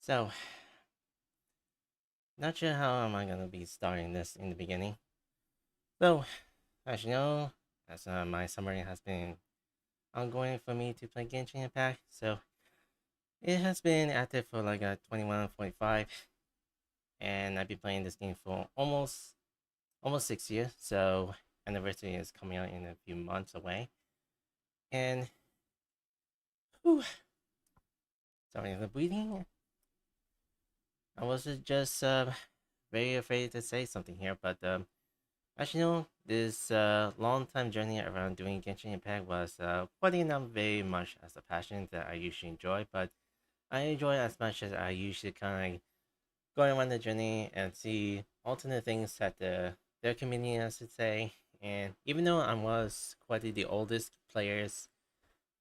So, not sure how am I gonna be starting this in the beginning. So, as you know, as my summary has been ongoing for me to play Genshin Impact, so it has been active for like a 21.5, and I've been playing this game for almost 6 years. So anniversary is coming out in a few months away, and whew, sorry the breathing. I was just very afraid to say something here, but as you know, this long time journey around doing Genshin Impact was probably not very much as a passion that I usually enjoy, but I enjoy as much as I usually kind of go around the journey and see alternate things that their community has to say. And even though I was quite the oldest players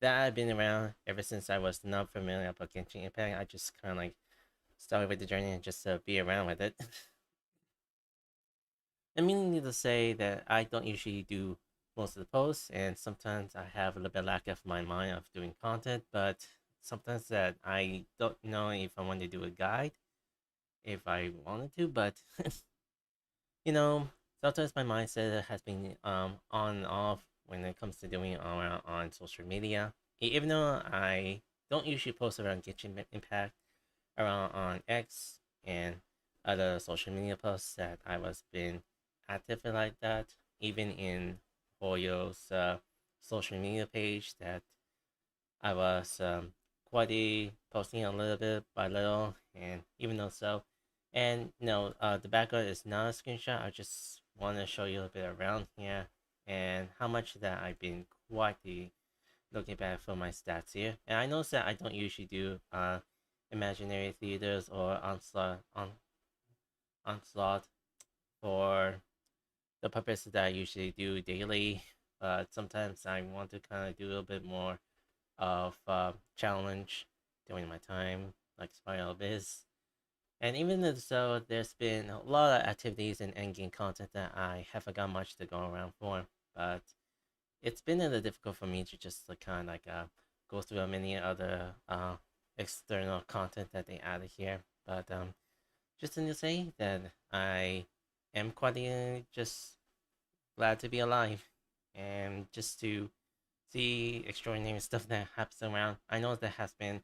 that I've been around ever since I was not familiar about Genshin Impact, I just kind of like started with the journey and just be around with it. I mean to say that I don't usually do most of the posts, and sometimes I have a little bit lack of my mind of doing content, but sometimes that I don't know if I want to do a guide, if I wanted to, but you know, sometimes my mindset has been on and off when it comes to doing on social media. Even though I don't usually post around Genshin Impact around on X and other social media posts that I was been active in like that. Even in Hoyo's social media page that I was posting a little bit by little, and even though so, and no, the background is not a screenshot. I just want to show you a little bit around here and how much that I've been quietly looking back for my stats here. And I noticed that I don't usually do imaginary theaters or onslaught for the purpose that I usually do daily. But sometimes I want to kind of do a little bit more of challenge during my time, like Spiral Biz. And even though so, there's been a lot of activities and endgame content that I haven't got much to go around for. But it's been a little difficult for me to just like, kind of like go through many other external content that they added here. But just to say that I am quite just glad to be alive and just to see extraordinary stuff that happens around. I know there has been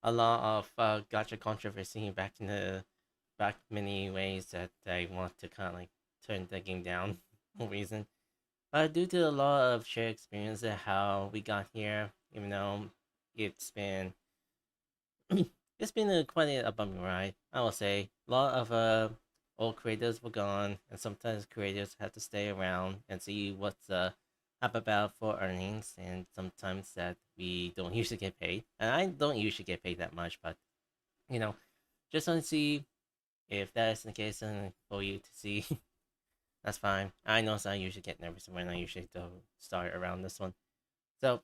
a lot of gotcha controversy back in the back many ways that I want to kind of like turn the game down for reason. But due to a lot of shared experience of how we got here, even though it's been it's been quite a bumpy ride, I will say. A lot of old creators were gone, and sometimes creators have to stay around and see what's up about for earnings, and sometimes that we don't usually get paid. And I don't usually get paid that much, but you know, just want to see if that is the case, and for you to see, that's fine. I know so I usually get nervous when I usually do start around this one. So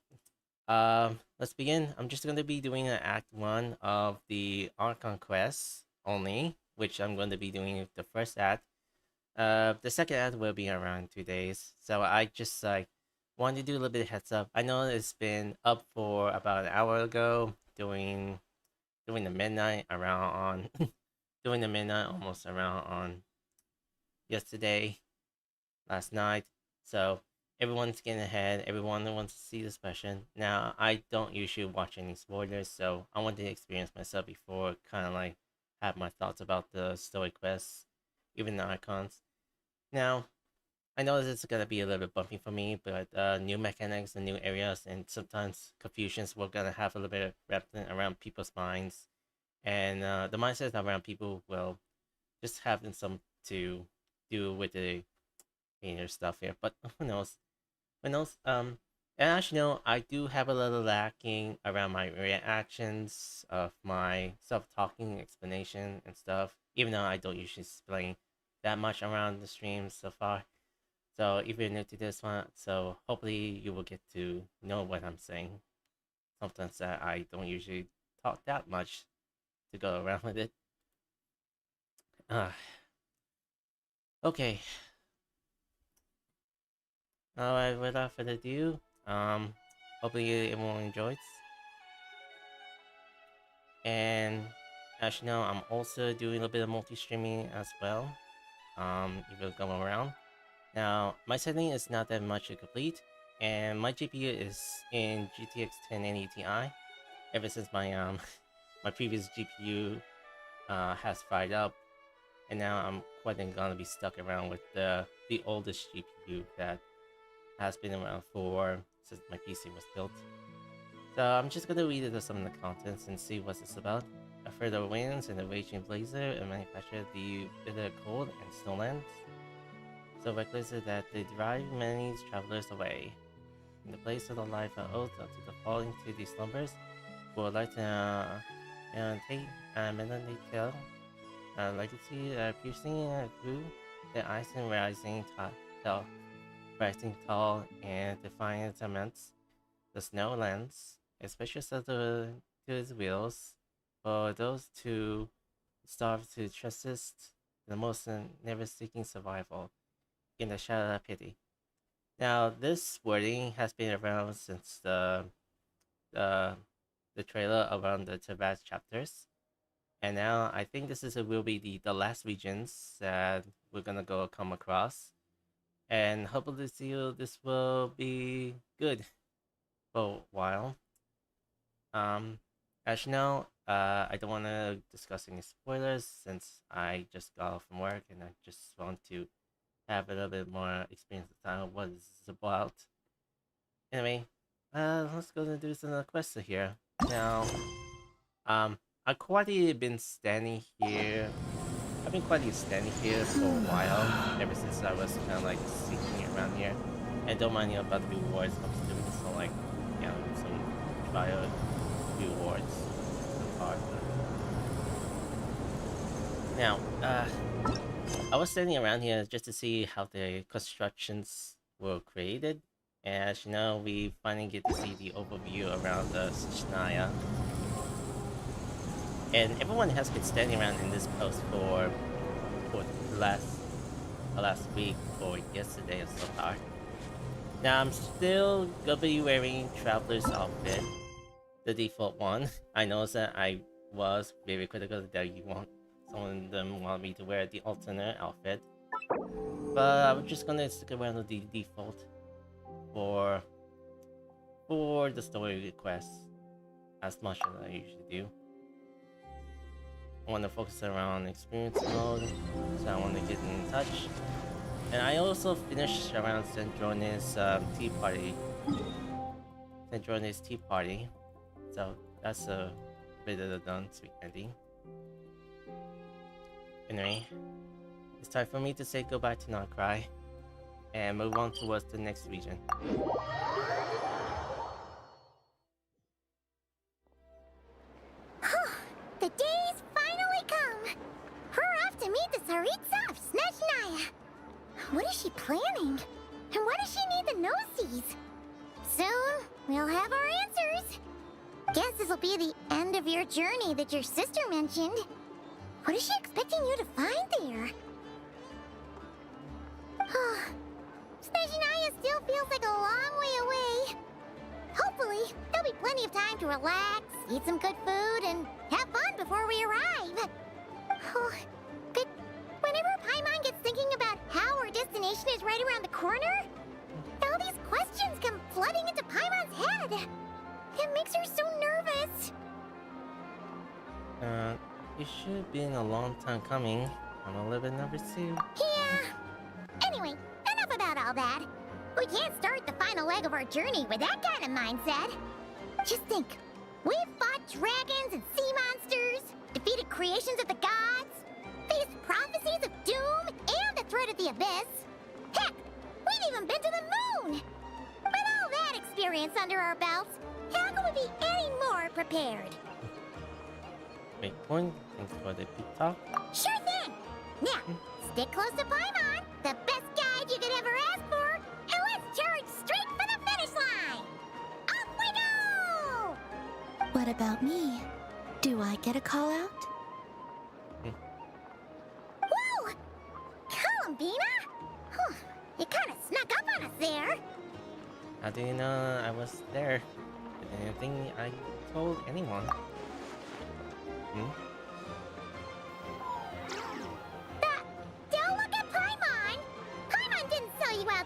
let's begin. I'm just going to be doing an act one of the archon quest only, which I'm going to be doing the first act. The second act will be around 2 days. So I just like wanted to do a little bit of heads up. I know it's been up for about an hour ago, doing the midnight around on doing the midnight almost around on yesterday, last night. So everyone's getting ahead. Everyone wants to see this question. Now, I don't usually watch any spoilers, so I want to experience myself before kind of like have my thoughts about the story quests, even the icons. Now, I know this is gonna be a little bit bumpy for me, but new mechanics and new areas, and sometimes confusions we're gonna have a little bit wrapped around people's minds, and the mindset around people will just having some to do with the inner stuff here. But who knows? Who knows? And actually, no, I do have a little lacking around my reactions of my self-talking explanation and stuff. Even though I don't usually explain that much around the stream so far. So if you're new to this one, so hopefully you will get to know what I'm saying. Sometimes that I don't usually talk that much to go around with it. Uh, okay. Alright, without further ado, hopefully everyone enjoys. And As you know, I'm also doing a bit of multi-streaming as well. If you're going around. Now, my setting is not that much to complete, and my GPU is in GTX 1080 Ti. Ever since my my previous GPU has fired up, and now I'm quite gonna be stuck around with the oldest GPU that has been around for since my PC was built. So I'm just gonna read some of the contents and see what it's about. A further winds and a raging blizzard and manufacture the bitter cold and snowlands. So reckless that they drive many travelers away. In the place of the life of oath to the falling to these slumbers, who would like to take meditate tale, legacy piercing through the ice and rising tall and defiant immense, the snowlands, especially set to his wheels, for those to starve to trustest the most never seeking survival in the shadow of pity. Now, this wording has been around since the trailer around the Tibet chapters, and now I think will be the last regions that we're gonna come across, and hopefully this will be good for a while. As you know, I don't want to discuss any spoilers since I just got off from work and I just want to have a little bit more experience with time of what this is about. Anyway, let's go and do some quests here. Now, I've quietly been standing here. I've been quietly standing here for a while, ever since I was kind of like seeking around here. And don't mind about the rewards, I'm doing some like, some trial rewards so far. Now, I was standing around here just to see how the constructions were created. And as you know, we finally get to see the overview around the Snezhnaya. And everyone has been standing around in this post for last week or yesterday so far. Now I'm still gonna be wearing Traveler's outfit, the default one. I know that I was very critical that some of them want me to wear the alternate outfit, but I'm just gonna stick around with the default for the story requests as much as I usually do. I want to focus around experience mode, so I want to get in touch. And I also finished around Snezhnaya's tea party. Snezhnaya's tea party. So that's a bit of the done sweet ending. Anyway, it's time for me to say goodbye to Nocturne and move on towards the next region. The day's finally come! We're off to meet the Tsaritsa of Snezhnaya! What is she planning? And why does she need the gnosies? Soon, we'll have our answers! Guess this'll be the end of your journey that your sister mentioned. What is she expecting you to find there? Snezhnaya still feels like a long way away. Hopefully, there'll be plenty of time to relax, eat some good food, and have fun before we arrive. But whenever Paimon gets thinking about how our destination is right around the corner, all these questions come flooding into Paimon's head. It makes her so nervous. It should have been a long time coming. I'm a little bit nervous too. Yeah. Anyway, enough about all that. We can't start the final leg of our journey with that kind of mindset. Just think. We've fought dragons and sea monsters, defeated creations of the gods, faced prophecies of doom and the threat of the abyss. Heck, we've even been to the moon! With all that experience under our belts, how can we be any more prepared? Great point. Thanks for the big talk. Sure thing! Now, stick close to Paimon, the best guide you could ever ask for, and let's charge straight for the finish line! Off we go! What about me? Do I get a call out? Whoa! Columbina? Huh, you kind of snuck up on us there. How do you know I was there? Did anything I told anyone?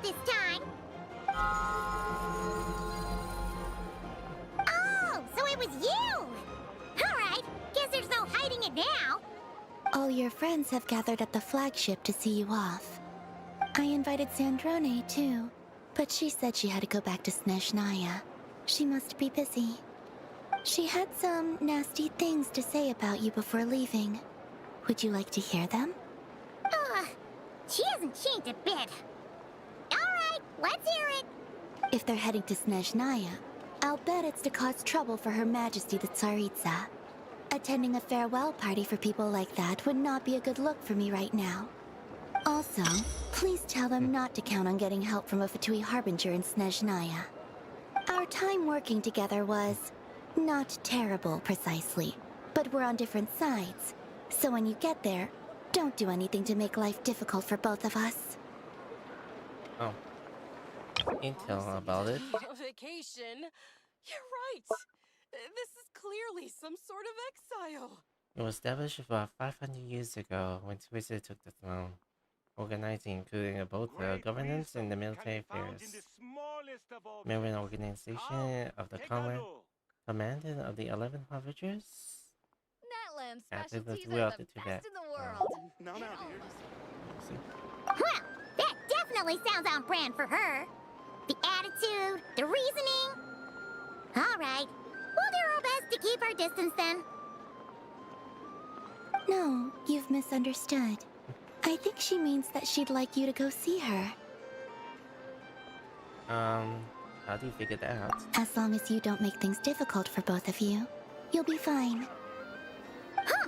this time. Oh, so it was you! Alright, guess there's no hiding it now. All your friends have gathered at the flagship to see you off. I invited Snezhnaya too, but she said she had to go back to Snezhnaya. She must be busy. She had some nasty things to say about you before leaving. Would you like to hear them? She hasn't changed a bit. Alright, let's hear it. If they're heading to Snezhnaya, I'll bet it's to cause trouble for Her Majesty the Tsaritsa. Attending a farewell party for people like that would not be a good look for me right now. Also, please tell them not to count on getting help from a Fatui Harbinger in Snezhnaya. Our time working together was not terrible, precisely, but we're on different sides. So when you get there, don't do anything to make life difficult for both of us. Oh. Intel about it. A vacation? You're right. This is clearly some sort of exile. It was established about 500 years ago when Twitter took the throne, organizing including both the governance and the military affairs. Marin organization of the commandant of the 11 Harvingers. Natland After the specialties three are out the the two best that- in the world. See? Well, that definitely sounds on brand for her. The attitude, the reasoning. Alright, we'll do our best to keep our distance then. No, you've misunderstood. I think she means that she'd like you to go see her. How do you figure that out? As long as you don't make things difficult for both of you, you'll be fine. Huh.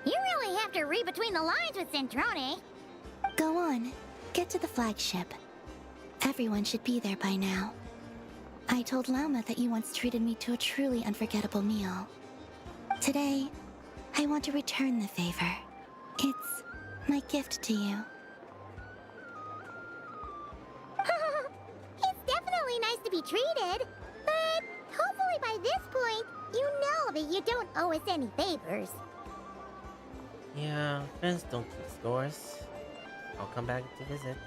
You really have to read between the lines with Centrone. Go on, get to the flagship. Everyone should be there by now. I told Lama that you once treated me to a truly unforgettable meal. Today, I want to return the favor. It's my gift to you. It's definitely nice to be treated, but hopefully by this point, you know that you don't owe us any favors. Yeah, friends don't keep scores. I'll come back to visit.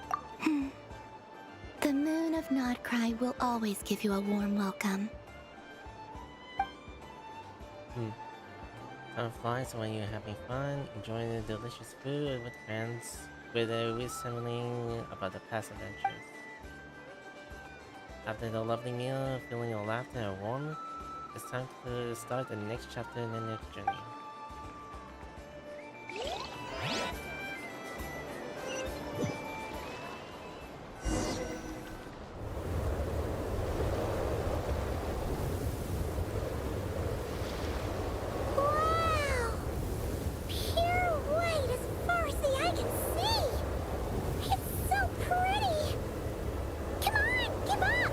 The moon of Nodcry will always give you a warm welcome. Time flies when you're having fun, enjoying the delicious food with friends, with a whistling about the past adventures. After the lovely meal, feeling your laughter and warmth, it's time to start the next chapter in the next journey. Wow! Pure white as far as the eye can see! It's so pretty! Come on, give up!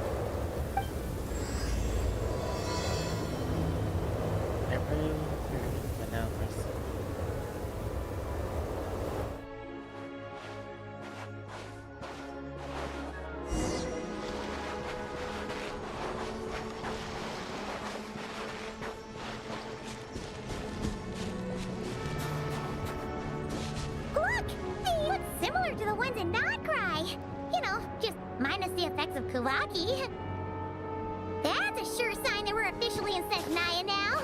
But now first. Look! They look similar to the ones in Nodcry! You know, just minus the effects of Kuvaki. That's a sure sign that we're officially in Snezhnaya now.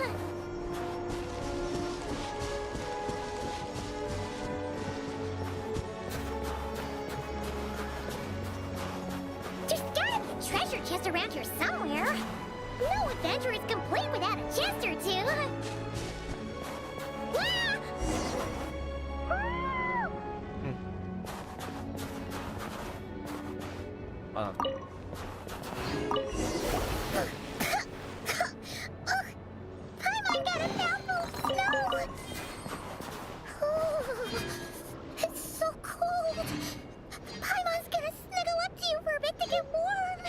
There's gotta be a treasure chest around here somewhere. No adventure is complete without a chest or two. Ah! Ah! Hold on. Ugh! Paimon got a mouthful of snow! Ooh, it's so cold! Paimon's gonna snuggle up to you for a bit to get warm!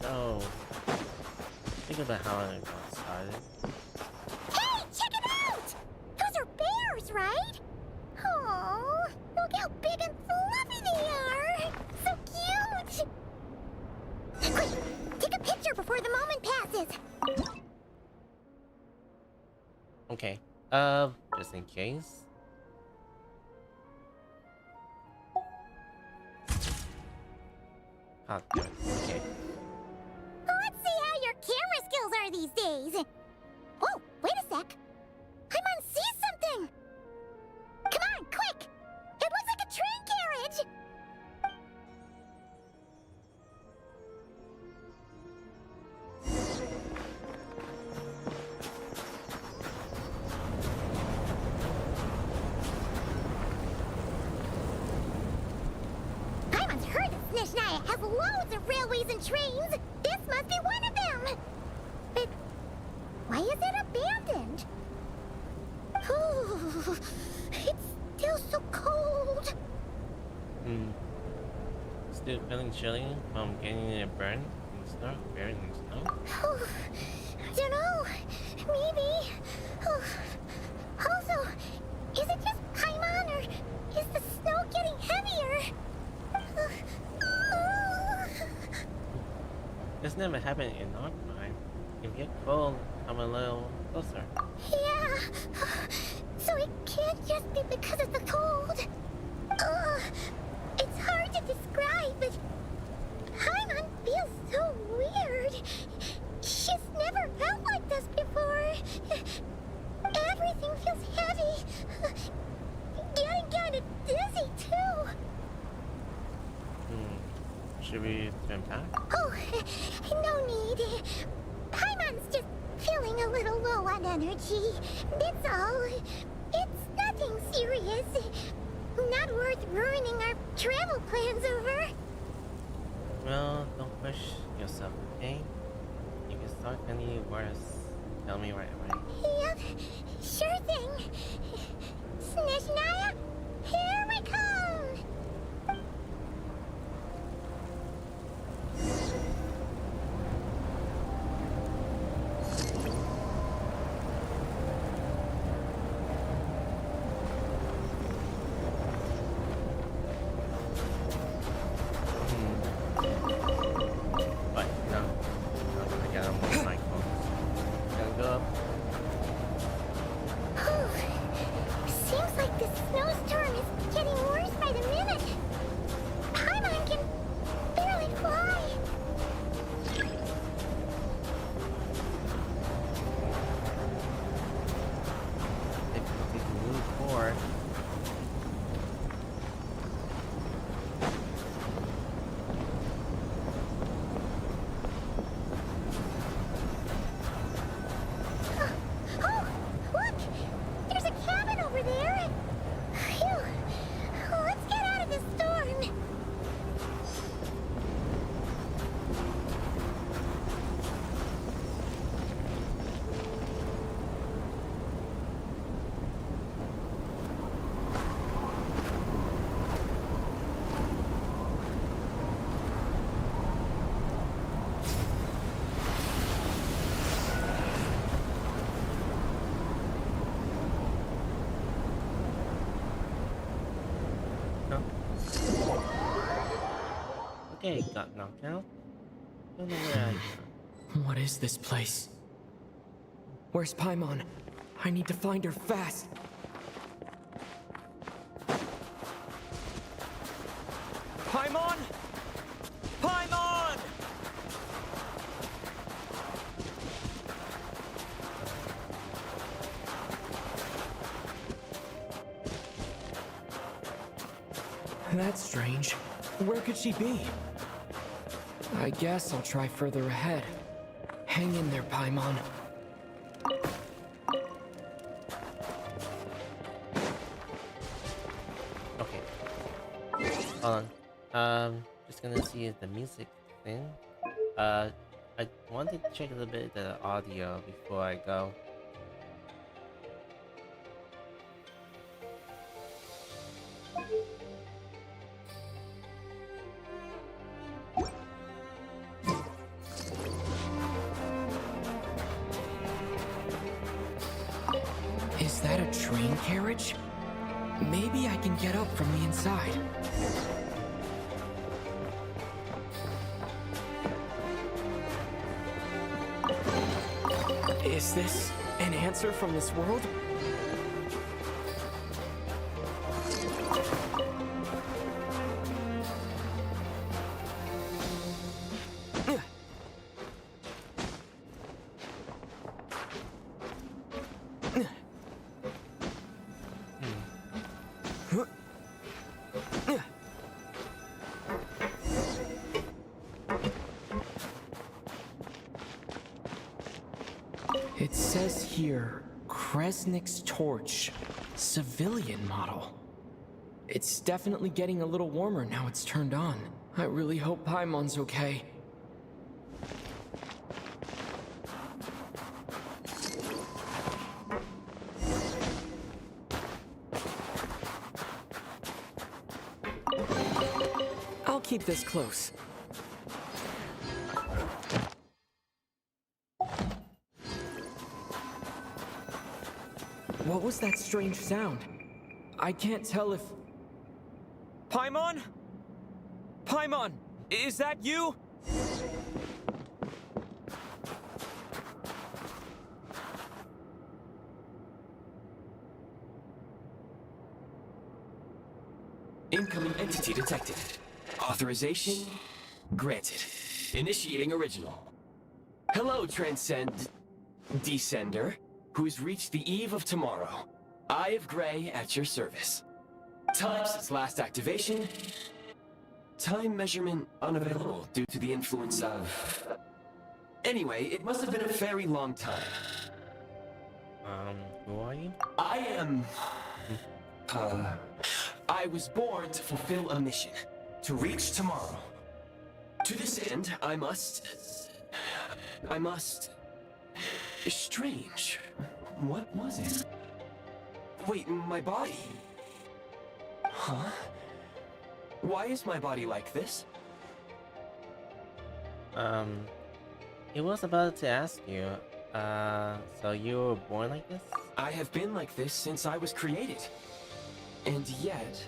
So, think about how I got started. Hey, check it out! Those are bears, right? Oh, look how big and fluffy they are! So cute! Quick, take a picture before the moment passes! Okay. Just in case. Oh, good. Okay. Let's see how your camera skills are these days. Oh, wait a sec. Paimon sees something. Come on, quick! It looks like a train carriage. Paimon's heard that Snezhnaya has loads of railways and trains. This must be one of them. But why is it abandoned? Oh, it's still so cold. Still feeling chilly from getting it burned and stuff, buried in snow? Oh, I don't know. Maybe. Oh. Also, is it just Paimon or is the snow getting heavier? This never happened in our time. If you get cold, come a little closer. Yeah. So it can't just be because of the cold. It's hard to describe, but Paimon feels so weird. She's never felt like this before. Everything feels heavy. Getting kind of dizzy, too. Should we turn back? Oh, no need. Paimon's just feeling a little low on energy. That's all. It's nothing serious. Not worth ruining our travel plans over. Well, don't push yourself, okay? If you start feeling worse, tell me right away. Yep, sure thing. Snezhnaya, here we come! But no, I got on my phone. Gonna go up. Seems like the snowstorm is getting worse by the minute. Paimon can barely fly. If you move forward. Oh, look! There's a cabin over there. Phew. Let's get out of this storm. No. Okay, got knocked out. Don't know where I am. What is this place? Where's Paimon? I need to find her fast. Paimon! Paimon! That's strange. Where could she be? I guess I'll try further ahead. Hang in there, Paimon. Okay. Hold on. Just gonna see the music thing. I wanted to check a little bit the audio before I go. Is that a train carriage? Maybe I can get up from the inside. Is this An answer from this world? It says here, Kresnik's torch, civilian model. It's definitely getting a little warmer now it's turned on. I really hope Paimon's okay. I'll keep this close. What was that strange sound? I can't tell if... Paimon? Paimon, is that you? Incoming entity detected. Authorization granted. Initiating original. Hello, Descender, who's reached the eve of tomorrow. Eye of Graeae at your service. Time since last activation. Time measurement unavailable due to the influence of... Anyway, it must have been a very long time. Who are you? I am... I was born to fulfill a mission. To reach tomorrow. To this end, I must... Strange. What was it? Wait, my body? Huh? Why is my body like this? It was about to ask you, so you were born like this? I have been like this since I was created. And yet,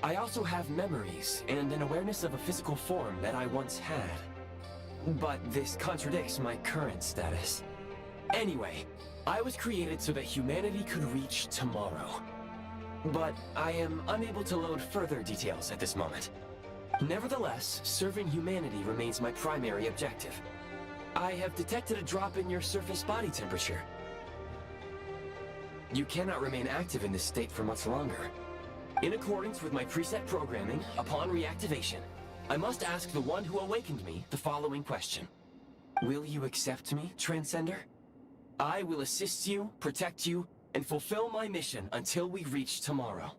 I also have memories and an awareness of a physical form that I once had. But this contradicts my current status. Anyway, I was created so that humanity could reach tomorrow. But I am unable to load further details at this moment. Nevertheless, serving humanity remains my primary objective. I have detected a drop in your surface body temperature. You cannot remain active in this state for much longer. In accordance with my preset programming, upon reactivation, I must ask the one who awakened me the following question. Will you accept me, Transcender? I will assist you, protect you, and fulfill my mission until we reach tomorrow.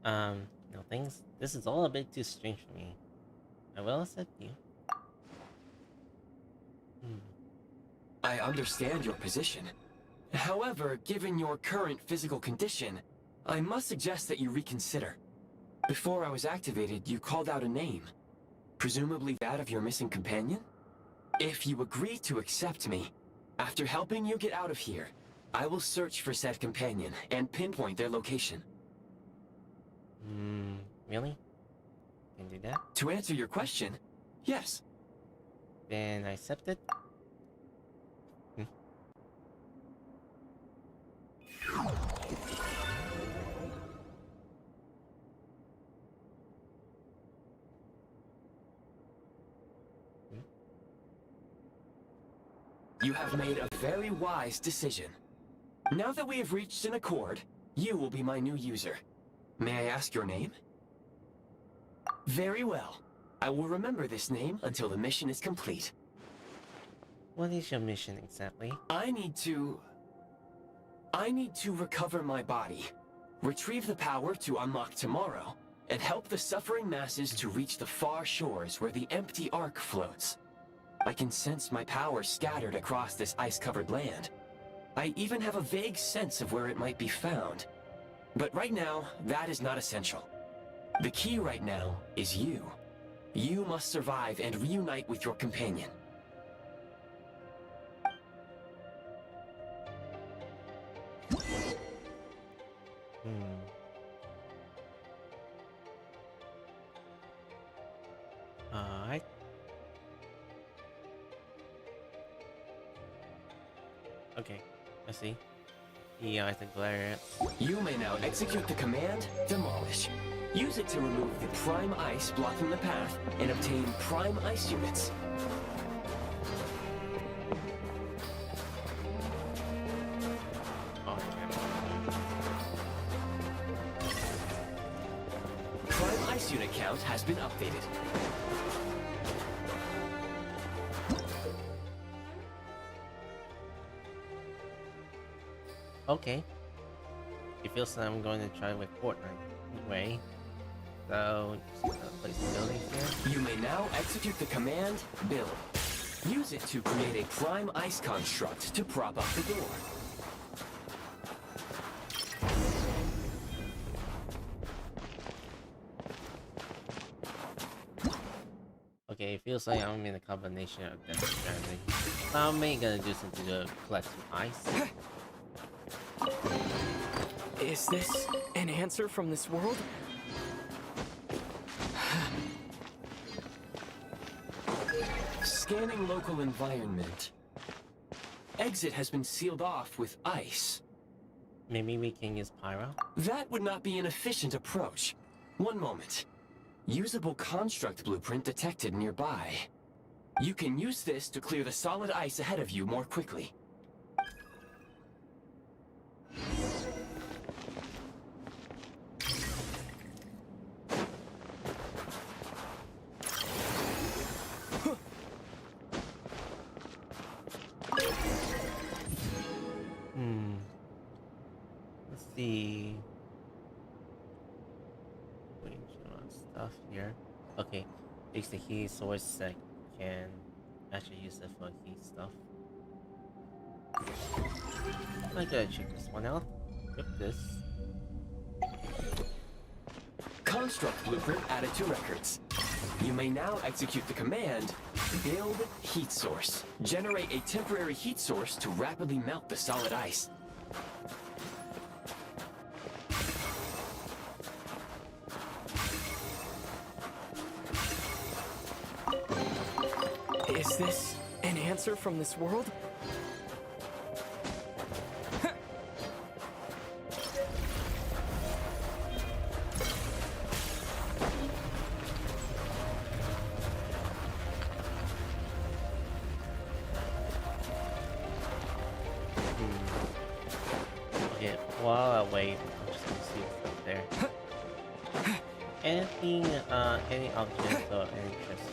No things. This is all a bit too strange for me. I will accept you. I understand your position. However, given your current physical condition, I must suggest that you reconsider. Before I was activated, you called out a name. Presumably that of your missing companion? If you agree to accept me, after helping you get out of here, I will search for said companion and pinpoint their location. Really? Can do that? To answer your question, yes. Then I accept it. You have made a very wise decision. Now that we have reached an accord, you will be my new user. May I ask your name? Very well. I will remember this name until the mission is complete. What is your mission exactly? I need to recover my body, retrieve the power to unlock tomorrow, and help the suffering masses to reach the far shores where the empty Ark floats. I can sense my power scattered across this ice-covered land. I even have a vague sense of where it might be found. But right now, that is not essential. The key right now is you. You must survive and reunite with your companion. Alright. Okay. I see. The eyes and glare. You may now execute the command Demolish. Use it to remove the prime ice blocking the path and obtain prime ice units. Oh, Prime ice unit count has been updated. okay. It feels like I'm going to try with Fortnite anyway. So, just gonna place the building here. You may now execute the command Build. Use it to create a prime ice construct to prop up the door. Okay, it feels like I'm in a combination of Death Stranding. I'm mainly gonna do something to collect some ice. Is this an answer from this world? Scanning local environment. Exit has been sealed off with ice. Maybe we can use Pyro? That would not be an efficient approach. One moment. Usable construct blueprint detected nearby. You can use this to clear the solid ice ahead of you more quickly. Let's see. Wait, stuff here. Okay, it's the heat source that can actually use it for heat stuff. I gotta check this one out. Equip this. Construct blueprint added to records. You may now execute the command Build Heat Source. Generate a temporary heat source to rapidly melt the solid ice. Is this an answer from this world? Okay, while I wait, I'm just gonna see what's up there. Anything, any object or interest?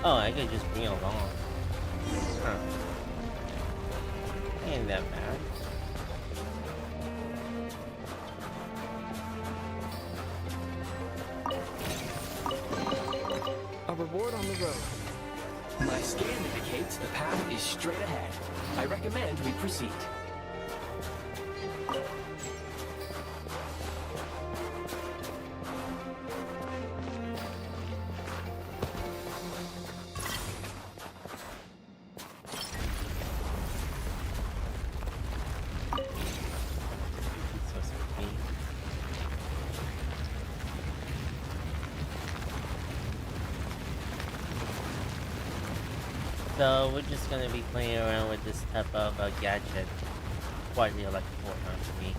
Oh, I could just bring it along. Huh. Ain't that bad. A reward on the road. My scan indicates the path is straight ahead. I recommend we proceed. So sweet. So we're just gonna be playing around with this type of gadget. Quite really like Fortnite to me.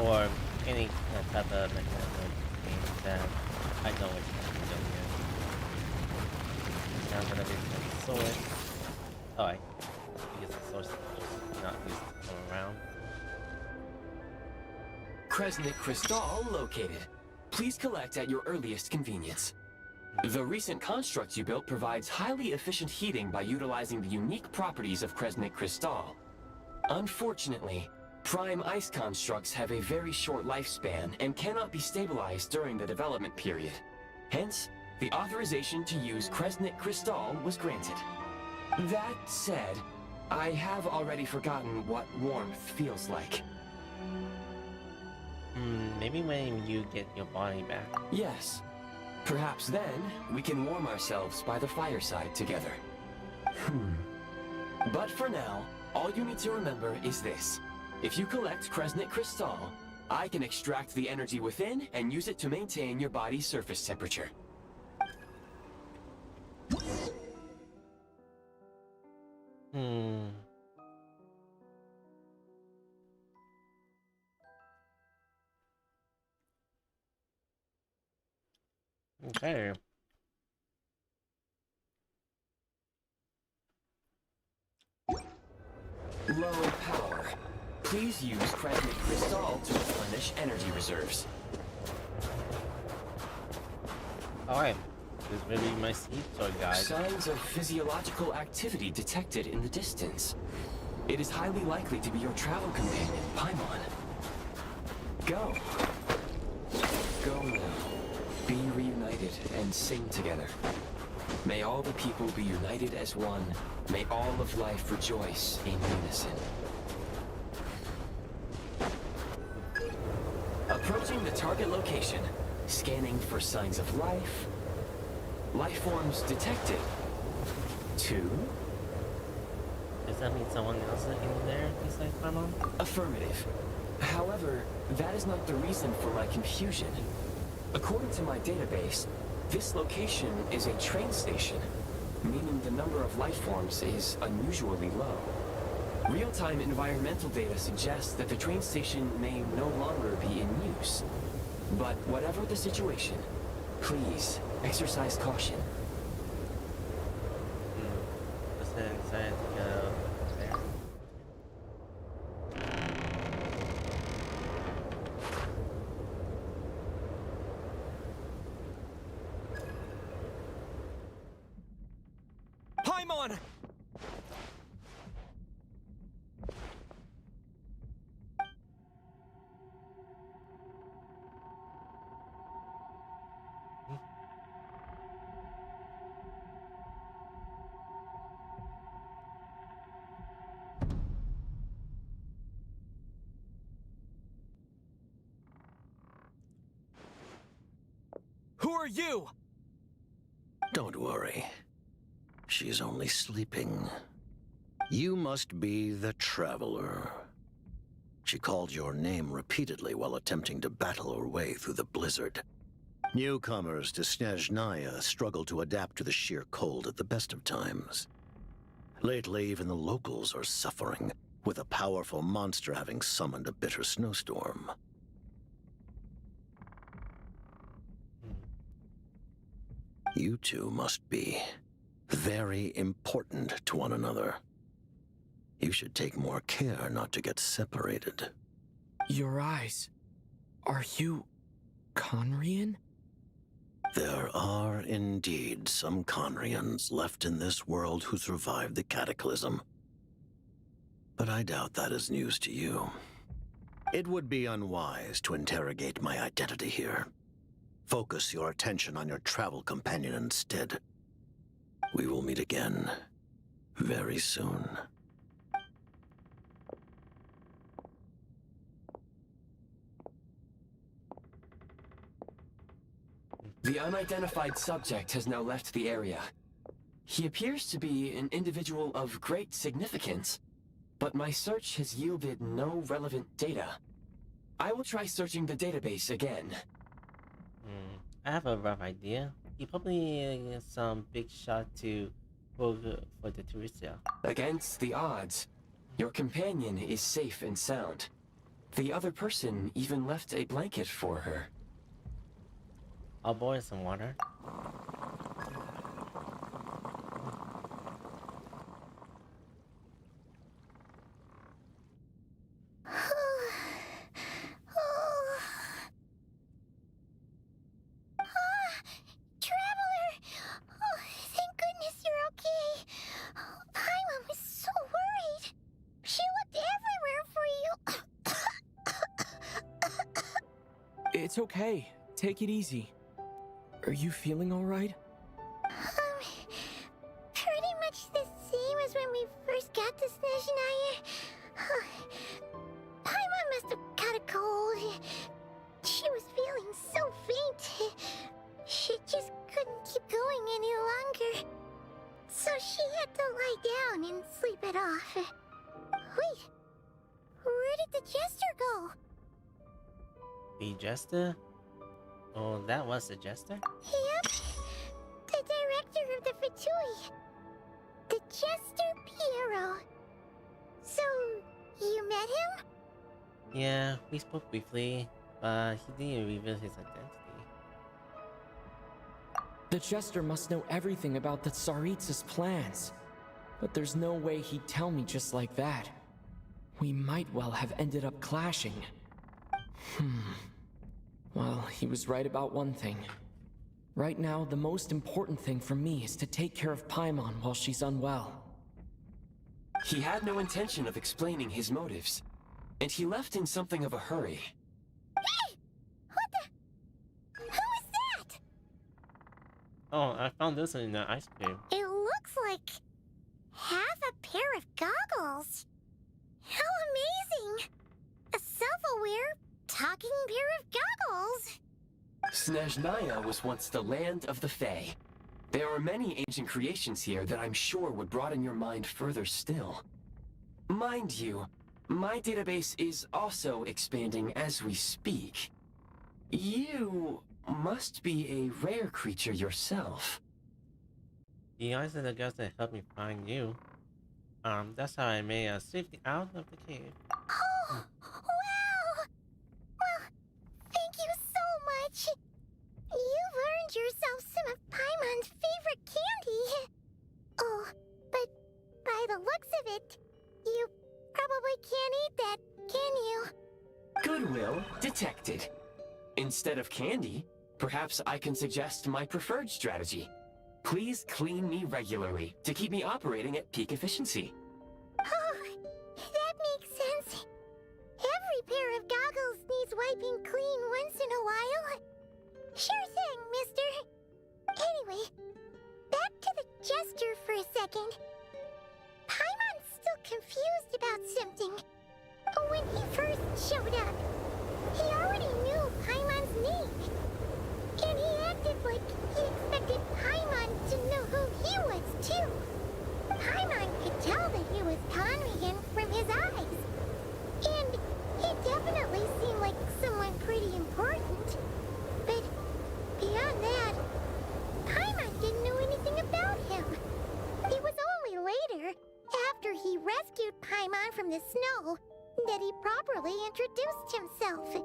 Or any type of mechanism game that I know it's gonna be doing it. Now I'm gonna be playing sword. Oh, I guess the sword's just not used to go around. Kresnik Crystal located. Please collect at your earliest convenience. The recent construct you built provides highly efficient heating by utilizing the unique properties of Kresnik Crystal. Unfortunately, prime ice constructs have a very short lifespan and cannot be stabilized during the development period. Hence, the authorization to use Kresnik Crystal was granted. That said, I have already forgotten what warmth feels like. Maybe when you get your body back. Yes. Perhaps then, we can warm ourselves by the fireside together. But for now, all you need to remember is this. If you collect Kresnik Crystal, I can extract the energy within and use it to maintain your body's surface temperature. Okay. Low power. Please use Kresnik Crystal to replenish energy reserves. Alright. This is really my sleep sword, guys. Signs of physiological activity detected in the distance. It is highly likely to be your travel companion, Paimon. Go. Go now. Be reunited and sing together. May all the people be united as one. May all of life rejoice in unison. Approaching the target location. Scanning for signs of life. Life forms detected. 2. Does that mean someone else is in there besides my mom? Affirmative. However, that is not the reason for my confusion. According to my database, this location is a train station, meaning the number of life forms is unusually low. Real-time environmental data suggests that the train station may no longer be in use. But whatever the situation, please exercise caution. Just decided to go there. Paimon! Who are you? Don't worry. She's only sleeping. You must be the Traveler. She called your name repeatedly while attempting to battle her way through the blizzard. Newcomers to Snezhnaya struggle to adapt to the sheer cold at the best of times. Lately, even the locals are suffering, with a powerful monster having summoned a bitter snowstorm. You two must be very important to one another. You should take more care not to get separated. Your eyes. Are you Conrian? There are indeed some Conrians left in this world who survived the cataclysm. But I doubt that is news to you. It would be unwise to interrogate my identity here. Focus your attention on your travel companion instead. We will meet again very soon. The unidentified subject has now left the area. He appears to be an individual of great significance, but my search has yielded no relevant data. I will try searching the database again. I have a rough idea. He probably is some big shot to for the Teresa. Against the odds, your companion is safe and sound. The other person even left a blanket for her. I'll boil some water. Traveler! Oh, thank goodness you're okay. Oh, Paimon was so worried. She looked everywhere for you. It's okay. Take it easy. Are you feeling all right? Pretty much the same as when we first got to Snezhnaya. Paimon must have got a cold. She was feeling so faint. She just couldn't keep going any longer. So she had to lie down and sleep it off. Wait, Where did the jester go? The jester? Oh, that was the jester? Yep. The director of the Fatui. The Jester Piero. So, you met him? Yeah, we spoke briefly, but he didn't reveal his identity. The Jester must know everything about the Tsaritsa's plans. But there's no way he'd tell me just like that. We might well have ended up clashing. Well, he was right about one thing. Right now, the most important thing for me is to take care of Paimon while she's unwell. He had no intention of explaining his motives, and he left in something of a hurry. Hey! What the... Who is that? Oh, I found this in the ice cream. It looks like... half a pair of goggles. How amazing! A self-aware, talking pair of goggles. Snezhnaya was once the land of the Fae. There are many ancient creations here that I'm sure would broaden your mind further still. Mind you, my database is also expanding as we speak. You must be a rare creature yourself. The eyes of the guys that helped me find you. That's how I made a safety out of the cave. Oh, wow! Well, thank you so much. You've earned yourself some of Paimon's favorite candy. Oh, but by the looks of it, you probably can't eat that, can you? Goodwill detected. Instead of candy, perhaps I can suggest my preferred strategy. Please clean me regularly to keep me operating at peak efficiency. Oh, that makes sense. Every pair of goggles needs wiping clean once in a while. Sure thing, mister. Anyway, back to the Jester for a second. Paimon's still confused about something. When he first showed up, he already knew Paimon's name. And he acted like he expected Paimon to know who he was, too. Paimon could tell that he was Conrigan from his eyes. And he definitely seemed like someone pretty important. But beyond that, Paimon didn't know anything about him. It was only later, after he rescued Paimon from the snow, that he properly introduced himself.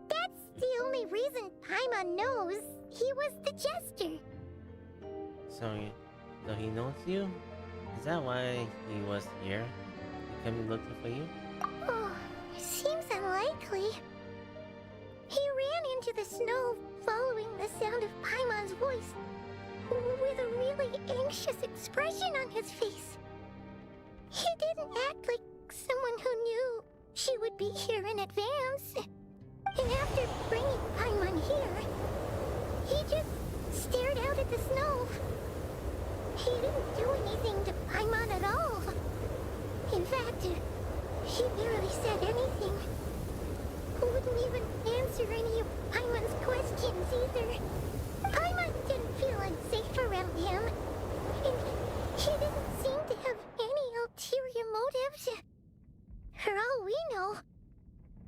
That's the only reason Paimon knows he was the Jester. So he knows you? Is that why he was here? He came looking for you? Oh, seems unlikely. He ran into the snow following the sound of Paimon's voice, with a really anxious expression on his face. He didn't act like someone who knew she would be here in advance. And after bringing Paimon here, he just stared out at the snow. He didn't do anything to Paimon at all. In fact, he barely said anything. Wouldn't even answer any of Paimon's questions either. Paimon didn't feel unsafe around him, and he didn't seem to have any ulterior motives. For all we know,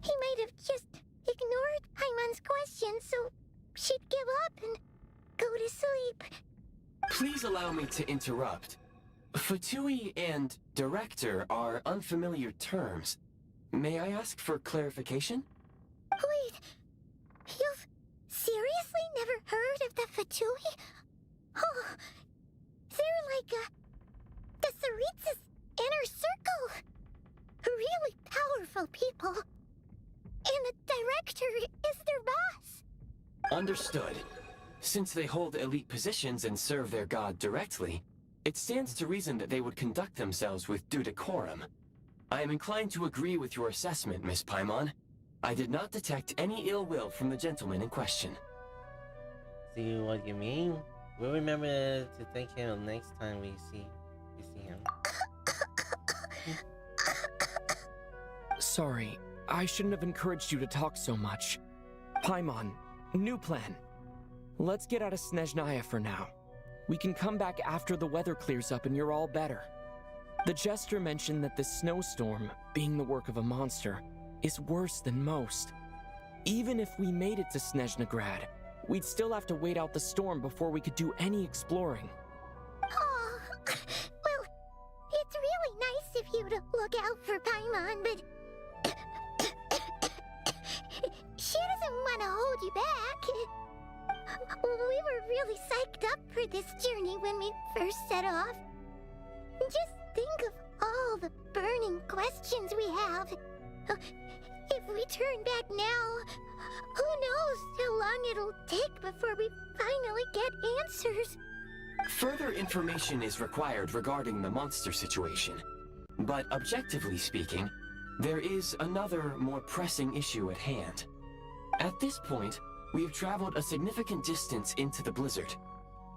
he might have just ignored Paimon's questions so she'd give up and go to sleep. Please allow me to interrupt. Fatui and director are unfamiliar terms. May I ask for clarification? Wait, you've seriously never heard of the Fatui? Oh, they're like the Tsaritsa's inner circle. Really powerful people. And the director is their boss. Understood. Since they hold elite positions and serve their god directly, it stands to reason that they would conduct themselves with due decorum. I am inclined to agree with your assessment, Miss Paimon. I did not detect any ill will from the gentleman in question. See what you mean? We'll remember to thank him next time we see him. Sorry, I shouldn't have encouraged you to talk so much. Paimon, new plan. Let's get out of Snezhnaya for now. We can come back after the weather clears up and you're all better. The jester mentioned that this snowstorm, being the work of a monster, is worse than most. Even if we made it to Snezhnaya, we'd still have to wait out the storm before we could do any exploring. Oh, well, it's really nice of you to look out for Paimon, but she doesn't want to hold you back. We were really psyched up for this journey when we first set off. Just think of all the burning questions we have. If we turn back now, who knows how long it'll take before we finally get answers. Further information is required regarding the monster situation. But objectively speaking, there is another, more pressing issue at hand. At this point, we have traveled a significant distance into the blizzard.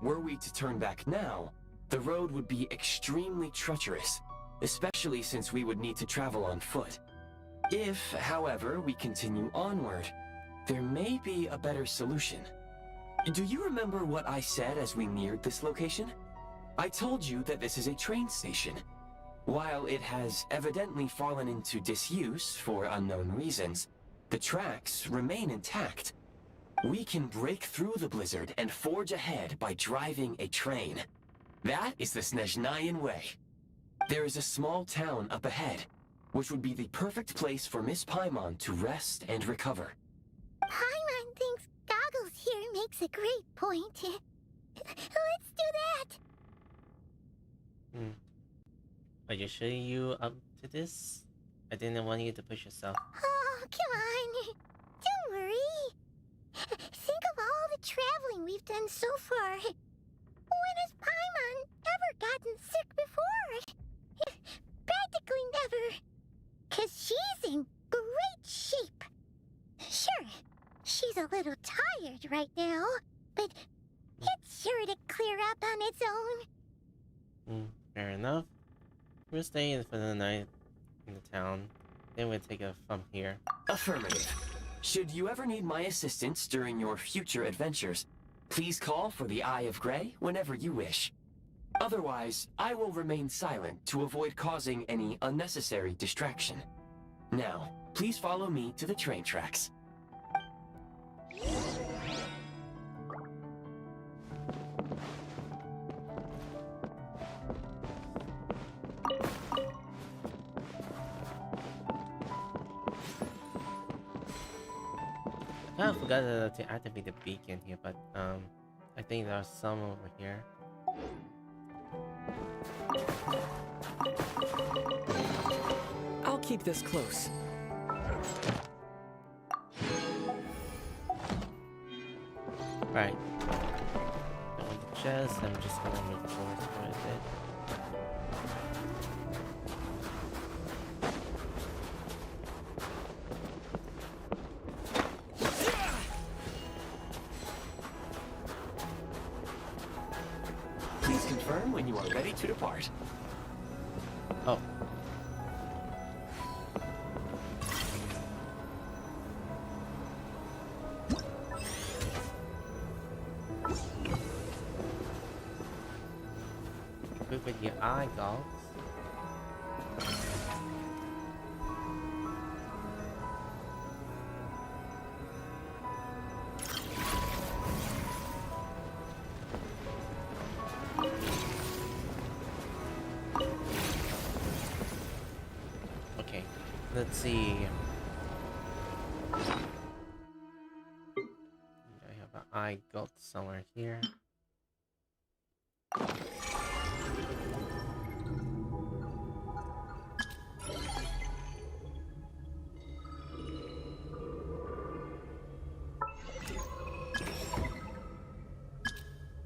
Were we to turn back now, the road would be extremely treacherous, especially since we would need to travel on foot. If, however, we continue onward, there may be a better solution. Do you remember what I said as we neared this location? I told you that this is a train station. While it has evidently fallen into disuse for unknown reasons, the tracks remain intact. We can break through the blizzard and forge ahead by driving a train. That is the Snezhnayan way. There is a small town up ahead, which would be the perfect place for Miss Paimon to rest and recover. Paimon thinks Goggles here makes a great point. Let's do that. Are you sure you up to this? I didn't want you to push yourself. Oh, come on. Don't worry. Think of all the traveling we've done so far. When has Paimon ever gotten sick before? Practically never. 'Cause she's in great shape. Sure, she's a little tired right now, but it's sure to clear up on its own. Fair enough. We'll stay in for the night in the town, then we'll take it from here. Affirmative. Should you ever need my assistance during your future adventures, please call for the Eye of Graeae whenever you wish. Otherwise, I will remain silent to avoid causing any unnecessary distraction. Now, please follow me to the train tracks. I kind of forgot to activate the beacon here, but I think there's some over here. I'll keep this close. Right. On the chest, I'm just gonna move forward for a bit. Please confirm when you are ready to depart. Oh. Good with your eye goggles. Okay, let's see. I have an eye gold somewhere here.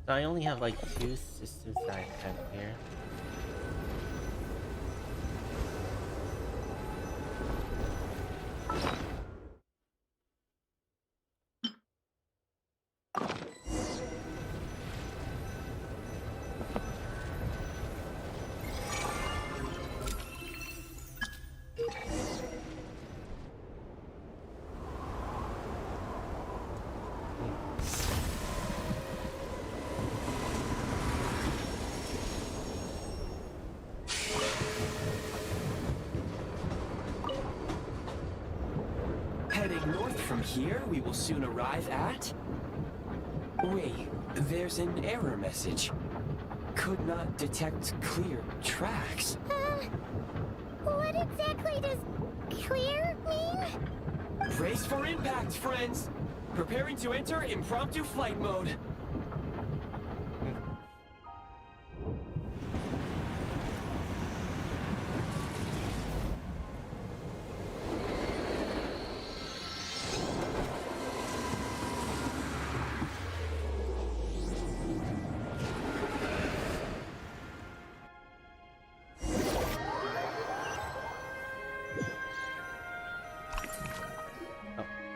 So I only have like 2 systems that I have here. here, we will soon arrive at... Wait, there's an error message. Could not detect clear tracks. What exactly does clear mean? Brace for impact, friends! Preparing to enter impromptu flight mode.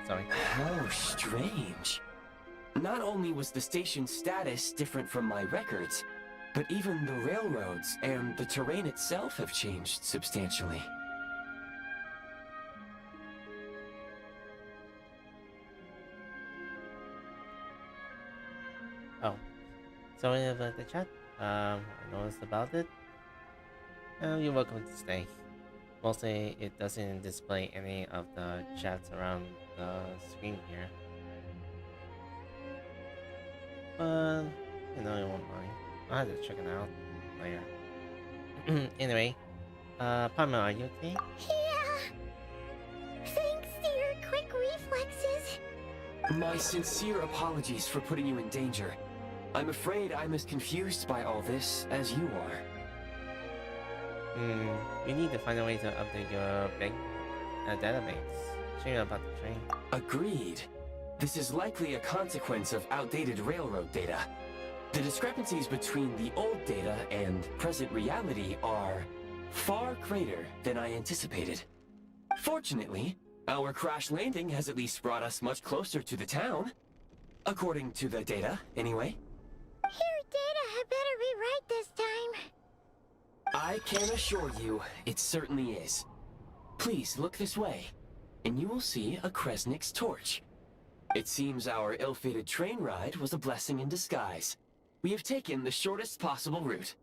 Sorry. How strange. Not only was the station's status different from my records, but even the railroads and the terrain itself have changed substantially. Oh, sorry about the chat. I noticed about it. You're welcome to stay. Mostly, it doesn't display any of the chats around the screen here. But, you know, it won't mind. I'll have to check it out later. Anyway, Palma, are you okay? Yeah. Thanks to your quick reflexes. My sincere apologies for putting you in danger. I'm afraid I'm as confused by all this as you are. We need to find a way to update your big database. Shame about the train. Agreed. This is likely a consequence of outdated railroad data. The discrepancies between the old data and present reality are far greater than I anticipated. Fortunately, our crash landing has at least brought us much closer to the town. According to the data, anyway. Your data had better be right this time. I can assure you, it certainly is. Please look this way, and you will see a Kresnik's torch. It seems our ill-fated train ride was a blessing in disguise. We have taken the shortest possible route.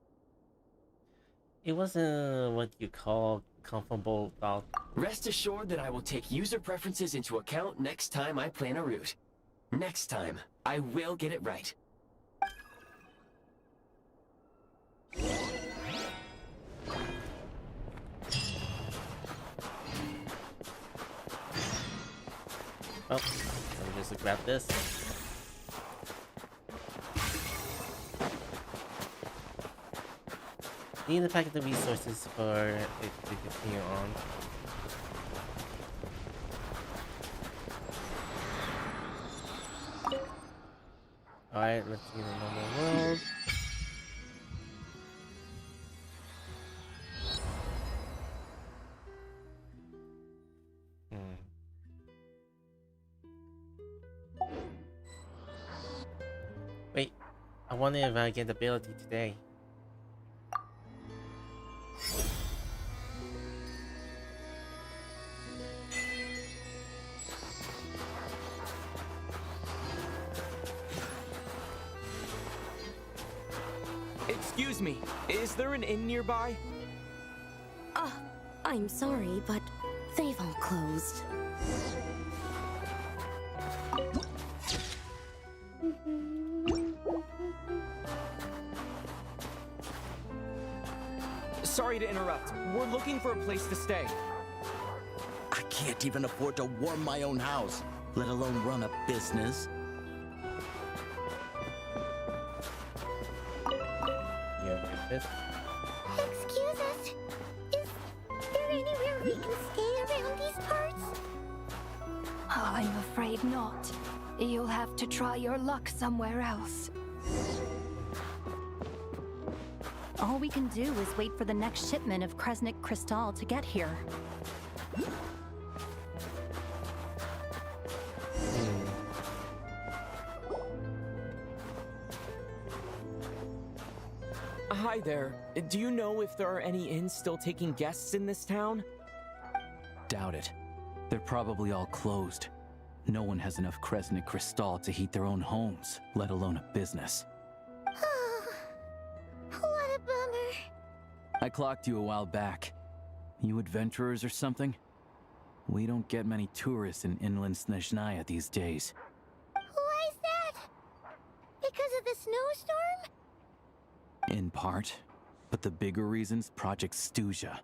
It wasn't what you call comfortable thought. Rest assured that I will take user preferences into account next time I plan a route. Next time, I will get it right. Oh, let me just grab this. Need to pack the resources for it to continue on. Alright, let's see the normal world. Wait, I wonder if I get the ability today. Excuse me, is there an inn nearby? I'm sorry, but they've all closed. Sorry to interrupt. We're looking for a place to stay. I can't even afford to warm my own house, let alone run a business. Excuse us. Is there anywhere we can stay around these parts? I'm afraid not. You'll have to try your luck somewhere else. All we can do is wait for the next shipment of Kresnik Crystal to get here. Hi there. Do you know if there are any inns still taking guests in this town? Doubt it. They're probably all closed. No one has enough Kresnik Crystal to heat their own homes, let alone a business. What a bummer. I clocked you a while back. You adventurers or something? We don't get many tourists in inland Snezhnaya these days. Why is that? Because of the snowstorm? In part. But the bigger reason's Project Stuzha.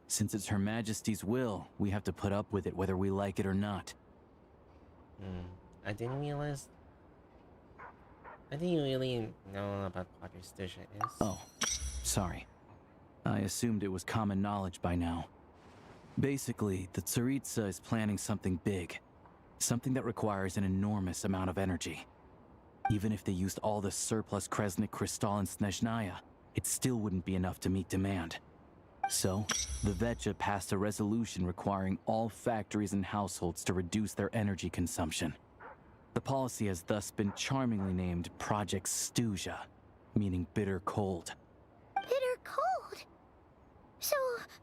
Since it's Her Majesty's will, we have to put up with it whether we like it or not. I didn't realize. I didn't really know about Project Stuzha is. Oh, sorry. I assumed it was common knowledge by now. Basically, the Tsaritsa is planning something big. Something that requires an enormous amount of energy. Even if they used all the surplus Kresnik Crystal in Snezhnaya, it still wouldn't be enough to meet demand. So, the Vetja passed a resolution requiring all factories and households to reduce their energy consumption. The policy has thus been charmingly named Project Stuzha, meaning bitter cold. Bitter cold? So,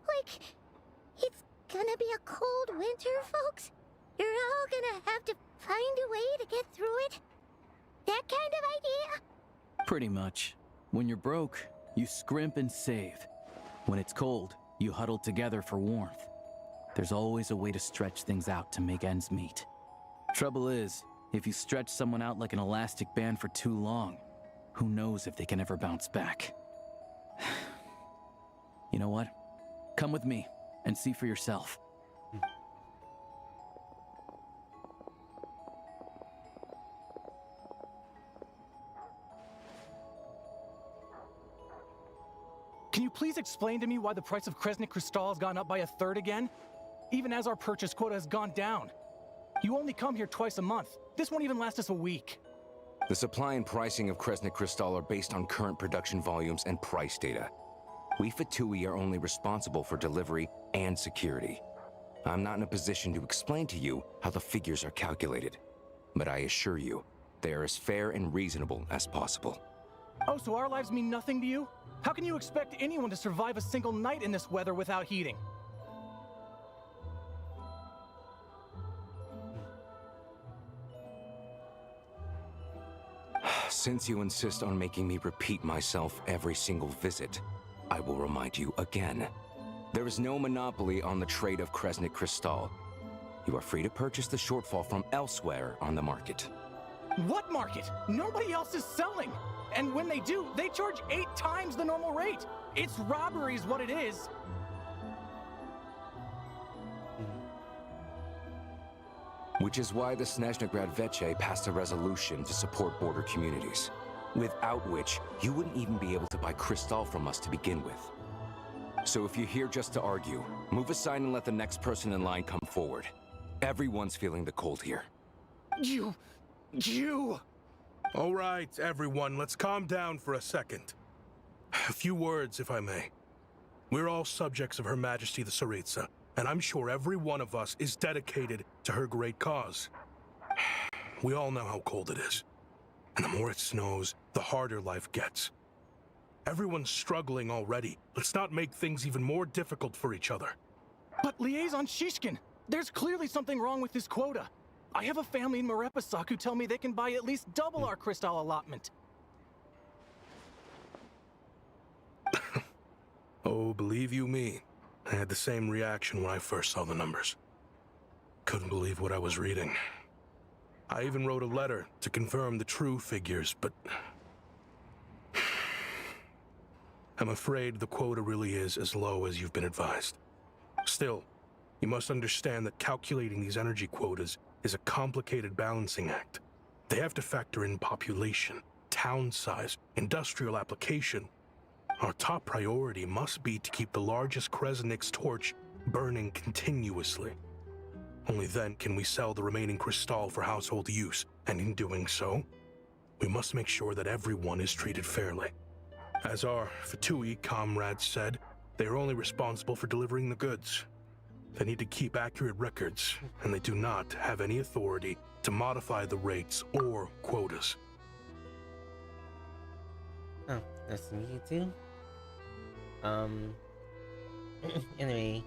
like, it's gonna be a cold winter, folks? You're all gonna have to find a way to get through it? That kind of idea? Pretty much. When you're broke, you scrimp and save. When it's cold, you huddle together for warmth. There's always a way to stretch things out to make ends meet. Trouble is, if you stretch someone out like an elastic band for too long, who knows if they can ever bounce back. You know what? Come with me and see for yourself. Can you please explain to me why the price of Kresnik Crystal has gone up by 1/3 again? Even as our purchase quota has gone down. You only come here twice a month. This won't even last us a week. The supply and pricing of Kresnik Crystal are based on current production volumes and price data. We Fatui are only responsible for delivery and security. I'm not in a position to explain to you how the figures are calculated, but I assure you, they are as fair and reasonable as possible. Oh, so our lives mean nothing to you? How can you expect anyone to survive a single night in this weather without heating? Since you insist on making me repeat myself every single visit, I will remind you again. There is no monopoly on the trade of Kresnik Crystal. You are free to purchase the shortfall from elsewhere on the market. What market? Nobody else is selling! And when they do, they charge 8 times the normal rate! It's robbery is what it is! Which is why the Snezhnaya Veche passed a resolution to support border communities, without which you wouldn't even be able to buy crystal from us to begin with. So if you're here just to argue, move aside and let the next person in line come forward. Everyone's feeling the cold here. You... All right, everyone, let's calm down for a second. A few words, if I may. We're all subjects of Her Majesty the Tsaritsa, and I'm sure every one of us is dedicated to her great cause. We all know how cold it is. And the more it snows, the harder life gets. Everyone's struggling already. Let's not make things even more difficult for each other. But Liaison Shishkin, there's clearly something wrong with this quota. I have a family in Marepasak who tell me they can buy at least double our crystal allotment. Oh, believe you me, I had the same reaction when I first saw the numbers. Couldn't believe what I was reading. I even wrote a letter to confirm the true figures, but... I'm afraid the quota really is as low as you've been advised. Still, you must understand that calculating these energy quotas is a complicated balancing act. They have to factor in population, town size, industrial application. Our top priority must be to keep the largest Kresnik's torch burning continuously. Only then can we sell the remaining crystal for household use, and in doing so, we must make sure that everyone is treated fairly. As our Fatui comrades said, they are only responsible for delivering the goods. They need to keep accurate records, and they do not have any authority to modify the rates or quotas. Oh, nice to meet you too. Anyway,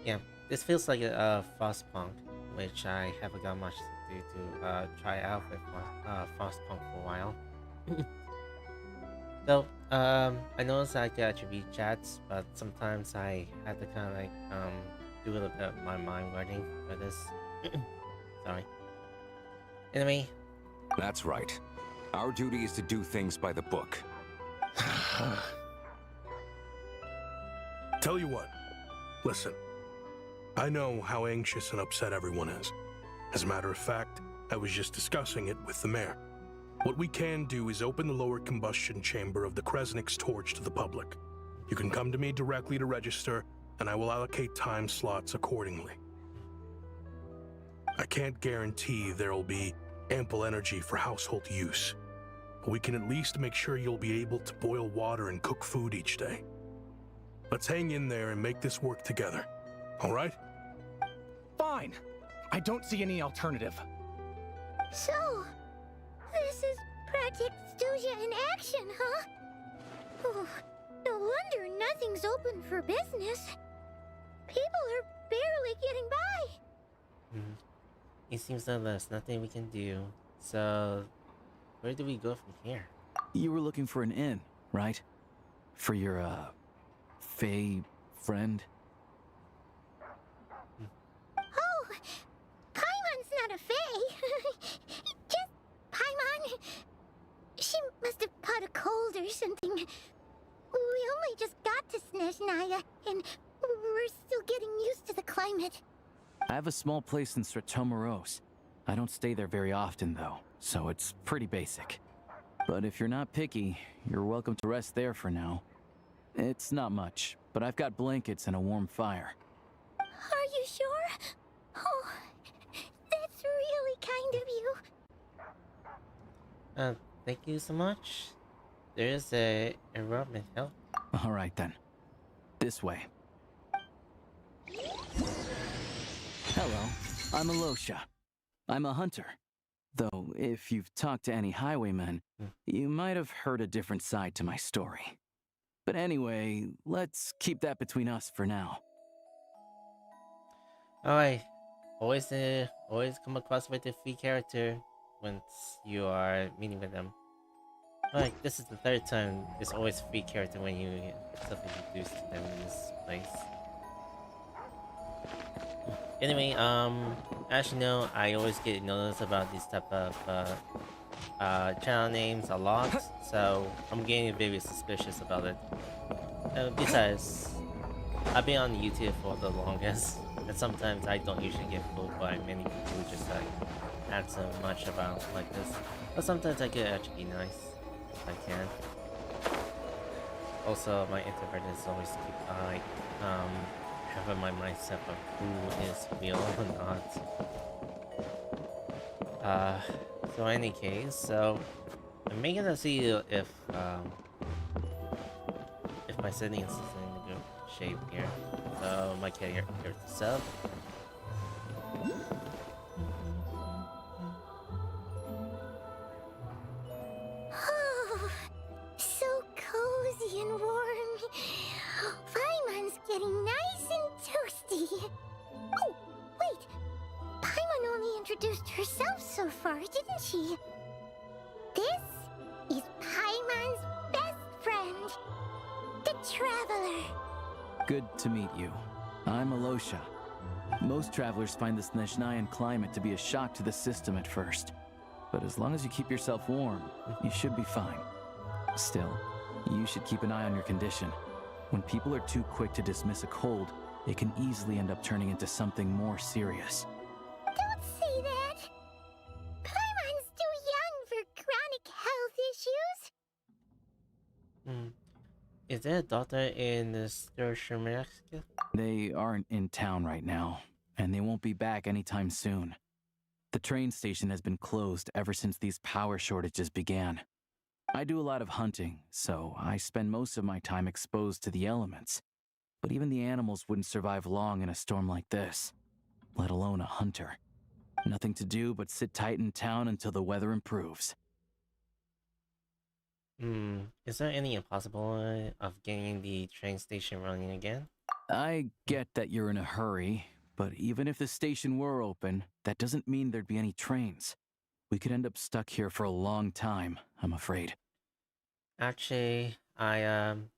yeah, this feels like a Frostpunk, which I haven't got much to do to try out with Frostpunk for a while. So, I noticed I get attribute chats, but sometimes I had to kind of like do a little bit of my mind writing for this. Sorry. Anyway. That's right. Our duty is to do things by the book. Tell you what, listen. I know how anxious and upset everyone is. As a matter of fact, I was just discussing it with the mayor. What we can do is open the lower combustion chamber of the Kresnik's torch to the public. You can come to me directly to register, and I will allocate time slots accordingly. I can't guarantee there'll be ample energy for household use, but we can at least make sure you'll be able to boil water and cook food each day. Let's hang in there and make this work together, all right? Fine. I don't see any alternative. So, this is Project Stuja in action, huh? Oh, no wonder nothing's open for business. People are barely getting by. It seems that there's nothing we can do. So, where do we go from here? You were looking for an inn, right? For your, Fae friend? Oh, Paimon's not a fae. Just Paimon. She must have caught a cold or something. We only just got to Snezhnaya, and we're still getting used to the climate. I have a small place in Stratomaros. I don't stay there very often, though, so it's pretty basic. But if you're not picky, you're welcome to rest there for now. It's not much, but I've got blankets and a warm fire. Are you sure? Oh, that's really kind of you. Thank you so much. There's a enrollment help. All right, then. This way. Hello, I'm Alosha. I'm a hunter. Though, if you've talked to any highwaymen, you might have heard a different side to my story. But anyway, let's keep that between us for now. Alright. Always come across with a free character once you are meeting with them. Like, this is the third time it's always a free character when you get stuff introduced to them in this place. Anyway, as you know, I always get notice about these type of channel names a lot, so I'm getting very suspicious about it. Besides, I've been on YouTube for the longest, and sometimes I don't usually get fooled by many people who just act so much about like this. But sometimes I get actually be nice if I can. Also, my introvert is always keep having my mindset of who is real or not. So in any case, so I'm making to see if my settings is in good shape here. So my character sub. Oh, so cozy and warm. Paimon's getting nice and toasty. Oh, wait. Paimon only introduced herself so far, didn't she? This is Paimon's best friend, the Traveler. Good to meet you. I'm Alosha. Most travelers find the Snezhnayan climate to be a shock to the system at first. But as long as you keep yourself warm, you should be fine. Still, you should keep an eye on your condition. When people are too quick to dismiss a cold, it can easily end up turning into something more serious. Don't say that. Paimon's too young for chronic health issues. Is there a doctor in the Snezhnaya Act? They aren't in town right now, and they won't be back anytime soon. The train station has been closed ever since these power shortages began. I do a lot of hunting, so I spend most of my time exposed to the elements. But even the animals wouldn't survive long in a storm like this, let alone a hunter. Nothing to do but sit tight in town until the weather improves. Is there any impossibility of getting the train station running again? I get that you're in a hurry, but even if the station were open, that doesn't mean there'd be any trains. We could end up stuck here for a long time, I'm afraid. Actually, I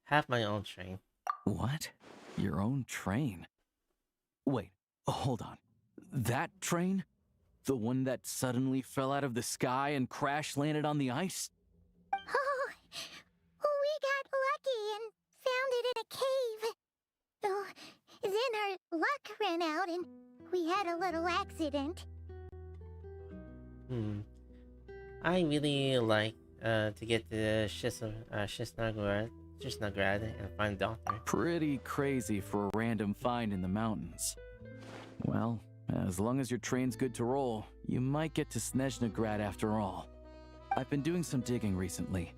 have my own train. What? Your own train? Wait, hold on. That train? The one that suddenly fell out of the sky and crash landed on the ice? Oh, we got lucky and found it in a cave. Oh, then our luck ran out and we had a little accident. I really like to get to Snezhnaya and find Doctor. Pretty crazy for a random find in the mountains. Well, as long as your train's good to roll, you might get to Snezhnaya after all. I've been doing some digging recently.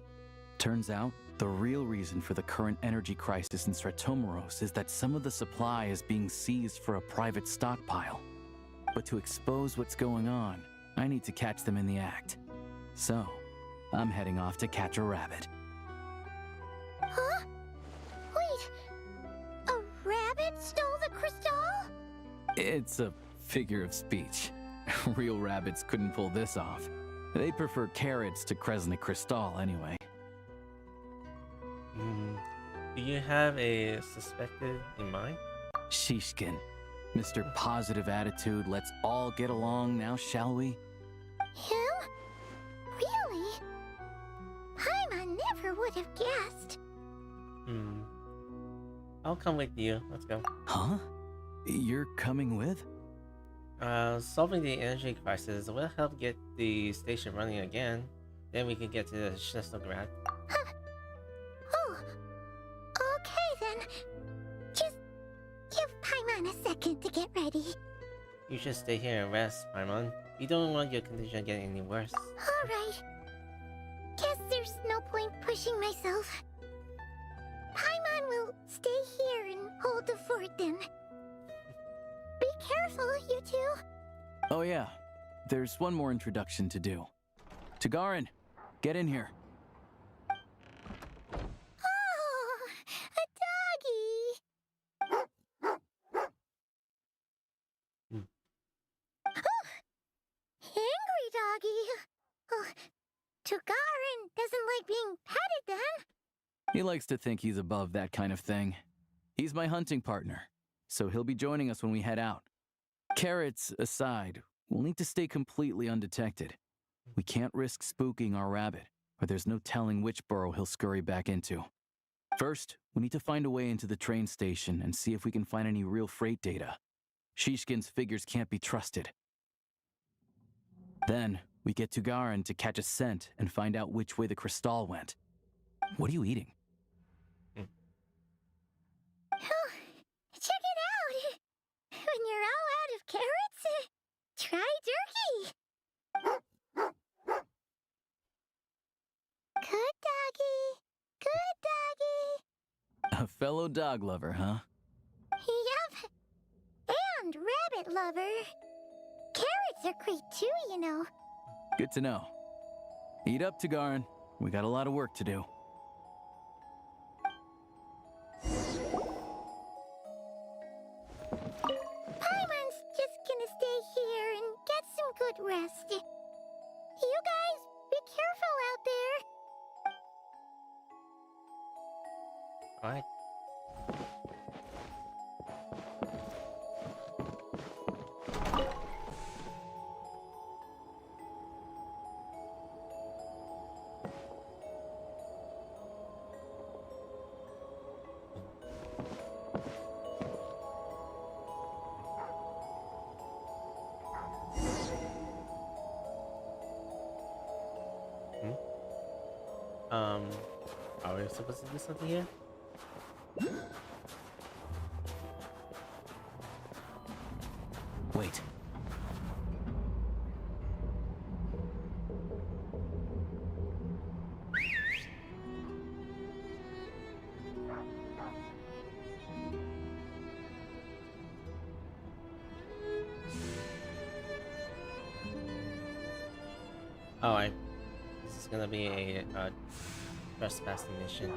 Turns out, the real reason for the current energy crisis in Stratomeros is that some of the supply is being seized for a private stockpile. But to expose what's going on, I need to catch them in the act. So, I'm heading off to catch a rabbit. Huh? Wait, a rabbit stole the crystal? It's a figure of speech. Real rabbits couldn't pull this off. They prefer carrots to Kresnik Crystal anyway. Do you have a suspected in mind? Shishkin. Mr. Positive Attitude, let's all get along now, shall we? Him? Really? Paimon never would have guessed. I'll come with you. Let's go. Huh? You're coming with? Solving the energy crisis will help get the station running again. Then we can get to Snezhnaya. Oh, okay then. Just give Paimon a second to get ready. You should stay here and rest, Paimon. You don't want your condition getting any worse. Alright. Guess there's no point pushing myself. Paimon will stay here and hold the fort then. Be careful, you two. Oh yeah, there's one more introduction to do. Tagarin, get in here. Oh, a doggy. Oh, angry doggy. Oh, Tagarin doesn't like being petted then. He likes to think he's above that kind of thing. He's my hunting partner, so he'll be joining us when we head out. Carrots aside, we'll need to stay completely undetected. We can't risk spooking our rabbit, or there's no telling which burrow he'll scurry back into. First, we need to find a way into the train station and see if we can find any real freight data. Shishkin's figures can't be trusted. Then, we get Tagarin to catch a scent and find out which way the crystal went. What are you eating? Oh, check it out. When you're all out of carrots, try turkey. Good doggy. Good doggy. A fellow dog lover, huh? Yep. And rabbit lover. Carrots are great too, you know. Good to know. Eat up, Tagarin. We got a lot of work to do. Paimon's just gonna stay here and get some good rest. You guys, be careful out there. Alright. Are we supposed to do something here? Wait. Alright. This is gonna be a trespassing mission.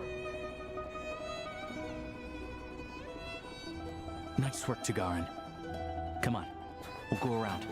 Nice work, Tagarin. Come on, we'll go around.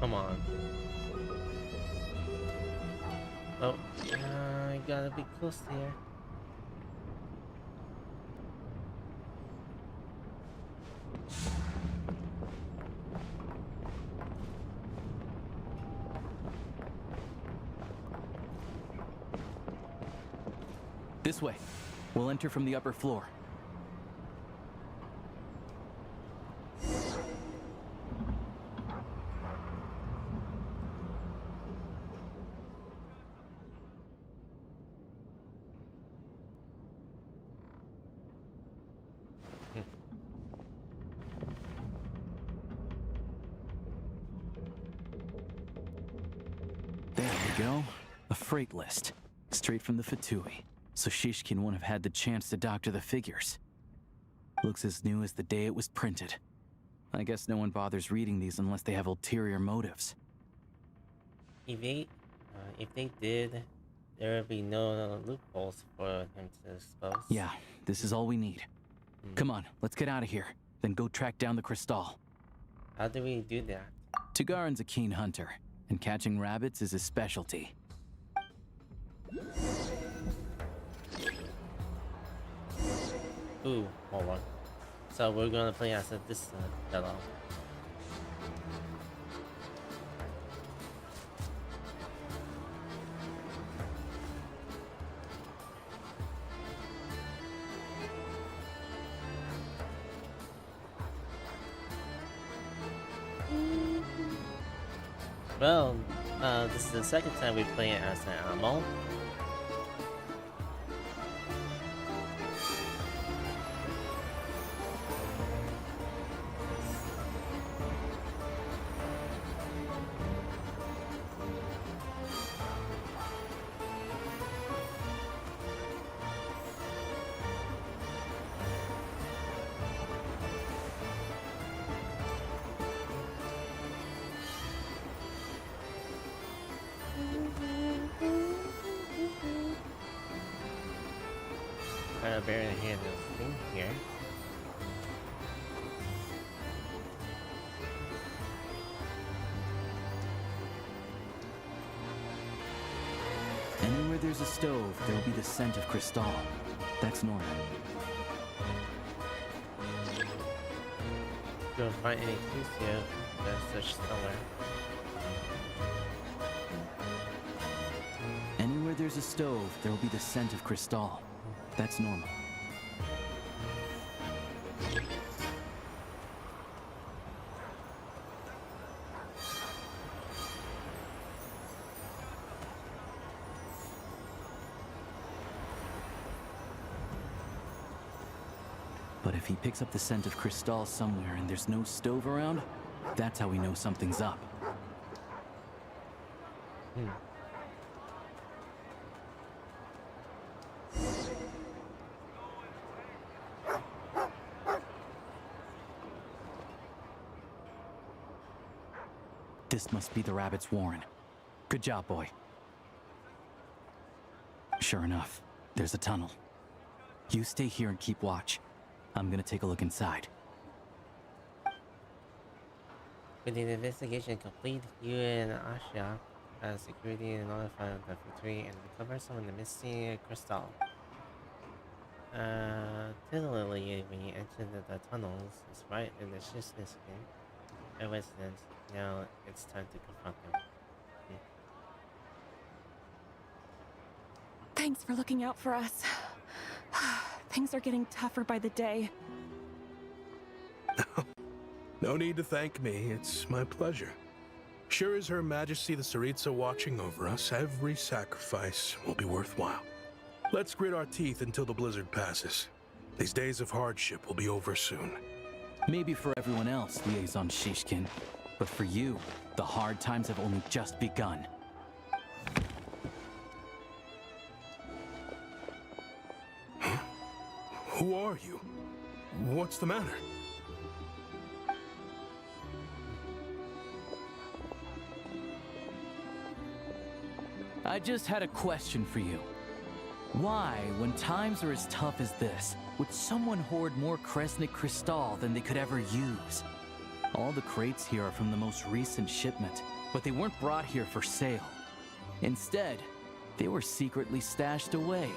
come on. Oh, I gotta be close here. This way. We'll enter from the upper floor. There we go. A freight list. Straight from the Fatui. So Shishkin won't have had the chance to doctor the figures. Looks as new as the day it was printed. I guess no one bothers reading these unless they have ulterior motives. If they did, there would be no loopholes for him to expose. Yeah, this is all we need. Come on, let's get out of here. Then go track down the crystal. How do we do that? Tagaran's a keen hunter, and catching rabbits is his specialty. Ooh, hold on. So we're gonna play as this fellow. Well, this is the second time we play it as an animal. Barely hear this thing here. Anywhere there's a stove, there'll be the scent of crystal. That's normal. Don't find any clues here. There's such somewhere. Anywhere there's a stove, there'll be the scent of crystal. That's normal. But if he picks up the scent of crystal somewhere and there's no stove around, that's how we know something's up. This must be the rabbit's warren. Good job, boy. Sure enough, there's a tunnel. You stay here and keep watch. I'm gonna take a look inside. With the investigation complete, you and Asha as security notify the factory and recover some of the missing crystal. Typically, when you enter the tunnels, it's right in the Snezhnaya a resident. Now it's time to confront them. Thanks for looking out for us. Things are getting tougher by the day. No need to thank me. It's my pleasure. Sure as Her Majesty the Tsaritsa watching over us, every sacrifice will be worthwhile. Let's grit our teeth until the blizzard passes. These days of hardship will be over soon. Maybe for everyone else, Liaison Shishkin. But for you, the hard times have only just begun. Huh? Who are you? What's the matter? I just had a question for you. Why, when times are as tough as this, would someone hoard more Kresnik crystal than they could ever use? All the crates here are from the most recent shipment, but they weren't brought here for sale. Instead, they were secretly stashed away.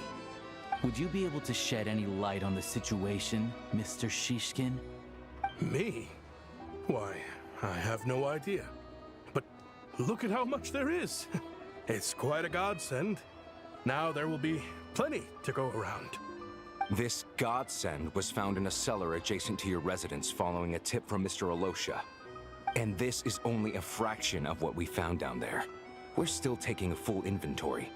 Would you be able to shed any light on the situation, Mr. Shishkin? Me? Why, I have no idea. But look at how much there is. It's quite a godsend. Now there will be plenty to go around. This godsend was found in a cellar adjacent to your residence following a tip from Mr. Alosha. And this is only a fraction of what we found down there. We're still taking a full inventory.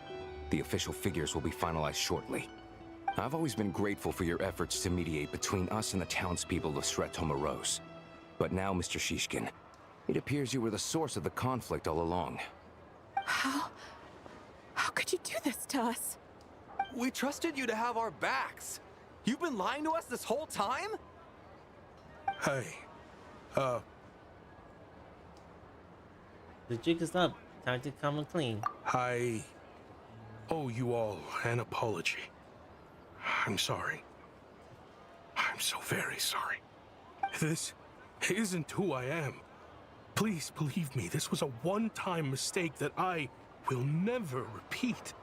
The official figures will be finalized shortly. I've always been grateful for your efforts to mediate between us and the townspeople of Sretomaros. But now, Mr. Shishkin, it appears you were the source of the conflict all along. How could you do this to us? We trusted you to have our backs. You've been lying to us this whole time? Hey, The jig is up. Time to come and clean. I owe you all an apology. I'm sorry. I'm so very sorry. This isn't who I am. Please believe me, this was a one-time mistake that I will never repeat.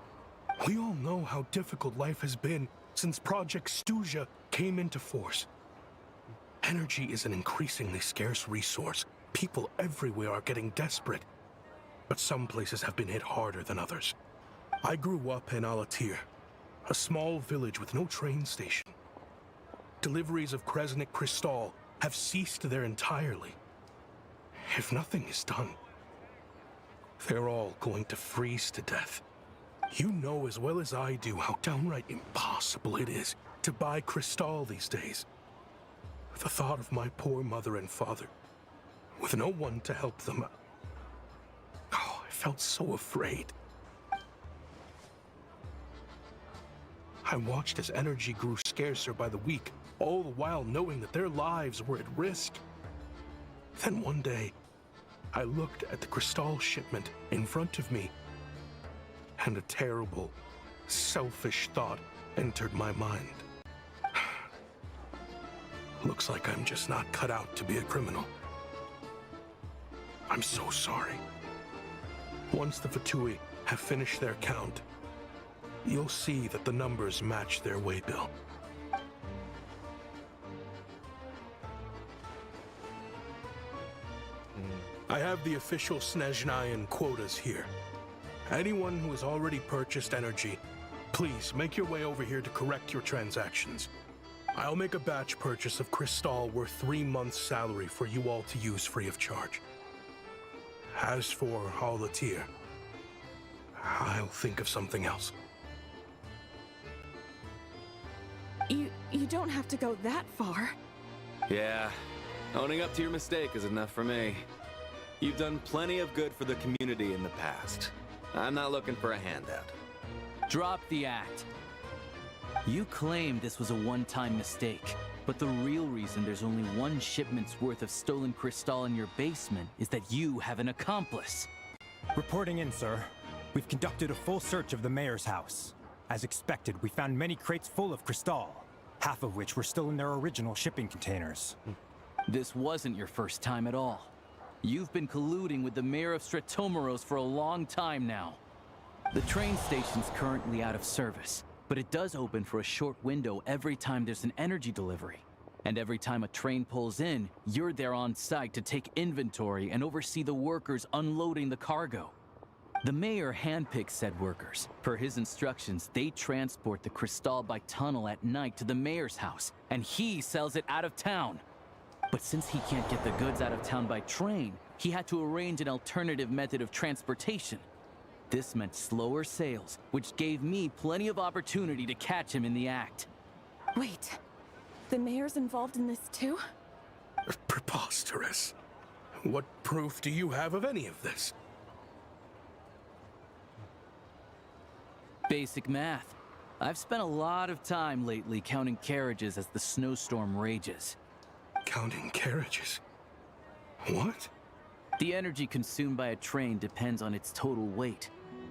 We all know how difficult life has been since Project Stuja came into force. Energy is an increasingly scarce resource. People everywhere are getting desperate. But some places have been hit harder than others. I grew up in Alatir, a small village with no train station. Deliveries of Kresnik Crystal have ceased there entirely. If nothing is done, they're all going to freeze to death. You know as well as I do how downright impossible it is to buy Crystal these days. The thought of my poor mother and father, with no one to help them, I felt so afraid. I watched as energy grew scarcer by the week, all the while knowing that their lives were at risk. Then one day, I looked at the Crystal shipment in front of me, and a terrible, selfish thought entered my mind. Looks like I'm just not cut out to be a criminal. I'm so sorry. Once the Fatui have finished their count, you'll see that the numbers match their waybill. I have the official Snezhnayan quotas here. Anyone who has already purchased energy, please make your way over here to correct your transactions. I'll make a batch purchase of Crystal worth 3 months' salary for you all to use free of charge. As for Alatir, I'll think of something else. You don't have to go that far. Yeah, owning up to your mistake is enough for me. You've done plenty of good for the community in the past. I'm not looking for a handout. Drop the act. You claim this was a one-time mistake, but the real reason there's only one shipment's worth of stolen Crystal in your basement is that you have an accomplice. Reporting in, sir. We've conducted a full search of the mayor's house. As expected, we found many crates full of Crystal, half of which were still in their original shipping containers. This wasn't your first time at all. You've been colluding with the mayor of Sretomaros for a long time now. The train station's currently out of service, but it does open for a short window every time there's an energy delivery. And every time a train pulls in, you're there on site to take inventory and oversee the workers unloading the cargo. The mayor handpicks said workers. Per his instructions, they transport the Crystal by tunnel at night to the mayor's house, and he sells it out of town. But since he can't get the goods out of town by train, he had to arrange an alternative method of transportation. This meant slower sales, which gave me plenty of opportunity to catch him in the act. Wait, the mayor's involved in this too? Preposterous. What proof do you have of any of this? Basic math. I've spent a lot of time lately counting carriages as the snowstorm rages. Counting carriages? What? The energy consumed by a train depends on its total weight.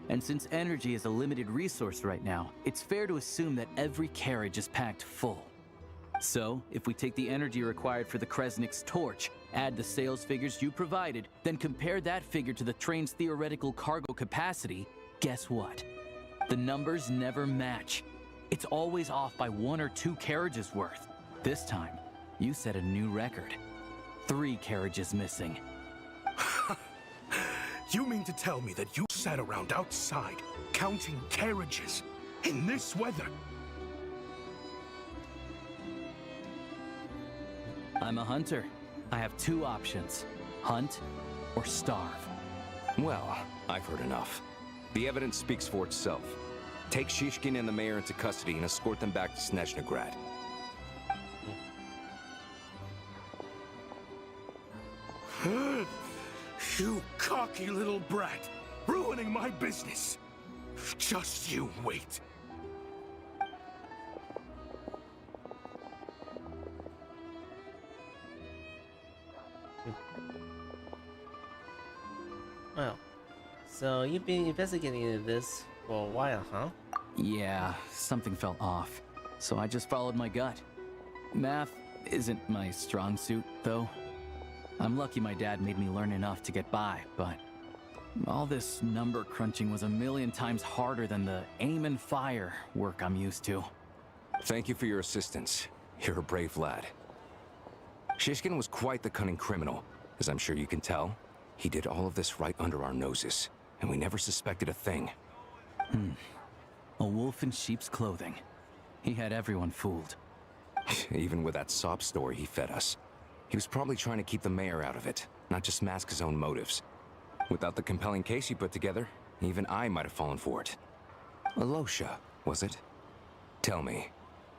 And since energy is a limited resource right now, it's fair to assume that every carriage is packed full. So, if we take the energy required for the Kresnik's torch, add the sales figures you provided, then compare that figure to the train's theoretical cargo capacity, guess what? The numbers never match. It's always off by 1 or 2 carriages worth. This time, you set a new record. 3 carriages missing. You mean to tell me that you sat around outside, counting carriages, in this weather? I'm a hunter. I have 2 options. Hunt or starve. Well, I've heard enough. The evidence speaks for itself. Take Shishkin and the mayor into custody and escort them back to Snezhnaya. You cocky little brat! Ruining my business! Just you wait! Well, so you've been investigating this for a while, huh? Yeah, something felt off. So I just followed my gut. Math isn't my strong suit, though. I'm lucky my dad made me learn enough to get by, but all this number crunching was a million times harder than the aim and fire work I'm used to. Thank you for your assistance. You're a brave lad. Shishkin was quite the cunning criminal, as I'm sure you can tell. He did all of this right under our noses, and we never suspected a thing. A wolf in sheep's clothing. He had everyone fooled. Even with that sob story he fed us. He was probably trying to keep the mayor out of it, not just mask his own motives. Without the compelling case he put together, even I might have fallen for it. Alosha, was it? Tell me,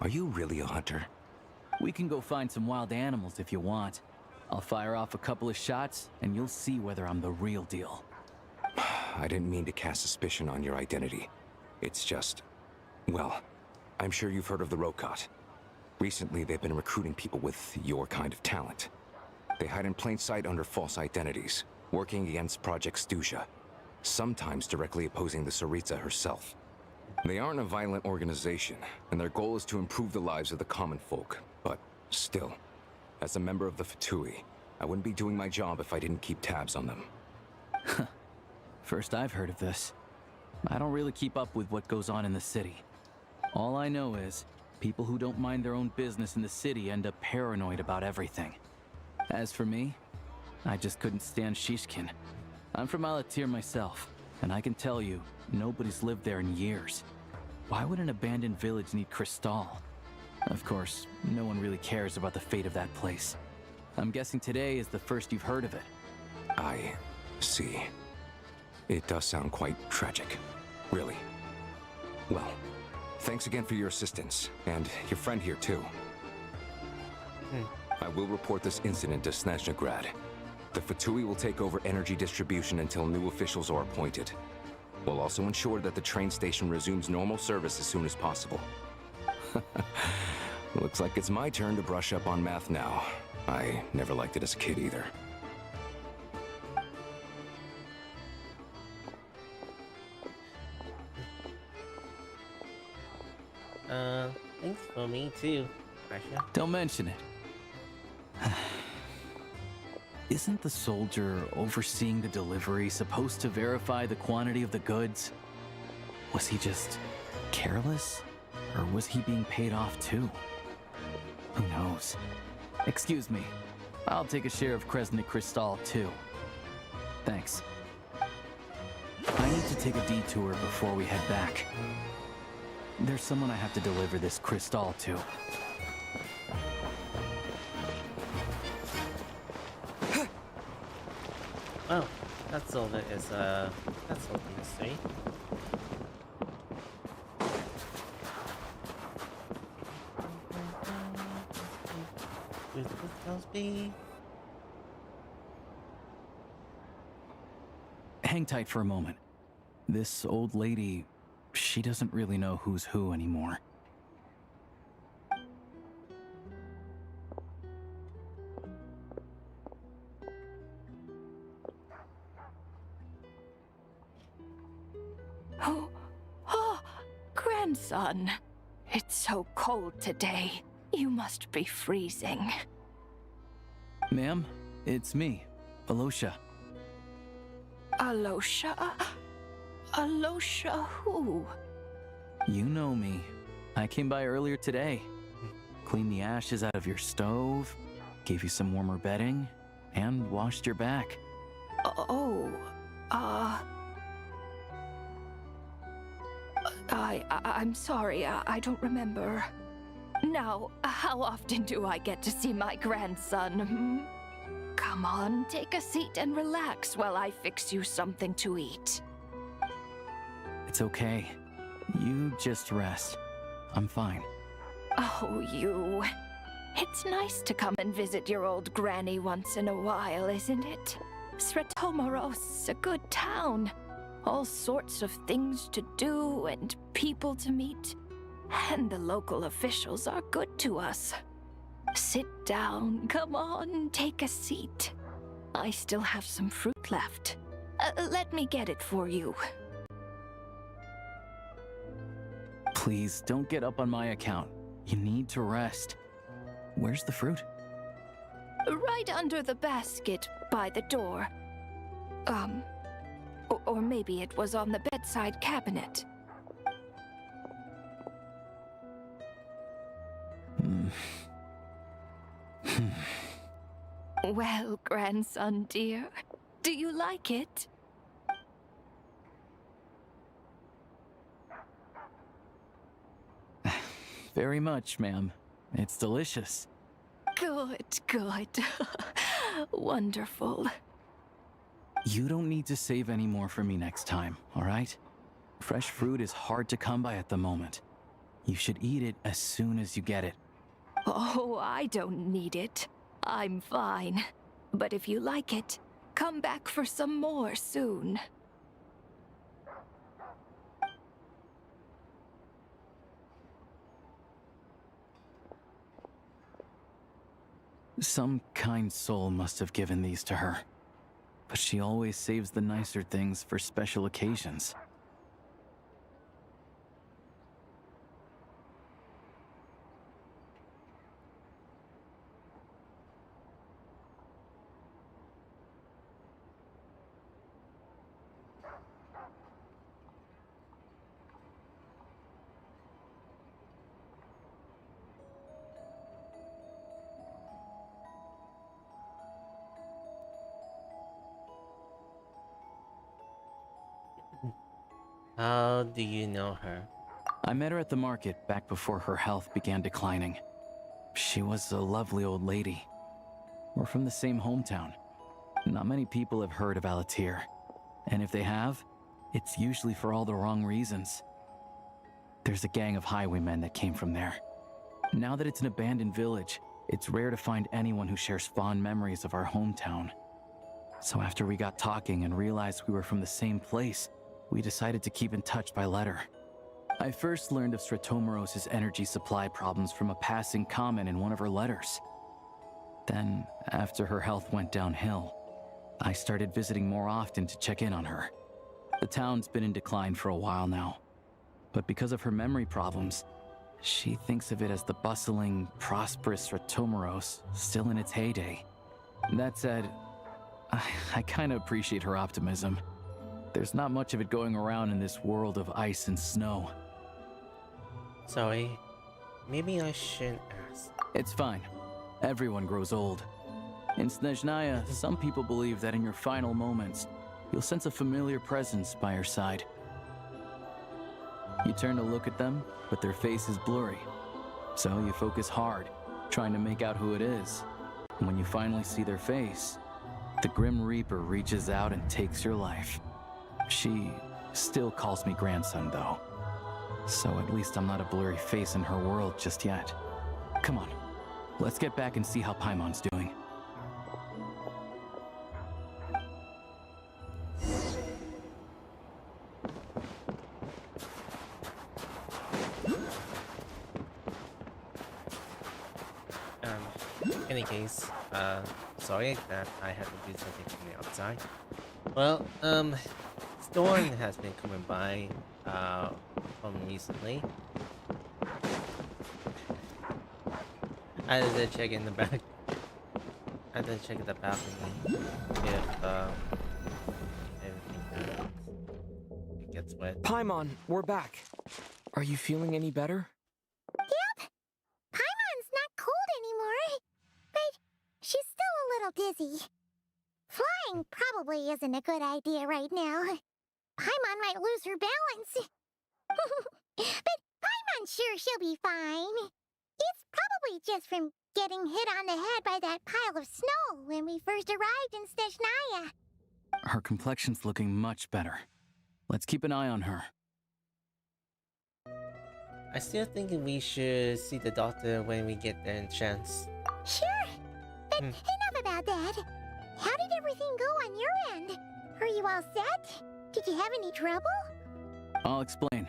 are you really a hunter? We can go find some wild animals if you want. I'll fire off a couple of shots, and you'll see whether I'm the real deal. I didn't mean to cast suspicion on your identity. It's just... well, I'm sure you've heard of the Rokot. Recently, they've been recruiting people with your kind of talent. They hide in plain sight under false identities, working against Project Stuzha, sometimes directly opposing the Tsaritsa herself. They aren't a violent organization, and their goal is to improve the lives of the common folk, but still, as a member of the Fatui, I wouldn't be doing my job if I didn't keep tabs on them. First I've heard of this. I don't really keep up with what goes on in the city. All I know is, people who don't mind their own business in the city end up paranoid about everything. As for me, I just couldn't stand Shishkin. I'm from Alatir myself, and I can tell you, nobody's lived there in years. Why would an abandoned village need Crystal? Of course, no one really cares about the fate of that place. I'm guessing today is the first you've heard of it. I see. It does sound quite tragic. Really. Well, thanks again for your assistance, and your friend here too. I will report this incident to Snezhnaya. The Fatui will take over energy distribution until new officials are appointed. We'll also ensure that the train station resumes normal service as soon as possible. Looks like it's my turn to brush up on math now. I never liked it as a kid either. Thanks for me too, Asha. Don't mention it. Isn't the soldier overseeing the delivery supposed to verify the quantity of the goods? Was he just careless? Or was he being paid off too? Who knows? Excuse me. I'll take a share of Kresnik Crystal too. Thanks. I need to take a detour before we head back. There's someone I have to deliver this crystal to. Oh, that's all that is, that's all the mystery. Where's the crystals be? Hang tight for a moment. This old lady, she doesn't really know who's who anymore. Oh, grandson. It's so cold today. You must be freezing. Ma'am, it's me, Alosha. Alosha? Alosha who? You know me. I came by earlier today. Cleaned the ashes out of your stove, gave you some warmer bedding, and washed your back. I'm sorry, I don't remember. Now, how often do I get to see my grandson? Hmm? Come on, take a seat and relax while I fix you something to eat. It's okay. You just rest. I'm fine. Oh, you. It's nice to come and visit your old granny once in a while, isn't it? Sretomoros, a good town. All sorts of things to do and people to meet. And the local officials are good to us. Sit down, come on, take a seat. I still have some fruit left. Let me get it for you. Please, don't get up on my account. You need to rest. Where's the fruit? Right under the basket by the door. Or maybe it was on the bedside cabinet. Well, grandson dear, do you like it? Very much, ma'am. It's delicious. Good, good. Wonderful. You don't need to save any more for me next time, all right? Fresh fruit is hard to come by at the moment. You should eat it as soon as you get it. Oh, I don't need it. I'm fine. But if you like it, come back for some more soon. Some kind soul must have given these to her. But she always saves the nicer things for special occasions. How do you know her? I met her at the market back before her health began declining. She was a lovely old lady. We're from the same hometown. Not many people have heard of Alatir. And if they have, it's usually for all the wrong reasons. There's a gang of highwaymen that came from there. Now that it's an abandoned village, it's rare to find anyone who shares fond memories of our hometown. So after we got talking and realized we were from the same place, we decided to keep in touch by letter. I first learned of Sretomoros' energy supply problems from a passing comment in one of her letters. Then, after her health went downhill, I started visiting more often to check in on her. The town's been in decline for a while now, but because of her memory problems, she thinks of it as the bustling, prosperous Sretomoros still in its heyday. That said, I kinda appreciate her optimism. There's not much of it going around in this world of ice and snow. Sorry, maybe I shouldn't ask. It's fine. Everyone grows old. In Snezhnaya, some people believe that in your final moments, you'll sense a familiar presence by your side. You turn to look at them, but their face is blurry. So you focus hard, trying to make out who it is. And when you finally see their face, the Grim Reaper reaches out and takes your life. She still calls me grandson, though. So at least I'm not a blurry face in her world just yet. Come on, let's get back and see how Paimon's doing. In any case, sorry that I had to do something from the outside. Well, Storm has been coming by, from recently. I had to check in the back. I had to check in the balcony if everything it gets wet. Paimon, we're back. Are you feeling any better? Yep. Paimon's not cold anymore, but she's still a little dizzy. Flying probably isn't a good idea right now. Paimon might lose her balance. But Paimon's sure she'll be fine. It's probably just from getting hit on the head by that pile of snow when we first arrived in Snezhnaya. Her complexion's looking much better. Let's keep an eye on her. I still think we should see the doctor when we get the chance. Sure. But enough about that. How did everything go on your end? Are you all set? Did you have any trouble? I'll explain.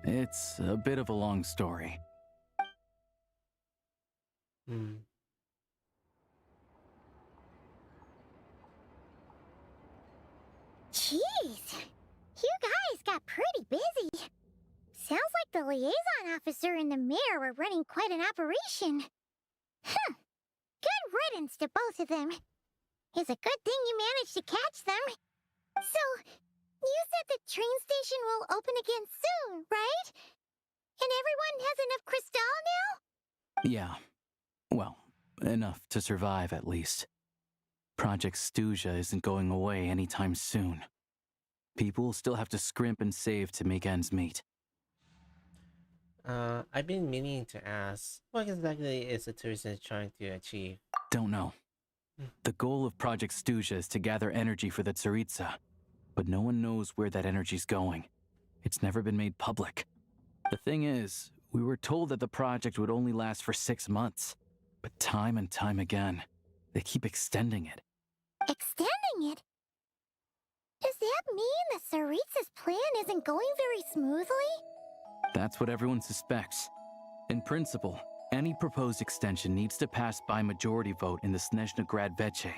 It's a bit of a long story. Jeez. You guys got pretty busy. Sounds like the liaison officer and the mayor were running quite an operation. Good riddance to both of them. It's a good thing you managed to catch them. So, you said the train station will open again soon, right? And everyone has enough crystal now? Yeah. Well, enough to survive at least. Project Snezhnaya isn't going away anytime soon. People will still have to scrimp and save to make ends meet. I've been meaning to ask, what exactly is the tourism trying to achieve? Don't know. The goal of Project Snezhnaya is to gather energy for the Tsaritsa, but no one knows where that energy's going. It's never been made public. The thing is, we were told that the project would only last for 6 months, but time and time again, they keep extending it. Extending it? Does that mean the Tsaritsa's plan isn't going very smoothly? That's what everyone suspects. In principle, any proposed extension needs to pass by majority vote in the Snezhnaya Veche.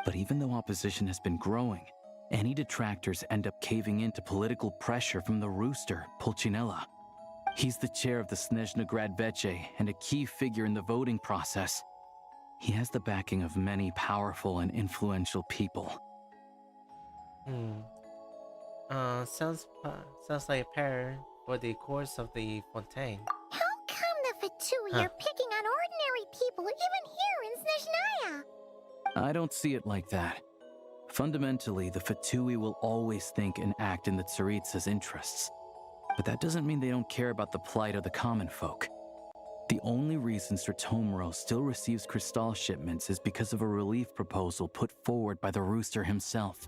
But even though opposition has been growing, any detractors end up caving into political pressure from the rooster, Pulcinella. He's the chair of the Snezhnaya Veche and a key figure in the voting process. He has the backing of many powerful and influential people. Sounds like a pair for the course of the Fontaine. How come the Fatui are picking on ordinary people even here in Snezhnaya? I don't see it like that. Fundamentally, the Fatui will always think and act in the Tsaritsa's interests. But that doesn't mean they don't care about the plight of the common folk. The only reason Sratomoro still receives crystal shipments is because of a relief proposal put forward by the rooster himself.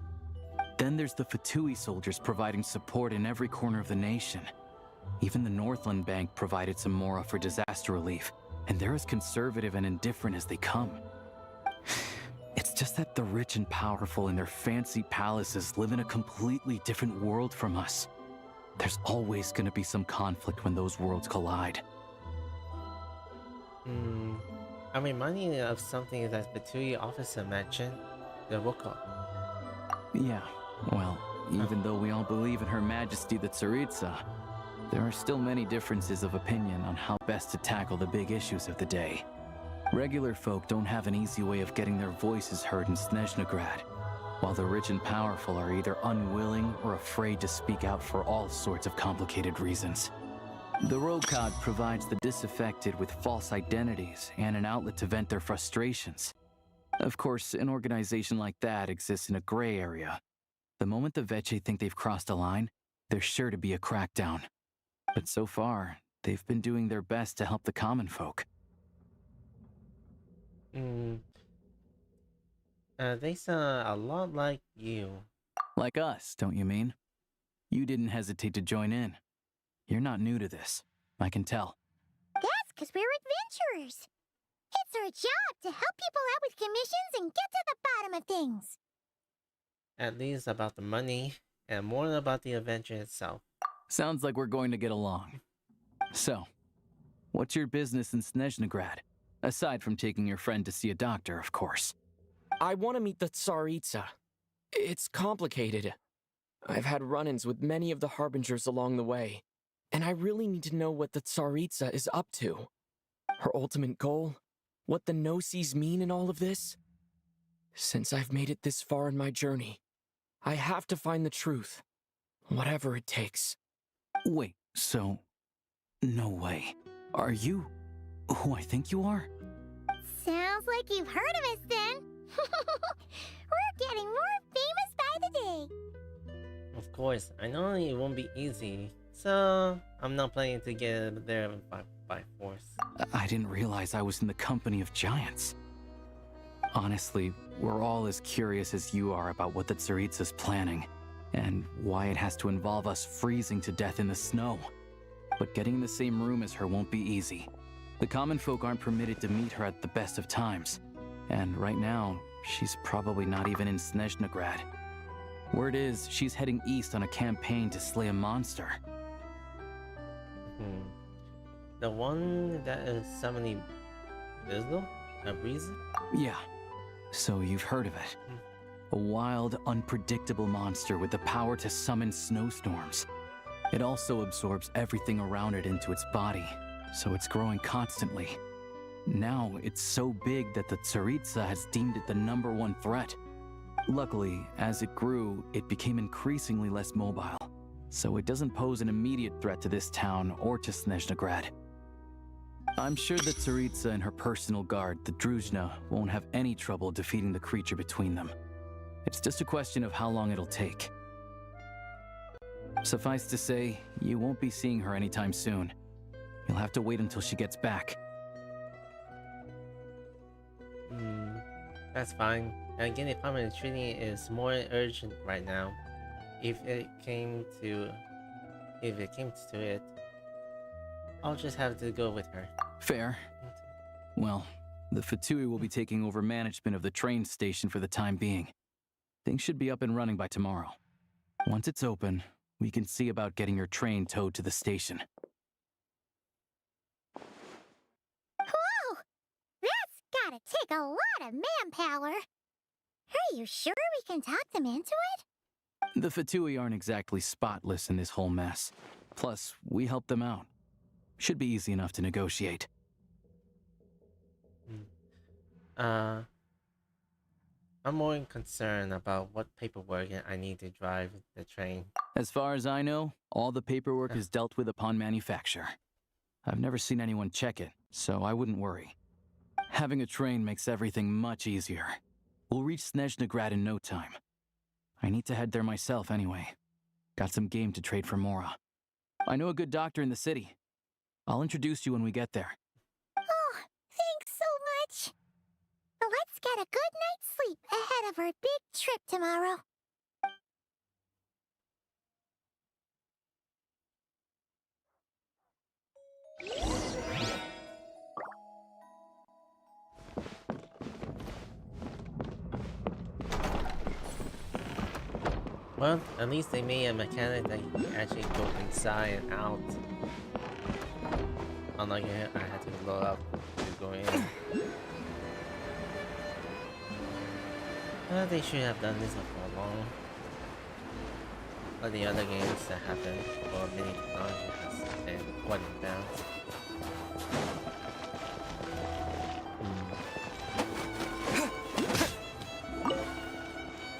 Then there's the Fatui soldiers providing support in every corner of the nation. Even the Northland Bank provided some mora for disaster relief, and they're as conservative and indifferent as they come. It's just that the rich and powerful in their fancy palaces live in a completely different world from us. There's always going to be some conflict when those worlds collide. I'm reminding you of something that Fatui officer mentioned, the Wukong. Yeah, well, even though we all believe in Her Majesty the Tsaritsa, there are still many differences of opinion on how best to tackle the big issues of the day. Regular folk don't have an easy way of getting their voices heard in Snezhnaya, while the rich and powerful are either unwilling or afraid to speak out for all sorts of complicated reasons. The Rokad provides the disaffected with false identities and an outlet to vent their frustrations. Of course, an organization like that exists in a gray area. The moment the Veche think they've crossed a line, there's sure to be a crackdown. But so far, they've been doing their best to help the common folk. They sound a lot like you. Like us, don't you mean? You didn't hesitate to join in. You're not new to this. I can tell. That's because we're adventurers. It's our job to help people out with commissions and get to the bottom of things. At least about the money, and more about the adventure itself. Sounds like we're going to get along. So, what's your business in Snezhnaya? Aside from taking your friend to see a doctor, of course. I want to meet the Tsaritsa. It's complicated. I've had run-ins with many of the Harbingers along the way, and I really need to know what the Tsaritsa is up to. Her ultimate goal? What the no-sees mean in all of this? Since I've made it this far in my journey, I have to find the truth. Whatever it takes. Wait, so... No way. Are you who I think you are? Sounds like you've heard of us then. We're getting more famous by the day. Of course, I know it won't be easy, so I'm not planning to get there by force. I didn't realize I was in the company of giants. Honestly, we're all as curious as you are about what the Tsaritsa's planning, and why it has to involve us freezing to death in the snow. But getting in the same room as her won't be easy. The common folk aren't permitted to meet her at the best of times, and right now, she's probably not even in Snezhnaya. Word is, she's heading east on a campaign to slay a monster. The one that is summoning Bizzle? A breeze? Yeah. So you've heard of it. A wild, unpredictable monster with the power to summon snowstorms. It also absorbs everything around it into its body, so it's growing constantly. Now, it's so big that the Tsaritsa has deemed it the #1 threat. Luckily, as it grew, it became increasingly less mobile, so it doesn't pose an immediate threat to this town or to Snezhnaya. I'm sure the Tsaritsa and her personal guard, the Druzhna, won't have any trouble defeating the creature between them. It's just a question of how long it'll take. Suffice to say, you won't be seeing her anytime soon. You'll have to wait until she gets back. That's fine. And again, if I'm treating it is more urgent right now. If it came to it, I'll just have to go with her. Fair. Well, the Fatui will be taking over management of the train station for the time being. Things should be up and running by tomorrow. Once it's open, we can see about getting your train towed to the station. Whoa! That's gotta take a lot of manpower. Are you sure we can talk them into it? The Fatui aren't exactly spotless in this whole mess. Plus, we helped them out. Should be easy enough to negotiate. I'm more concerned about what paperwork I need to drive the train. As far as I know, all the paperwork is dealt with upon manufacture. I've never seen anyone check it, so I wouldn't worry. Having a train makes everything much easier. We'll reach Snezhnaya in no time. I need to head there myself anyway. Got some game to trade for Mora. I know a good doctor in the city. I'll introduce you when we get there. Oh, thanks so much. Let's get a good night's sleep ahead of our big trip tomorrow. Well, at least they made a mechanic that you can actually go inside and out. Unlike I had to load up to go in. They should have done this for long. Like the other games that happened, or many technology has been quite advanced.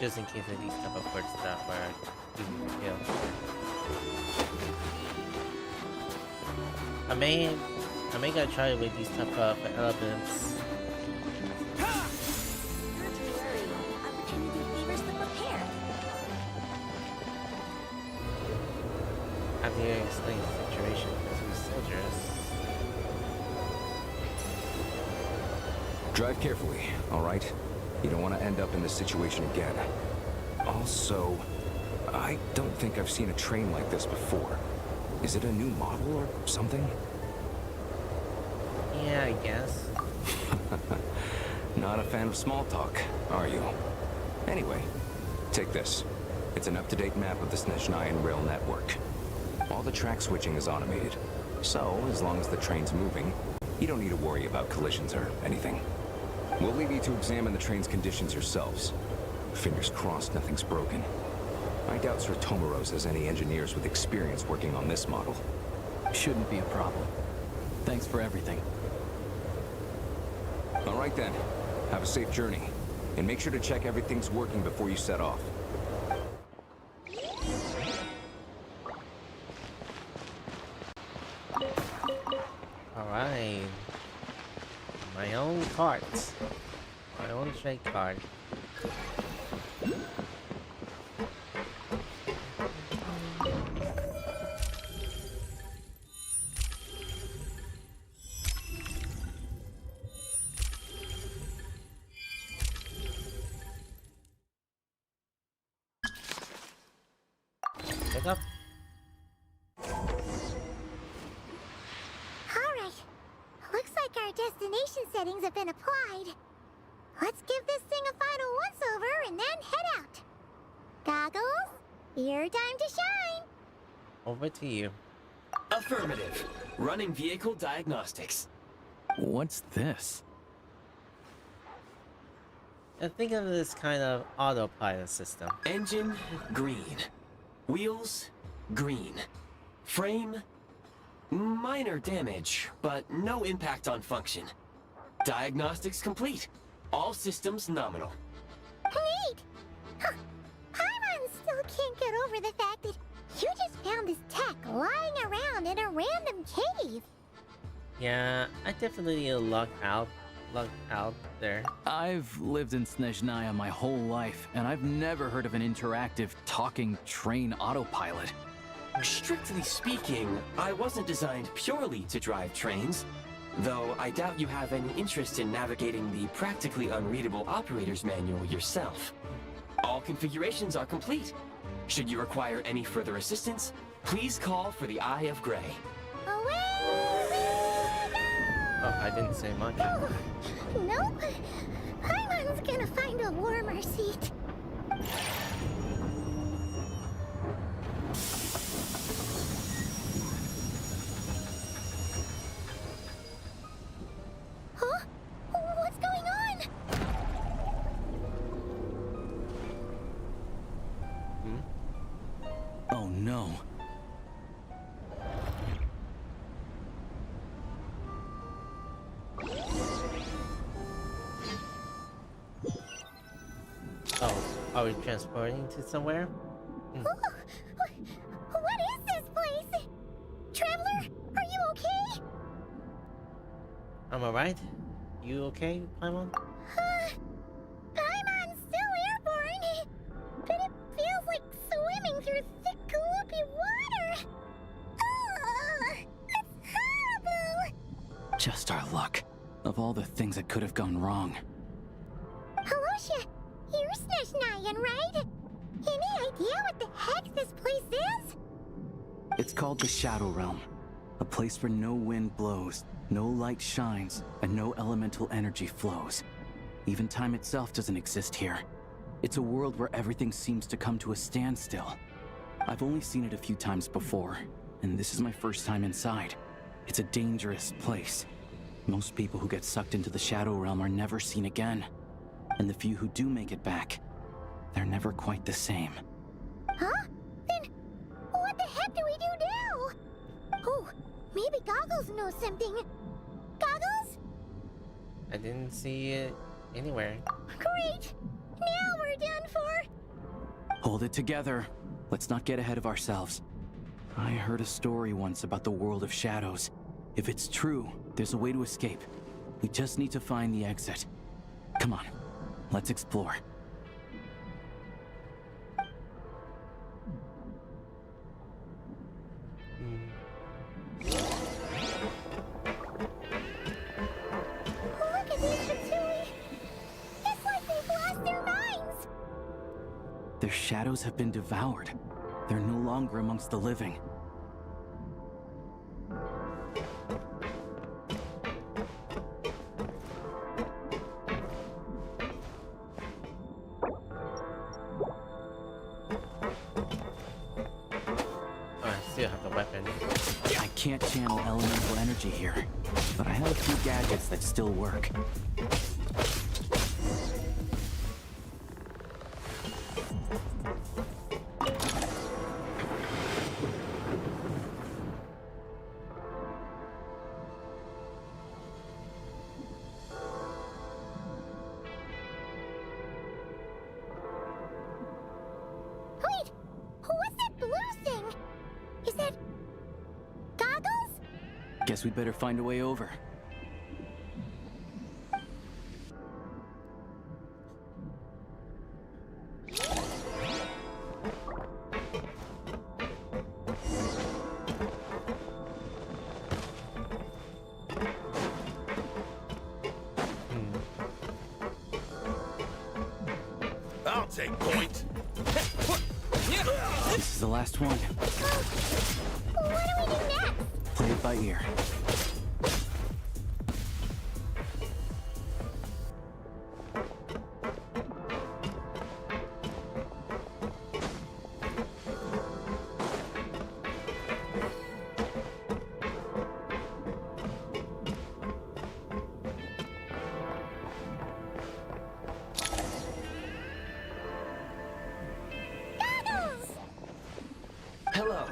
Just in case of these type of birds that were easy to kill. I may gotta try with these type of elements. After you explain the situation to the soldiers. Drive carefully, all right? You don't want to end up in this situation again. Also, I don't think I've seen a train like this before. Is it a new model or something? Yeah, I guess. Not a fan of small talk, are you? Anyway, take this. It's an up-to-date map of the Snezhnaya rail network. All the track switching is automated, so as long as the train's moving, you don't need to worry about collisions or anything. We'll leave you to examine the train's conditions yourselves. Fingers crossed nothing's broken. I doubt Sir Tomoros has any engineers with experience working on this model. Shouldn't be a problem. Thanks for everything. All right then. Have a safe journey. And make sure to check everything's working before you set off. Alright. My own cart. My own trade card. Pick up. Alright. Looks like our destination settings have been applied. Let's give this thing a final once-over and then head out. Goggles, your time to shine. Over to you. Affirmative. Running vehicle diagnostics. What's this? I think of this kind of autopilot system. Engine, green. Wheels, green. Frame, minor damage, but no impact on function. Diagnostics complete. All systems nominal. Neat! Huh. Paimon still can't get over the fact that you just found this tech lying around in a random cave. Yeah, I definitely lucked out there. I've lived in Snezhnaya my whole life, and I've never heard of an interactive, talking train autopilot. Strictly speaking, I wasn't designed purely to drive trains, though I doubt you have any interest in navigating the practically unreadable operator's manual yourself. All configurations are complete. Should you require any further assistance, please call for the Eye of Graeae. Away we go! Oh, I didn't say much. Oh, nope. Paimon's gonna find a warmer seat. Huh? What's going on? Oh no. Oh, are we transporting to somewhere? What is this place? Traveler, are you okay? I'm alright. You okay, Paimon? Paimon's still airborne, but it feels like swimming through thick, gloopy water. Ugh, that's horrible. Just our luck. Of all the things that could have gone wrong. Halosha, you're Snezhnayan, right? Any idea what the heck this place is? It's called the Shadow Realm. A place where no wind blows, no light shines, and no elemental energy flows. Even time itself doesn't exist here. It's a world where everything seems to come to a standstill. I've only seen it a few times before, and this is my first time inside. It's a dangerous place. Most people who get sucked into the Shadow Realm are never seen again. And the few who do make it back, they're never quite the same. Huh? Then what the heck do we do now? Oh, maybe Goggles knows something. Goggles? I didn't see it anywhere. Great! Now we're done for! Hold it together. Let's not get ahead of ourselves. I heard a story once about the world of shadows. If it's true, there's a way to escape. We just need to find the exit. Come on, let's explore. Look at these Shatui! It's like they've lost their minds! Their shadows have been devoured. They're no longer amongst the living. I can't channel elemental energy here, but I have a few gadgets that still work. Is it... goggles? Guess we'd better find a way over. I'll take point. This is the last one. What do we do next? Play it by ear. Hello.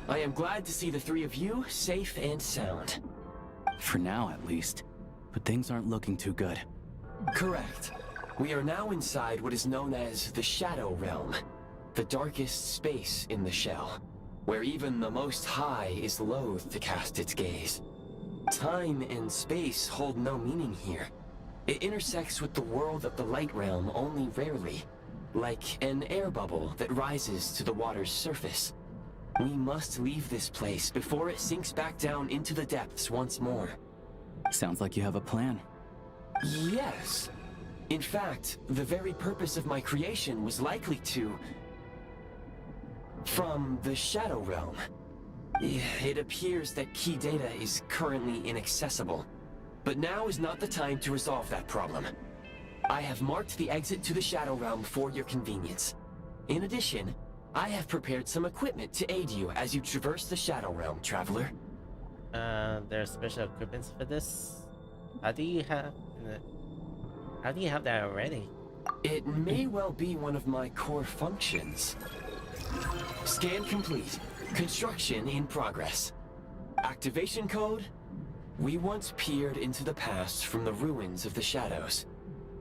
I am glad to see the three of you safe and sound. For now, at least. But things aren't looking too good. Correct. We are now inside what is known as the Shadow Realm, the darkest space in the shell, where even the Most High is loath to cast its gaze. Time and space hold no meaning here. It intersects with the world of the Light Realm only rarely, like an air bubble that rises to the water's surface. We must leave this place before it sinks back down into the depths once more. Sounds like you have a plan. Yes. In fact, the very purpose of my creation was likely to... from the Shadow Realm. It appears that key data is currently inaccessible, but now is not the time to resolve that problem. I have marked the exit to the Shadow Realm for your convenience. In addition, I have prepared some equipment to aid you as you traverse the Shadow Realm, traveler. There's special equipments for this? How do you have that already? It may well be one of my core functions. Scan complete. Construction in progress. Activation code? We once peered into the past from the ruins of the Shadows.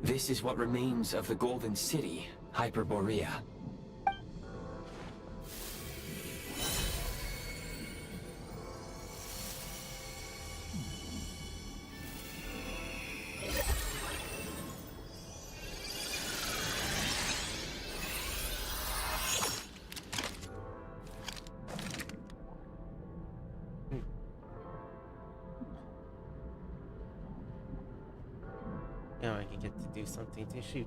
This is what remains of the Golden City, Hyperborea. Now I can get to do something to shoot.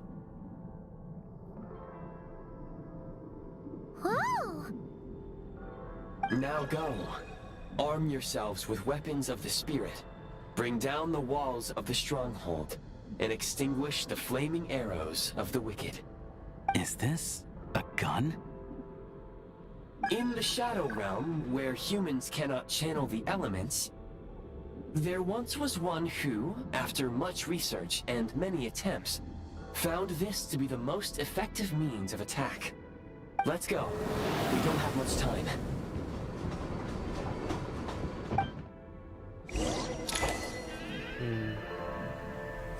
Whoa! Now go. Arm yourselves with weapons of the spirit. Bring down the walls of the stronghold and extinguish the flaming arrows of the wicked. Is this a gun? In the Shadow Realm, where humans cannot channel the elements, there once was one who, after much research and many attempts, found this to be the most effective means of attack. Let's go. We don't have much time.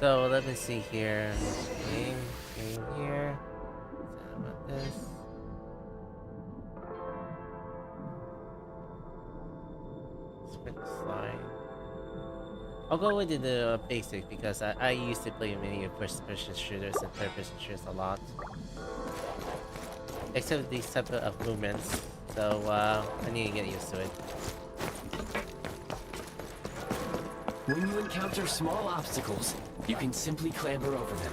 So let me see here. Game here. How about this? Spin slide. I'll go with the basic because I used to play many first-person shooters and third-person shooters a lot. Except these type of movements, so I need to get used to it. When you encounter small obstacles, you can simply clamber over them.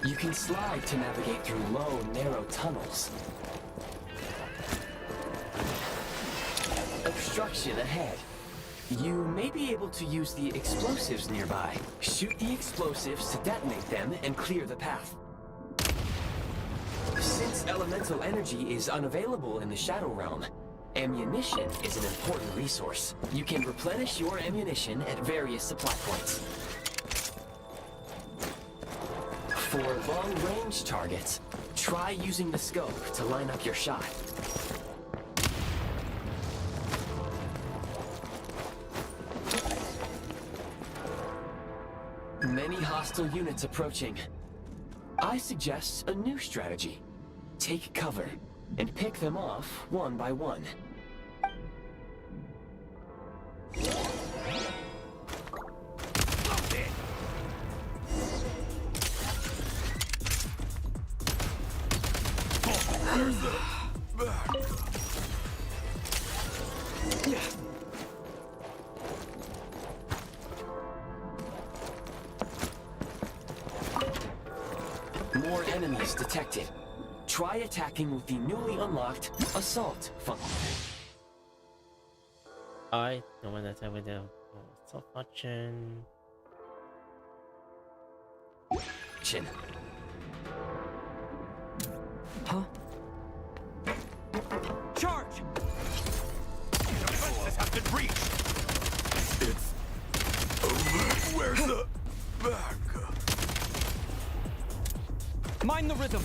You can slide to navigate through low, narrow tunnels. Obstruction ahead. You may be able to use the explosives nearby. Shoot the explosives to detonate them and clear the path. Since elemental energy is unavailable in the Shadow Realm, ammunition is an important resource. You can replenish your ammunition at various supply points. For long-range targets, try using the scope to line up your shot. Many hostile units approaching. I suggest a new strategy. Take cover, and pick them off one by one. Where's the back? More enemies detected. Try attacking with the newly unlocked Assault function. I don't want that with the assault function. Chin. Huh? Charge! Defenses have been breached. It's over. Where's the back? Mind the rhythm.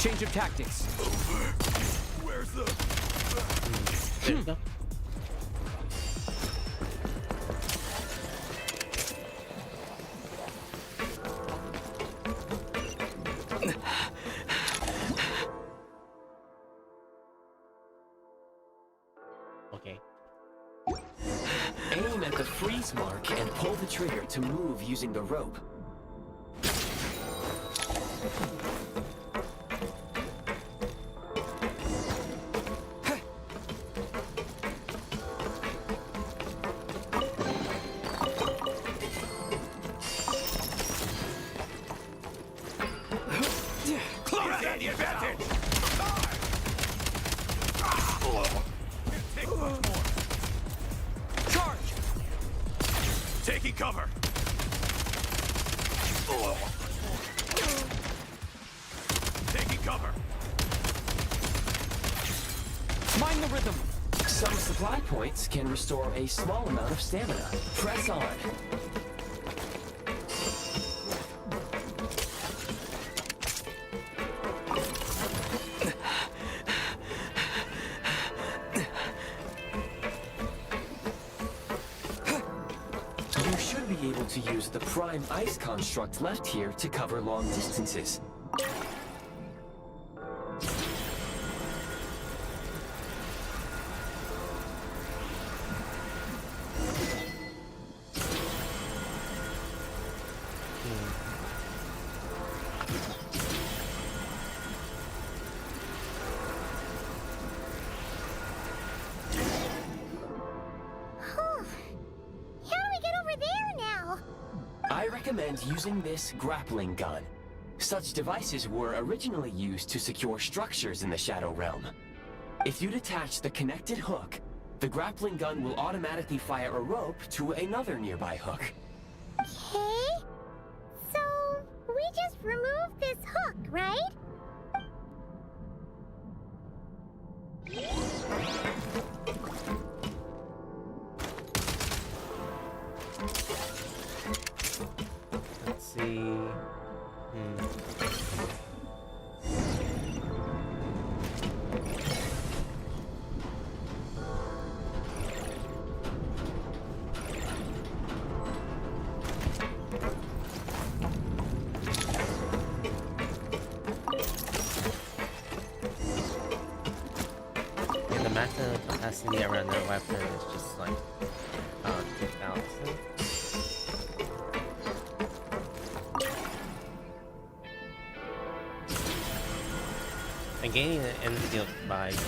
Change of tactics. Where's the There you go. Okay. Aim at the freeze mark and pull the trigger to move using the rope. close at the advantage? Take much more. Charge! Taking cover. Taking cover. Mind the rhythm. Some supply points can restore a small amount of stamina. Press on. You should be able to use the prime ice construct left here to cover long distances. I recommend using this grappling gun. Such devices were originally used to secure structures in the Shadow Realm. If you detach the connected hook, the grappling gun will automatically fire a rope to another nearby hook. Okay. So, we just remove this hook, right? Let's see. And the maximum capacity around their weapon is just like 2,000. And gaining an infield by here.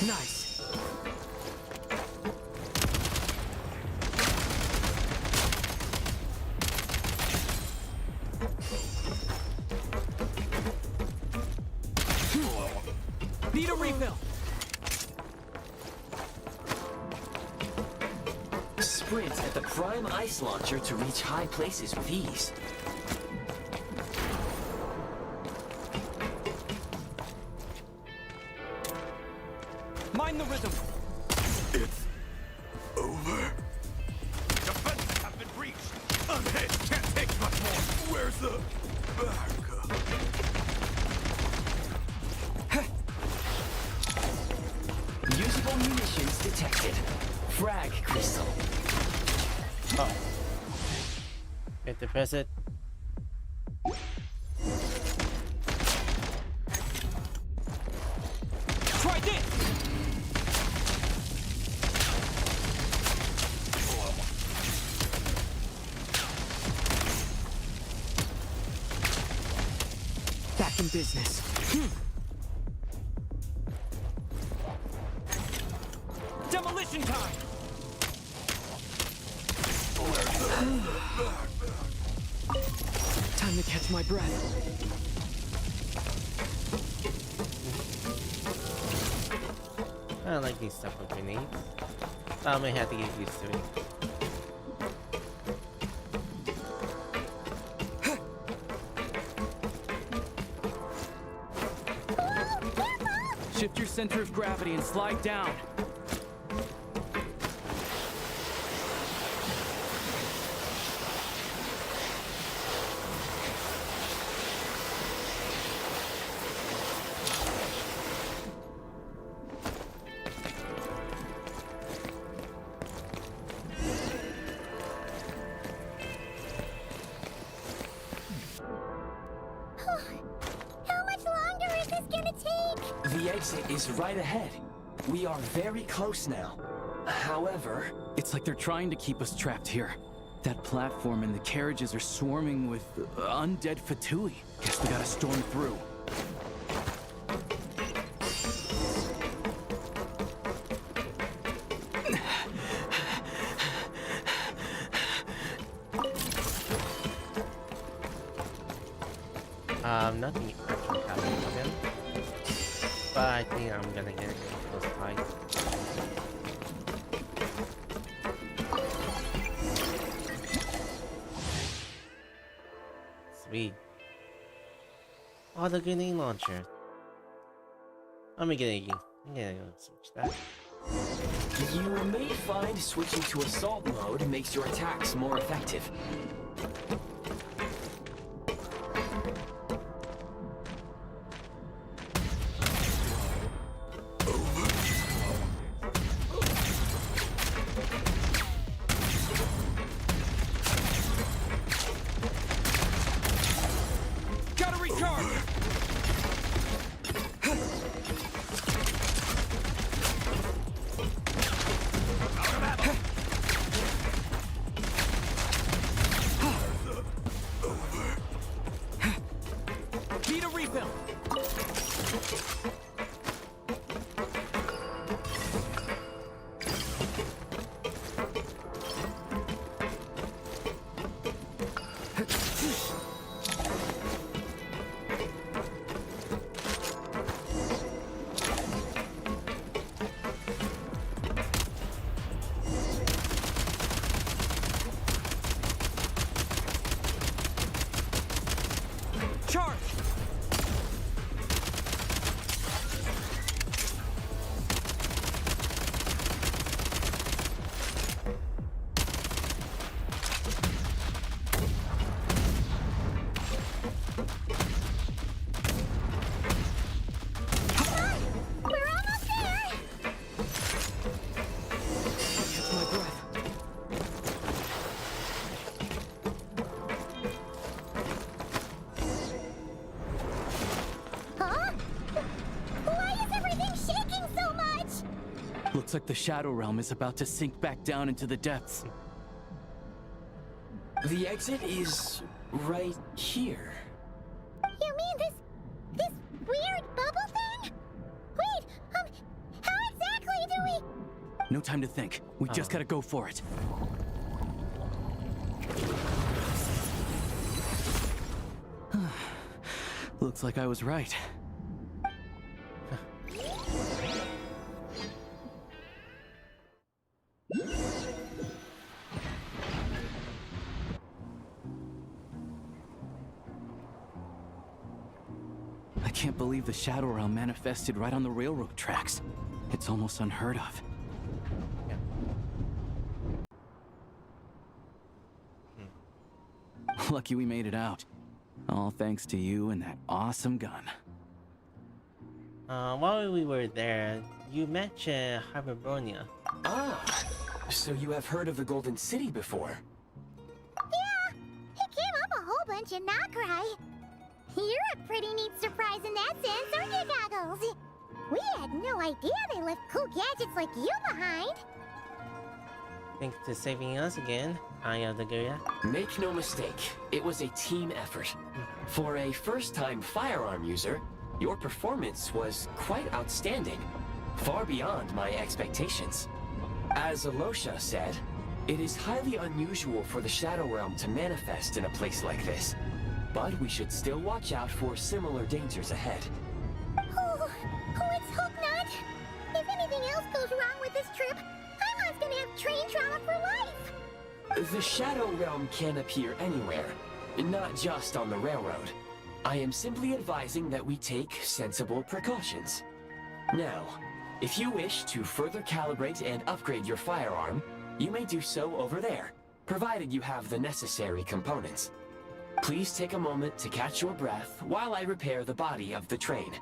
Nice. Need a refill. sprint at the prime ice launcher to reach high places with ease. Mind the rhythm! It's over. Defenses have been breached. Unhit. Can't take much more. Where's the backup? Usable munitions detected. Frag crystal. Oh. Get to press it. Try this! Back in business. Demolition time! Time to catch my breath. I don't like these stuff with grenades. I may have to get used to it. Shift your center of gravity and slide down. How much longer is this gonna take? The exit is right ahead. We are very close now. However... It's like they're trying to keep us trapped here. That platform and the carriages are swarming with undead Fatui. Guess we gotta storm through. Nothing actually happened to him. But I think I'm gonna get a close fight. Sweet. Oh, the grenade launcher. I'm gonna go switch that. You may find switching to assault mode makes your attacks more effective. Looks like the Shadow Realm is about to sink back down into the depths. The exit is right here. You mean this weird bubble thing? Wait, how exactly do we... No time to think. We just gotta go for it. Looks like I was right. believe the Shadow Realm manifested right on the railroad tracks. It's almost unheard of. Lucky we made it out. All thanks to you and that awesome gun. While we were there, you mentioned Hiberbonia. Ah, so you have heard of the Golden City before? Yeah, it came up a whole bunch in Nocturne. You're a pretty neat surprise in that sense, aren't you, Goggles? We had no idea they left cool gadgets like you behind. Thanks to saving us again, Eye of the Graeae. Make no mistake, it was a team effort. For a first-time firearm user, your performance was quite outstanding, far beyond my expectations. As Alosha said, it is highly unusual for the Shadow Realm to manifest in a place like this, but we should still watch out for similar dangers ahead. Oh, let's hope not. If anything else goes wrong with this trip, Paimon's gonna have train trauma for life. The Shadow Realm can appear anywhere, not just on the railroad. I am simply advising that we take sensible precautions. Now, if you wish to further calibrate and upgrade your firearm, you may do so over there, provided you have the necessary components. Please take a moment to catch your breath while I repair the body of the train.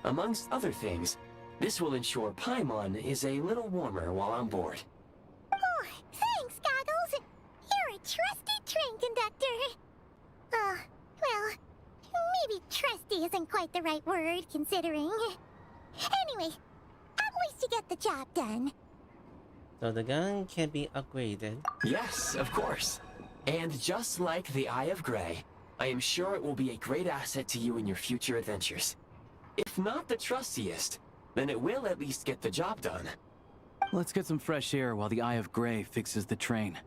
Amongst other things, this will ensure Paimon is a little warmer while on board. Oh, thanks, Goggles. You're a trusty train conductor. Well, maybe trusty isn't quite the right word, considering. Anyway, at least you get the job done. So the gun can be upgraded. Yes, of course. And just like the Eye of Graeae, I am sure it will be a great asset to you in your future adventures. If not the trustiest, then it will at least get the job done. Let's get some fresh air while the Eye of Graeae fixes the train.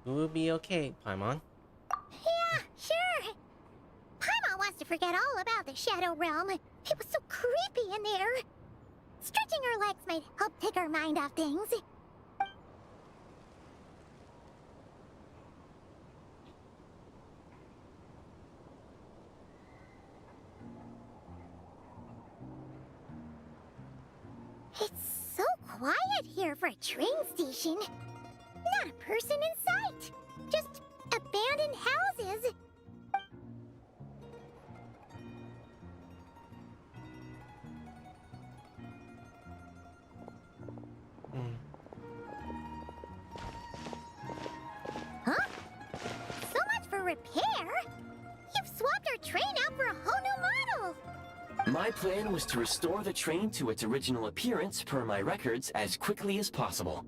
We'll be okay, Paimon. Yeah, sure. Paimon wants to forget all about the Shadow Realm. It was so creepy in there. Stretching our legs might help take our mind off things. It's so quiet here for a train station. Not a person in sight. Just abandoned houses. Huh? So much for repair? You've swapped our train out for a whole new model. My plan was to restore the train to its original appearance per my records as quickly as possible.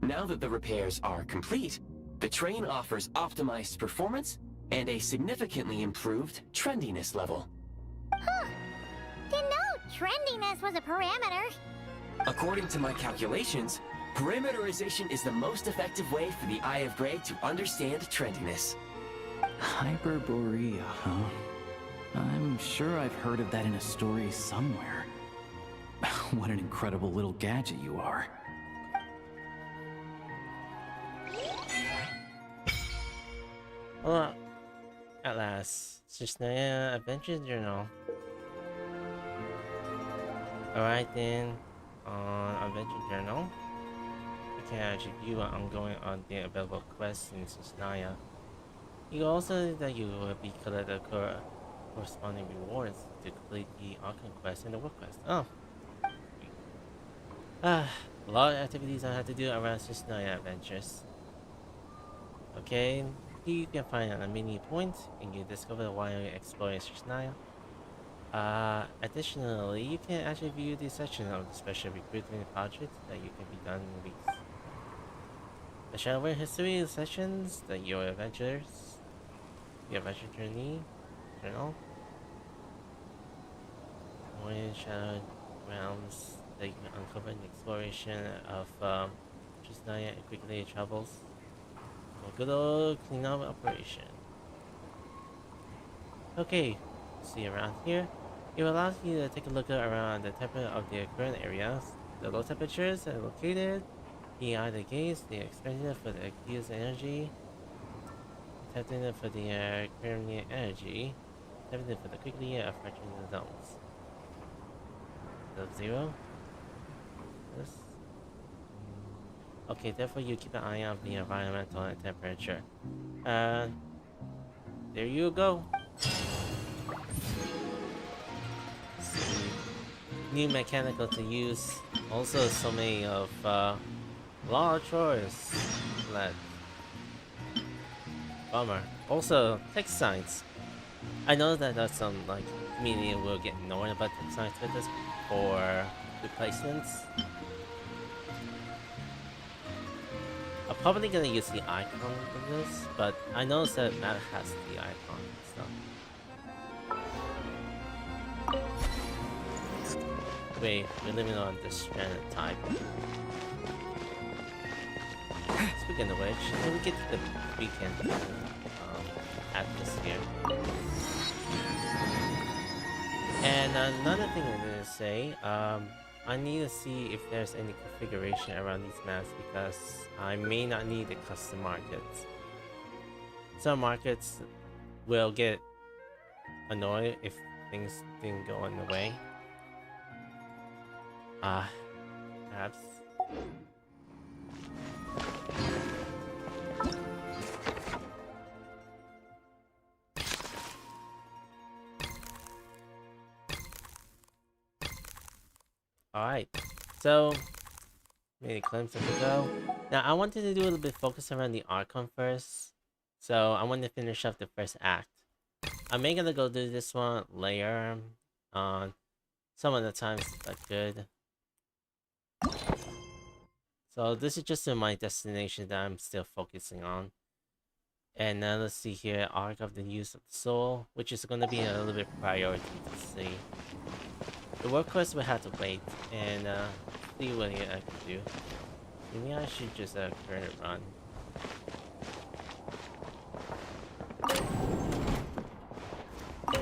Now that the repairs are complete, the train offers optimized performance and a significantly improved trendiness level. Huh. Didn't know trendiness was a parameter. According to my calculations, parameterization is the most effective way for the Eye of Graeae to understand trendiness. Hyperborea, huh? I'm sure I've heard of that in a story somewhere. What an incredible little gadget you are. Well, at last, Snezhnaya Adventure Journal. Alright then, on Adventure Journal, you can actually view an ongoing on the available quests in Snezhnaya. You can also that you will be collecting corresponding rewards to complete the archon quest and the work quest. Oh. A lot of activities I have to do around Snezhnaya Adventures. Okay, here you can find a mini point and you discover while exploring Snezhnaya. Additionally, you can actually view the section of the special recruitment project that you can be done in weeks. The Shadow Realm history sessions that your adventures, the adventure journal, more Shadow Realms that you can uncover in the exploration of Snezhnaya and quickly travels. A good old cleanup operation. Okay, see around here. It allows you to take a look around the temperature of the current areas. The low temperatures are located beyond the gates. The expansion for the accused energy. Testing for the current energy. Testing for the quickly affecting the zones. Zero. This. Okay, therefore you keep an eye on the environmental and temperature. There you go. New mechanical to use. Also, so many of lot of chores. Bummer. Also, text signs. I know that there's some like community will get annoyed about text signs with this for replacements. I'm probably gonna use the icon for this, but I noticed that Matt has the icon and stuff. Wait, we're living on this stranded type. Speaking of which, let me get to the weekend atmosphere. And another thing I'm gonna say, I need to see if there's any configuration around these maps because I may not need the custom markets. Some markets will get annoyed if things didn't go in the way. Perhaps. Alright, so many claims to go. Now I wanted to do a little bit focus around the archon first. So I want to finish up the first act. I may gonna go do this one later on some of the times if I could. So this is just my destination that I'm still focusing on. And now let's see here, Arc of the Use of the Soul, which is gonna be a little bit priority to see. The work quest will have to wait and see what I can do. Maybe I should just current run.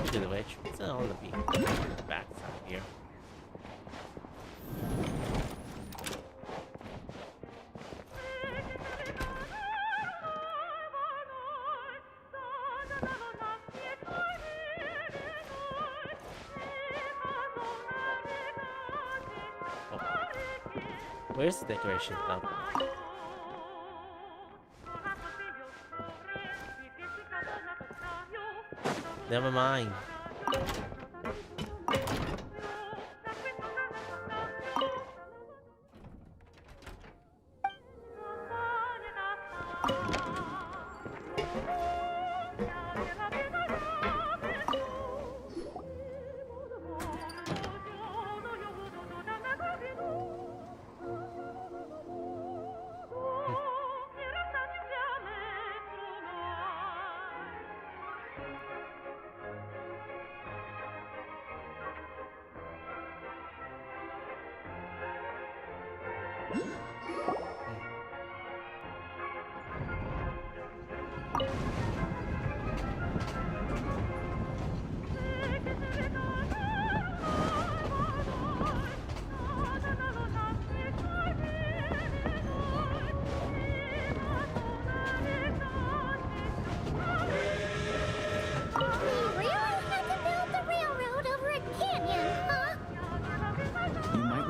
Speaking of which, what's on the back side here? Where's the decoration though? Never mind.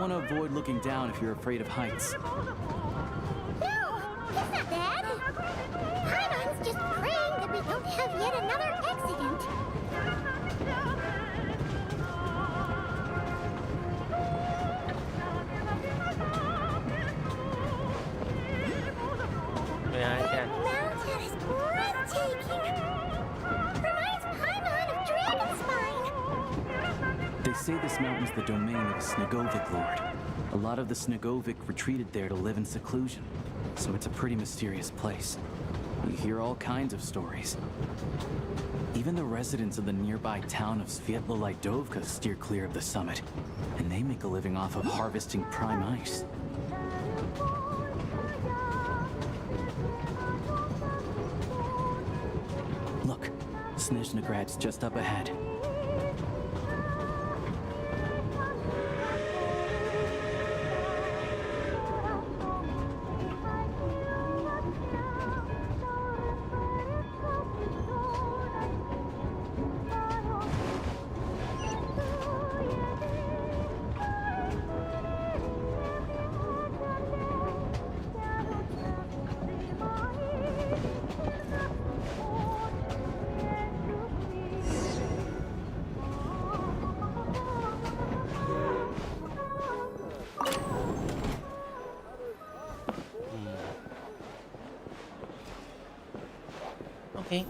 Avoid looking down if you're afraid of heights. No, it's not bad. Paimon's just praying that we don't have yet another accident. Yeah, Mountain is breathtaking. Reminds Paimon of Dragon Spine. They say this mountain's the domain of a Snegovic lord. A lot of the Snegovic retreated there to live in seclusion, so it's a pretty mysterious place. You hear all kinds of stories. Even the residents of the nearby town of Svietla Lidovka steer clear of the summit, and they make a living off of harvesting prime ice. Snezhnagrad's just up ahead. Okay.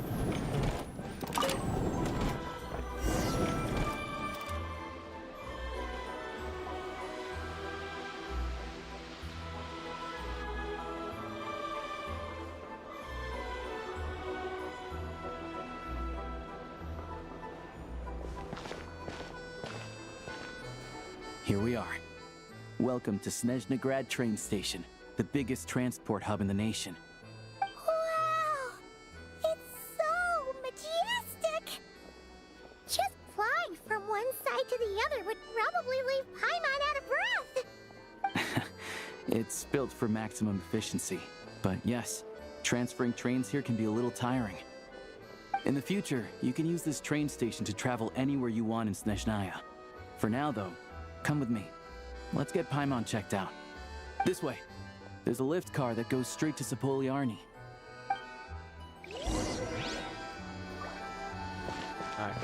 Here we are. Welcome to Snezhnagrad train station, the biggest transport hub in the nation. Wow! It's so majestic! Just flying from one side to the other would probably leave Paimon out of breath! It's built for maximum efficiency, but yes, transferring trains here can be a little tiring. In the future, you can use this train station to travel anywhere you want in Snezhnaya. For now, though, come with me. Let's get Paimon checked out. This way. There's a lift car that goes straight to Sapoliarni. Alright.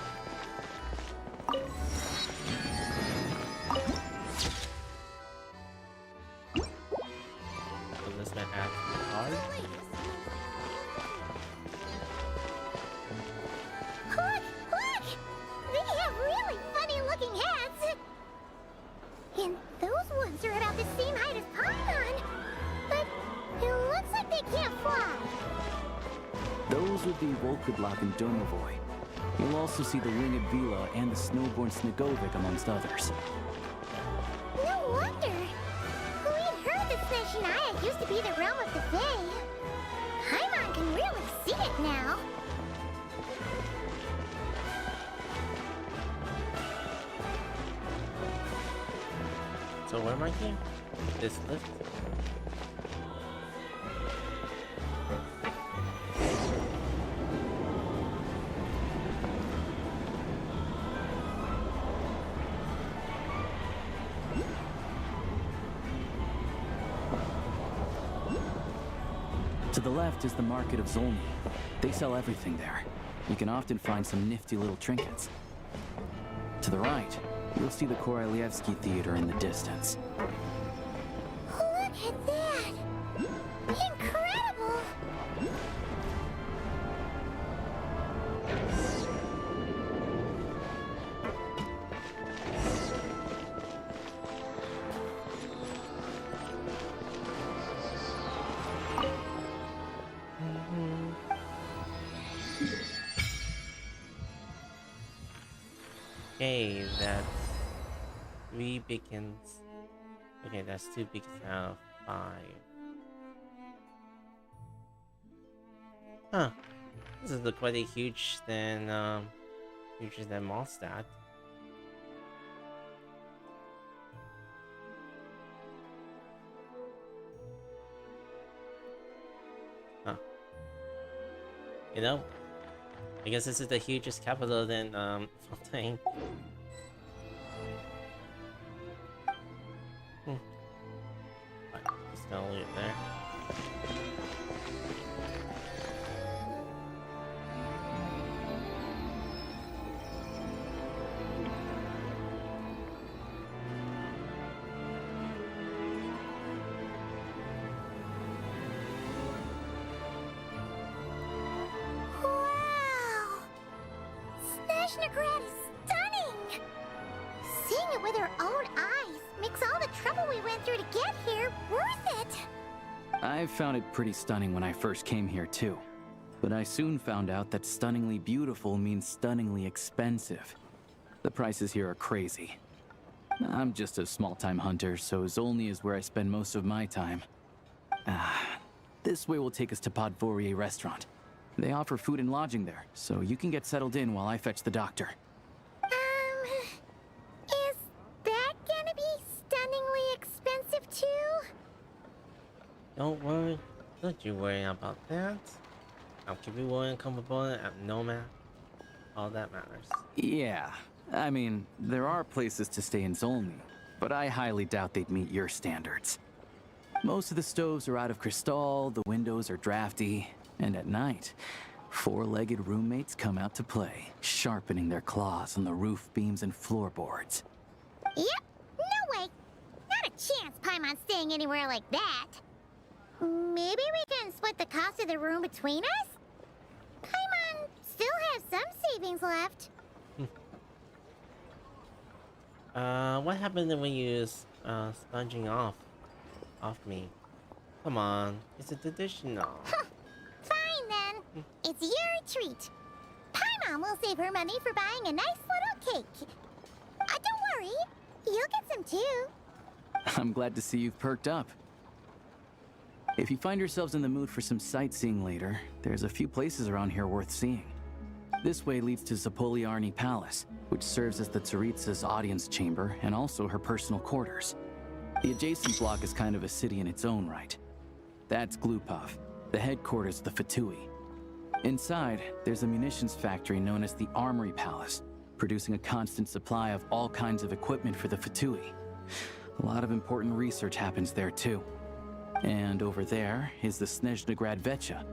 So this man has a card? Look! Look! They have really funny-looking hats! And those ones are about the same height as Paimon! But it looks like they can't fly! Those would be Volkudlak and Domovoy. You'll also see the Winged Vila and the Snowborn Snegovic amongst others. No wonder! We'd heard that Snezhnaya used to be the realm of the Fae. Paimon can really see it now. So where am I here? This lift? To the left is the Market of Zolny. They sell everything there. You can often find some nifty little trinkets. To the right, you'll see the Korolyevsky Theater in the distance. Look at that! Incredible! Okay, that's 3 beacons. Okay, that's 2 beacons out of 5. Huh. This is quite a huge than huger than Mondstadt. Huh. You know, I guess this is the hugest capital than Fontaine. Alright, just gonna leave it there. Wow! Snezhnagrad is stunning! Seeing it with our own eyes makes all the trouble we went through to get here worth it! I found it pretty stunning when I first came here too. But I soon found out that stunningly beautiful means stunningly expensive. The prices here are crazy. I'm just a small-time hunter, so Zolny is where I spend most of my time. This way will take us to Podvorier Restaurant. They offer food and lodging there, so you can get settled in while I fetch the doctor. Is that gonna be stunningly expensive too? Don't worry. Don't you worry about that. I'll keep you warm and comfortable at Nomad. All that matters. Yeah, I mean, there are places to stay in Zolny, but I highly doubt they'd meet your standards. Most of the stoves are out of crystal, the windows are drafty, and at night, four-legged roommates come out to play, sharpening their claws on the roof beams and floorboards. Yep, no way. Not a chance Paimon's staying anywhere like that. Maybe we can split the cost of the room between us? Paimon still has some savings left. What happened when you sponging off me? Come on, it's a traditional. Fine then. It's your treat. Paimon will save her money for buying a nice little cake. Don't worry, you'll get some too. I'm glad to see you've perked up. If you find yourselves in the mood for some sightseeing later, there's a few places around here worth seeing. This way leads to Zapoliarni Palace, which serves as the Tsaritsa's audience chamber and also her personal quarters. The adjacent block is kind of a city in its own right. That's Glupov, the headquarters of the Fatui. Inside, there's a munitions factory known as the Armory Palace, producing a constant supply of all kinds of equipment for the Fatui. A lot of important research happens there too. And over there is the Snezhnaya Act,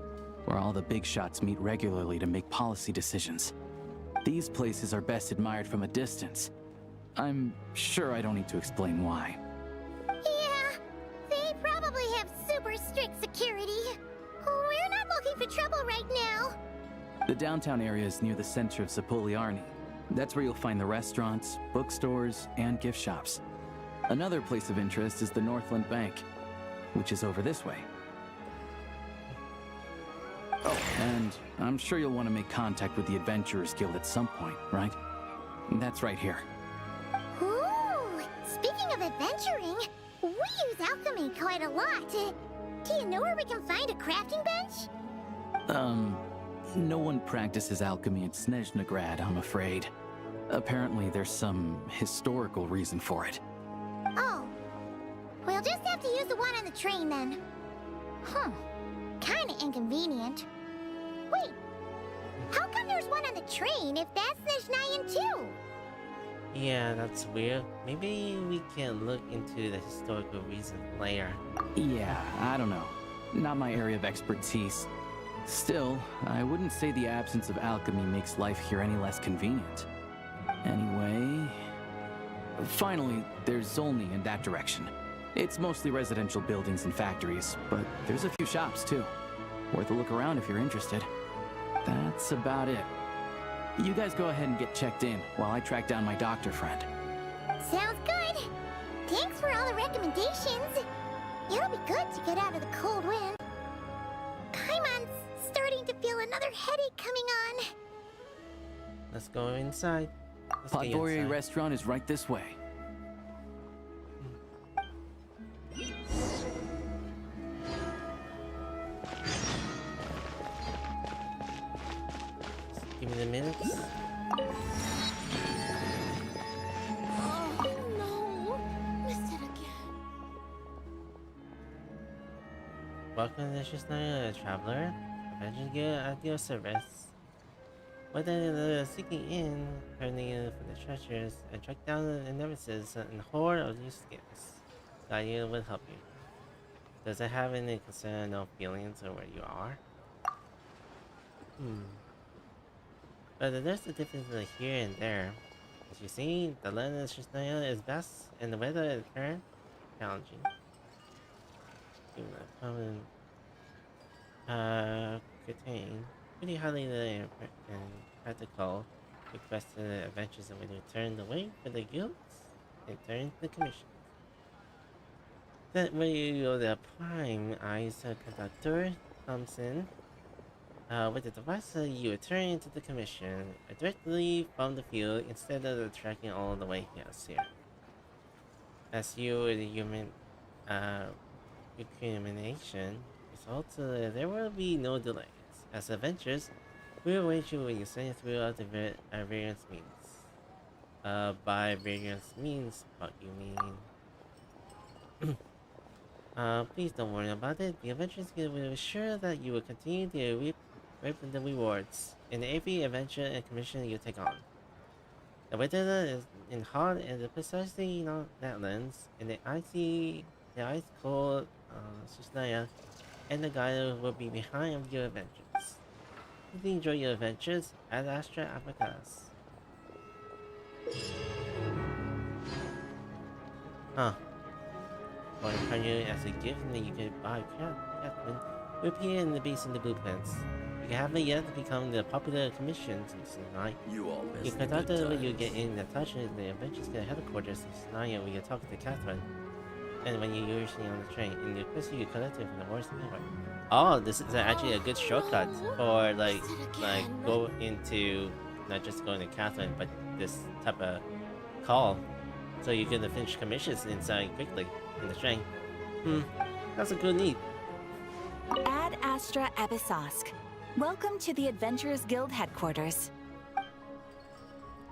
where all the big shots meet regularly to make policy decisions. These places are best admired from a distance. I'm sure I don't need to explain why. Yeah, they probably have super strict security. We're not looking for trouble right now. The downtown area is near the center of Zapoliarni. That's where you'll find the restaurants, bookstores, and gift shops. Another place of interest is the Northland Bank, which is over this way. Oh, and I'm sure you'll want to make contact with the Adventurers Guild at some point, right? That's right here. Ooh, speaking of adventuring, we use alchemy quite a lot. Do you know where we can find a crafting bench? No one practices alchemy at Snezhnaya, I'm afraid. Apparently there's some historical reason for it. Oh, we'll just have to use the one on the train then. Kinda inconvenient. Wait, how come there's one on the train if that's Snezhnayan too? Yeah, that's weird. Maybe we can look into the historical reason later. Yeah, I don't know. Not my area of expertise. Still, I wouldn't say the absence of alchemy makes life here any less convenient. Anyway... Finally, there's Zolny in that direction. It's mostly residential buildings and factories, but there's a few shops too. Worth a look around if you're interested. That's about it. You guys go ahead and get checked in while I track down my doctor friend. Sounds good. Thanks for all the recommendations. It'll be good to get out of the cold wind. Paimon's starting to feel another headache coming on. Let's go inside. Podborie restaurant is right this way. Give me the minutes. Oh no, missed it again. Welcome to Snezhnaya, traveler. Adventure Guild at your service. Whether seeking in, turning for the treasures, and track down the nemesis and horde of new skins, Guardian will help you. Does it have any concern or feelings of where you are? But there's a difference here and there. As you see, the land of Snezhnaya is vast, and the weather is current challenging. Contain pretty highly and practical requested adventures, and when you turn away for the guilds, and turn the commission. That way the prime eyes conductor comes in. With the device, you return into the commission directly from the field instead of tracking all the way here. As you the human recrimination results, there will be no delays. As adventures, we will wait you when you send throughout the various means. By various means, what you mean? Please don't worry about it. The Adventurers Guild will ensure that you will continue to reap the rewards in every adventure and commission you take on. The weather is in hot and precisely that lens, and the ice cold Snezhnaya and the guide will be behind your adventures. Please enjoy your adventures at Astra Africa's. Huh. For you as a gift, and then you can buy Catherine will appear in the base in the blueprints. You haven't yet become the popular commissions tonight. You all You conduct you get in touch with the Adventures Guild headquarters in Snezhnaya when you talk to Catherine. And when you're usually on the train, and the crystal you collected from the War's Network. Oh, this is actually a good shortcut for like go into not just going to Catherine, but this type of call, so you can finish commissions inside quickly in the train. That's a good need. Ad Astra Abyssosque. Welcome to the Adventurers Guild headquarters.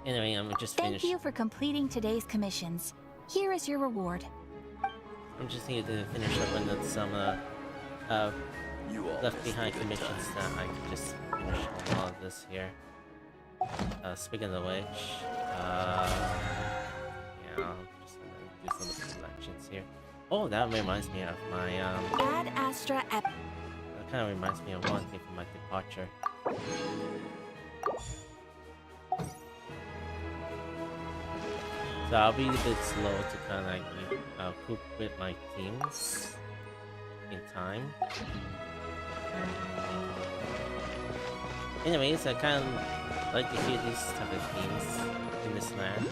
Anyway, I'm just finished. Thank you for completing today's commissions. Here is your reward. I'm just here to finish up on some left behind commissions that I can just finish a lot of this here. Speaking of which, yeah, I'm just gonna do some of the selections here. Oh, that reminds me of my Ad Astra that kind of reminds me of one thing from my departure. So I'll be a bit slow to kind of like coop with my teams in time. Anyways, I kind of like to hear these type of themes in this land.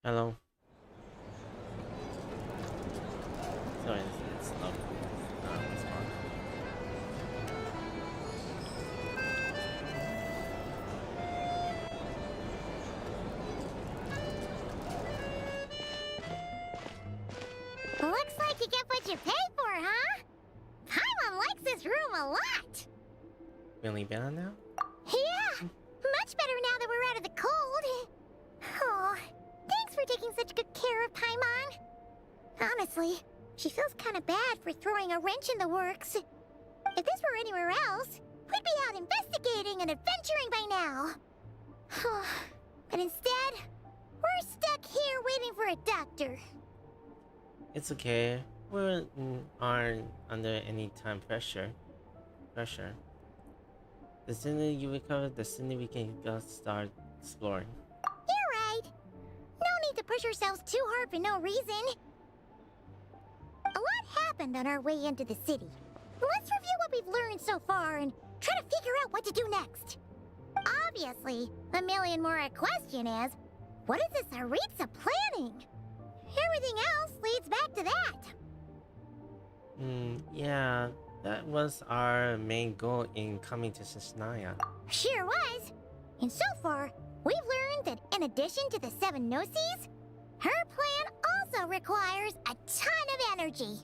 Hello. Sorry, it's not responding. Looks like you get what you pay for, huh? Paimon likes this room a lot. Feeling better now? Yeah, much better now that we're out of the cold. Oh, thanks for taking such good care of Paimon. Honestly, she feels kind of bad for throwing a wrench in the works. If this were anywhere else, we'd be out investigating and adventuring by now. But instead, we're stuck here waiting for a doctor. It's okay. We aren't under any time pressure. The sooner you recover, the sooner we can start exploring. You're right. No need to push ourselves too hard for no reason. A lot happened on our way into the city. Let's review what we've learned so far and try to figure out what to do next. Obviously, the million more question is, what is this Tsaritsa planning? Everything else leads back to that. Yeah, that was our main goal in coming to Snezhnaya. Sure was. And so far, we've learned that in addition to the 7 Gnosis, her plan also requires a ton of energy.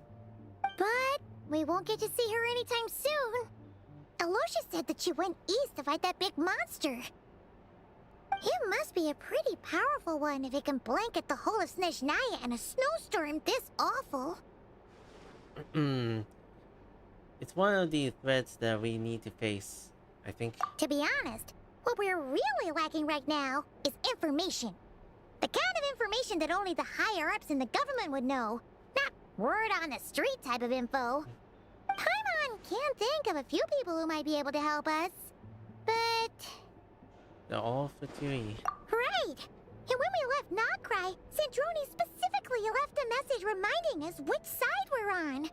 But we won't get to see her anytime soon. Aloysia said that she went east to fight that big monster. It must be a pretty powerful one if it can blanket the whole of Snezhnaya in a snowstorm this awful. It's one of the threats that we need to face, I think. To be honest, what we're really lacking right now is information. The kind of information that only the higher-ups in the government would know. Not word on the street type of info. Paimon can think of a few people who might be able to help us. But... they're all Fatui. Right! And when we left Nocturne, Sandroni specifically left a message reminding us which side we're on.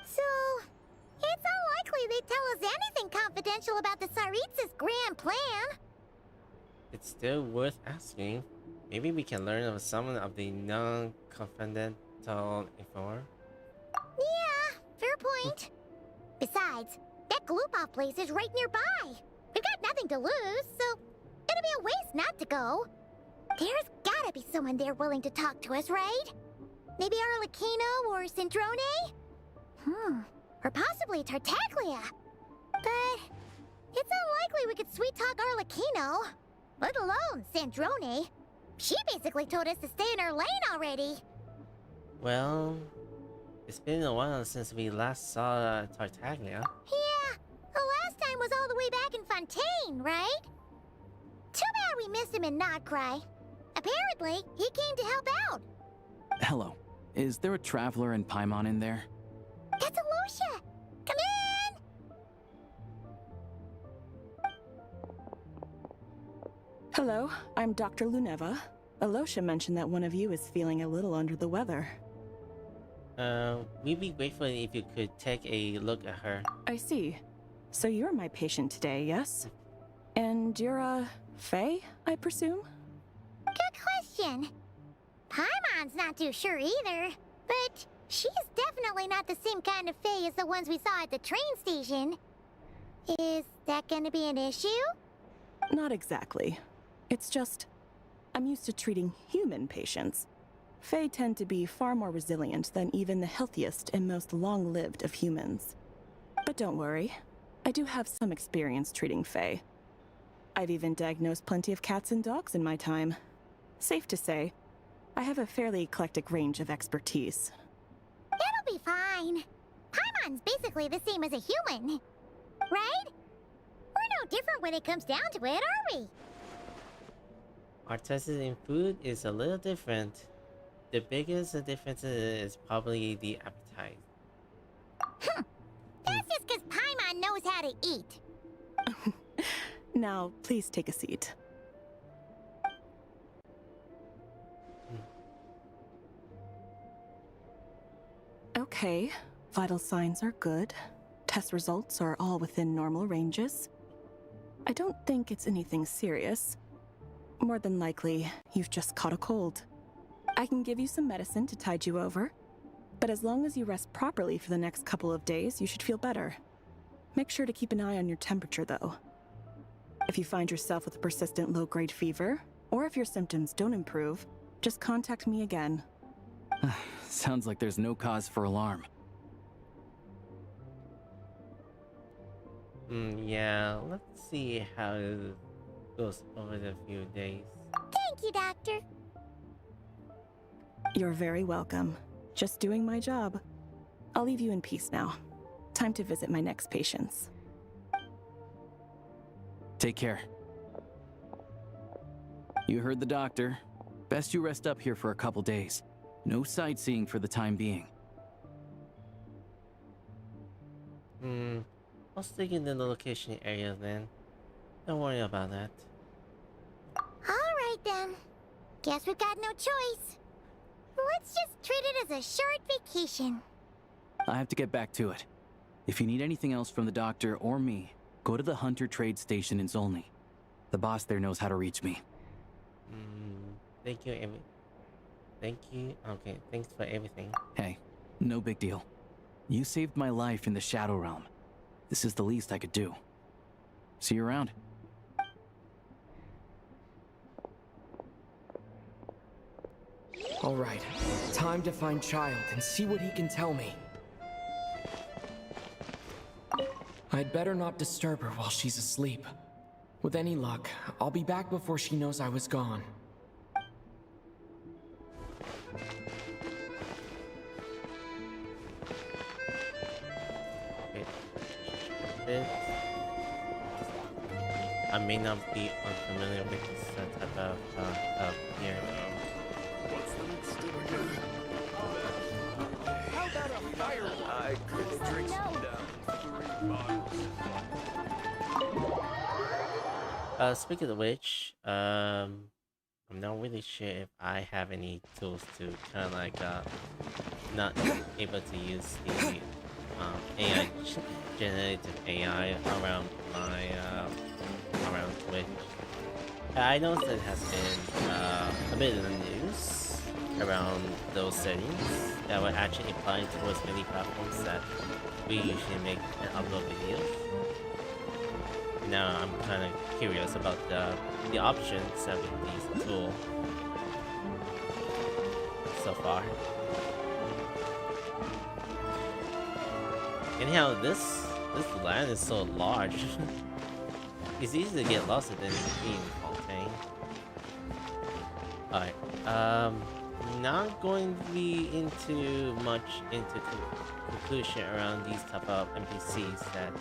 So, it's unlikely they'd tell us anything confidential about the Tsaritsa's grand plan. It's still worth asking. Maybe we can learn of some of the non-confidential info. Yeah, fair point. Besides, That gloop-off place is right nearby. We've got nothing to lose, so it'll be a waste not to go. There's gotta be someone there willing to talk to us, right? Maybe Arlecchino or Sindrone? Or possibly Tartaglia. But it's unlikely we could sweet-talk Arlecchino, let alone Sandrone. She basically told us to stay in her lane already. Well, it's been a while since we last saw Tartaglia. Yeah, the last time was all the way back in Fontaine, right? Too bad we missed him in Nocturne. Apparently, he came to help out. Hello. Is there a traveler in Paimon in there? That's Alosha! Come in! Hello, I'm Dr. Luneva. Alosha mentioned that one of you is feeling a little under the weather. We'd be grateful if you could take a look at her. I see. So you're my patient today, yes? And you're Fae, I presume? Good question. Paimon's not too sure either, but she's definitely not the same kind of Fae as the ones we saw at the train station. Is that gonna be an issue? Not exactly. It's just, I'm used to treating human patients. Fae tend to be far more resilient than even the healthiest and most long-lived of humans. But don't worry, I do have some experience treating Fae. I've even diagnosed plenty of cats and dogs in my time. Safe to say, I have a fairly eclectic range of expertise. It'll be fine. Paimon's basically the same as a human, right? We're no different when it comes down to it, are we? Our taste in food is a little different. The biggest difference is probably the appetite. That's just because Paimon knows how to eat. Now, please take a seat. Okay, vital signs are good. Test results are all within normal ranges. I don't think it's anything serious. More than likely, you've just caught a cold. I can give you some medicine to tide you over, but as long as you rest properly for the next couple of days, you should feel better. Make sure to keep an eye on your temperature, though. If you find yourself with a persistent low-grade fever, or if your symptoms don't improve, just contact me again. Sounds like there's no cause for alarm. Yeah, let's see how it goes over the few days. Thank you, Doctor. You're very welcome. Just doing my job. I'll leave you in peace now. Time to visit my next patients. Take care. You heard the doctor. Best you rest up here for a couple days. No sightseeing for the time being. I'll stick in the location area then. Don't worry about that. Alright then. Guess we've got no choice. Let's just treat it as a short vacation. I have to get back to it. If you need anything else from the doctor or me, go to the Hunter Trade Station in Zolny. The boss there knows how to reach me. Thank you, Thank you. Okay, thanks for everything. Hey, no big deal. You saved my life in the Shadow Realm. This is the least I could do. See you around. All right, time to find Child and see what he can tell me. I'd better not disturb her while she's asleep. With any luck, I'll be back before she knows I was gone. I may not be unfamiliar with this type of gear. What's the next step again? How about a fire? I could drink some down 3 bottles. Speaking of which, I'm not really sure if I have any tools to kind of like not able to use the AI generative AI around my around Twitch. I know that it has been a bit in the news around those settings that would actually apply towards many platforms that we usually make and upload videos. Now I'm kind of curious about the options that we can use the tool so far. Anyhow, this land is so large. It's easy to get lost in Fontaine. Alright, not going to be into conclusion around these type of NPCs that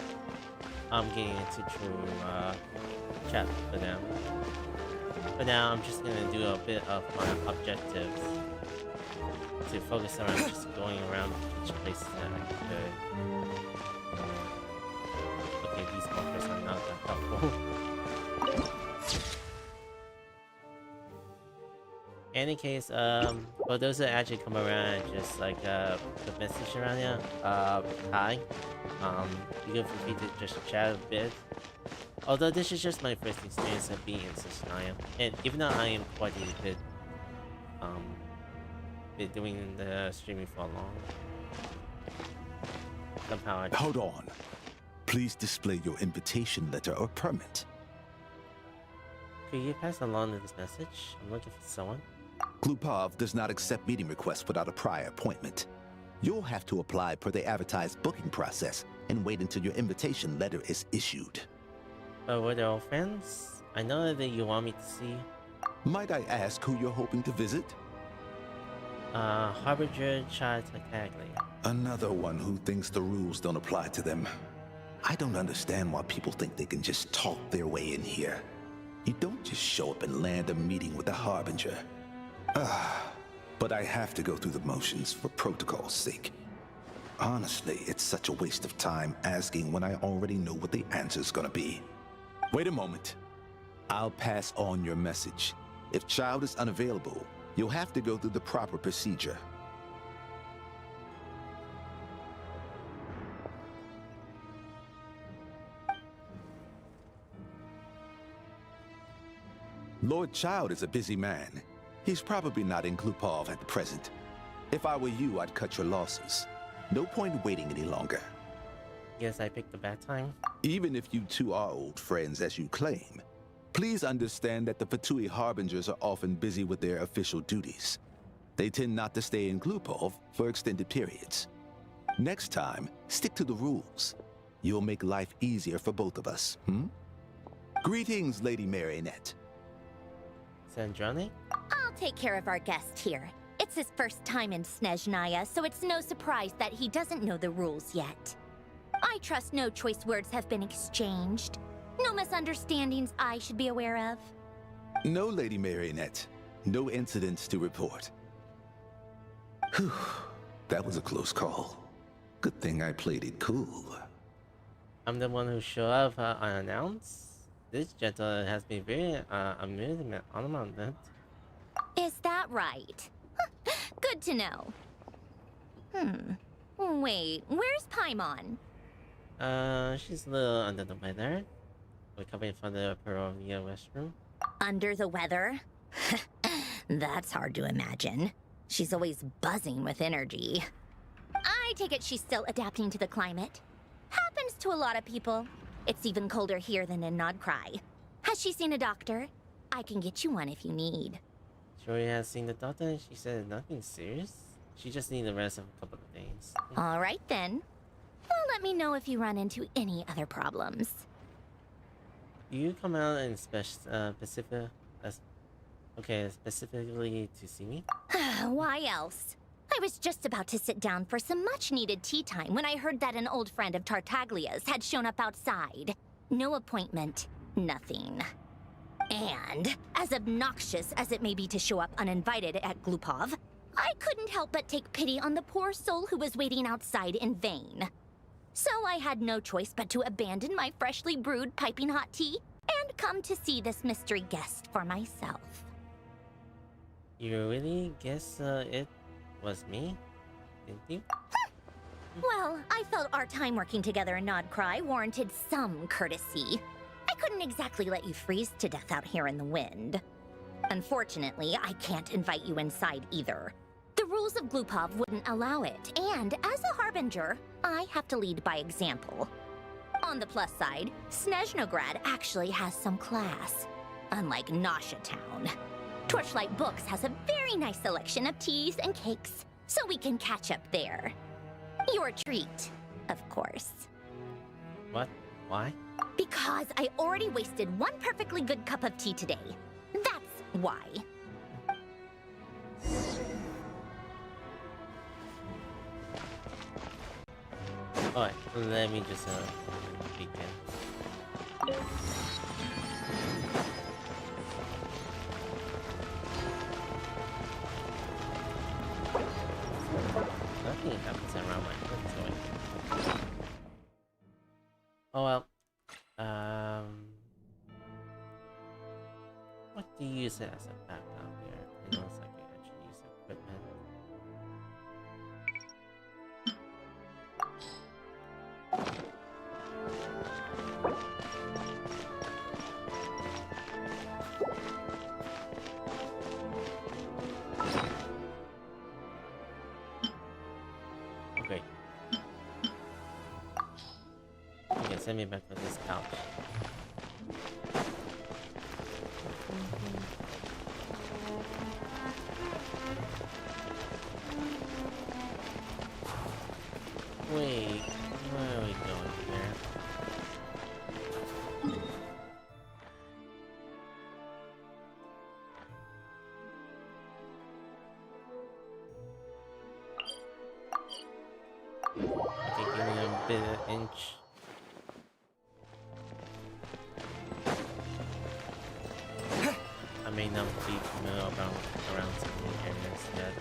I'm getting into through chat for now. For now, I'm just gonna do a bit of my objectives to focus around just going around each place that I could. Okay, these markers are not that helpful. Any case, for those that actually come around and just like put message around here, hi. You can feel free to just chat a bit. Although this is just my first experience of being in Snezhnaya, and even though I am quite a bit been doing the streaming for long, somehow I just... Hold on. Please display your invitation letter or permit. Could you pass along this message? I'm looking for someone. Glupov does not accept meeting requests without a prior appointment. You'll have to apply per the advertised booking process and wait until your invitation letter is issued. Were they all friends? I know that you want me to see. Might I ask who you're hoping to visit? Harbinger Child Tartaglia. Another one who thinks the rules don't apply to them. I don't understand why people think they can just talk their way in here. You don't just show up and land a meeting with a Harbinger. But I have to go through the motions for protocol's sake. Honestly, it's such a waste of time asking when I already know what the answer's gonna be. Wait a moment. I'll pass on your message. If Child is unavailable, you'll have to go through the proper procedure. Lord Child is a busy man. He's probably not in Glupov at the present. If I were you, I'd cut your losses. No point waiting any longer. Yes, I picked a bad time. Even if you two are old friends as you claim, please understand that the Fatui Harbingers are often busy with their official duties. They tend not to stay in Glupov for extended periods. Next time, stick to the rules. You'll make life easier for both of us, Greetings, Lady Marionette. Snezhnaya? I'll take care of our guest here. It's his first time in Snezhnaya, so it's no surprise that he doesn't know the rules yet. I trust no choice words have been exchanged. No misunderstandings I should be aware of. No, Lady Marionette. No incidents to report. Whew. That was a close call. Good thing I played it cool. I'm the one who showed up unannounced. This gentleman has been very amusing on that. Is that right? Good to know. Wait, where's Paimon? She's a little under the weather. We're coming from the Perovia restroom. Under the weather? That's hard to imagine. She's always buzzing with energy. I take it she's still adapting to the climate. Happens to a lot of people. It's even colder here than in Nodcry. Has she seen a doctor? I can get you one if you need. She has seen the doctor and she said nothing serious. She just needs the rest of a couple of days. All right then. Well, let me know if you run into any other problems. Do you come out in specifically to see me? Why else? I was just about to sit down for some much-needed tea time when I heard that an old friend of Tartaglia's had shown up outside. No appointment, nothing. And, as obnoxious as it may be to show up uninvited at Glupov, I couldn't help but take pity on the poor soul who was waiting outside in vain. So I had no choice but to abandon my freshly brewed piping hot tea and come to see this mystery guest for myself. You really guess it was me? Didn't you? Well, I felt our time working together in Nodcry warranted some courtesy. I couldn't exactly let you freeze to death out here in the wind. Unfortunately, I can't invite you inside either. The rules of Glupov wouldn't allow it, and as a harbinger, I have to lead by example. On the plus side, Snezhnaya actually has some class, unlike Nasha Town. Torchlight Books has a very nice selection of teas and cakes, so we can catch up there. Your treat, of course. What? Why? Because I already wasted one perfectly good cup of tea today. That's why. Alright, let me just begin. Nothing happens around my foot, so oh well. What do you use it as a background here? It looks like you actually use equipment. Okay. Okay, send me back to this couch. Wait, where are we going here? Okay, give me a bit of inch. I may not be familiar around some of the areas yet.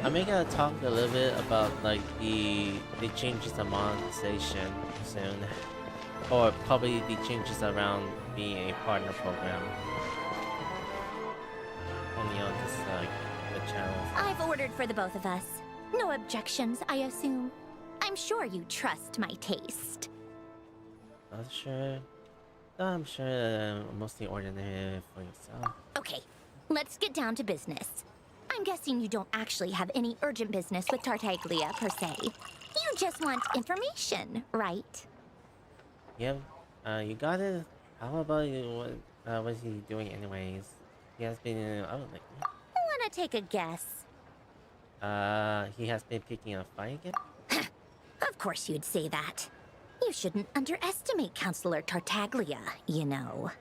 I may gotta talk a little bit about like the changes to monetization soon, or probably the changes around being a partner program. Only on this the channel. I've ordered for the both of us. No objections, I assume. I'm sure you trust my taste. Not sure. I'm sure mostly ordinary for yourself. Okay, let's get down to business. I'm guessing you don't actually have any urgent business with Tartaglia, per se. You just want information, right? Yep. You got it. How about you? What is he doing anyways? He has been like. Wanna take a guess? He has been picking a fight again? Of course you'd say that. You shouldn't underestimate Counselor Tartaglia, you know.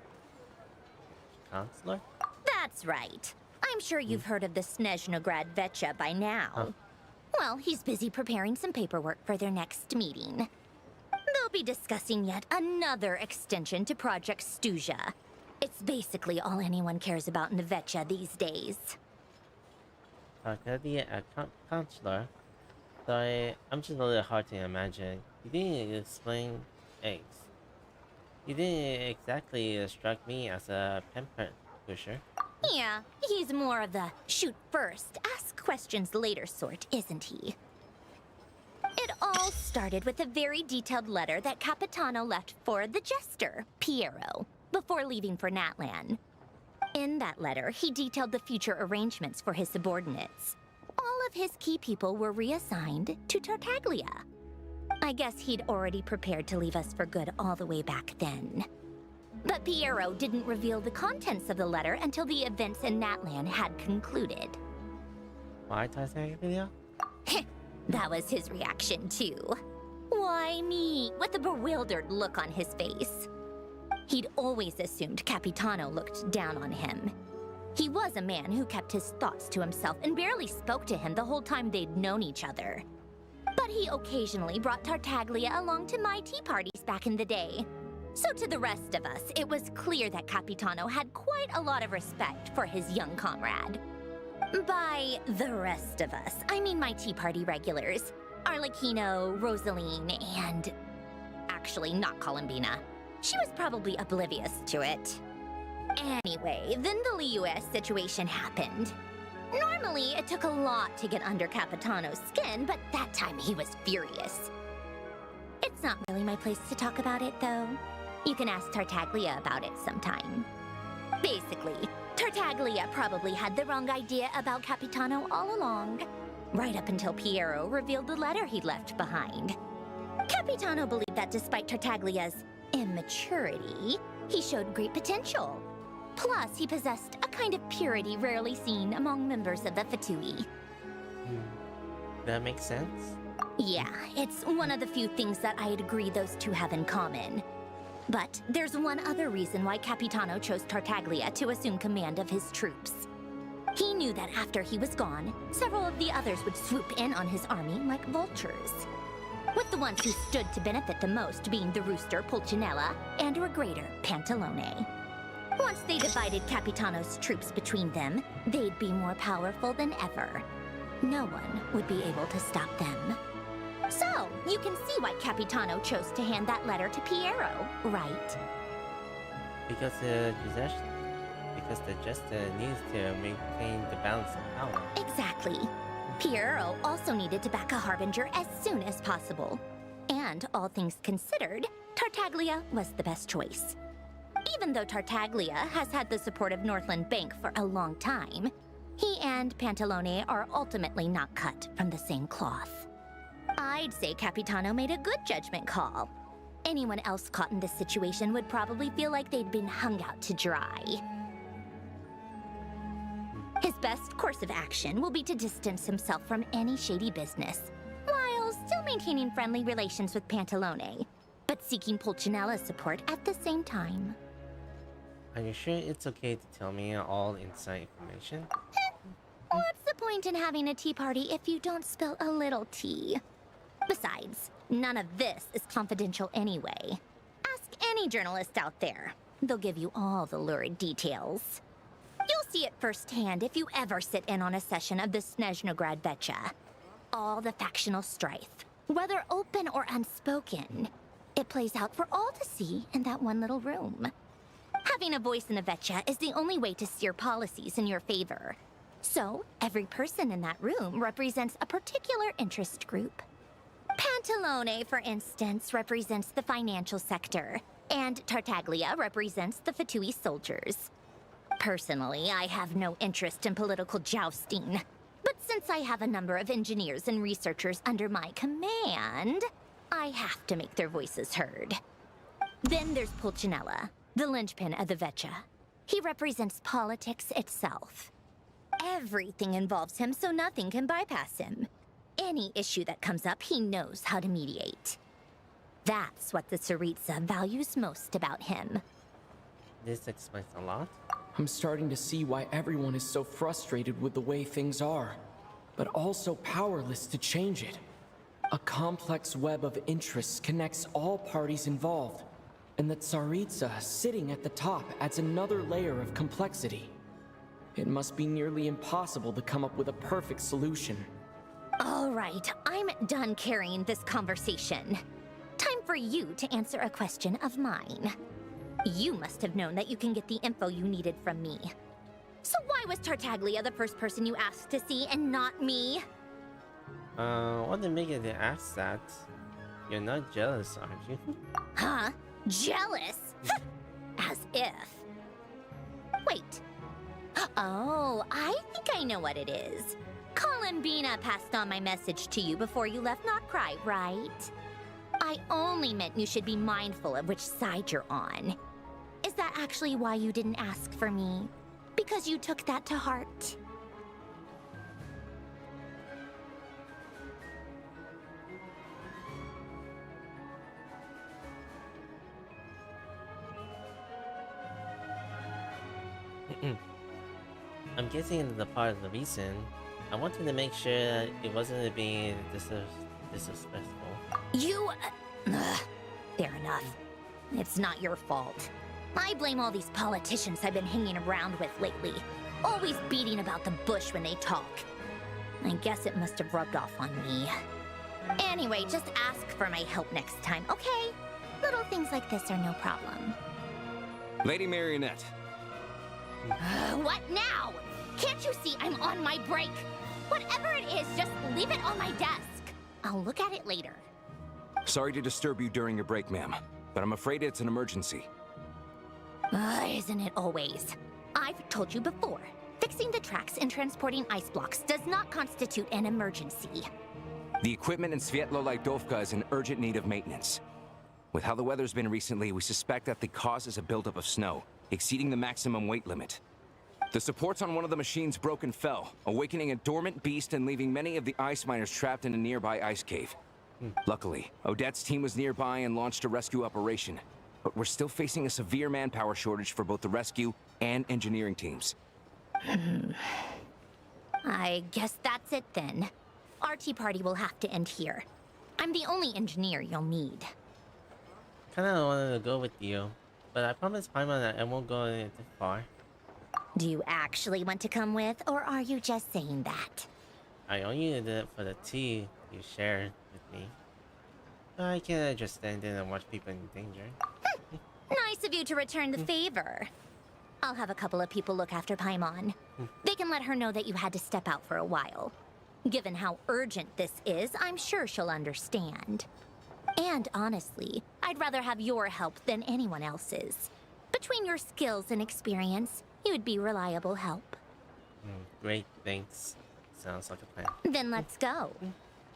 Counselor? That's right. I'm sure you've heard of the Snezhnaya Vecha by now. Huh. Well, he's busy preparing some paperwork for their next meeting. They'll be discussing yet another extension to Project Stuzha. It's basically all anyone cares about in the Vecha these days. Tartaglia, counselor? Sorry, I'm just a little hard to imagine. You didn't explain eggs. You didn't exactly strike me as a pampered pusher. Yeah, he's more of the shoot first, ask questions later sort, isn't he? It all started with a very detailed letter that Capitano left for the jester, Piero, before leaving for Natlan. In that letter, he detailed the future arrangements for his subordinates. All of his key people were reassigned to Tartaglia. I guess he'd already prepared to leave us for good all the way back then. But Piero didn't reveal the contents of the letter until the events in Natlan had concluded. Why Tartaglia? That was his reaction too. Why me? With a bewildered look on his face. He'd always assumed Capitano looked down on him. He was a man who kept his thoughts to himself and barely spoke to him the whole time they'd known each other. But he occasionally brought Tartaglia along to my tea parties back in the day. So to the rest of us, it was clear that Capitano had quite a lot of respect for his young comrade. By the rest of us, I mean my tea party regulars. Arlecchino, Rosaline, and... actually not Columbina. She was probably oblivious to it. Anyway, then the Liu's situation happened. Normally, it took a lot to get under Capitano's skin, but that time he was furious. It's not really my place to talk about it, though. You can ask Tartaglia about it sometime. Basically, Tartaglia probably had the wrong idea about Capitano all along, right up until Piero revealed the letter he'd left behind. Capitano believed that despite Tartaglia's immaturity, he showed great potential. Plus, he possessed a kind of purity rarely seen among members of the Fatui. That makes sense. Yeah, it's one of the few things that I'd agree those two have in common. But there's one other reason why Capitano chose Tartaglia to assume command of his troops. He knew that after he was gone, several of the others would swoop in on his army like vultures. With the ones who stood to benefit the most being the rooster Pulcinella and Regrator Pantalone. Once they divided Capitano's troops between them, they'd be more powerful than ever. No one would be able to stop them. So, you can see why Capitano chose to hand that letter to Piero, right? Because the Jester needs to maintain the balance of power. Exactly. Piero also needed to back a Harbinger as soon as possible. And all things considered, Tartaglia was the best choice. Even though Tartaglia has had the support of Northland Bank for a long time, he and Pantalone are ultimately not cut from the same cloth. I'd say Capitano made a good judgment call. Anyone else caught in this situation would probably feel like they'd been hung out to dry. His best course of action will be to distance himself from any shady business, while still maintaining friendly relations with Pantalone, but seeking Pulcinella's support at the same time. Are you sure it's okay to tell me all inside information? What's the point in having a tea party if you don't spill a little tea? Besides, none of this is confidential anyway. Ask any journalist out there. They'll give you all the lurid details. You'll see it firsthand if you ever sit in on a session of the Snezhnaya Act. All the factional strife, whether open or unspoken, it plays out for all to see in that one little room. Having a voice in the Vetcha is the only way to steer policies in your favor. So, every person in that room represents a particular interest group. Pantalone, for instance, represents the financial sector, and Tartaglia represents the Fatui soldiers. Personally, I have no interest in political jousting, but since I have a number of engineers and researchers under my command, I have to make their voices heard. Then there's Pulcinella, the linchpin of the Vetcha. He represents politics itself. Everything involves him, so nothing can bypass him. Any issue that comes up, he knows how to mediate. That's what the Tsaritsa values most about him. This explains a lot. I'm starting to see why everyone is so frustrated with the way things are, but also powerless to change it. A complex web of interests connects all parties involved, and the Tsaritsa sitting at the top adds another layer of complexity. It must be nearly impossible to come up with a perfect solution. All right, I'm done carrying this conversation. Time for you to answer a question of mine. You must have known that you can get the info you needed from me. So why was Tartaglia the first person you asked to see and not me? What did make you ask that? You're not jealous, aren't you? Huh? Jealous? As if. Wait. Oh, I think I know what it is. Columbina passed on my message to you before you left Nocturne, right? I only meant you should be mindful of which side you're on. Is that actually why you didn't ask for me? Because you took that to heart? I'm guessing the part of the reason I wanted to make sure it wasn't being disrespectful. You... fair enough. It's not your fault. I blame all these politicians I've been hanging around with lately. Always beating about the bush when they talk. I guess it must have rubbed off on me. Anyway, just ask for my help next time, okay? Little things like this are no problem. Lady Marionette, What now? Can't you see I'm on my break? Whatever it is, just leave it on my desk. I'll look at it later. Sorry to disturb you during your break, ma'am, but I'm afraid it's an emergency. Isn't it always? I've told you before. Fixing the tracks and transporting ice blocks does not constitute an emergency. The equipment in Svietlo-Lidovka is in urgent need of maintenance. With how the weather's been recently, we suspect that the cause is a buildup of snow, exceeding the maximum weight limit. The supports on one of the machines broke and fell, awakening a dormant beast and leaving many of the ice miners trapped in a nearby ice cave. Luckily, Odette's team was nearby and launched a rescue operation, but we're still facing a severe manpower shortage for both the rescue and engineering teams. I guess that's it then. Our tea party will have to end here. I'm the only engineer you'll need. Kinda wanted to go with you, but I promised Paimon that I won't go too far. Do you actually want to come with, or are you just saying that? I only did it for the tea you shared with me. I can't just stand in and watch people in danger. Nice of you to return the favor. I'll have a couple of people look after Paimon. They can let her know that you had to step out for a while. Given how urgent this is, I'm sure she'll understand. And honestly, I'd rather have your help than anyone else's. Between your skills and experience, you'd be reliable help. Great, thanks. Sounds like a plan. Then let's go.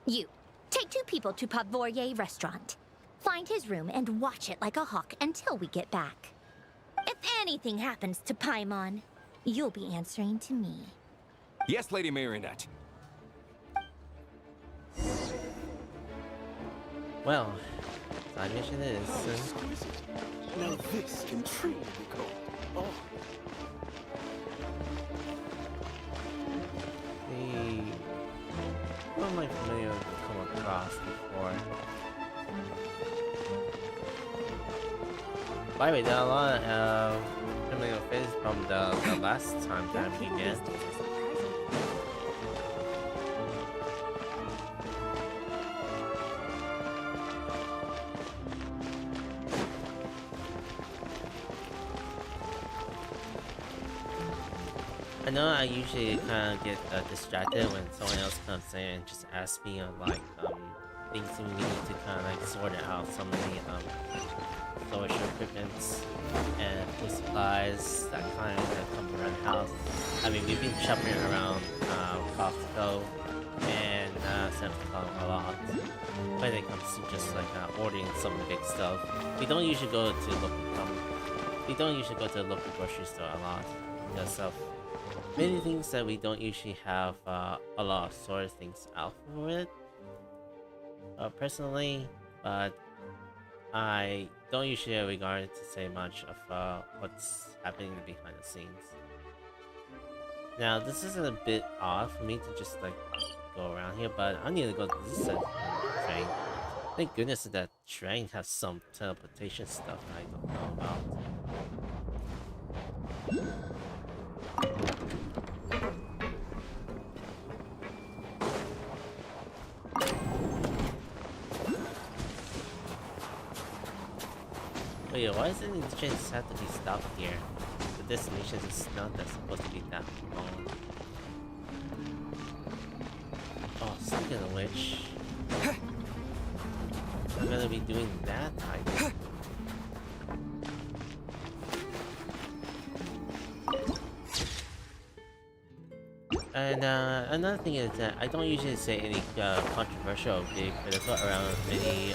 You, take 2 people to Pavorier restaurant. Find his room and watch it like a hawk until we get back. If anything happens to Paimon, you'll be answering to me. Yes, Lady Marionette. Well, side mission is... Now this can truly be called art. What am I familiar with come across before? By the way, there are a lot of familiar faces from the last time that we did. I know I usually kind of get distracted when someone else comes in and just asks me on like things we need to kind of like sort out. So many social equipments and food supplies that kind of come around the house. I mean, we've been shopping around Costco and Samsung a lot when it comes to just like ordering some big stuff. We don't usually go to the local grocery store a lot because of many things that we don't usually have a lot of sort of things out for it. Personally, but I don't usually regard it to say much of what's happening behind the scenes. Now, this is a bit odd for me to just like go around here, but I need to go to this train. Thank goodness that train has some teleportation stuff I don't know about. Wait, why isn't the train have to be stopped here? The destination is not that supposed to be that long. Oh, speaking of which, I'm gonna be doing that type. And another thing is that I don't usually say any controversial or big critical around any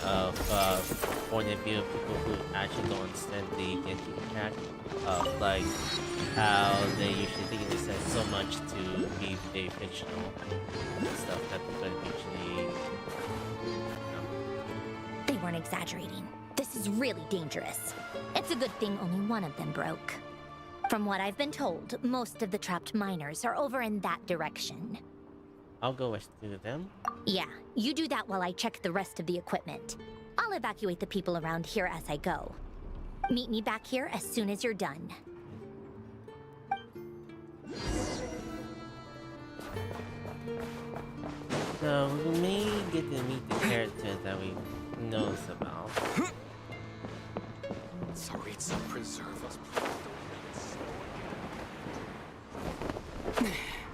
point of view of people who actually don't understand the Genshin Impact of like how they usually think it says so much to be very fictional stuff that people usually They weren't exaggerating. This is really dangerous. It's a good thing only one of them broke. From what I've been told, most of the trapped miners are over in that direction. I'll go rescue them. Yeah, you do that while I check the rest of the equipment. I'll evacuate the people around here as I go. Meet me back here as soon as you're done. So we may get to meet the characters that we knows about. Tsaritsa, preserve us.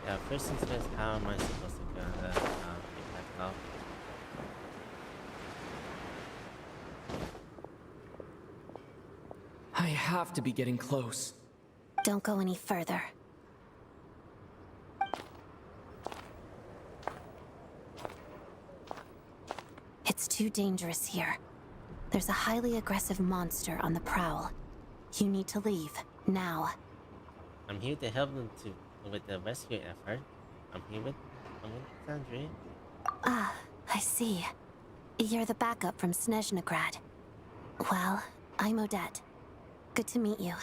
Yeah, first things first, how am I supposed to get back up? I have to be getting close. Don't go any further. It's too dangerous here. There's a highly aggressive monster on the prowl. You need to leave, now. I'm here to help them with the rescue effort. I'm with Sandri. Ah, I see. You're the backup from Snezhnaya. Well, I'm Odette. Good to meet you.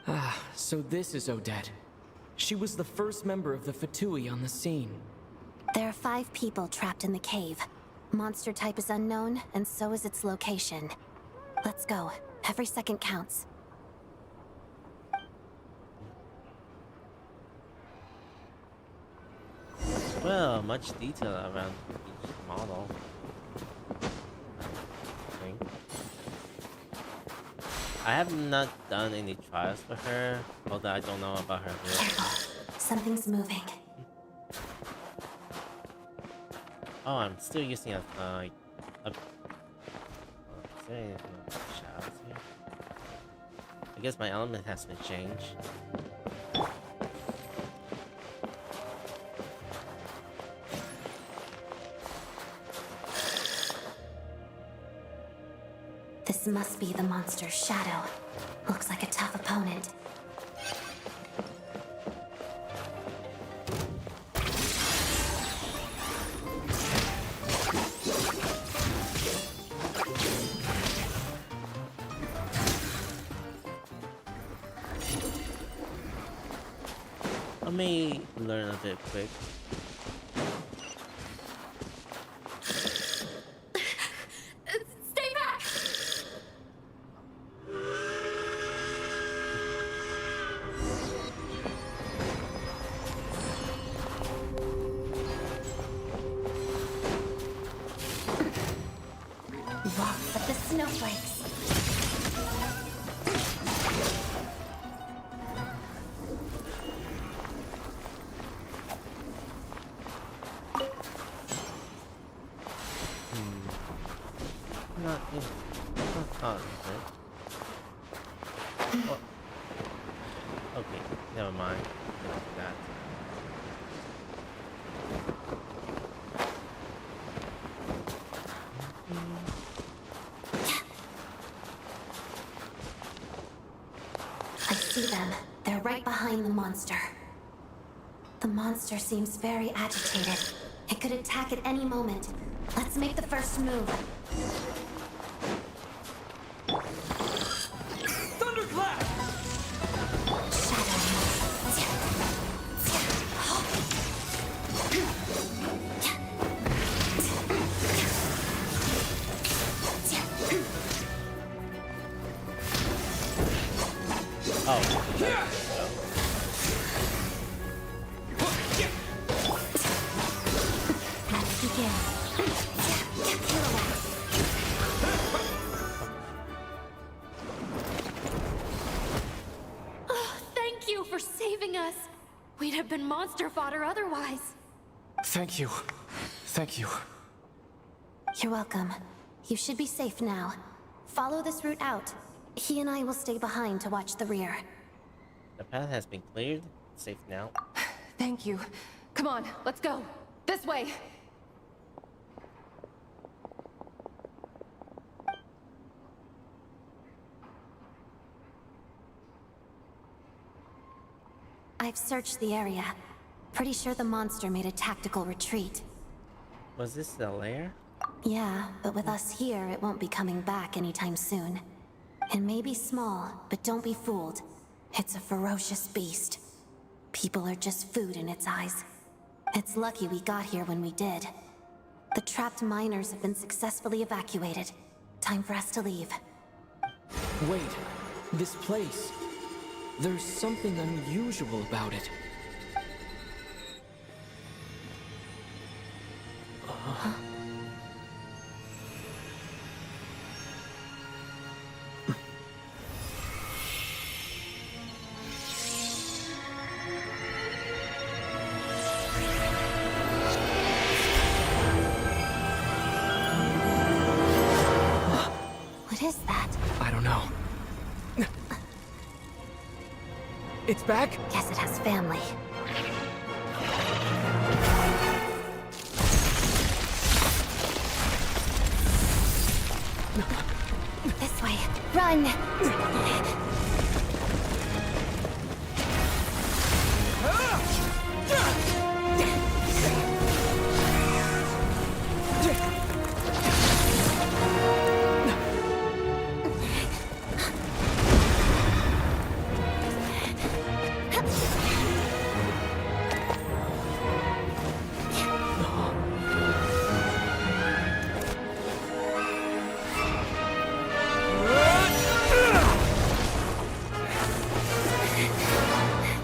Ah, so this is Odette. She was the first member of the Fatui on the scene. There are 5 people trapped in the cave. Monster type is unknown, and so is its location. Let's go. Every second counts. Well, much detail around each model. I have not done any trials for her, although I don't know about her build. Careful. Something's moving. Oh, I'm still using a is there anything with shadows here? I guess my element has been changed. This must be the monster's shadow. Looks like a tough opponent. I may learn a bit quick. Stay back! Lots of the snowflakes. Not right? Oh. Okay, never mind. That. I see them. They're right behind the monster. The monster seems very agitated. It could attack at any moment. Let's make the first move. Thunderclap! Thank you for saving us. We'd have been monster fodder otherwise. Thank you. Thank you. You're welcome. You should be safe now. Follow this route out. He and I will stay behind to watch the rear. The path has been cleared. Safe now. Thank you. Come on, let's go. This way. I've searched the area. Pretty sure the monster made a tactical retreat. Was this the lair? Yeah, but with us here, it won't be coming back anytime soon. It may be small, but don't be fooled. It's a ferocious beast. People are just food in its eyes. It's lucky we got here when we did. The trapped miners have been successfully evacuated. Time for us to leave. Wait, this place. There's something unusual about it. it's back? Guess it has family. This way. Run!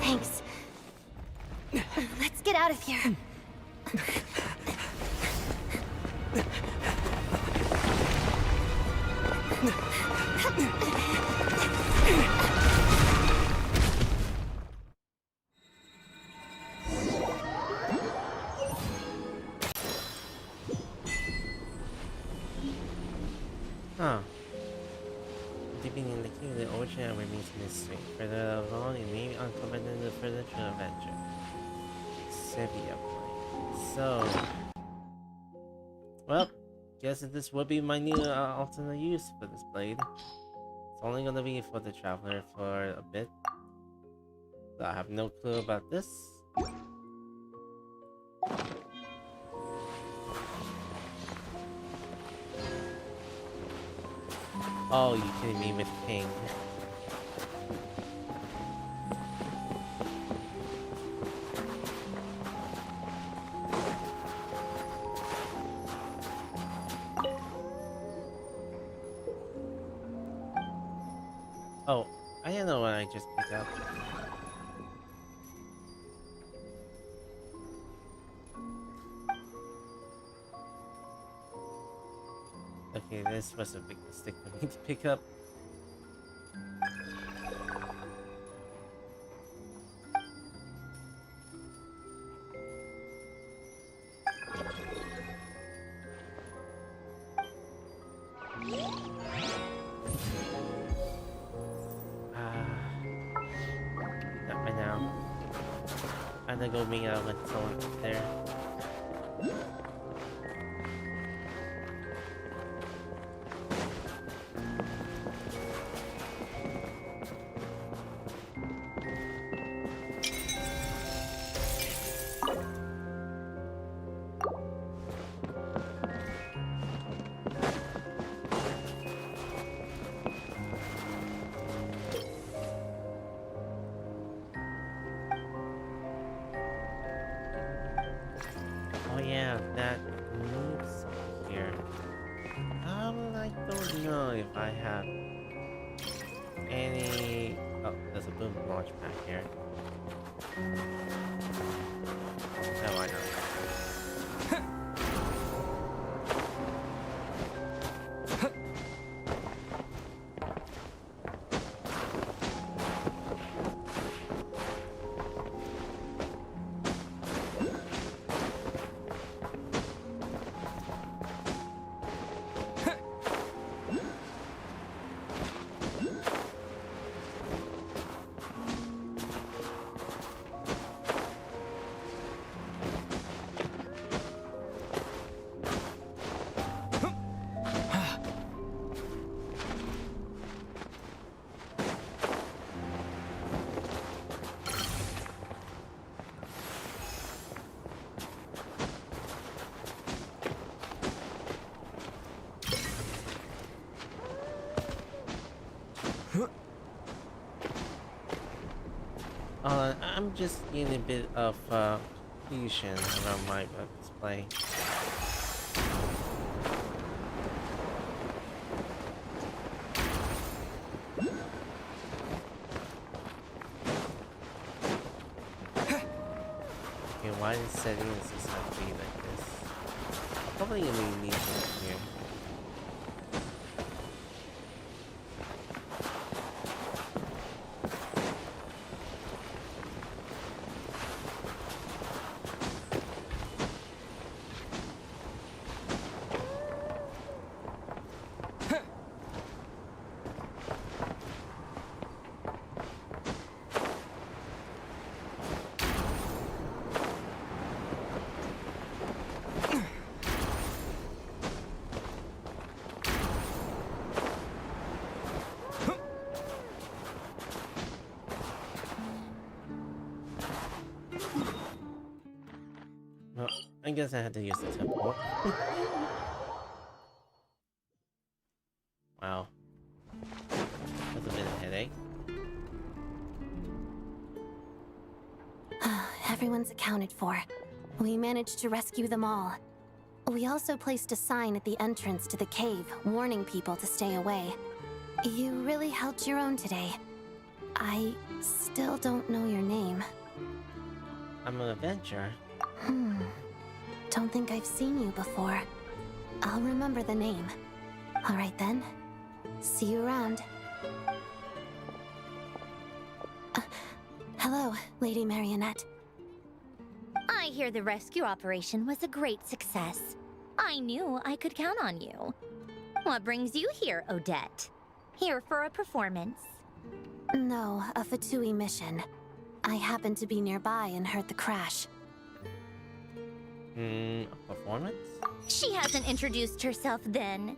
Thanks. Let's get out of here. Huh. Dipping in the key of the ocean remains a mystery. Further along, it may be uncovered in the further adventure. Sepia plane. So, well, guess that this would be my new alternate use for this blade. It's only gonna be for the traveler for a bit. So I have no clue about this. Oh, you kidding me with ping? Oh, I don't know what I just picked up. Okay, this was a big mistake for me to pick up. Not right now. I'm gonna go meet out with someone up there. Oh yeah, that moves here. I don't know if I have any... Oh, there's a boom launch back here. No, I know. I'm just getting a bit of confusion around my display. Okay, why is settings just have to be like this? Probably gonna need something here. I guess I had to use the teleport. Wow. That's a bit of a headache. Everyone's accounted for. We managed to rescue them all. We also placed a sign at the entrance to the cave, warning people to stay away. You really held your own today. I still don't know your name. I'm an adventurer. Don't think I've seen you before. I'll remember the name. All right then. See you around. Hello, Lady Marionette. I hear the rescue operation was a great success. I knew I could count on you. What brings you here, Odette? Here for a performance? No, a Fatui mission. I happened to be nearby and heard the crash. A performance? She hasn't introduced herself then.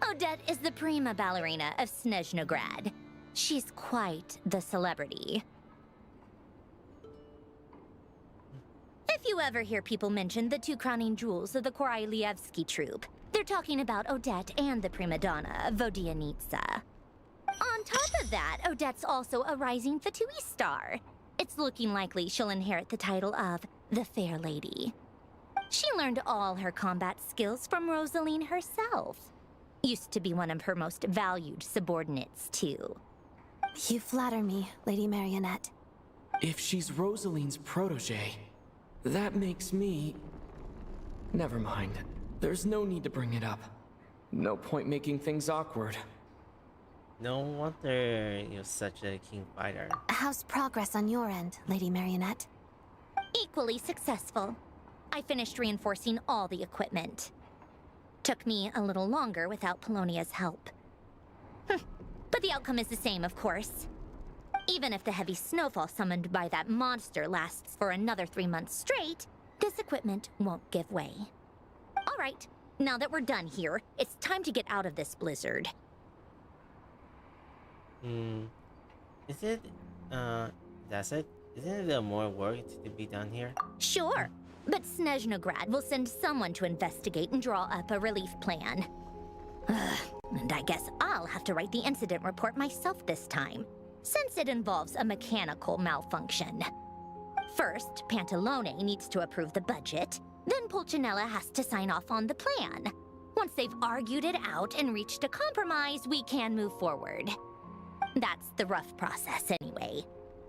Odette is the prima ballerina of Snezhnaya. She's quite the celebrity. If you ever hear people mention the two crowning jewels of the Korolievsky troupe, they're talking about Odette and the prima donna, Vodianitsa. On top of that, Odette's also a rising Fatui star. It's looking likely she'll inherit the title of the Fair Lady. She learned all her combat skills from Rosaline herself. Used to be one of her most valued subordinates, too. You flatter me, Lady Marionette. If she's Rosaline's protege, that makes me... Never mind. There's no need to bring it up. No point making things awkward. No wonder you're such a keen fighter. How's progress on your end, Lady Marionette? Equally successful. I finished reinforcing all the equipment. Took me a little longer without Polonia's help. But the outcome is the same, of course. Even if the heavy snowfall summoned by that monster lasts for another 3 months straight, this equipment won't give way. All right, now that we're done here, it's time to get out of this blizzard. Is it, that's it? Isn't there more work to be done here? Sure, but Snezhnaya will send someone to investigate and draw up a relief plan. And I guess I'll have to write the incident report myself this time, since it involves a mechanical malfunction. First, Pantalone needs to approve the budget, then Pulcinella has to sign off on the plan. Once they've argued it out and reached a compromise, we can move forward. That's the rough process anyway.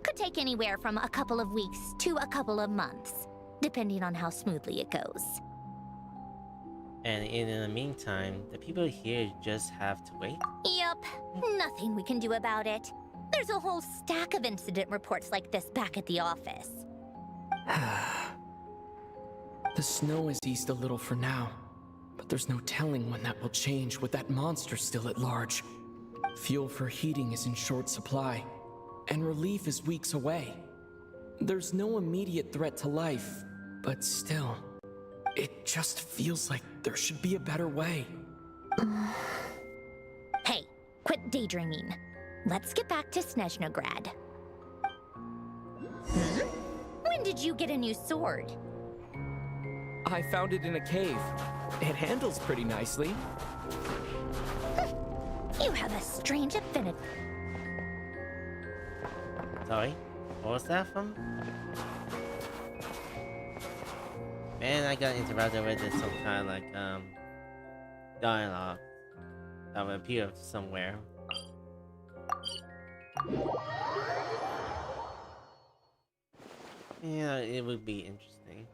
Could take anywhere from a couple of weeks to a couple of months, depending on how smoothly it goes. And in the meantime, the people here just have to wait? Yep, nothing we can do about it. There's a whole stack of incident reports like this back at the office. The snow has eased a little for now, but there's no telling when that will change with that monster still at large. Fuel for heating is in short supply, and relief is weeks away. There's no immediate threat to life, but still, it just feels like there should be a better way. Hey, quit daydreaming. Let's get back to Snezhnaya. When did you get a new sword? I found it in a cave. It handles pretty nicely. You have a strange affinity. Sorry, what was that from? Man, I got interrupted with some kind of like, dialogue that would appear somewhere. Yeah, it would be interesting.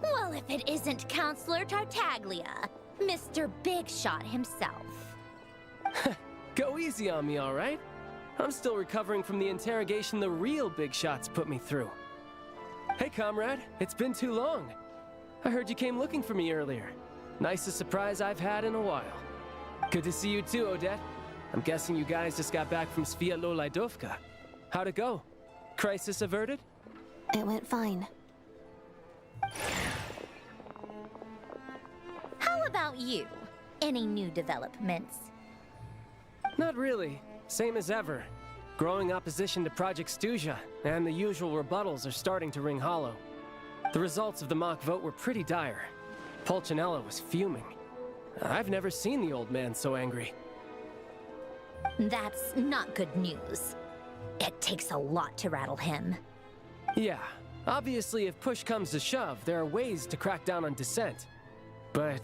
Well, if it isn't Counselor Tartaglia, Mr. Big Shot himself. Go easy on me, all right? I'm still recovering from the interrogation the real Big Shots put me through. Hey, comrade, it's been too long. I heard you came looking for me earlier. Nicest surprise I've had in a while. Good to see you too, Odette. I'm guessing you guys just got back from Sviatlo-Laidovka. How'd it go? Crisis averted? It went fine. about you? Any new developments? Not really. Same as ever. Growing opposition to Project Stuzha, and the usual rebuttals are starting to ring hollow. The results of the mock vote were pretty dire. Pulcinella was fuming. I've never seen the old man so angry. That's not good news. It takes a lot to rattle him. Yeah, obviously if push comes to shove, there are ways to crack down on dissent. But...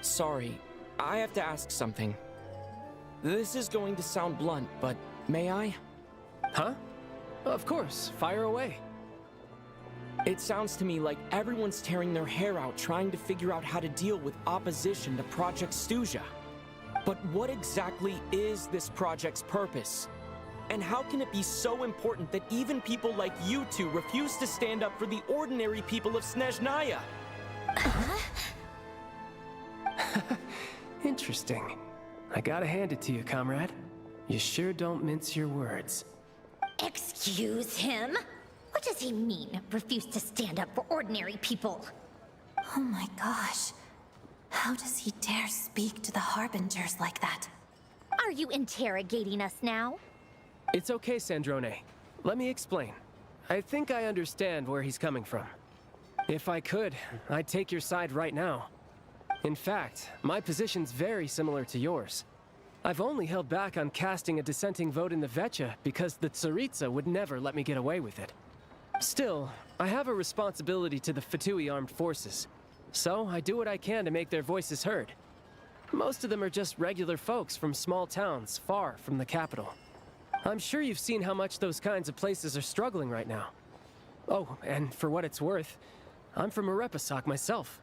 Sorry, I have to ask something. This is going to sound blunt, but may I? Huh? Of course, fire away. It sounds to me like everyone's tearing their hair out trying to figure out how to deal with opposition to Project Stuzha. But what exactly is this project's purpose? And how can it be so important that even people like you two refuse to stand up for the ordinary people of Snezhnaya? Interesting. I gotta hand it to you, comrade. You sure don't mince your words. Excuse him? What does he mean, refuse to stand up for ordinary people? Oh my gosh. How does he dare speak to the Harbingers like that? Are you interrogating us now? It's okay, Sandrone. Let me explain. I think I understand where he's coming from. If I could, I'd take your side right now. In fact, my position's very similar to yours. I've only held back on casting a dissenting vote in the Vecha because the Tsaritsa would never let me get away with it. Still, I have a responsibility to the Fatui armed forces, so I do what I can to make their voices heard. Most of them are just regular folks from small towns far from the capital. I'm sure you've seen how much those kinds of places are struggling right now. Oh, and for what it's worth, I'm from Arepasak myself.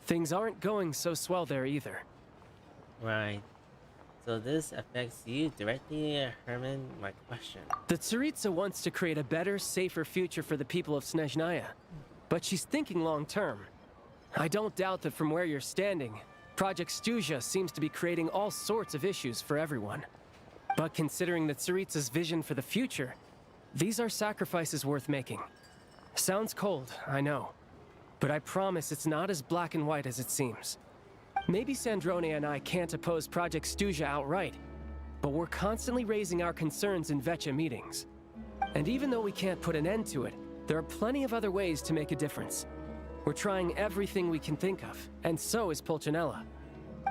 Things aren't going so swell there either. Right. So this affects you directly, Herman? My question. The Tsaritsa wants to create a better, safer future for the people of Snezhnaya, but she's thinking long-term. I don't doubt that from where you're standing, Project Stuzha seems to be creating all sorts of issues for everyone. But considering the Tsaritsa's vision for the future, these are sacrifices worth making. Sounds cold, I know. But I promise it's not as black and white as it seems. Maybe Sandrone and I can't oppose Project Stuzha outright, but we're constantly raising our concerns in Vecha meetings. And even though we can't put an end to it, there are plenty of other ways to make a difference. We're trying everything we can think of, and so is Pulcinella.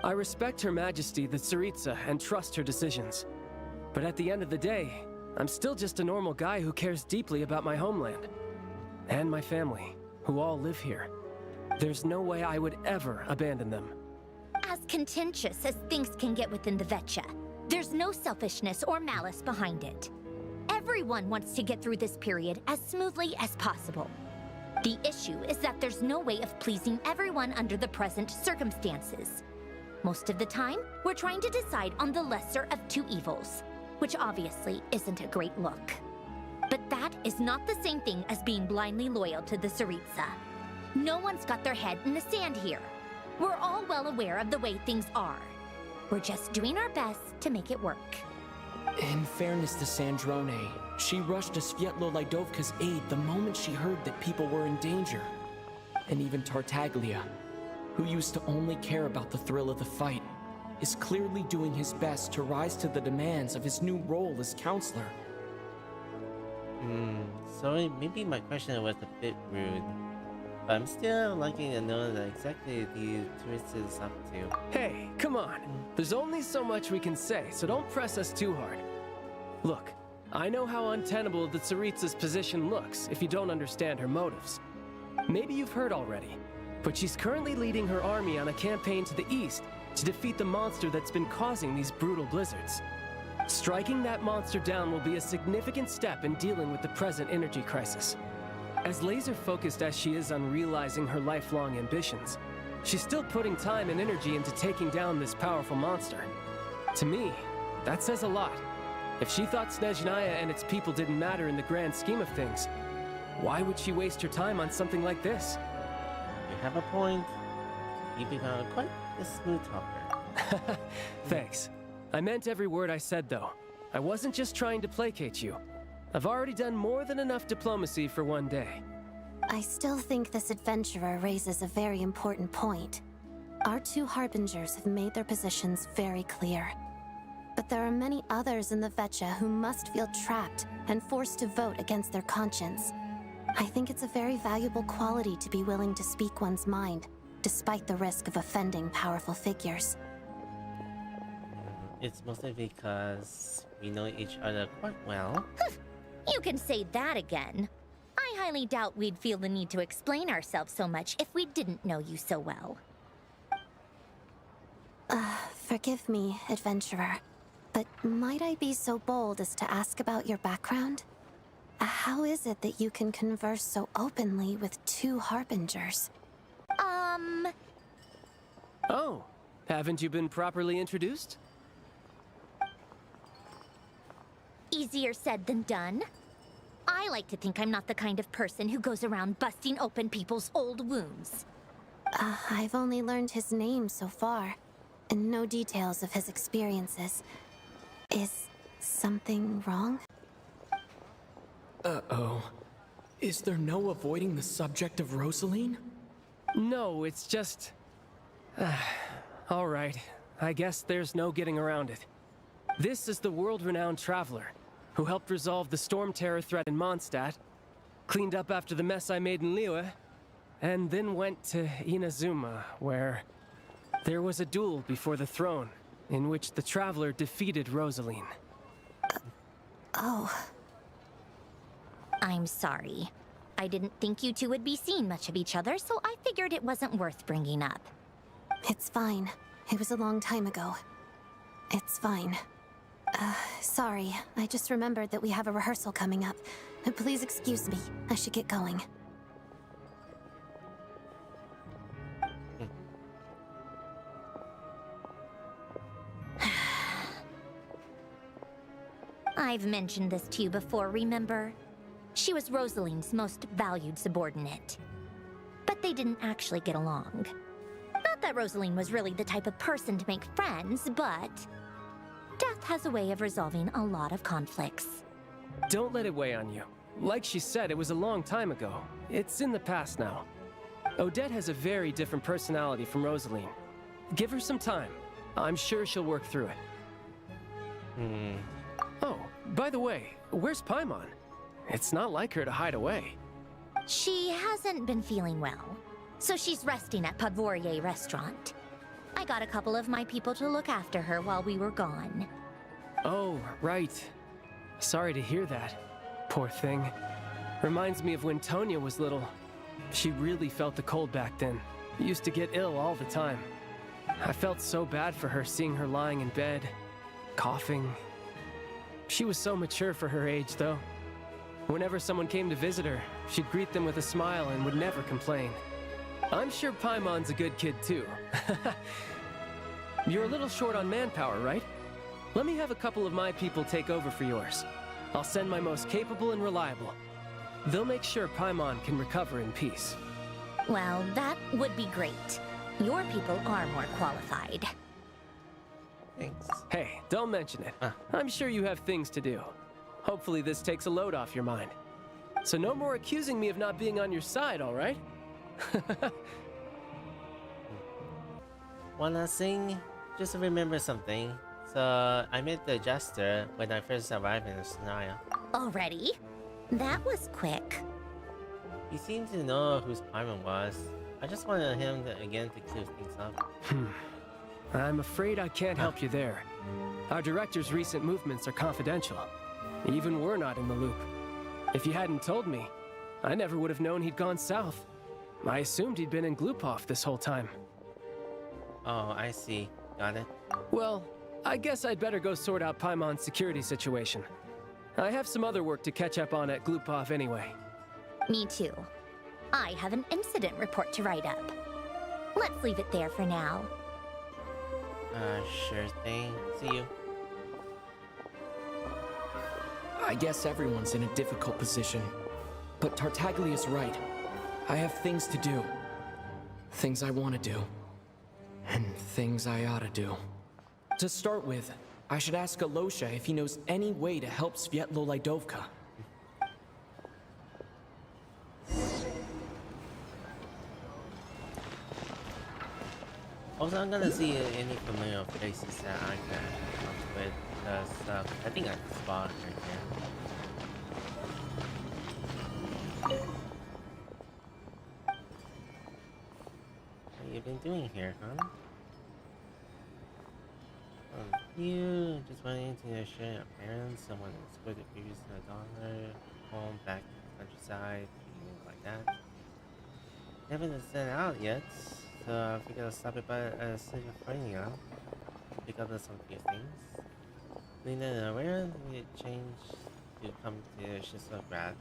I respect Her Majesty, the Tsaritsa, and trust her decisions. But at the end of the day, I'm still just a normal guy who cares deeply about my homeland. And my family, who all live here. There's no way I would ever abandon them. As contentious as things can get within the Vecha, there's no selfishness or malice behind it. Everyone wants to get through this period as smoothly as possible. The issue is that there's no way of pleasing everyone under the present circumstances. Most of the time, we're trying to decide on the lesser of two evils, which obviously isn't a great look. But that is not the same thing as being blindly loyal to the Tsaritsa. No one's got their head in the sand here. We're all well aware of the way things are. We're just doing our best to make it work. In fairness to Sandrone, she rushed to Svietlo Lidovka's aid the moment she heard that people were in danger. And even Tartaglia, who used to only care about the thrill of the fight, is clearly doing his best to rise to the demands of his new role as counselor. So maybe my question was a bit rude, but I'm still liking to know that exactly the twist is up to. Hey, come on. There's only so much we can say, so don't press us too hard. Look, I know how untenable the Tsaritsa's position looks if you don't understand her motives. Maybe you've heard already, but she's currently leading her army on a campaign to the east to defeat the monster that's been causing these brutal blizzards. Striking that monster down will be a significant step in dealing with the present energy crisis. As laser-focused as she is on realizing her lifelong ambitions, she's still putting time and energy into taking down this powerful monster. To me, that says a lot. If she thought Snezhnaya and its people didn't matter in the grand scheme of things, why would she waste her time on something like this? You have a point. You become quite a smooth talker. Thanks. I meant every word I said, though. I wasn't just trying to placate you. I've already done more than enough diplomacy for one day. I still think this adventurer raises a very important point. Our two harbingers have made their positions very clear. But there are many others in the Vetcha who must feel trapped and forced to vote against their conscience. I think it's a very valuable quality to be willing to speak one's mind, despite the risk of offending powerful figures. It's mostly because we know each other quite well. You can say that again. I highly doubt we'd feel the need to explain ourselves so much if we didn't know you so well. Forgive me, adventurer, but might I be so bold as to ask about your background? How is it that you can converse so openly with two harbingers? Oh, haven't you been properly introduced? Easier said than done. I like to think I'm not the kind of person who goes around busting open people's old wounds. I've only learned his name so far, and no details of his experiences. Is something wrong? Uh-oh. Is there no avoiding the subject of Rosaline? No, it's just... all right. I guess there's no getting around it. This is the world-renowned traveler who helped resolve the storm terror threat in Mondstadt, cleaned up after the mess I made in Liyue, and then went to Inazuma, where there was a duel before the throne, in which the traveler defeated Rosaline. Oh. I'm sorry. I didn't think you two would be seeing much of each other, so I figured it wasn't worth bringing up. It's fine. It was a long time ago. It's fine. Sorry. I just remembered that we have a rehearsal coming up. Please excuse me. I should get going. I've mentioned this to you before, remember? She was Rosaline's most valued subordinate. But they didn't actually get along. Not that Rosaline was really the type of person to make friends, but death has a way of resolving a lot of conflicts. Don't let it weigh on you. Like she said, it was a long time ago. It's in the past now. Odette has a very different personality from Rosaline. Give her some time. I'm sure she'll work through it. Oh, by the way, where's Paimon? It's not like her to hide away. She hasn't been feeling well, so she's resting at Podvorier Restaurant. I got a couple of my people to look after her while we were gone. Oh, right. Sorry to hear that. Poor thing. Reminds me of when Tonya was little. She really felt the cold back then. Used to get ill all the time. I felt so bad for her seeing her lying in bed, coughing. She was so mature for her age, though. Whenever someone came to visit her, she'd greet them with a smile and would never complain. I'm sure Paimon's a good kid, too. You're a little short on manpower, right? Let me have a couple of my people take over for yours. I'll send my most capable and reliable. They'll make sure Paimon can recover in peace. Well, that would be great. Your people are more qualified. Thanks. Hey, don't mention it. I'm sure you have things to do. Hopefully this takes a load off your mind. So no more accusing me of not being on your side, all right? One last thing, just remember something. So, I met the Jester when I first arrived in Snezhnaya. Already? That was quick. He seemed to know whose Paimon was. I just wanted him to, again to clear things up. I'm afraid I can't help you there. Our director's recent movements are confidential. Even we're not in the loop. If you hadn't told me, I never would have known he'd gone south. I assumed he'd been in Glupov this whole time. Oh, I see. Got it. Well, I guess I'd better go sort out Paimon's security situation. I have some other work to catch up on at Glupov anyway. Me too. I have an incident report to write up. Let's leave it there for now. Sure thing. See you. I guess everyone's in a difficult position. But Tartaglia's right. I have things to do. Things I want to do. And things I ought to do. To start with, I should ask Alosha if he knows any way to help Svietlo Lydovka. Also, I'm gonna see any familiar faces that I can come with, because I think I can spot right here. What have you been doing here, huh? You just went into the share your parents, someone exploited previous daughter, home, back to the countryside, things like that. Haven't set out yet, so I figured I'll stop it by Snezhnaya. Pick up some few things. Lena and aware we change to come to Grad.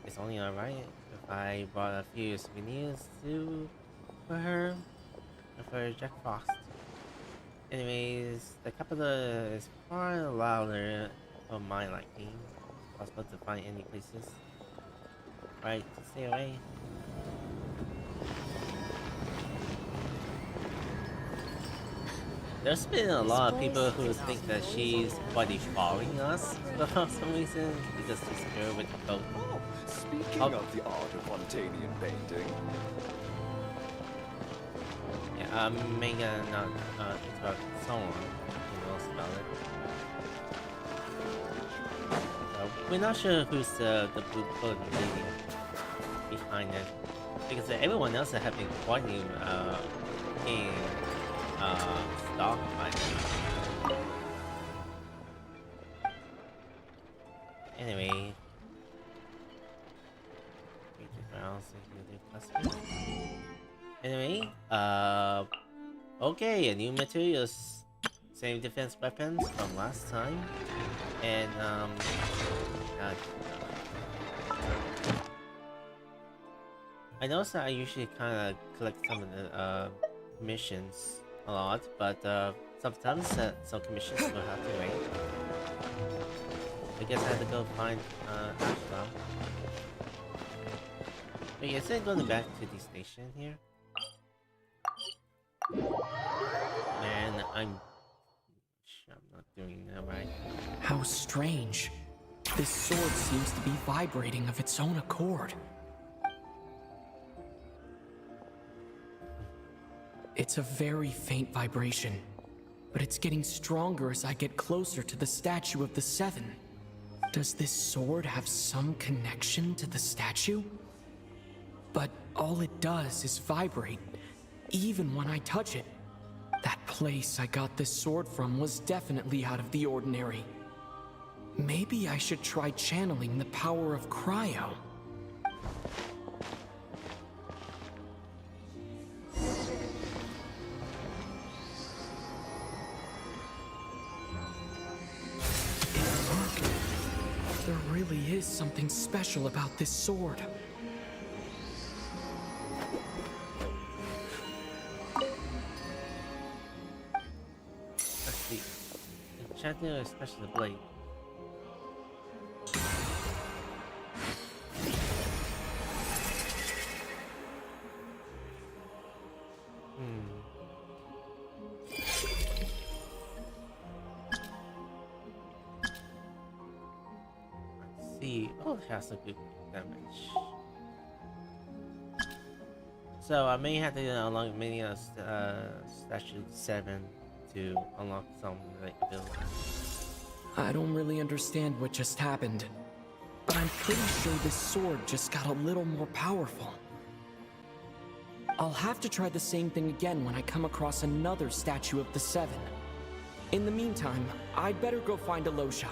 It's only alright if I brought a few souvenirs for her and for Jack Frost. Anyways, the capital is far louder for my liking. Possible to find any places. Right, stay away. There's been a lot of people who think that she's body following us for some reason because she's a girl with a coat. Oh, speaking of the art of Montanian painting. Yeah, may not interrupt someone who knows about it. We're not sure who's the blue bullet lady behind it, because everyone else have been pointing in stock by now. Anyway, anyway, okay, new materials, same defense weapons from last time, and I noticed that I usually kind of collect some of the missions a lot, but sometimes some commissions will have to wait. I guess I had to go find Ashla. Wait, is it going back to the station here? Man, I'm not doing that right. How strange. This sword seems to be vibrating of its own accord. It's a very faint vibration, but it's getting stronger as I get closer to the statue of the Seven. Does this sword have some connection to the statue? But all it does is vibrate, even when I touch it. That place I got this sword from was definitely out of the ordinary. Maybe I should try channeling the power of cryo. There really is something special about this sword. Let's see. Snezhnaya especially Blade. Oh, it has a good damage. So I may have to unlock many statue 7 to unlock some abilities. I don't really understand what just happened, but I'm pretty sure this sword just got a little more powerful. I'll have to try the same thing again when I come across another statue of the Seven. In the meantime, I'd better go find Alosha.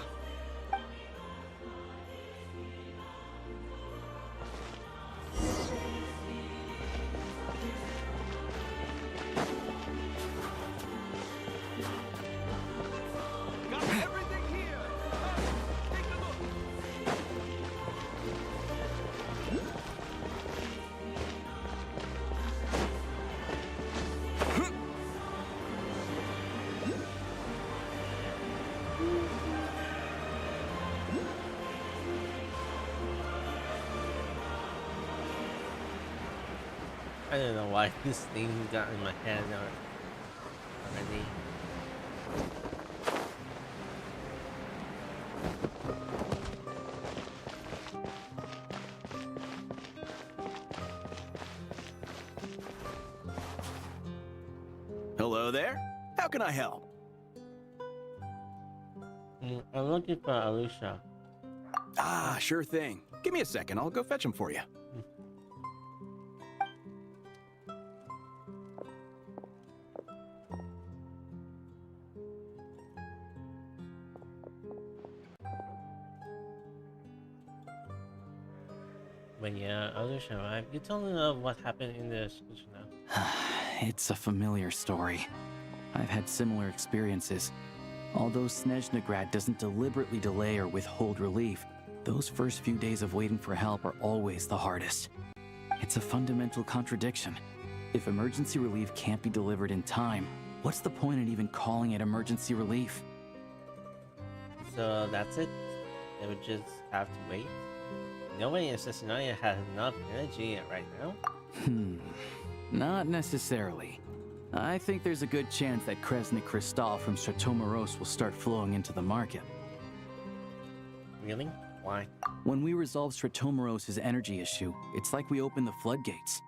I don't know why this thing got in my head already. Hello there. How can I help? I'm looking for Alicia. Ah, sure thing. Give me a second. I'll go fetch him for you. When Alicia arrived, you told me what happened in the school now. It's a familiar story. I've had similar experiences. Although Snezhnaya doesn't deliberately delay or withhold relief, those first few days of waiting for help are always the hardest. It's a fundamental contradiction. If emergency relief can't be delivered in time, what's the point in even calling it emergency relief? So that's it? They would just have to wait? Nobody in Snezhnaya has enough energy right now? Not necessarily. I think there's a good chance that Kresnik Crystal from Chateau Morose will start flowing into the market. Really? Why? When we resolve Chateau Morose's energy issue, it's like we open the floodgates.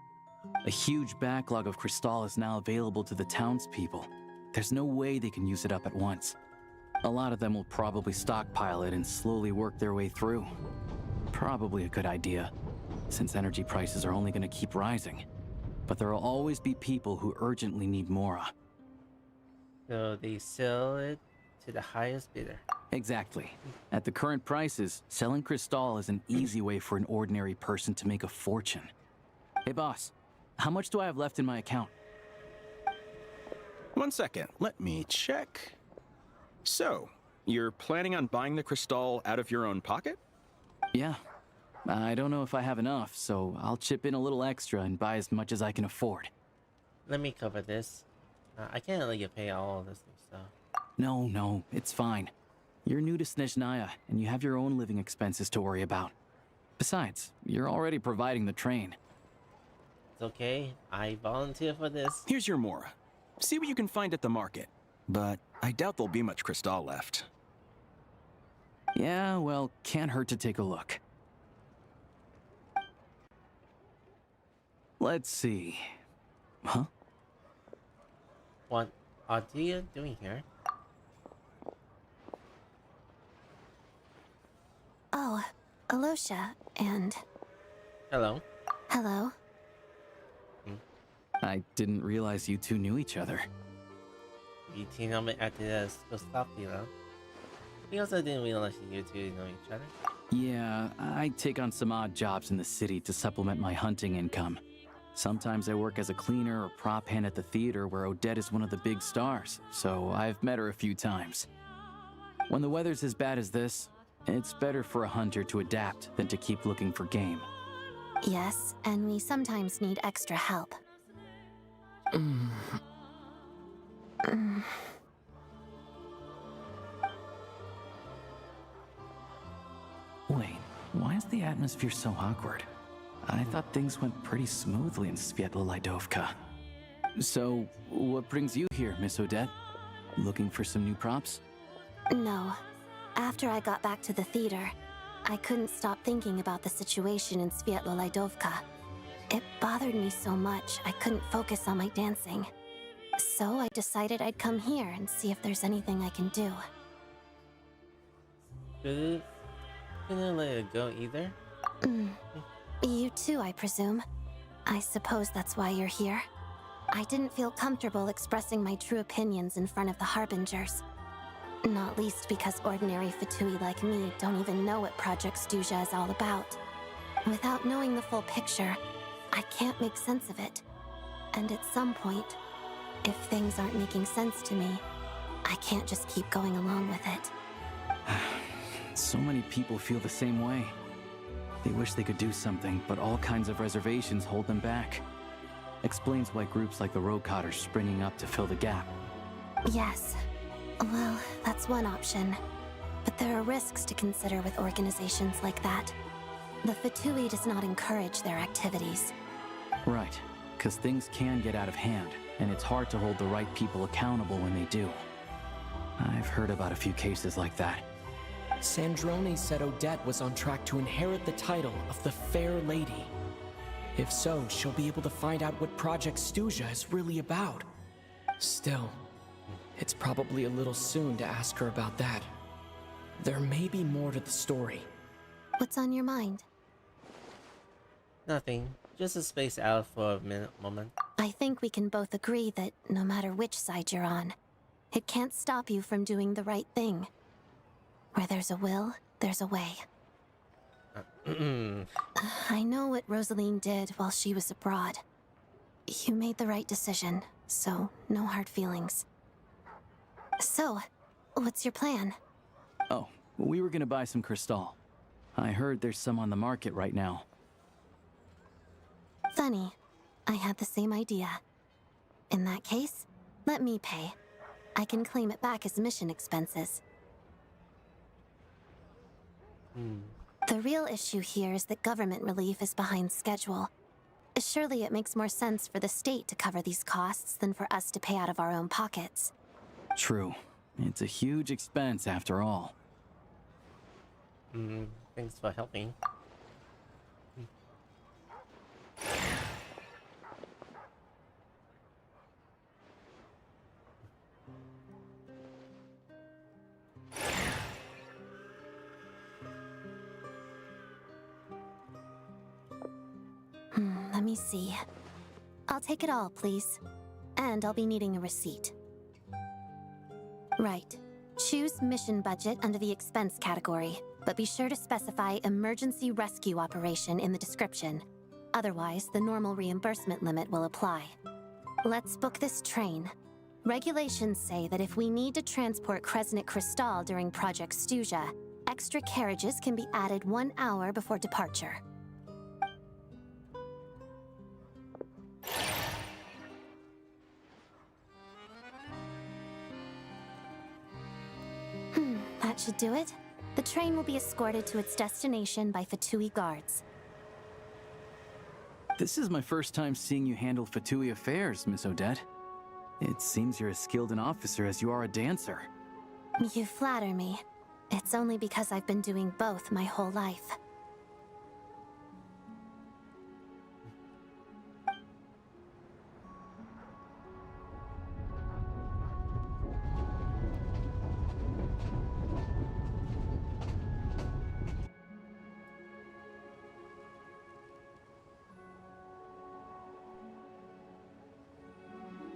A huge backlog of Crystal is now available to the townspeople. There's no way they can use it up at once. A lot of them will probably stockpile it and slowly work their way through. Probably a good idea, since energy prices are only going to keep rising. But there will always be people who urgently need Mora. So they sell it to the highest bidder. Exactly. At the current prices, selling Crystal is an easy way for an ordinary person to make a fortune. Hey boss, how much do I have left in my account? 1 second, let me check. So, you're planning on buying the Crystal out of your own pocket? Yeah. I don't know if I have enough, so I'll chip in a little extra and buy as much as I can afford. Let me cover this. I can't let you pay all of this new stuff. No, it's fine. You're new to Snezhnaya, and you have your own living expenses to worry about. Besides, you're already providing the train. It's okay. I volunteer for this. Here's your Mora. See what you can find at the market. But I doubt there'll be much Crystal left. Yeah, well, can't hurt to take a look. Let's see. Huh? What are you doing here? Oh, Alicia, and... Hello. Hello. I didn't realize you two knew each other. You team up at the school stop, you know? We also didn't realize you two know each other. Yeah, I take on some odd jobs in the city to supplement my hunting income. Sometimes I work as a cleaner or prop hand at the theater where Odette is one of the big stars, so I've met her a few times. When the weather's as bad as this, it's better for a hunter to adapt than to keep looking for game. Yes, and we sometimes need extra help. Wait, why is the atmosphere so awkward? I thought things went pretty smoothly in Svietla Lydovka. So, what brings you here, Miss Odette? Looking for some new props? No. After I got back to the theater, I couldn't stop thinking about the situation in Svietla Lydovka. It bothered me so much I couldn't focus on my dancing. So I decided I'd come here and see if there's anything I can do. Couldn't let it go either? You too, I presume. I suppose that's why you're here. I didn't feel comfortable expressing my true opinions in front of the Harbingers. Not least because ordinary Fatui like me don't even know what Project Stuzha is all about. Without knowing the full picture, I can't make sense of it. And at some point, if things aren't making sense to me, I can't just keep going along with it. So many people feel the same way. They wish they could do something, but all kinds of reservations hold them back. Explains why groups like the Rokot are springing up to fill the gap. Yes. Well, that's one option. But there are risks to consider with organizations like that. The Fatui does not encourage their activities. Right, because things can get out of hand, and it's hard to hold the right people accountable when they do. I've heard about a few cases like that. Sandrone said Odette was on track to inherit the title of the Fair Lady. If so, she'll be able to find out what Project Stuzha is really about. Still, it's probably a little soon to ask her about that. There may be more to the story. What's on your mind? Nothing. Just to space out for a moment. I think we can both agree that no matter which side you're on, it can't stop you from doing the right thing. Where there's a will, there's a way. I know what Rosaline did while she was abroad. You made the right decision, so no hard feelings. So, what's your plan? Oh, we were gonna buy some crystal. I heard there's some on the market right now. Funny. I had the same idea. In that case, let me pay. I can claim it back as mission expenses. The real issue here is that government relief is behind schedule. Surely it makes more sense for the state to cover these costs than for us to pay out of our own pockets. True. It's a huge expense after all. Thanks for helping. Let me see. I'll take it all, please. And I'll be needing a receipt. Right. Choose mission budget under the expense category, but be sure to specify emergency rescue operation in the description. Otherwise, the normal reimbursement limit will apply. Let's book this train. Regulations say that if we need to transport Kresnik Crystal during Project Stuja, extra carriages can be added 1 hour before departure. That should do it. The train will be escorted to its destination by Fatui guards. This is my first time seeing you handle Fatui affairs, Miss Odette. It seems you're as skilled an officer as you are a dancer. You flatter me. It's only because I've been doing both my whole life.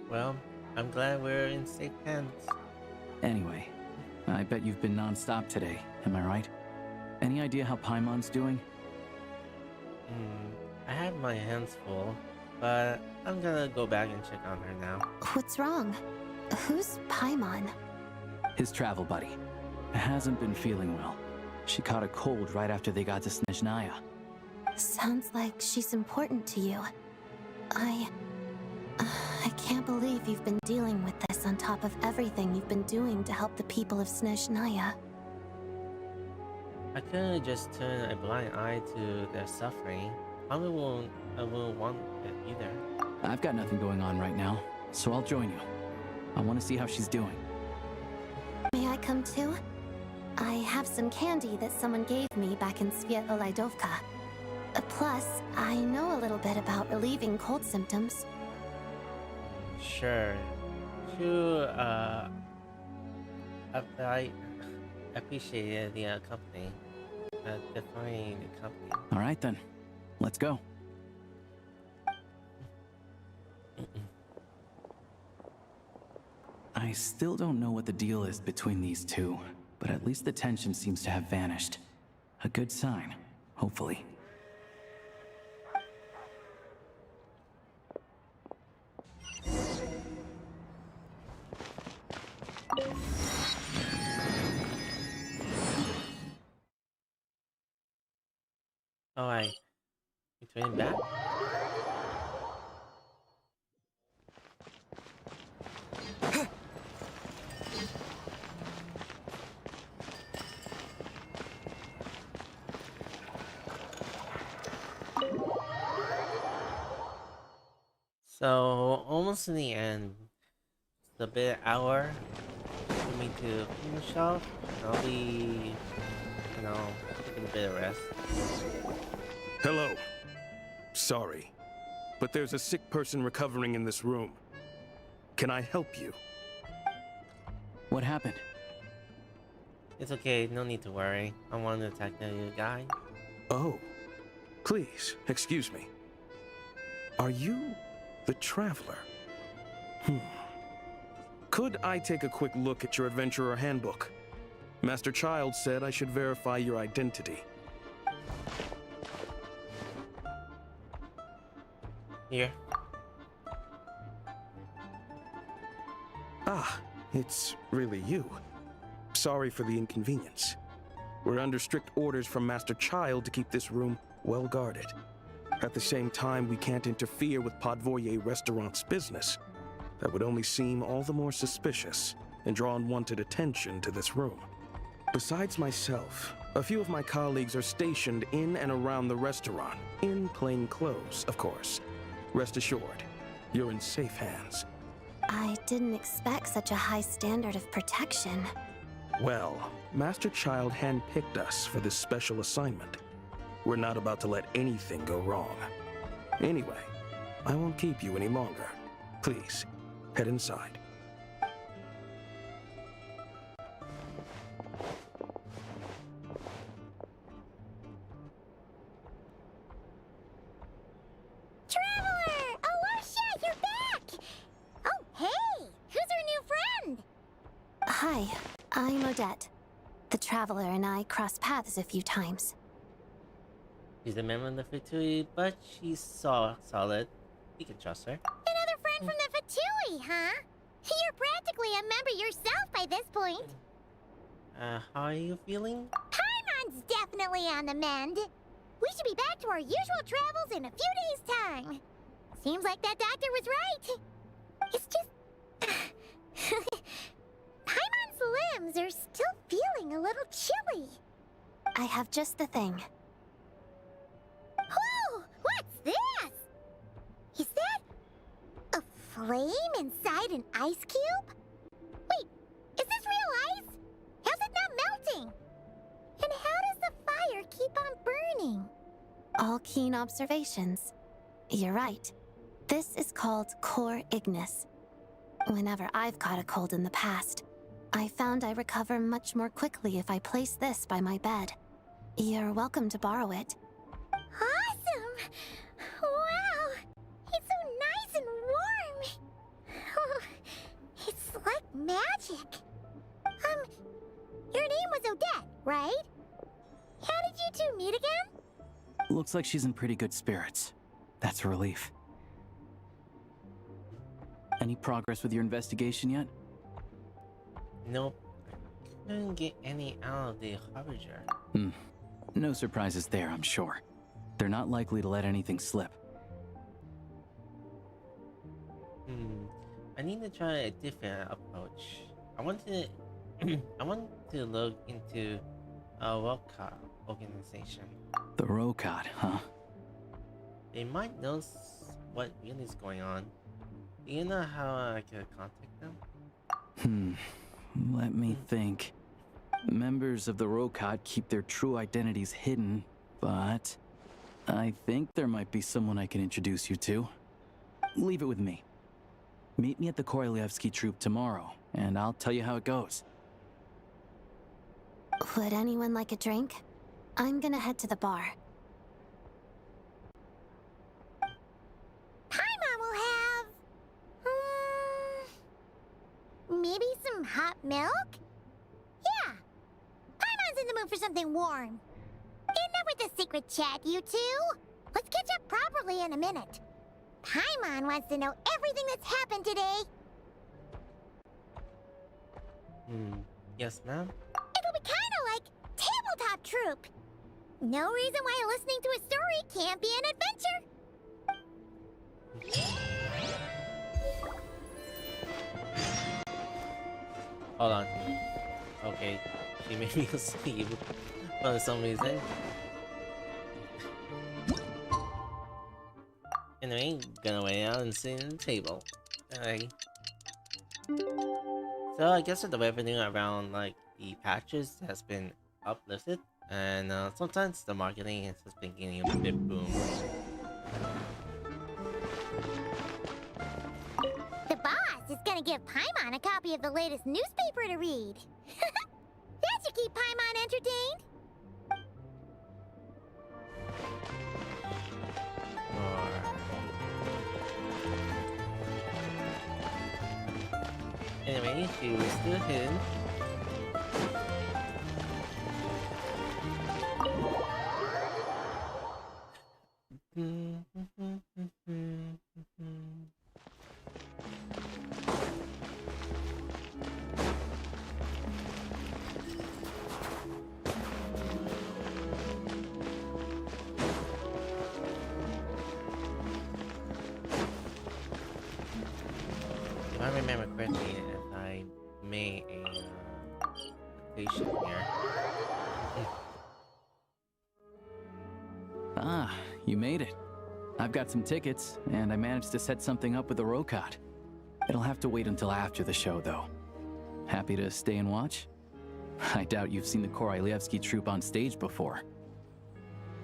Well, I'm glad we're in safe hands. Anyway, I bet you've been non-stop today, am I right? Any idea how Paimon's doing? I have my hands full, but I'm gonna go back and check on her now. What's wrong? Who's Paimon? His travel buddy. Hasn't been feeling well. She caught a cold right after they got to Snezhnaya. Sounds like she's important to you. I can't believe you've been dealing with this on top of everything you've been doing to help the people of Snezhnaya. I couldn't just turn a blind eye to their suffering. I won't want it either. I've got nothing going on right now, so I'll join you. I want to see how she's doing. May I come too? I have some candy that someone gave me back in Svietolaidovka. Plus, I know a little bit about relieving cold symptoms. Sure. I appreciate the company. Definitely the company. All right then, let's go. I still don't know what the deal is between these two, but at least the tension seems to have vanished. A good sign, hopefully. Alright. You turning back? So, almost in the end. It's a bit hour for me to finish off. I'll be, taking a bit of rest. Hello. Sorry, but there's a sick person recovering in this room. Can I help you? What happened? It's okay, no need to worry. I'm one of the technical guy. Oh, please, excuse me. Are you the Traveler? Could I take a quick look at your Adventurer Handbook? Master Child said I should verify your identity. Here. Ah, it's really you. Sorry for the inconvenience. We're under strict orders from Master Child to keep this room well guarded. At the same time, we can't interfere with Podvoye Restaurant's business. That would only seem all the more suspicious and draw unwanted attention to this room. Besides myself, a few of my colleagues are stationed in and around the restaurant, in plain clothes, of course. Rest assured, you're in safe hands. I didn't expect such a high standard of protection. Well, Master Child handpicked us for this special assignment. We're not about to let anything go wrong. Anyway, I won't keep you any longer. Please, head inside. Traveler! Alicia, you're back! Oh, hey! Who's our new friend? Hi, I'm Odette. The Traveler and I crossed paths a few times. She's a member of the Fatui, but she's solid. You can trust her. Another friend from the Fatui, huh? You're practically a member yourself by this point. How are you feeling? Paimon's definitely on the mend. We should be back to our usual travels in a few days' time. Seems like that doctor was right. It's just... Paimon's limbs are still feeling a little chilly. I have just the thing. Whoa! What's this? Is that a flame inside an ice cube? Wait, is this real ice? How's it not melting? And how does the fire keep on burning? All keen observations. You're right. This is called core ignis. Whenever I've caught a cold in the past, I found I recover much more quickly if I place this by my bed. You're welcome to borrow it. Awesome! Wow! It's so nice and warm! Oh, it's like magic. Your name was Odette, right? How did you two meet again? Looks like she's in pretty good spirits. That's a relief. Any progress with your investigation yet? Nope. I couldn't get any out of the Harbinger. No surprises there, I'm sure. They're not likely to let anything slip. I need to try a different approach. I want to look into a Roka organization. The Rokat, huh? They might know what really is going on. Do you know how I could contact them? Let me think. Members of the Rokat keep their true identities hidden, but I think there might be someone I can introduce you to. Leave it with me. Meet me at the Korolyevsky Troop tomorrow, and I'll tell you how it goes. Would anyone like a drink? I'm gonna head to the bar. Paimon will have... maybe some hot milk? Yeah. Paimon's in the mood for something warm. Enough with the secret chat, you two. Let's catch up properly in a minute. Paimon wants to know everything that's happened today. Yes, ma'am? It'll be kinda like Tabletop Troop. No reason why listening to a story can't be an adventure. Hold on. Okay, she made me asleep for some reason. Anyway, gonna wait out and sit at the table. Alright. So I guess that the revenue around like the patches has been uplifted, and sometimes the marketing has just been getting a bit boom. The boss is gonna give Paimon a copy of the latest newspaper to read. That should keep Paimon entertained. Anyway, she was still hidden. If I remember correctly, if I made a station here. Ah, you made it. I've got some tickets, and I managed to set something up with the Rokot. It'll have to wait until after the show, though. Happy to stay and watch? I doubt you've seen the Korolyevsky troupe on stage before.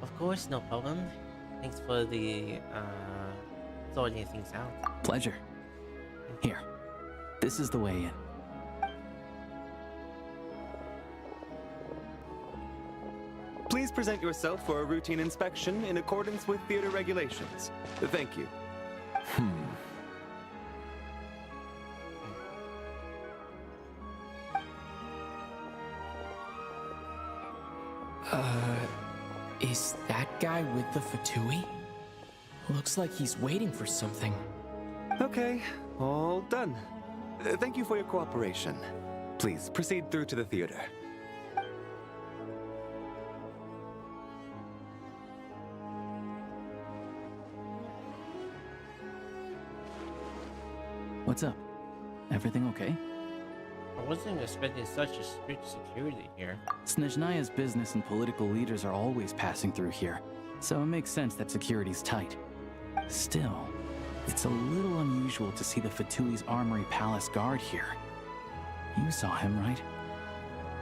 Of course, no problem. Thanks for the sorting things out. Pleasure. Here, this is the way in. Please present yourself for a routine inspection in accordance with theater regulations. Thank you. Is that guy with the Fatui? Looks like he's waiting for something. Okay, all done. Thank you for your cooperation. Please proceed through to the theater. What's up? Everything okay? I wasn't expecting such a strict security here. Snezhnaya's business and political leaders are always passing through here, so it makes sense that security's tight. Still, it's a little unusual to see the Fatui's Armory Palace guard here. You saw him, right?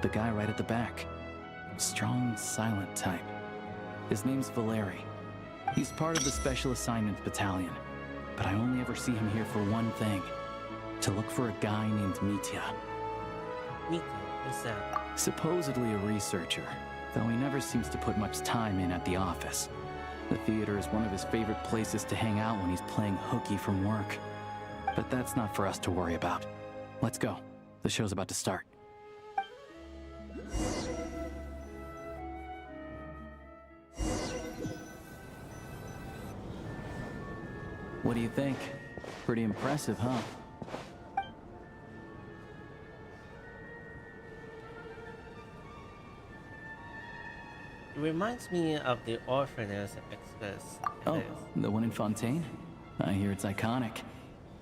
The guy right at the back. Strong, silent type. His name's Valeri. He's part of the Special Assignments Battalion, but I only ever see him here for one thing. To look for a guy named Mitya. Mitya? Who's that? Supposedly a researcher, though he never seems to put much time in at the office. The theater is one of his favorite places to hang out when he's playing hooky from work. But that's not for us to worry about. Let's go. The show's about to start. What do you think? Pretty impressive, huh? It reminds me of the Orphaners Express. Oh, the one in Fontaine? I hear it's iconic.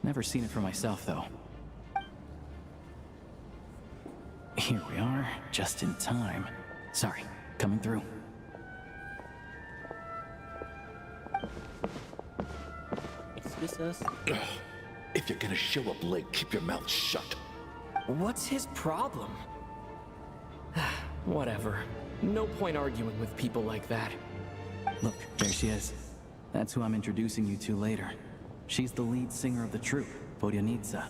Never seen it for myself, though. Here we are, just in time. Sorry, coming through. Excuse us? If you're gonna show up late, keep your mouth shut. What's his problem? Whatever. No point arguing with people like that. Look, there she is. That's who I'm introducing you to later. She's the lead singer of the troupe, Vodyanitsa.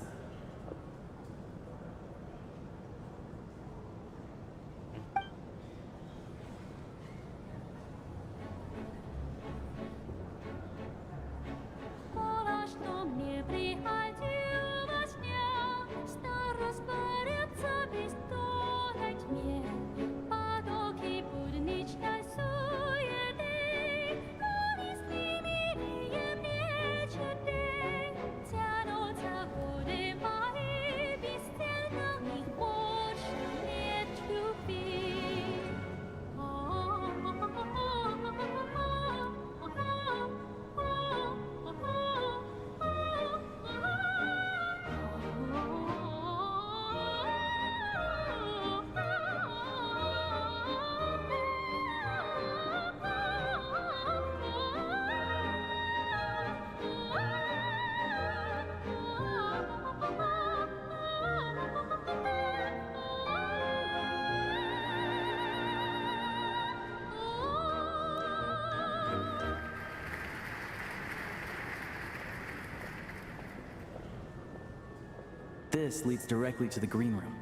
This leads directly to the green room.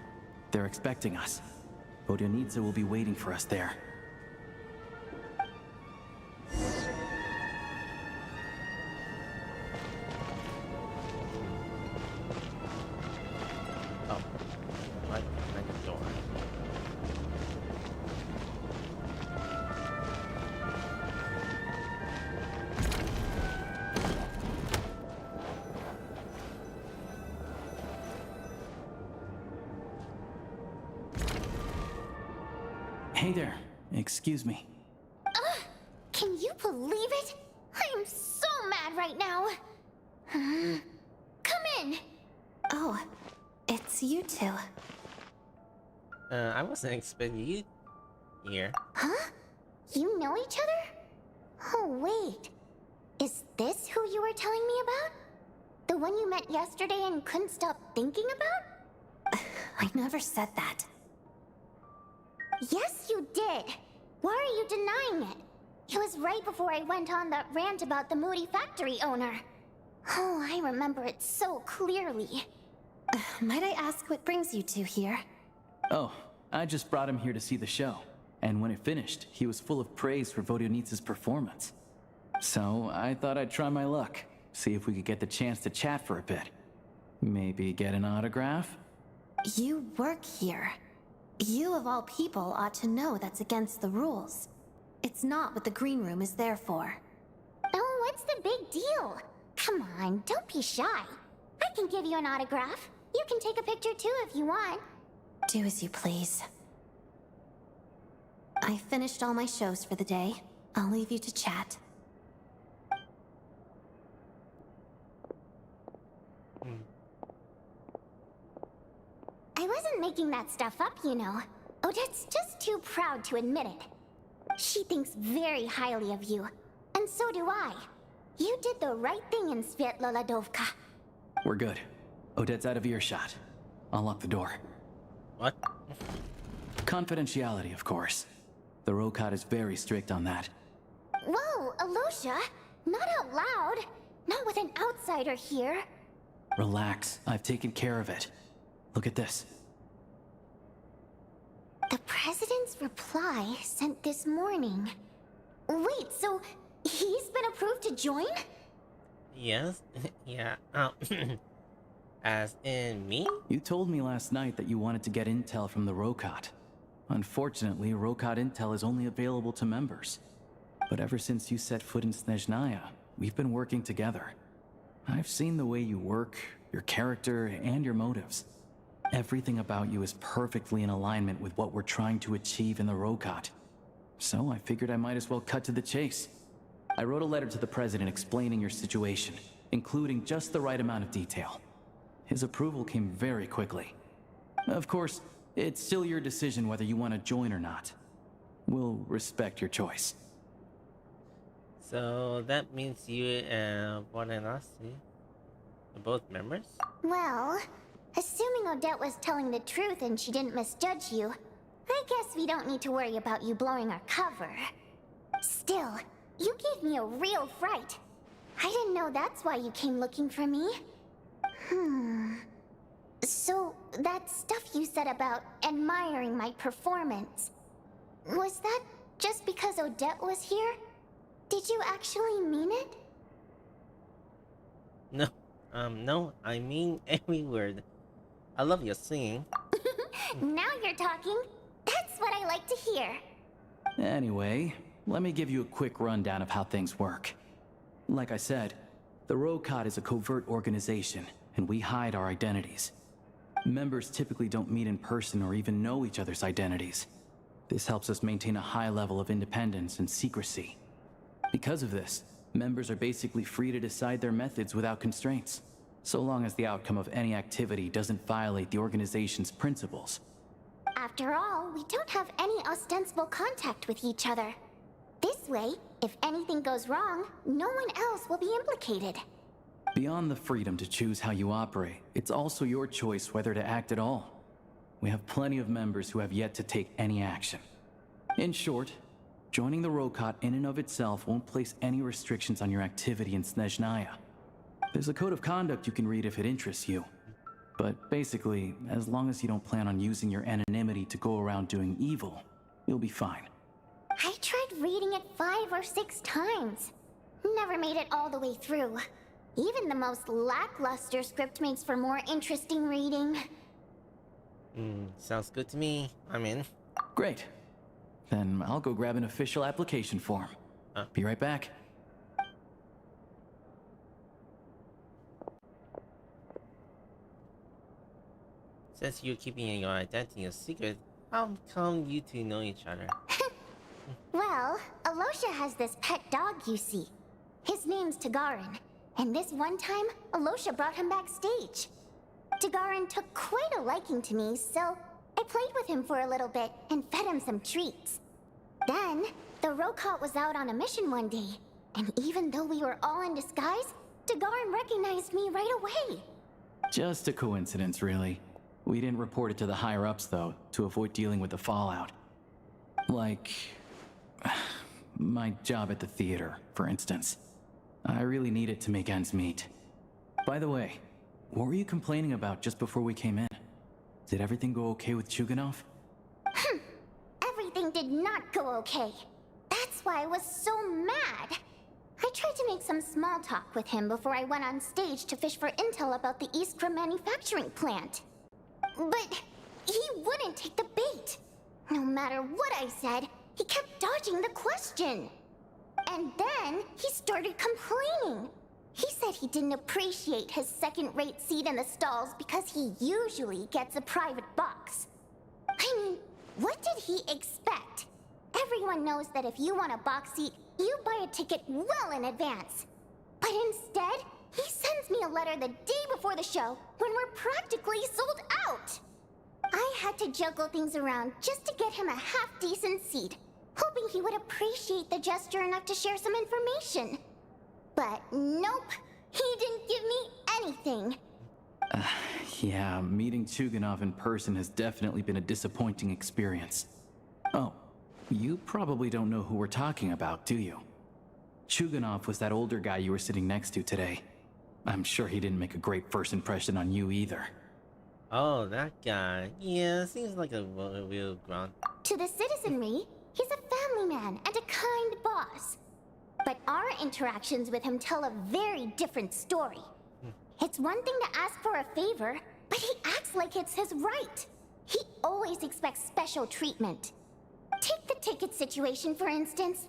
They're expecting us. Vodionitsa will be waiting for us there. Oh, what? The door. Hey there. Excuse me. Can you believe it? I'm so mad right now. Come in. Oh, it's you two. I wasn't expecting you here. Huh? You know each other? Oh, wait. Is this who you were telling me about? The one you met yesterday and couldn't stop thinking about? I never said that. Yes, you did. Why are you denying it? It was right before I went on that rant about the moody factory owner. Oh, I remember it so clearly. Might I ask what brings you two here? Oh, I just brought him here to see the show. And when it finished, he was full of praise for Vodionitsa's performance. So I thought I'd try my luck, see if we could get the chance to chat for a bit. Maybe get an autograph? You work here. You of all people ought to know that's against the rules. It's not what the green room is there for. Oh, what's the big deal? Come on, don't be shy. I can give you an autograph. You can take a picture too if you want. Do as you please. I finished all my shows for the day. I'll leave you to chat. I wasn't making that stuff up, you know. Odette's just too proud to admit it. She thinks very highly of you, and so do I. You did the right thing in Svietloladovka. We're good. Odette's out of earshot. I'll lock the door. What? Confidentiality, of course. The Rokat is very strict on that. Whoa, Alosha! Not out loud! Not with an outsider here! Relax, I've taken care of it. Look at this. The President's reply sent this morning. Wait, so he's been approved to join? Yes? Yeah, as in me? You told me last night that you wanted to get intel from the Rokat. Unfortunately, Rokat intel is only available to members. But ever since you set foot in Snezhnaya, we've been working together. I've seen the way you work, your character, and your motives. Everything about you is perfectly in alignment with what we're trying to achieve in the Rokat. So I figured I might as well cut to the chase. I wrote a letter to the President explaining your situation, including just the right amount of detail. His approval came very quickly. Of course, it's still your decision whether you want to join or not. We'll respect your choice. So that means you and Varanasi are both members? Well, assuming Odette was telling the truth and she didn't misjudge you, I guess we don't need to worry about you blowing our cover. Still, you gave me a real fright. I didn't know that's why you came looking for me. So, that stuff you said about admiring my performance, was that just because Odette was here? Did you actually mean it? No, no, I mean every word. I love your singing. Now you're talking. That's what I like to hear. Anyway, let me give you a quick rundown of how things work. Like I said, the Rokat is a covert organization, and we hide our identities. Members typically don't meet in person or even know each other's identities. This helps us maintain a high level of independence and secrecy. Because of this, members are basically free to decide their methods without constraints, so long as the outcome of any activity doesn't violate the organization's principles. After all, we don't have any ostensible contact with each other. This way, if anything goes wrong, no one else will be implicated. Beyond the freedom to choose how you operate, it's also your choice whether to act at all. We have plenty of members who have yet to take any action. In short, joining the Rokat in and of itself won't place any restrictions on your activity in Snezhnaya. There's a code of conduct you can read if it interests you. But basically, as long as you don't plan on using your anonymity to go around doing evil, you'll be fine. I tried reading it 5 or 6 times. Never made it all the way through. Even the most lackluster script makes for more interesting reading. Sounds good to me. I'm in. Great. Then I'll go grab an official application form. Be right back. Since you're keeping your identity a secret, how come you two know each other? Well, Alosha has this pet dog, you see. His name's Tagarin, and this one time, Alosha brought him backstage. Tagarin took quite a liking to me, so I played with him for a little bit and fed him some treats. Then, the Rokot was out on a mission one day, and even though we were all in disguise, Tagarin recognized me right away. Just a coincidence, really. We didn't report it to the higher-ups, though, to avoid dealing with the fallout. Like... my job at the theater, for instance. I really need it to make ends meet. By the way, what were you complaining about just before we came in? Did everything go okay with Chuganov? Everything did not go okay. That's why I was so mad. I tried to make some small talk with him before I went on stage to fish for intel about the Iskra manufacturing plant. But he wouldn't take the bait. No matter what I said, he kept dodging the question. And then he started complaining. He said he didn't appreciate his second-rate seat in the stalls because he usually gets a private box. I mean, what did he expect? Everyone knows that if you want a box seat, you buy a ticket well in advance. But instead, he sends me a letter the day before the show when we're practically sold out. I had to juggle things around just to get him a half-decent seat, hoping he would appreciate the gesture enough to share some information. But nope, he didn't give me anything. Yeah, meeting Chuganov in person has definitely been a disappointing experience. Oh, you probably don't know who we're talking about, do you? Chuganov was that older guy you were sitting next to today. I'm sure he didn't make a great first impression on you either. Oh, that guy. Yeah, seems like a real grunt. To the citizenry, he's a family man and a kind boss. But our interactions with him tell a very different story. It's one thing to ask for a favor, but he acts like it's his right. He always expects special treatment. Take the ticket situation, for instance.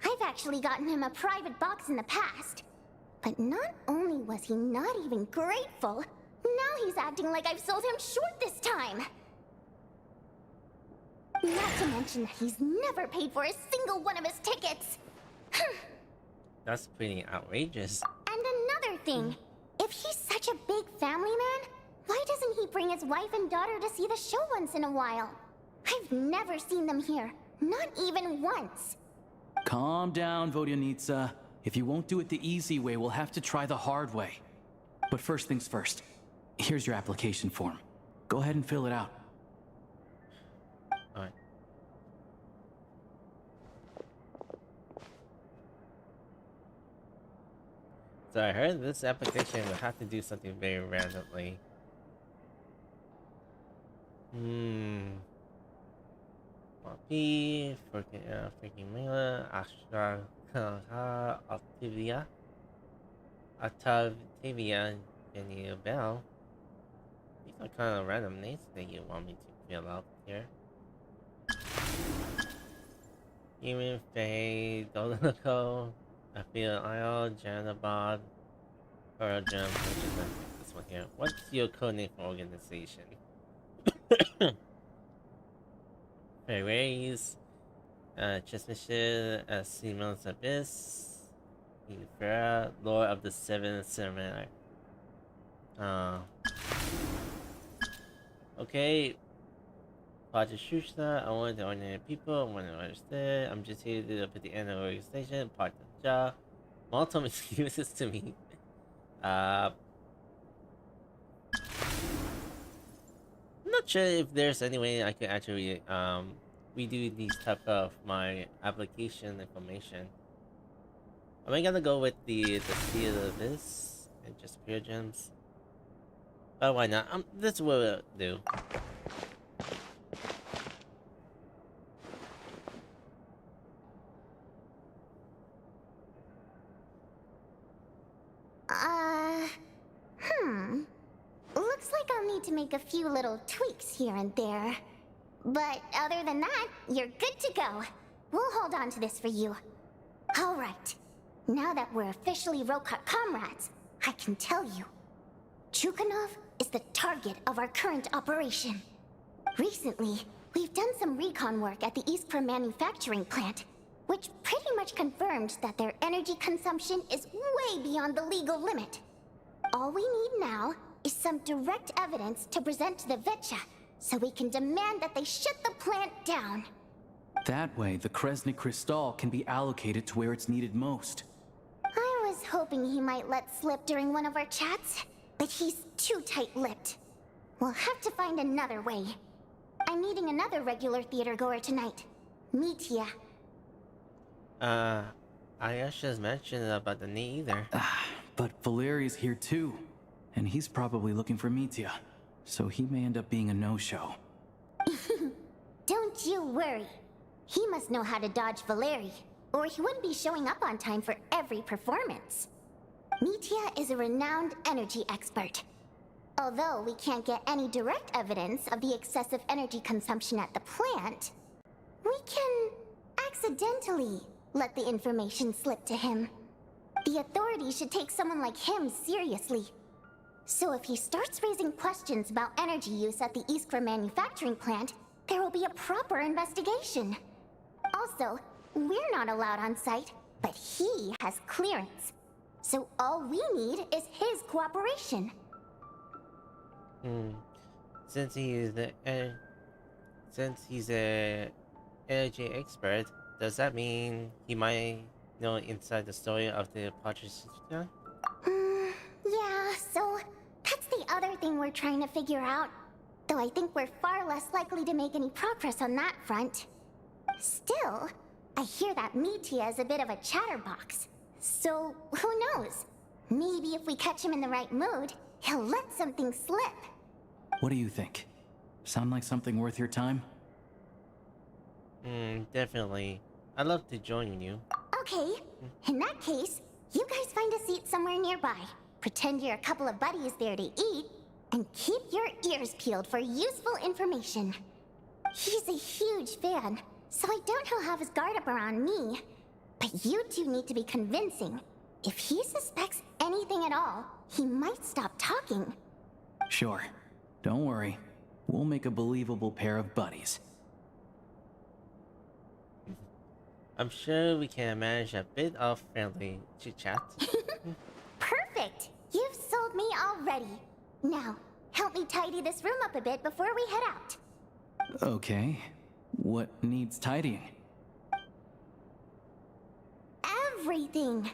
I've actually gotten him a private box in the past. But not only was he not even grateful, now he's acting like I've sold him short this time. Not to mention that he's never paid for a single one of his tickets. That's pretty outrageous. And another thing, if he's such a big family man, why doesn't he bring his wife and daughter to see the show once in a while? I've never seen them here, not even once. Calm down, Vodyanitsa. If you won't do it the easy way, we'll have to try the hard way. But first things first. Here's your application form. Go ahead and fill it out. Alright. So I heard this application will have to do something very randomly. Copy, freaking Mila, Astra, Octavia, Benny Bell. These are kind of random names that you want me to fill out here. Human Faye, Doloco, I feel Isle, Janabod, Pearl Gem, this one here. What's your codename for organization? Ferrays, Chesmishin, Simon's Abyss, Infera, Lord of the Seven Ceremony. Okay. Project Shushna, I want the ordinary people, I want to understand. I'm just here to put the end of the organization, part of the job. Mom told me to give this to me. I'm not sure if there's any way I could actually redo these type of my application information. Am I gonna go with the Sea of Abyss and just pure gems? But why not? This is what we'll do. Looks like I'll need to make a few little tweaks here and there. But other than that, you're good to go. We'll hold on to this for you. Alright. Now that we're officially Rokart comrades, I can tell you. Chukhanov is the target of our current operation. Recently, we've done some recon work at the Iskra manufacturing plant, which pretty much confirmed that their energy consumption is way beyond the legal limit. All we need now is some direct evidence to present to the Vetcha, so we can demand that they shut the plant down. That way, the Kresnik Crystal can be allocated to where it's needed most. I was hoping he might let slip during one of our chats, but he's too tight-lipped. We'll have to find another way. I'm meeting another regular theater goer tonight, Mitya. I just mentioned about the knee either. But Valeri's here too, and he's probably looking for Mitya, so he may end up being a no-show. Don't you worry. He must know how to dodge Valeri, or he wouldn't be showing up on time for every performance. Mitya is a renowned energy expert. Although we can't get any direct evidence of the excessive energy consumption at the plant, we can accidentally let the information slip to him. The authorities should take someone like him seriously. So if he starts raising questions about energy use at the Iskra manufacturing plant, there will be a proper investigation. Also, we're not allowed on site, but he has clearance. So all we need is his cooperation. Since he's a energy expert, does that mean he might know inside the story of the Patrician? Yeah, so that's the other thing we're trying to figure out. Though I think we're far less likely to make any progress on that front. Still, I hear that Mitya is a bit of a chatterbox. So, who knows? Maybe if we catch him in the right mood, he'll let something slip. What do you think? Sound like something worth your time? Definitely. I'd love to join you. Okay, in that case, you guys find a seat somewhere nearby. Pretend you're a couple of buddies there to eat, and keep your ears peeled for useful information. He's a huge fan, so I doubt he'll have his guard up around me. But you two need to be convincing. If he suspects anything at all, he might stop talking. Sure. Don't worry. We'll make a believable pair of buddies. I'm sure we can manage a bit of friendly chit-chat. Perfect! You've sold me already. Now, help me tidy this room up a bit before we head out. Okay. What needs tidying? Everything!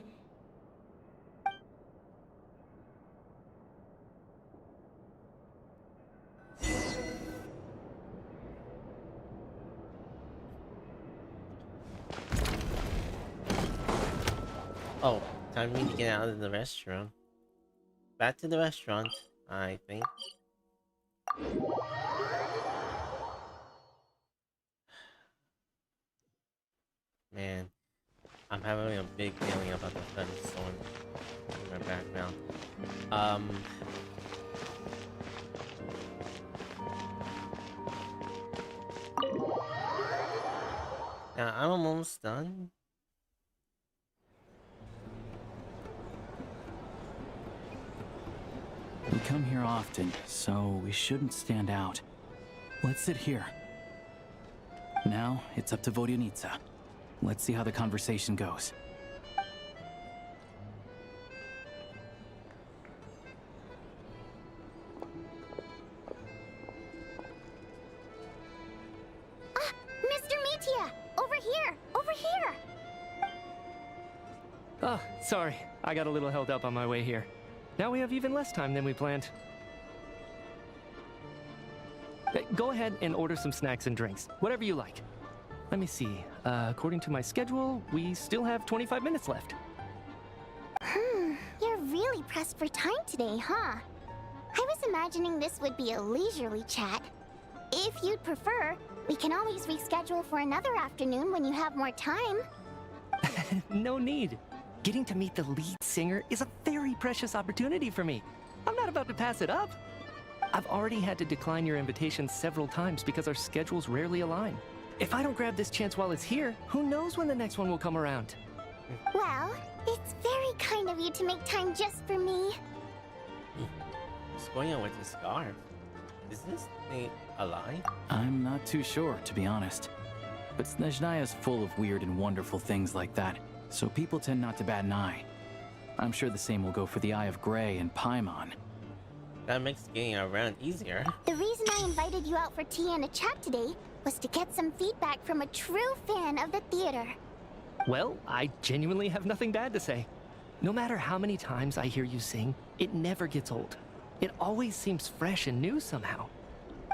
Oh, time for me to get out of the restaurant. Back to the restaurant, I think. Man, I'm having a big feeling about the thunderstorm in my background. Now I'm almost done. We come here often, so we shouldn't stand out. Let's sit here. Now, it's up to Vodyanica. Let's see how the conversation goes. Mr. Mitya! Over here! Over here! Oh, sorry. I got a little held up on my way here. Now we have even less time than we planned. Go ahead and order some snacks and drinks, whatever you like. Let me see. According to my schedule, we still have 25 minutes left. You're really pressed for time today, huh? I was imagining this would be a leisurely chat. If you'd prefer, we can always reschedule for another afternoon when you have more time. No need. Getting to meet the lead singer is a very precious opportunity for me. I'm not about to pass it up. I've already had to decline your invitation several times because our schedules rarely align. If I don't grab this chance while it's here, who knows when the next one will come around? Well, it's very kind of you to make time just for me. What's going on with the scarf? Is this thing alive? I'm not too sure, to be honest. But Snezhnaya's full of weird and wonderful things like that, so people tend not to bat an eye. I'm sure the same will go for the Eye of Graeae and Paimon. That makes getting around easier. The reason I invited you out for tea and a chat today was to get some feedback from a true fan of the theater. Well, I genuinely have nothing bad to say. No matter how many times I hear you sing, it never gets old. It always seems fresh and new somehow.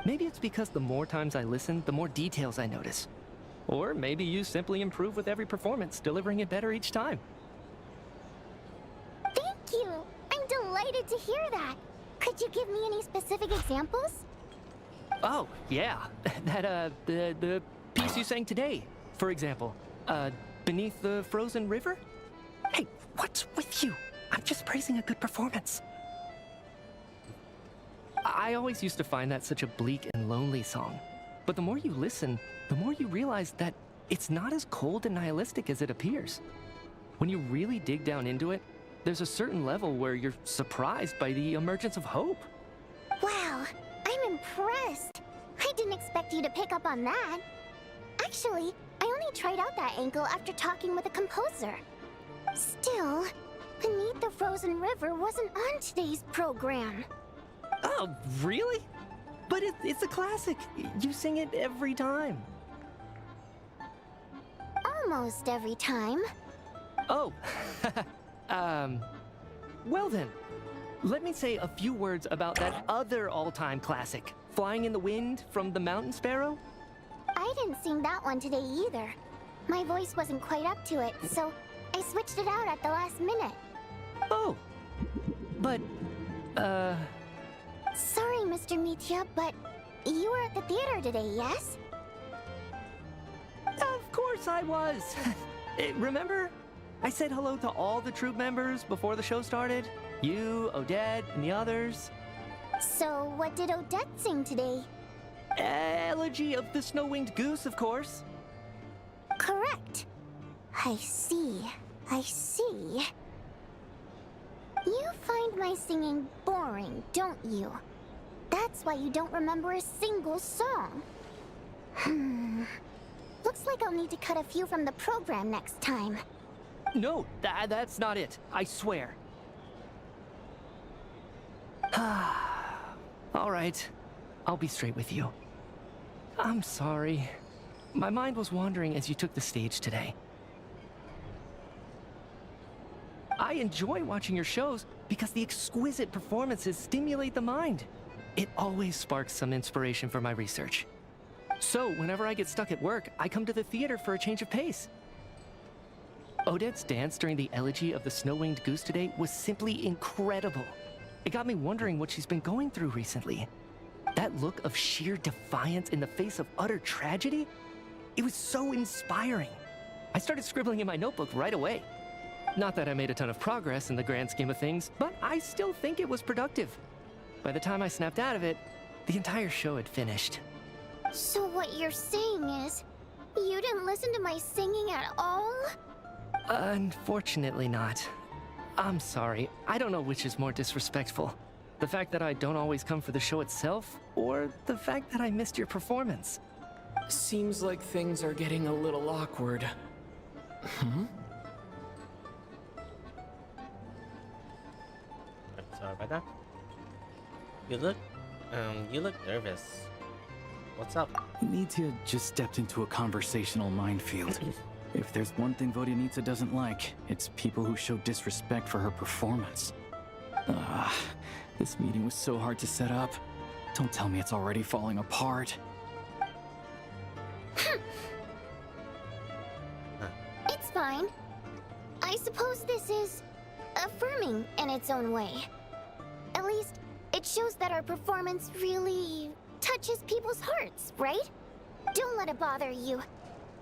Maybe it's because the more times I listen, the more details I notice. Or maybe you simply improve with every performance, delivering it better each time. Thank you! I'm delighted to hear that. Could you give me any specific examples? Oh, yeah. That, the piece you sang today, for example. Beneath the Frozen River? Hey, what's with you? I'm just praising a good performance. I always used to find that such a bleak and lonely song. But the more you listen, the more you realize that it's not as cold and nihilistic as it appears. When you really dig down into it, there's a certain level where you're surprised by the emergence of hope. Wow, I'm impressed. I didn't expect you to pick up on that. Actually, I only tried out that angle after talking with a composer. Still, Beneath the Frozen River wasn't on today's program. Oh, really? But it's a classic. You sing it every time. Almost every time. Oh, well then, let me say a few words about that other all-time classic, Flying in the Wind from the Mountain Sparrow. I didn't sing that one today either. My voice wasn't quite up to it, so I switched it out at the last minute. Oh, but, Sorry, Mr. Mitya, but you were at the theater today, yes? Of course I was. Remember? I said hello to all the troupe members before the show started. You, Odette, and the others. So, what did Odette sing today? Elegy of the Snow-Winged Goose, of course. Correct. I see. I see. You find my singing boring, don't you? That's why you don't remember a single song. Looks like I'll need to cut a few from the program next time. No, that's not it. I swear. All right. I'll be straight with you. I'm sorry. My mind was wandering as you took the stage today. I enjoy watching your shows because the exquisite performances stimulate the mind. It always sparks some inspiration for my research. So, whenever I get stuck at work, I come to the theater for a change of pace. Odette's dance during the Elegy of the Snow-Winged Goose today was simply incredible. It got me wondering what she's been going through recently. That look of sheer defiance in the face of utter tragedy? It was so inspiring. I started scribbling in my notebook right away. Not that I made a ton of progress in the grand scheme of things, but I still think it was productive. By the time I snapped out of it, the entire show had finished. So what you're saying is, you didn't listen to my singing at all? Unfortunately not. I'm sorry. I don't know which is more disrespectful. The fact that I don't always come for the show itself, or the fact that I missed your performance. Seems like things are getting a little awkward. I'm sorry about that. You look nervous. What's up? Nitya just stepped into a conversational minefield. If there's one thing Vodyanitsa doesn't like, it's people who show disrespect for her performance. This meeting was so hard to set up. Don't tell me it's already falling apart. It's fine. I suppose this is affirming in its own way. At least, it It shows that our performance really touches people's hearts, right? Don't let it bother you.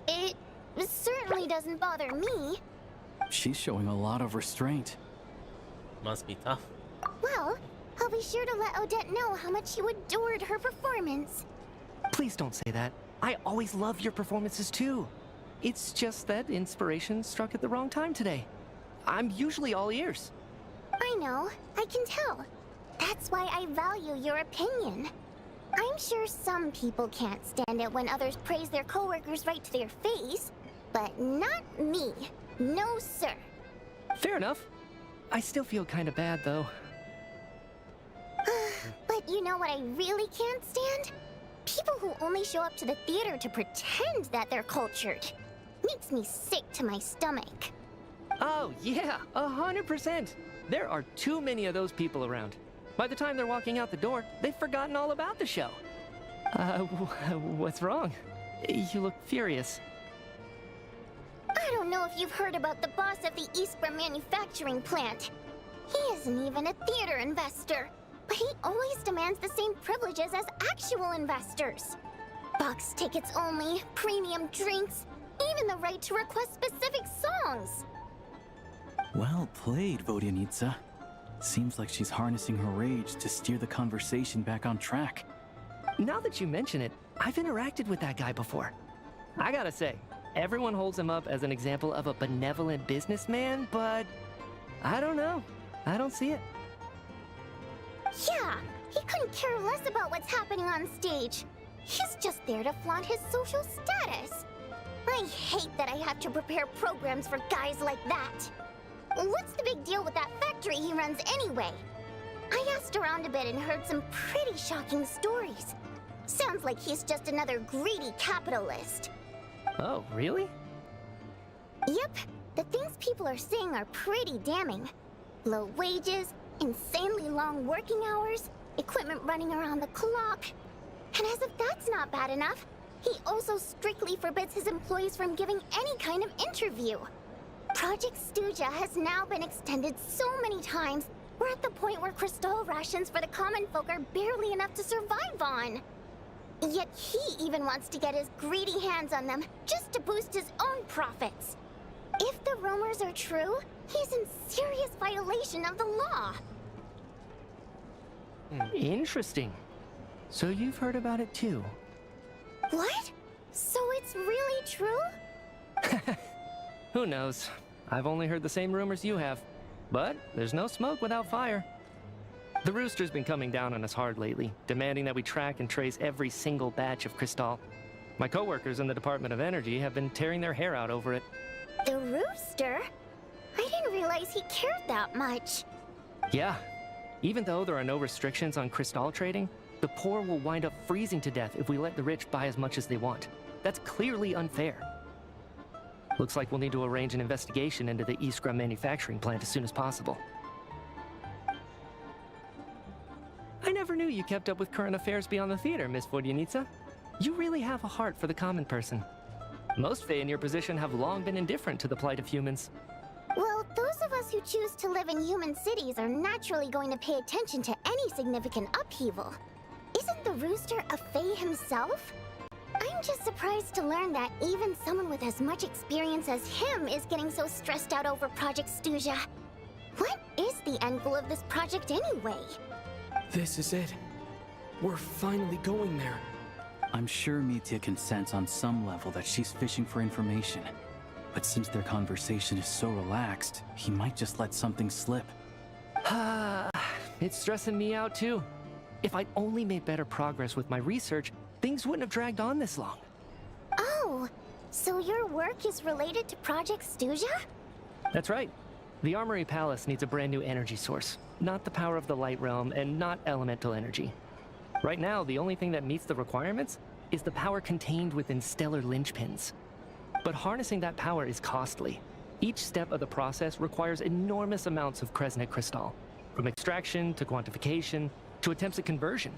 It certainly doesn't bother me. She's showing a lot of restraint. Must be tough. Well, I'll be sure to let Odette know how much you adored her performance. Please don't say that. I always love your performances too. It's just that inspiration struck at the wrong time today. I'm usually all ears. I know, I can tell. That's why I value your opinion. I'm sure some people can't stand it when others praise their coworkers right to their face, but not me. No, sir. Fair enough. I still feel kind of bad, though. But you know what I really can't stand? People who only show up to the theater to pretend that they're cultured. Makes me sick to my stomach. Oh, yeah, 100%. There are too many of those people around. By the time they're walking out the door, they've forgotten all about the show. What's wrong? You look furious. I don't know if you've heard about the boss of the Iskra manufacturing plant. He isn't even a theater investor, but he always demands the same privileges as actual investors. Box tickets only, premium drinks, even the right to request specific songs. Well played, Vodyanitsa. Seems like she's harnessing her rage to steer the conversation back on track. Now that you mention it, I've interacted with that guy before. I gotta say, everyone holds him up as an example of a benevolent businessman, but I don't know. I don't see it. Yeah, he couldn't care less about what's happening on stage. He's just there to flaunt his social status. I hate that I have to prepare programs for guys like that. What's the big deal with that factory he runs anyway? I asked around a bit and heard some pretty shocking stories. Sounds like he's just another greedy capitalist. Oh, really? Yep, the things people are saying are pretty damning. Low wages, insanely long working hours, equipment running around the clock. And as if that's not bad enough, he also strictly forbids his employees from giving any kind of interview. Project Stuja has now been extended so many times, we're at the point where crystal rations for the common folk are barely enough to survive on. Yet he even wants to get his greedy hands on them just to boost his own profits. If the rumors are true, he's in serious violation of the law. Interesting. So you've heard about it too? What? So it's really true? Who knows? I've only heard the same rumors you have. But there's no smoke without fire. The Rooster's been coming down on us hard lately, demanding that we track and trace every single batch of Crystal. My coworkers in the Department of Energy have been tearing their hair out over it. The Rooster? I didn't realize he cared that much. Yeah. Even though there are no restrictions on Crystal trading, the poor will wind up freezing to death if we let the rich buy as much as they want. That's clearly unfair. Looks like we'll need to arrange an investigation into the Iskra manufacturing plant as soon as possible. I never knew you kept up with current affairs beyond the theater, Miss Vodyanitsa. You really have a heart for the common person. Most Fae in your position have long been indifferent to the plight of humans. Well, those of us who choose to live in human cities are naturally going to pay attention to any significant upheaval. Isn't the Rooster a Fae himself? I'm just surprised to learn that even someone with as much experience as him is getting so stressed out over Project Stuja. What is the end goal of this project anyway? This is it. We're finally going there. I'm sure Mitya can sense on some level that she's fishing for information. But since their conversation is so relaxed, he might just let something slip. It's stressing me out too. If I'd only made better progress with my research, things wouldn't have dragged on this long. Oh, so your work is related to Project Stuja? That's right. The Armory Palace needs a brand new energy source. Not the power of the Light Realm, and not elemental energy. Right now, the only thing that meets the requirements is the power contained within stellar linchpins. But harnessing that power is costly. Each step of the process requires enormous amounts of Kresnik crystal, from extraction to quantification to attempts at conversion.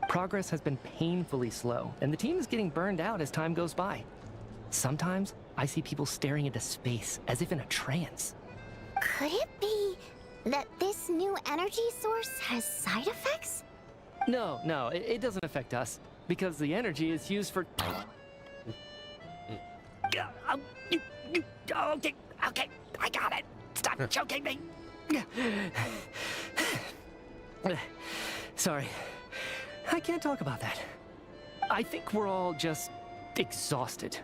Progress has been painfully slow, and the team is getting burned out as time goes by. Sometimes, I see people staring into space as if in a trance. Could it be That this new energy source has side effects? No, it doesn't affect us, because the energy is used for... Okay, I got it. Stop choking me. Sorry, I can't talk about that. I think we're all just exhausted.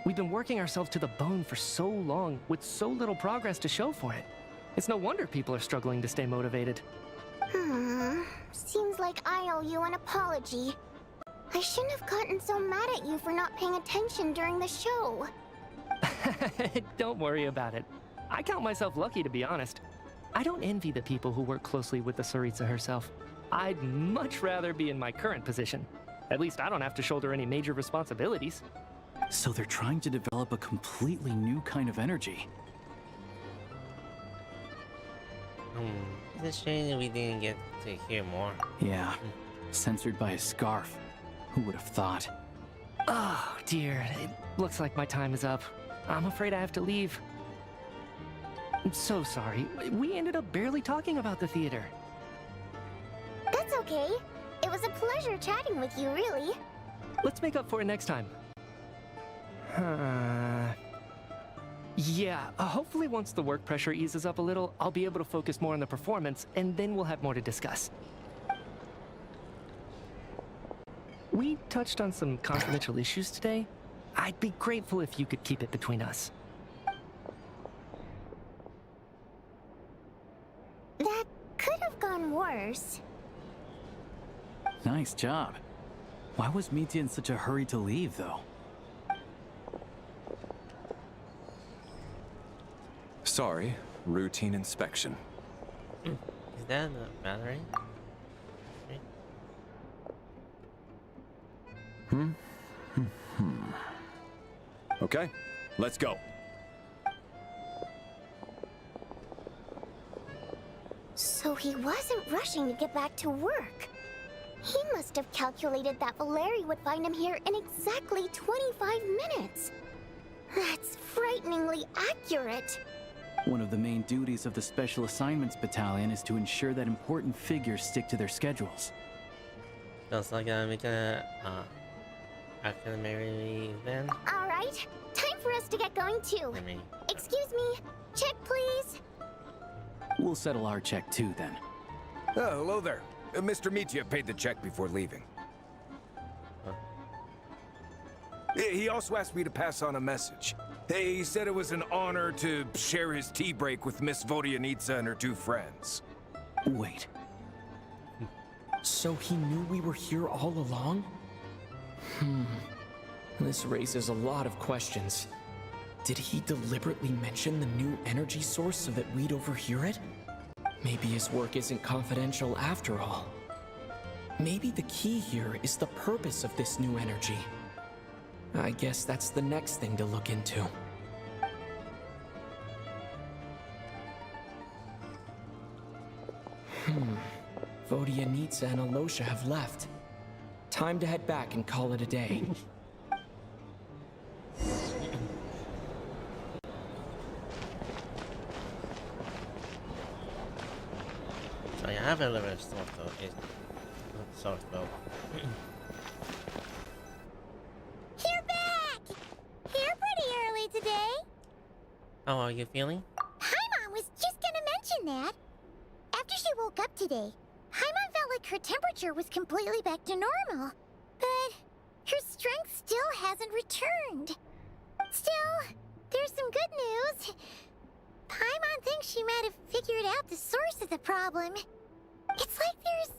We've been working ourselves to the bone for so long, with so little progress to show for it. It's no wonder people are struggling to stay motivated. Seems like I owe you an apology. I shouldn't have gotten so mad at you for not paying attention during the show. Don't worry about it. I count myself lucky, to be honest. I don't envy the people who work closely with the Tsaritsa herself. I'd much rather be in my current position. At least I don't have to shoulder any major responsibilities. So they're trying to develop a completely new kind of energy. It's a shame that we didn't get to hear more. Yeah, censored by a scarf. Who would have thought? Oh, dear. It looks like my time is up. I'm afraid I have to leave. I'm so sorry. We ended up barely talking about the theater. That's okay. It was a pleasure chatting with you, really. Let's make up for it next time. Yeah, hopefully once the work pressure eases up a little, I'll be able to focus more on the performance, and then we'll have more to discuss. We touched on some confidential issues today. I'd be grateful if you could keep it between us. That could have gone worse. Nice job. Why was Mitya in such a hurry to leave, though? Sorry, routine inspection. Is that the battery? Okay, let's go. So he wasn't rushing to get back to work. He must have calculated that Valeri would find him here in exactly 25 minutes. That's frighteningly accurate. One of the main duties of the Special Assignments Battalion is to ensure that important figures stick to their schedules. Feels like I'm making a academy then. All right, time for us to get going too. Excuse me, check please. We'll settle our check too then. Oh, hello there. Mr. Mitya paid the check before leaving. He also asked me to pass on a message. He said it was an honor to share his tea break with Miss Vodyanitsa and her two friends. Wait. So he knew we were here all along? This raises a lot of questions. Did he deliberately mention the new energy source so that we'd overhear it? Maybe his work isn't confidential after all. Maybe the key here is the purpose of this new energy. I guess that's the next thing to look into. Vodyanitsa and Alosha have left. Time to head back and call it a day. So I have a little sort of. You're back! Here pretty early today. How are you feeling? Paimon was just gonna mention that. After she woke up today, Paimon felt like her temperature was completely back to normal. But her strength still hasn't returned. Still, there's some good news. Paimon thinks she might have figured out the source of the problem. It's like there's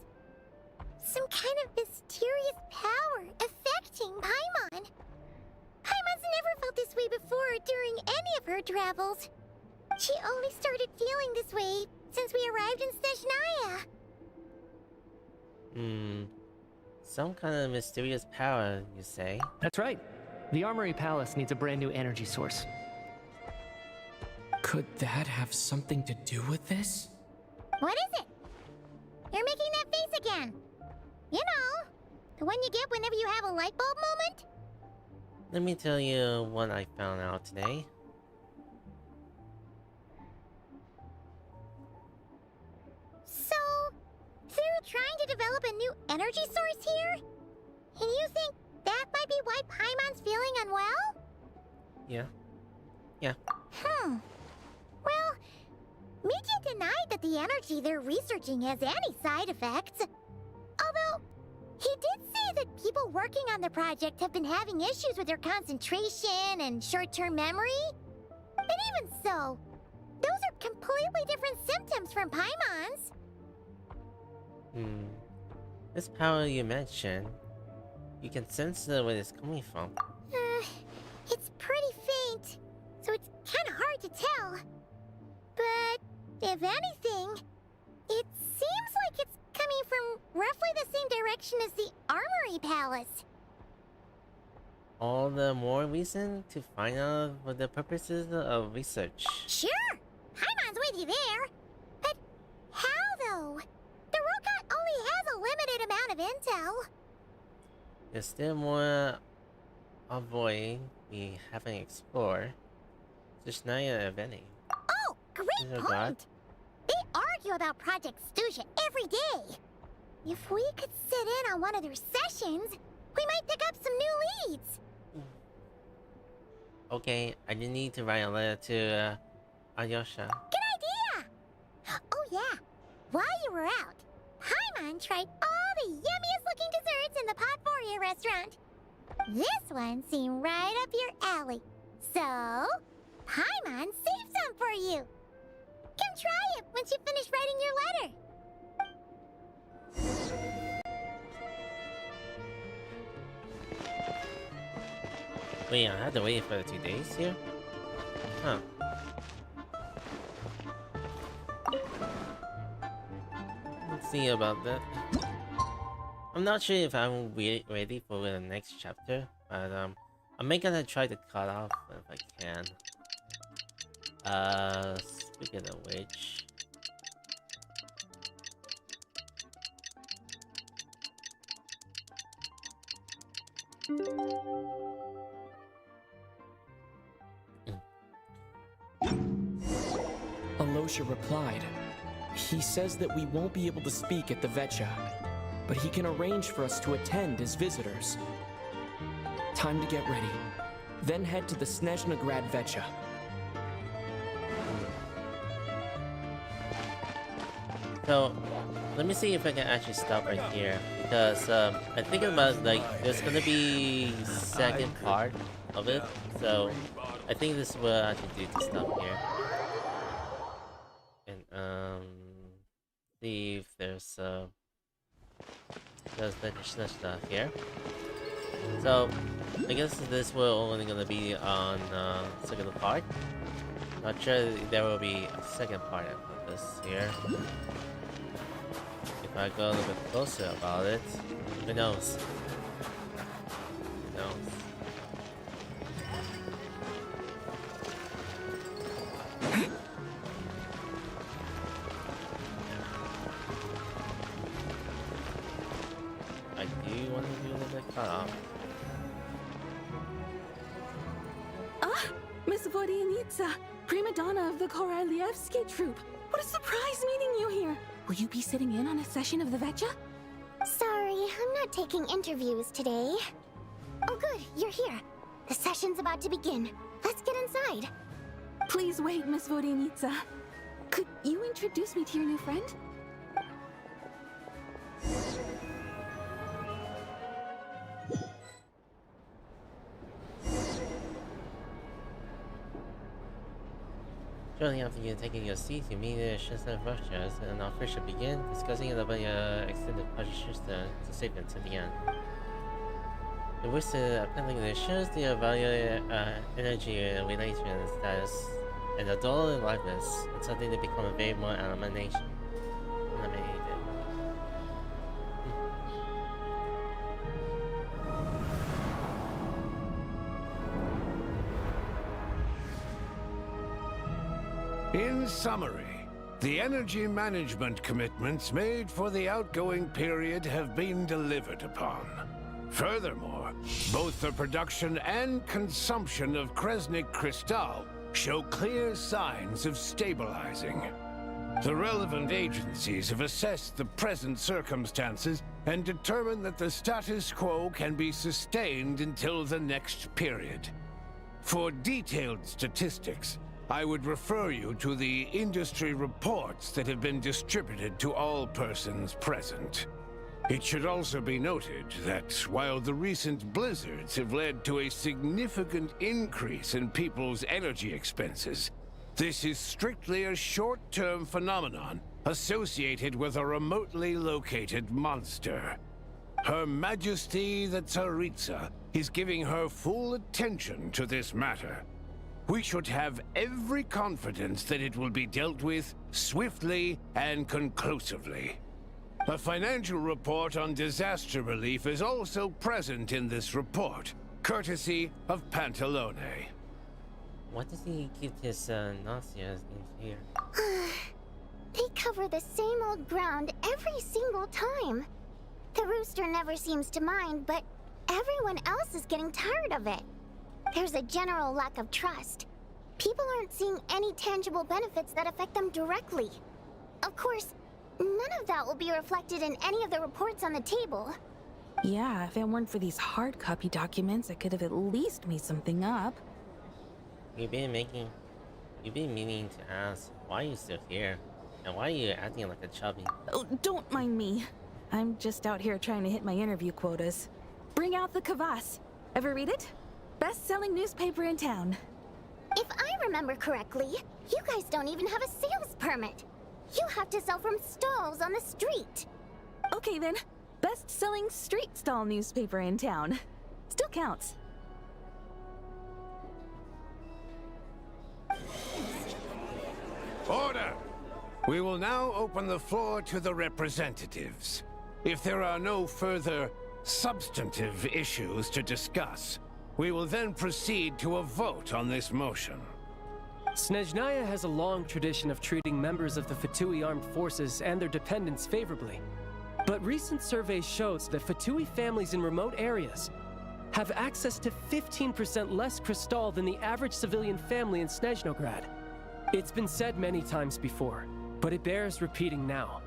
some kind of mysterious power affecting Paimon. Paimon's never felt this way before during any of her travels. She only started feeling this way since we arrived in Snezhnaya. Some kind of mysterious power, you say? That's right. The Armory Palace needs a brand new energy source. Could that have something to do with this? What is it? You're making that face again. You know, the one you get whenever you have a light bulb moment? Let me tell you what I found out today. to develop a new energy source here? And you think that might be why Paimon's feeling unwell? Yeah. Yeah. Well, Michi denied that the energy they're researching has any side effects. Although, he did say that people working on the project have been having issues with their concentration and short-term memory. And even so, those are completely different symptoms from Paimon's. This power you mentioned, you can sense where it's coming from. It's pretty faint, so it's kind of hard to tell. But if anything, it seems like it's coming from roughly the same direction as the Armory Palace. All the more reason to find out what the purposes of research. Sure, Paimon's with you there. But how, though? The Rokat only has a limited amount of intel. There's still more avoid we haven't explored. Snezhnaya, if any. Oh, great point! They argue about Project Stuja every day. If we could sit in on one of their sessions, we might pick up some new leads. Okay, I didn't need to write a letter to Alyosha. Good idea! Oh yeah, while you were out, Paimon tried all the yummiest looking desserts in the Potpourri restaurant. This one seemed right up your alley. So, Paimon saved some for you. Come try it once you finish writing your letter. Wait, I had to wait for 2 days here? Huh. Let's see about that. I'm not sure if I'm ready for the next chapter, but I'm gonna try to cut off if I can. Speaking of which, Alyosha replied. He says that we won't be able to speak at the Vecha, but he can arrange for us to attend as visitors. Time to get ready. Then head to the Snezhnaya Vecha. so let me see if I can actually stop right here, because I think about like there's gonna be second part of it, so I think this is what I should do to stop here. And see if there's stuff here. So I guess this will only gonna be on second part. Not sure there will be a second part of this here. If I go a little bit closer about it, who knows? Who knows? I do want to do the cutoff. Ah, Miss Vodyanitsa, prima donna of the Korolievsky troupe. What a surprise meeting you here. Will you be sitting in on a session of the Vecha? Sorry, I'm not taking interviews today. Oh good, you're here. The session's about to begin. Let's get inside. Please wait, Miss Vodyanitsa. Could you introduce me to your new friend? Shortly after you taking your seat, you meet Shenzhen Russians and our first should begin discussing about extended project to save it to the end. The wish to apparently shows the value energy relation status and the dull aliveness and something to become a very more animated. In summary, the energy management commitments made for the outgoing period have been delivered upon. Furthermore, both the production and consumption of Kresnik Crystal show clear signs of stabilizing. The relevant agencies have assessed the present circumstances and determined that the status quo can be sustained until the next period. For detailed statistics, I would refer you to the industry reports that have been distributed to all persons present. It should also be noted that while the recent blizzards have led to a significant increase in people's energy expenses, this is strictly a short-term phenomenon associated with a remotely located monster. Her Majesty the Tsaritsa is giving her full attention to this matter. We should have every confidence that it will be dealt with swiftly and conclusively. A financial report on disaster relief is also present in this report, courtesy of Pantalone. What does he keep his nausea in here? They cover the same old ground every single time. The rooster never seems to mind, but everyone else is getting tired of it. There's a general lack of trust. People aren't seeing any tangible benefits that affect them directly. Of course, none of that will be reflected in any of the reports on the table. Yeah, if it weren't for these hard copy documents, I could have at least made something up. You've been meaning to ask, why are you still here? And why are you acting like a chubby? Oh, don't mind me. I'm just out here trying to hit my interview quotas. Bring out the kvass. Ever read it? Best-selling newspaper in town. If I remember correctly, you guys don't even have a sales permit. You have to sell from stalls on the street. Okay then, best-selling street stall newspaper in town. Still counts. Order! We will now open the floor to the representatives. If there are no further substantive issues to discuss, we will then proceed to a vote on this motion. Snezhnaya has a long tradition of treating members of the Fatui armed forces and their dependents favorably. But recent surveys shows that Fatui families in remote areas have access to 15% less crystal than the average civilian family in Snezhnograd. It's been said many times before, but it bears repeating now.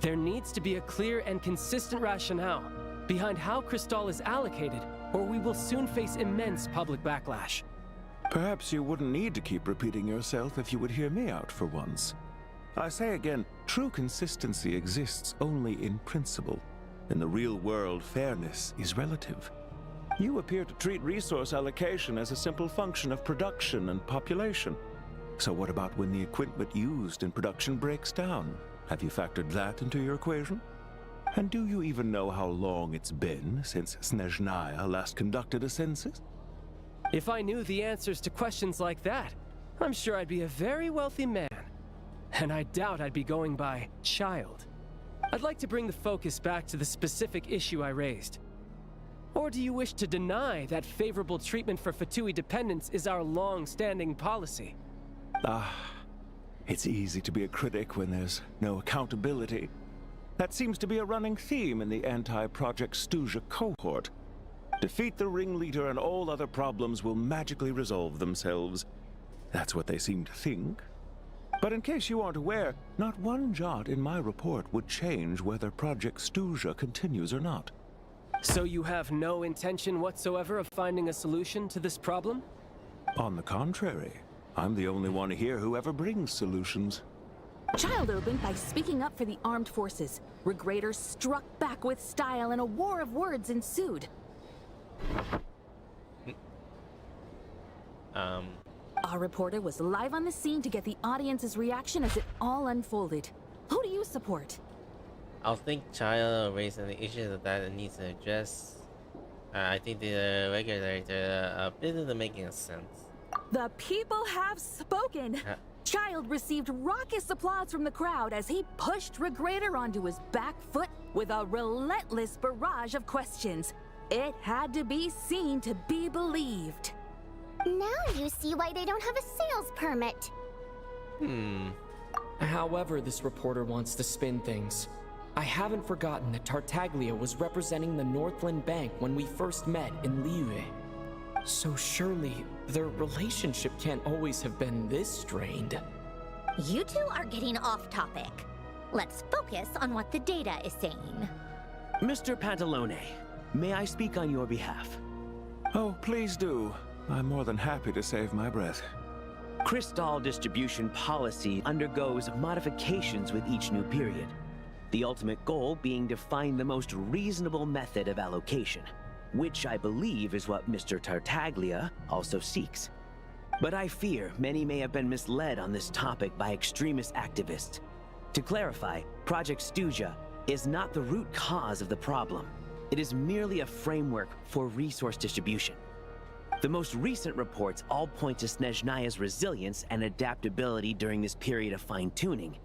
There needs to be a clear and consistent rationale behind how crystal is allocated, or we will soon face immense public backlash. Perhaps you wouldn't need to keep repeating yourself if you would hear me out for once. I say again, true consistency exists only in principle. In the real world, fairness is relative. You appear to treat resource allocation as a simple function of production and population. So what about when the equipment used in production breaks down? Have you factored that into your equation? And do you even know how long it's been since Snezhnaya last conducted a census? If I knew the answers to questions like that, I'm sure I'd be a very wealthy man. And I doubt I'd be going by child. I'd like to bring the focus back to the specific issue I raised. Or do you wish to deny that favorable treatment for Fatui dependents is our long-standing policy? It's easy to be a critic when there's no accountability. That seems to be a running theme in the anti-Project Stuja cohort. Defeat the ringleader and all other problems will magically resolve themselves. That's what they seem to think. But in case you aren't aware, not one jot in my report would change whether Project Stuja continues or not. So you have no intention whatsoever of finding a solution to this problem? On the contrary, I'm the only one here who ever brings solutions. Child opened by speaking up for the armed forces. Regrator struck back with style and a war of words ensued. Our reporter was live on the scene to get the audience's reaction as it all unfolded. Who do you support? I think Child raised an issue that it needs to address. I think the regulator a bit of the making sense. The people have spoken! Child received raucous applause from the crowd as he pushed Regrator onto his back foot with a relentless barrage of questions. It had to be seen to be believed. Now you see why they don't have a sales permit. However this reporter wants to spin things, I haven't forgotten that Tartaglia was representing the Northland Bank when we first met in Liyue. So surely their relationship can't always have been this strained. You two are getting off topic. Let's focus on what the data is saying. Mr. Pantalone, may I speak on your behalf? Oh, please do. I'm more than happy to save my breath. Crystal distribution policy undergoes modifications with each new period. The ultimate goal being to find the most reasonable method of allocation, which I believe is what Mr. Tartaglia also seeks. But I fear many may have been misled on this topic by extremist activists. To clarify, Project Stuja is not the root cause of the problem. It is merely a framework for resource distribution. The most recent reports all point to Snezhnaya's resilience and adaptability during this period of fine-tuning,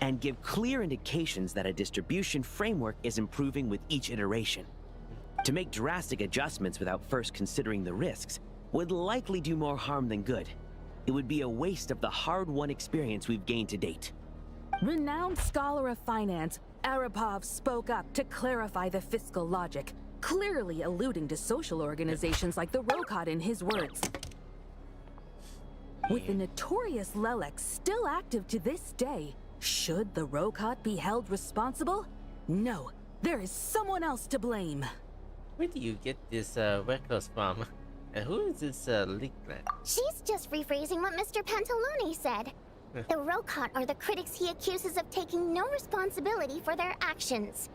and give clear indications that a distribution framework is improving with each iteration. To make drastic adjustments without first considering the risks would likely do more harm than good. It would be a waste of the hard-won experience we've gained to date. Renowned scholar of finance, Arapov spoke up to clarify the fiscal logic, clearly alluding to social organizations like the Rokot in his words. With the notorious Lelek still active to this day, should the Rokot be held responsible? No, there is someone else to blame. Where do you get this records from? And who is this Licklet? She's just rephrasing what Mr. Pantalone said. The Rokot are the critics he accuses of taking no responsibility for their actions.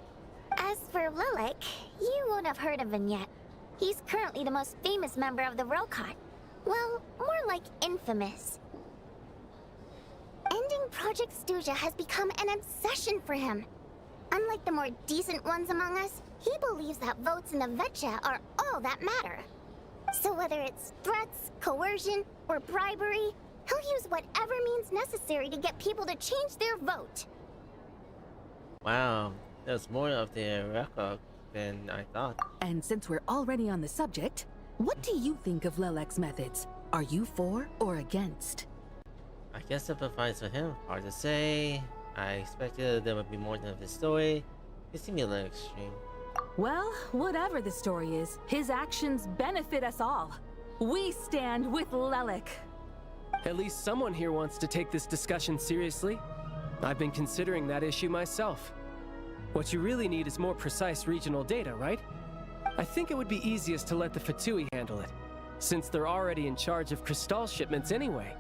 As for Lilek, you won't have heard of him yet. He's currently the most famous member of the Rokot. Well, more like infamous. Ending Project Stuja has become an obsession for him. Unlike the more decent ones among us, he believes that votes in the Vetcha are all that matter. So whether it's threats, coercion, or bribery, he'll use whatever means necessary to get people to change their vote. Wow, there's more of their record than I thought. And since we're already on the subject, what do you think of Lelek's methods? Are you for or against? I guess it provides for him. Hard to say. I expected there would be more to his story. It seemed a little extreme. Well, whatever the story is, his actions benefit us all. We stand with Lelek. At least someone here wants to take this discussion seriously. I've been considering that issue myself. What you really need is more precise regional data, right? I think it would be easiest to let the Fatui handle it, since they're already in charge of Crystal shipments anyway.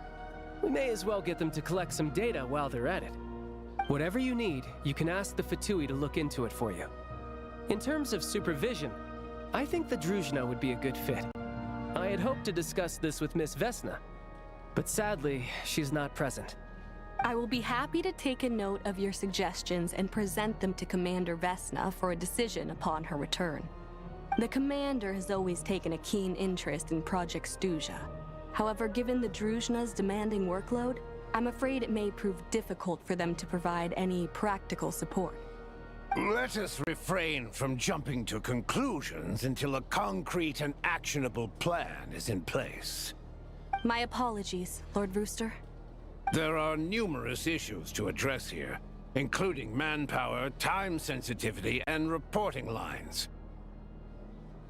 We may as well get them to collect some data while they're at it. Whatever you need, you can ask the Fatui to look into it for you. In terms of supervision, I think the Druzhna would be a good fit. I had hoped to discuss this with Miss Vesna, but sadly, she's not present. I will be happy to take a note of your suggestions and present them to Commander Vesna for a decision upon her return. The Commander has always taken a keen interest in Project Stuja. However, given the Druzhna's demanding workload, I'm afraid it may prove difficult for them to provide any practical support. Let us refrain from jumping to conclusions until a concrete and actionable plan is in place. My apologies, Lord Rooster. There are numerous issues to address here, including manpower, time sensitivity, and reporting lines.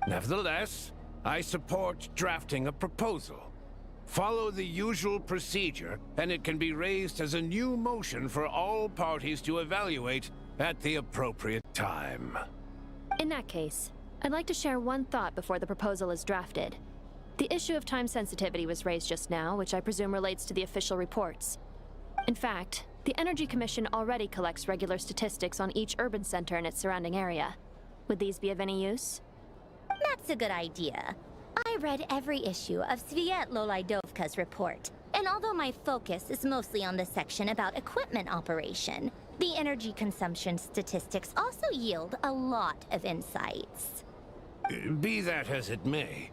Nevertheless, I support drafting a proposal. Follow the usual procedure, and it can be raised as a new motion for all parties to evaluate at the appropriate time. In that case, I'd like to share one thought before the proposal is drafted. The issue of time sensitivity was raised just now, which I presume relates to the official reports. In fact, the Energy Commission already collects regular statistics on each urban center and its surrounding area. Would these be of any use? That's a good idea. I read every issue of Sviet Lolaidovka's report, and although my focus is mostly on the section about equipment operation, the energy consumption statistics also yield a lot of insights. Be that as it may,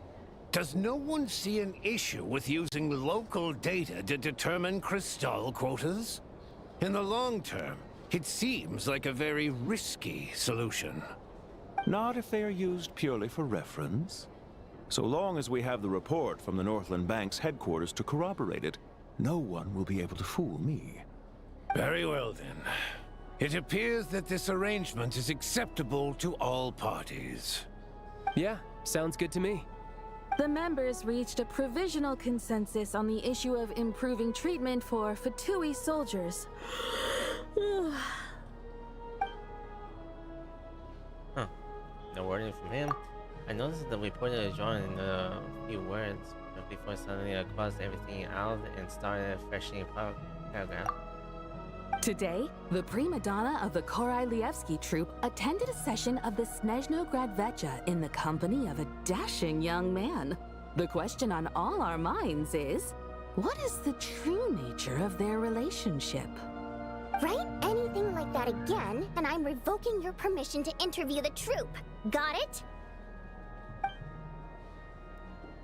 does no one see an issue with using local data to determine Crystal quotas? In the long term, it seems like a very risky solution. Not if they are used purely for reference. So long as we have the report from the Northland Bank's headquarters to corroborate it, no one will be able to fool me. Very well then. It appears that this arrangement is acceptable to all parties. Yeah, sounds good to me. The members reached a provisional consensus on the issue of improving treatment for Fatui soldiers. Huh. No wording from him. I noticed the reporter joined in a few words before suddenly crossed everything out and started a freshly paragraph. Today, the prima donna of the Korai-Lievsky troupe attended a session of the Snezhnaya Act in the company of a dashing young man. The question on all our minds is, what is the true nature of their relationship? Write anything like that again, and I'm revoking your permission to interview the troupe. Got it?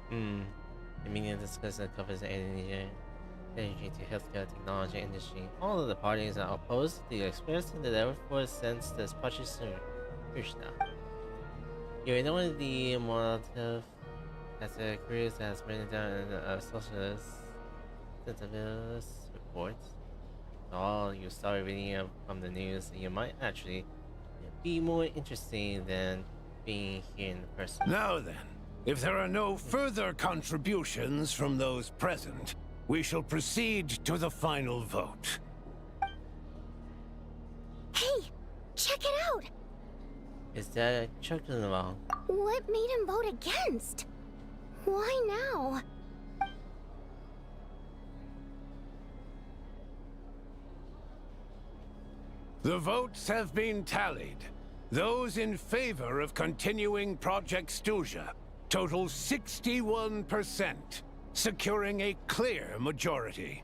The meeting discussion covers the energy to healthcare technology industry. All of the parties are opposed to the experiencing the therefore since this project Snezhnaya. You know the motive as a cruise has written down in a socialist sensibilist report. All you start reading from the news, you might actually be more interesting than being here in person. Now then, if there are no further contributions from those present, we shall proceed to the final vote. Hey, check it out! Is that chocolate wrong? What made him vote against? Why now? The votes have been tallied. Those in favor of continuing Project Snezhnaya total 61%, securing a clear majority.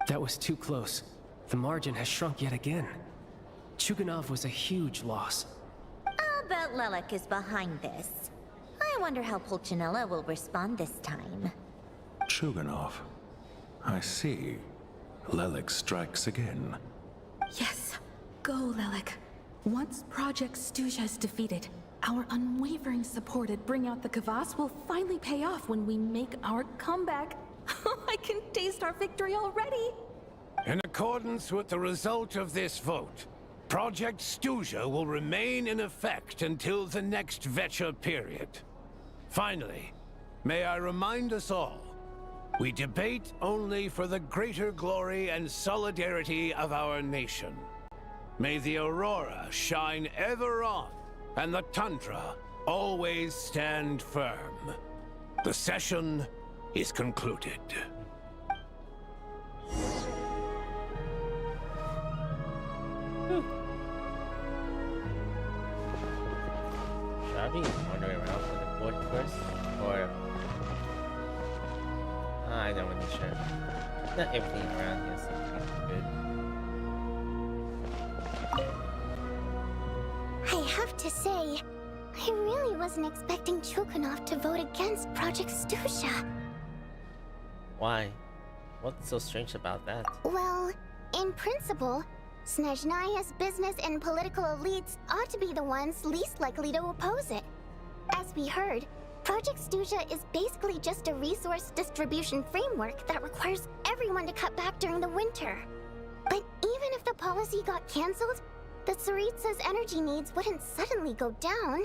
That was too close. The margin has shrunk yet again. Chuganov was a huge loss. I'll bet Lelek is behind this. I wonder how Pulcinella will respond this time. Chuganov. I see. Lelek strikes again. Yes, go Lelek. Once Project Snezhnaya is defeated, our unwavering support at Bring Out the Kvass will finally pay off when we make our comeback. I can taste our victory already! In accordance with the result of this vote, Project Snezhnaya will remain in effect until the next Vecha period. Finally, may I remind us all, we debate only for the greater glory and solidarity of our nation. May the aurora shine ever on, and the tundra always stand firm. The session is concluded. Should I be wandering around for the board first? Or... I don't really sure. Not everything around here seems good. I have to say, I really wasn't expecting Chuganov to vote against Project Snezhnaya. Why? What's so strange about that? Well, in principle, Snezhnaya's business and political elites ought to be the ones least likely to oppose it. As we heard, Project Snezhnaya is basically just a resource distribution framework that requires everyone to cut back during the winter. But even if the policy got cancelled, the Tsaritsa's energy needs wouldn't suddenly go down.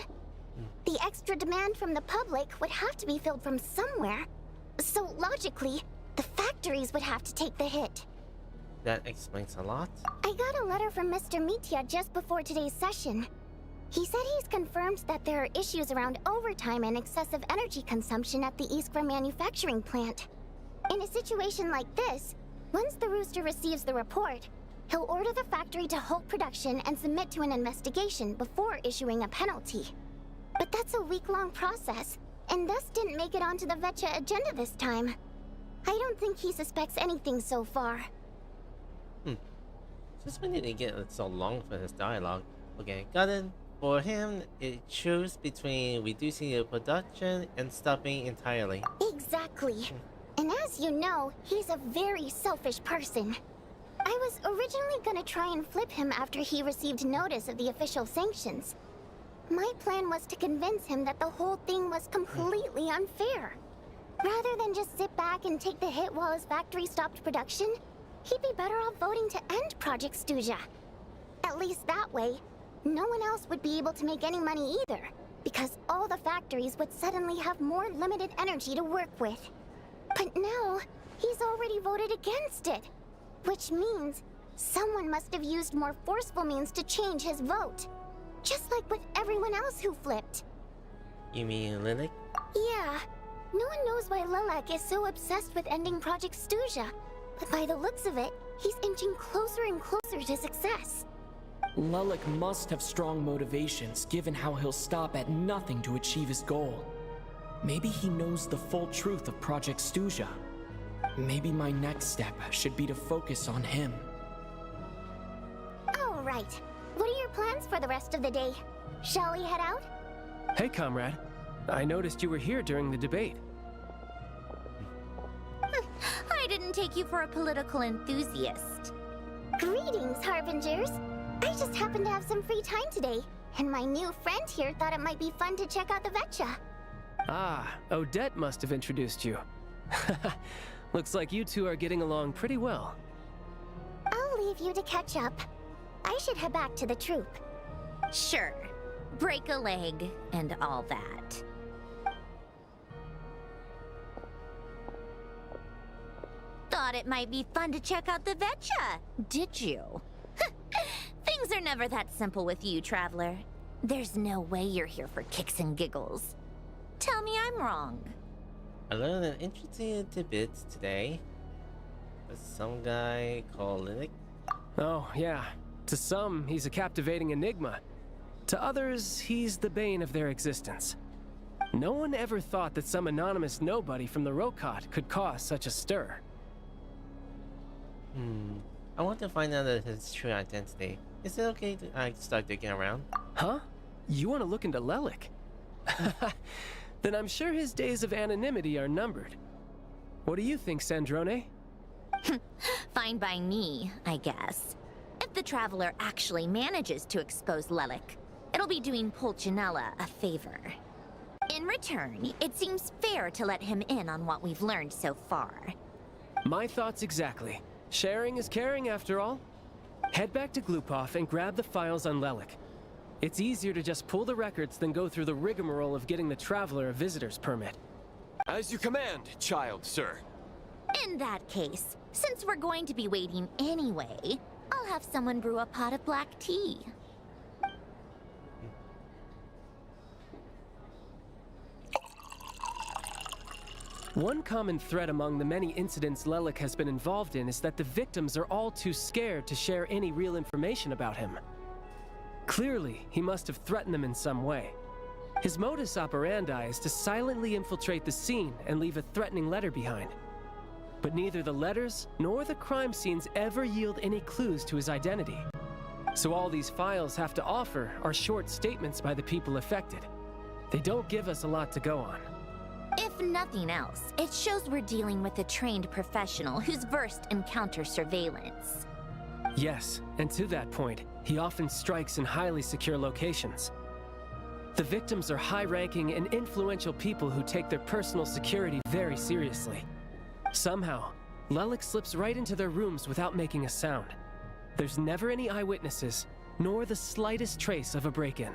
The extra demand from the public would have to be filled from somewhere. So logically, the factories would have to take the hit. That explains a lot. I got a letter from Mr. Mitya just before today's session. He said he's confirmed that there are issues around overtime and excessive energy consumption at the Iskra manufacturing plant. In a situation like this, once the Rooster receives the report, he'll order the factory to halt production and submit to an investigation before issuing a penalty. But that's a week-long process, and thus didn't make it onto the Vecha agenda this time. I don't think he suspects anything so far. Since when did he get so long for his dialogue? Okay, got it. For him, it chooses between reducing the production and stopping entirely. Exactly. And as you know, he's a very selfish person. I was originally gonna try and flip him after he received notice of the official sanctions. My plan was to convince him that the whole thing was completely unfair. Rather than just sit back and take the hit while his factory stopped production, he'd be better off voting to end Project Snezhnaya. At least that way, no one else would be able to make any money either. because all the factories would suddenly have more limited energy to work with. But now, he's already voted against it, which means someone must have used more forceful means to change his vote. Just like with everyone else who flipped. You mean Lilac? Yeah. No one knows why Lilac is so obsessed with ending Project Stuja, but by the looks of it, he's inching closer and closer to success. Lilac must have strong motivations, given how he'll stop at nothing to achieve his goal. Maybe he knows the full truth of Project Stuja. Maybe my next step should be to focus on him. All right. What are your plans for the rest of the day? Shall we head out? Hey, comrade. I noticed you were here during the debate. I didn't take you for a political enthusiast. Greetings, Harbingers. I just happened to have some free time today, and my new friend here thought it might be fun to check out the Vetcha. Ah, Odette must have introduced you. Looks like you two are getting along pretty well. I'll leave you to catch up. I should head back to the troop. Sure. Break a leg and all that. Thought it might be fun to check out the Vetcha, did you? Things are never that simple with you, Traveler. There's no way you're here for kicks and giggles. Tell me I'm wrong. I learned an interesting tidbit today. There's some guy called Lilac. Oh, yeah. To some, he's a captivating enigma. To others, he's the bane of their existence. No one ever thought that some anonymous nobody from the Rokot could cause such a stir. I want to find out his true identity. Is it okay to start digging around? Huh? You want to look into Lilac? Then I'm sure his days of anonymity are numbered. What do you think, Sandrone? Fine by me, I guess. If the Traveler actually manages to expose Lilac, it'll be doing Pulcinella a favor. In return, it seems fair to let him in on what we've learned so far. My thoughts exactly. Sharing is caring, after all. Head back to Glupov and grab the files on Lilac. It's easier to just pull the records than go through the rigmarole of getting the Traveler a visitor's permit. As you command, child, sir. In that case, since we're going to be waiting anyway, I'll have someone brew a pot of black tea. One common thread among the many incidents Lilac has been involved in is that the victims are all too scared to share any real information about him. Clearly, he must have threatened them in some way. His modus operandi is to silently infiltrate the scene and leave a threatening letter behind. But neither the letters nor the crime scenes ever yield any clues to his identity. So all these files have to offer are short statements by the people affected. They don't give us a lot to go on. If nothing else, it shows we're dealing with a trained professional who's versed in counter surveillance. Yes, and to that point, he often strikes in highly secure locations. The victims are high-ranking and influential people who take their personal security very seriously. Somehow, Lilac slips right into their rooms without making a sound. There's never any eyewitnesses, nor the slightest trace of a break-in.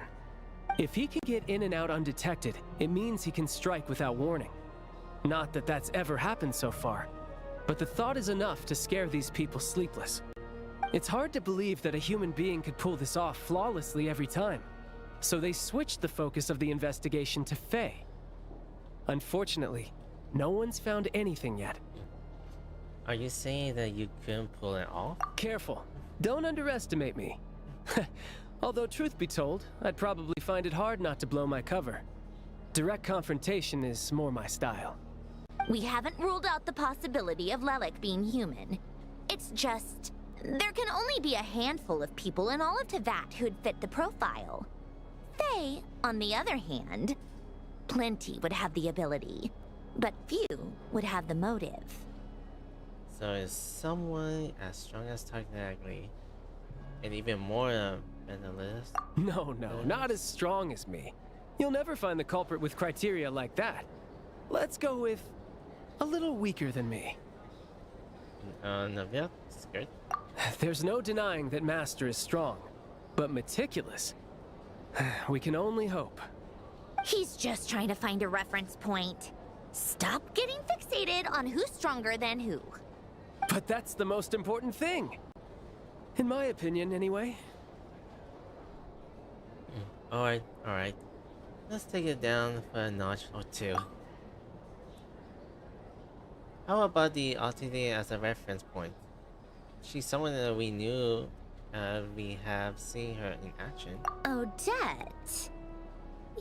If he can get in and out undetected, it means he can strike without warning. Not that that's ever happened so far, but the thought is enough to scare these people sleepless. It's hard to believe that a human being could pull this off flawlessly every time, so they switched the focus of the investigation to Faye. Unfortunately, no one's found anything yet. Are you saying that you couldn't pull it off? Careful. Don't underestimate me. Although, truth be told, I'd probably find it hard not to blow my cover. Direct confrontation is more my style. We haven't ruled out the possibility of Lilac being human. It's just, there can only be a handful of people in all of Teyvat who'd fit the profile. Faye, on the other hand, plenty would have the ability, but few would have the motive. So is someone as strong as Targnagri, and even more mentalist? No, not as strong as me. You'll never find the culprit with criteria like that. Let's go with a little weaker than me. Navia, scared? There's no denying that Master is strong, but meticulous. We can only hope. He's just trying to find a reference point. Stop getting fixated on who's stronger than who. But that's the most important thing. In my opinion, anyway. Alright. Let's take it down for a notch or two. How about the Alternate as a reference point? She's someone that we knew, we have seen her in action. Odette?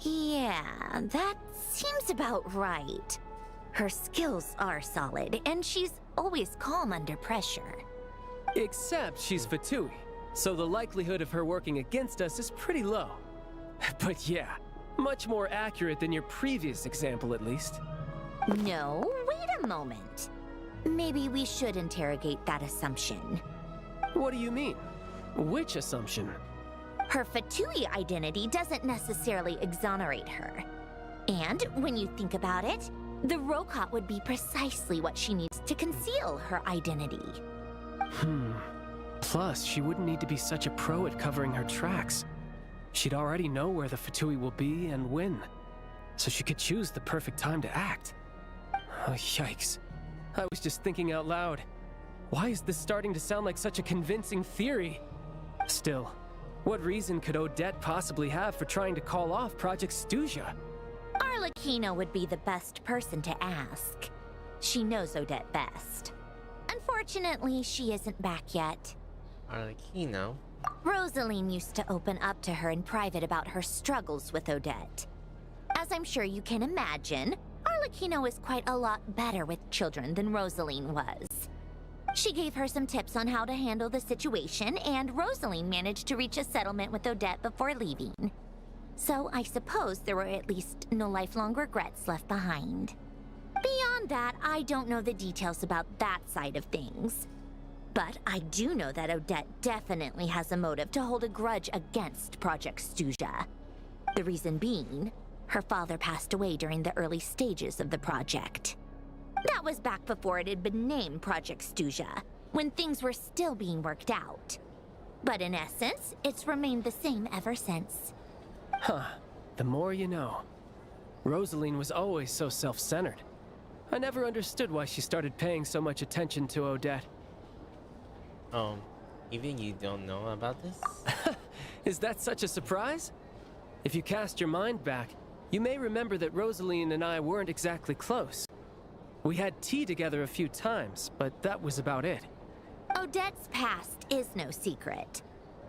Yeah, that seems about right. Her skills are solid, and she's always calm under pressure. Except she's Fatui, so the likelihood of her working against us is pretty low. But yeah, much more accurate than your previous example, at least. No, wait a moment. Maybe we should interrogate that assumption. What do you mean? Which assumption? Her Fatui identity doesn't necessarily exonerate her. And when you think about it, the Rokot would be precisely what she needs to conceal her identity. Plus, she wouldn't need to be such a pro at covering her tracks. She'd already know where the Fatui will be and when, so she could choose the perfect time to act. Oh, yikes. I was just thinking out loud. Why is this starting to sound like such a convincing theory? Still, what reason could Odette possibly have for trying to call off Project Stuzha? Arlecchino would be the best person to ask. She knows Odette best. Unfortunately, she isn't back yet. Arlecchino? Rosaline used to open up to her in private about her struggles with Odette. As I'm sure you can imagine, Arlecchino is quite a lot better with children than Rosaline was. She gave her some tips on how to handle the situation, and Rosaline managed to reach a settlement with Odette before leaving. So I suppose there were at least no lifelong regrets left behind. Beyond that, I don't know the details about that side of things. But I do know that Odette definitely has a motive to hold a grudge against Project Stuzha. The reason being, her father passed away during the early stages of the project. That was back before it had been named Project Stuzha, when things were still being worked out. But in essence, it's remained the same ever since. Huh. The more you know. Rosaline was always so self-centered. I never understood why she started paying so much attention to Odette. Even you don't know about this? Is that such a surprise? If you cast your mind back, you may remember that Rosaline and I weren't exactly close. We had tea together a few times, but that was about it. Odette's past is no secret.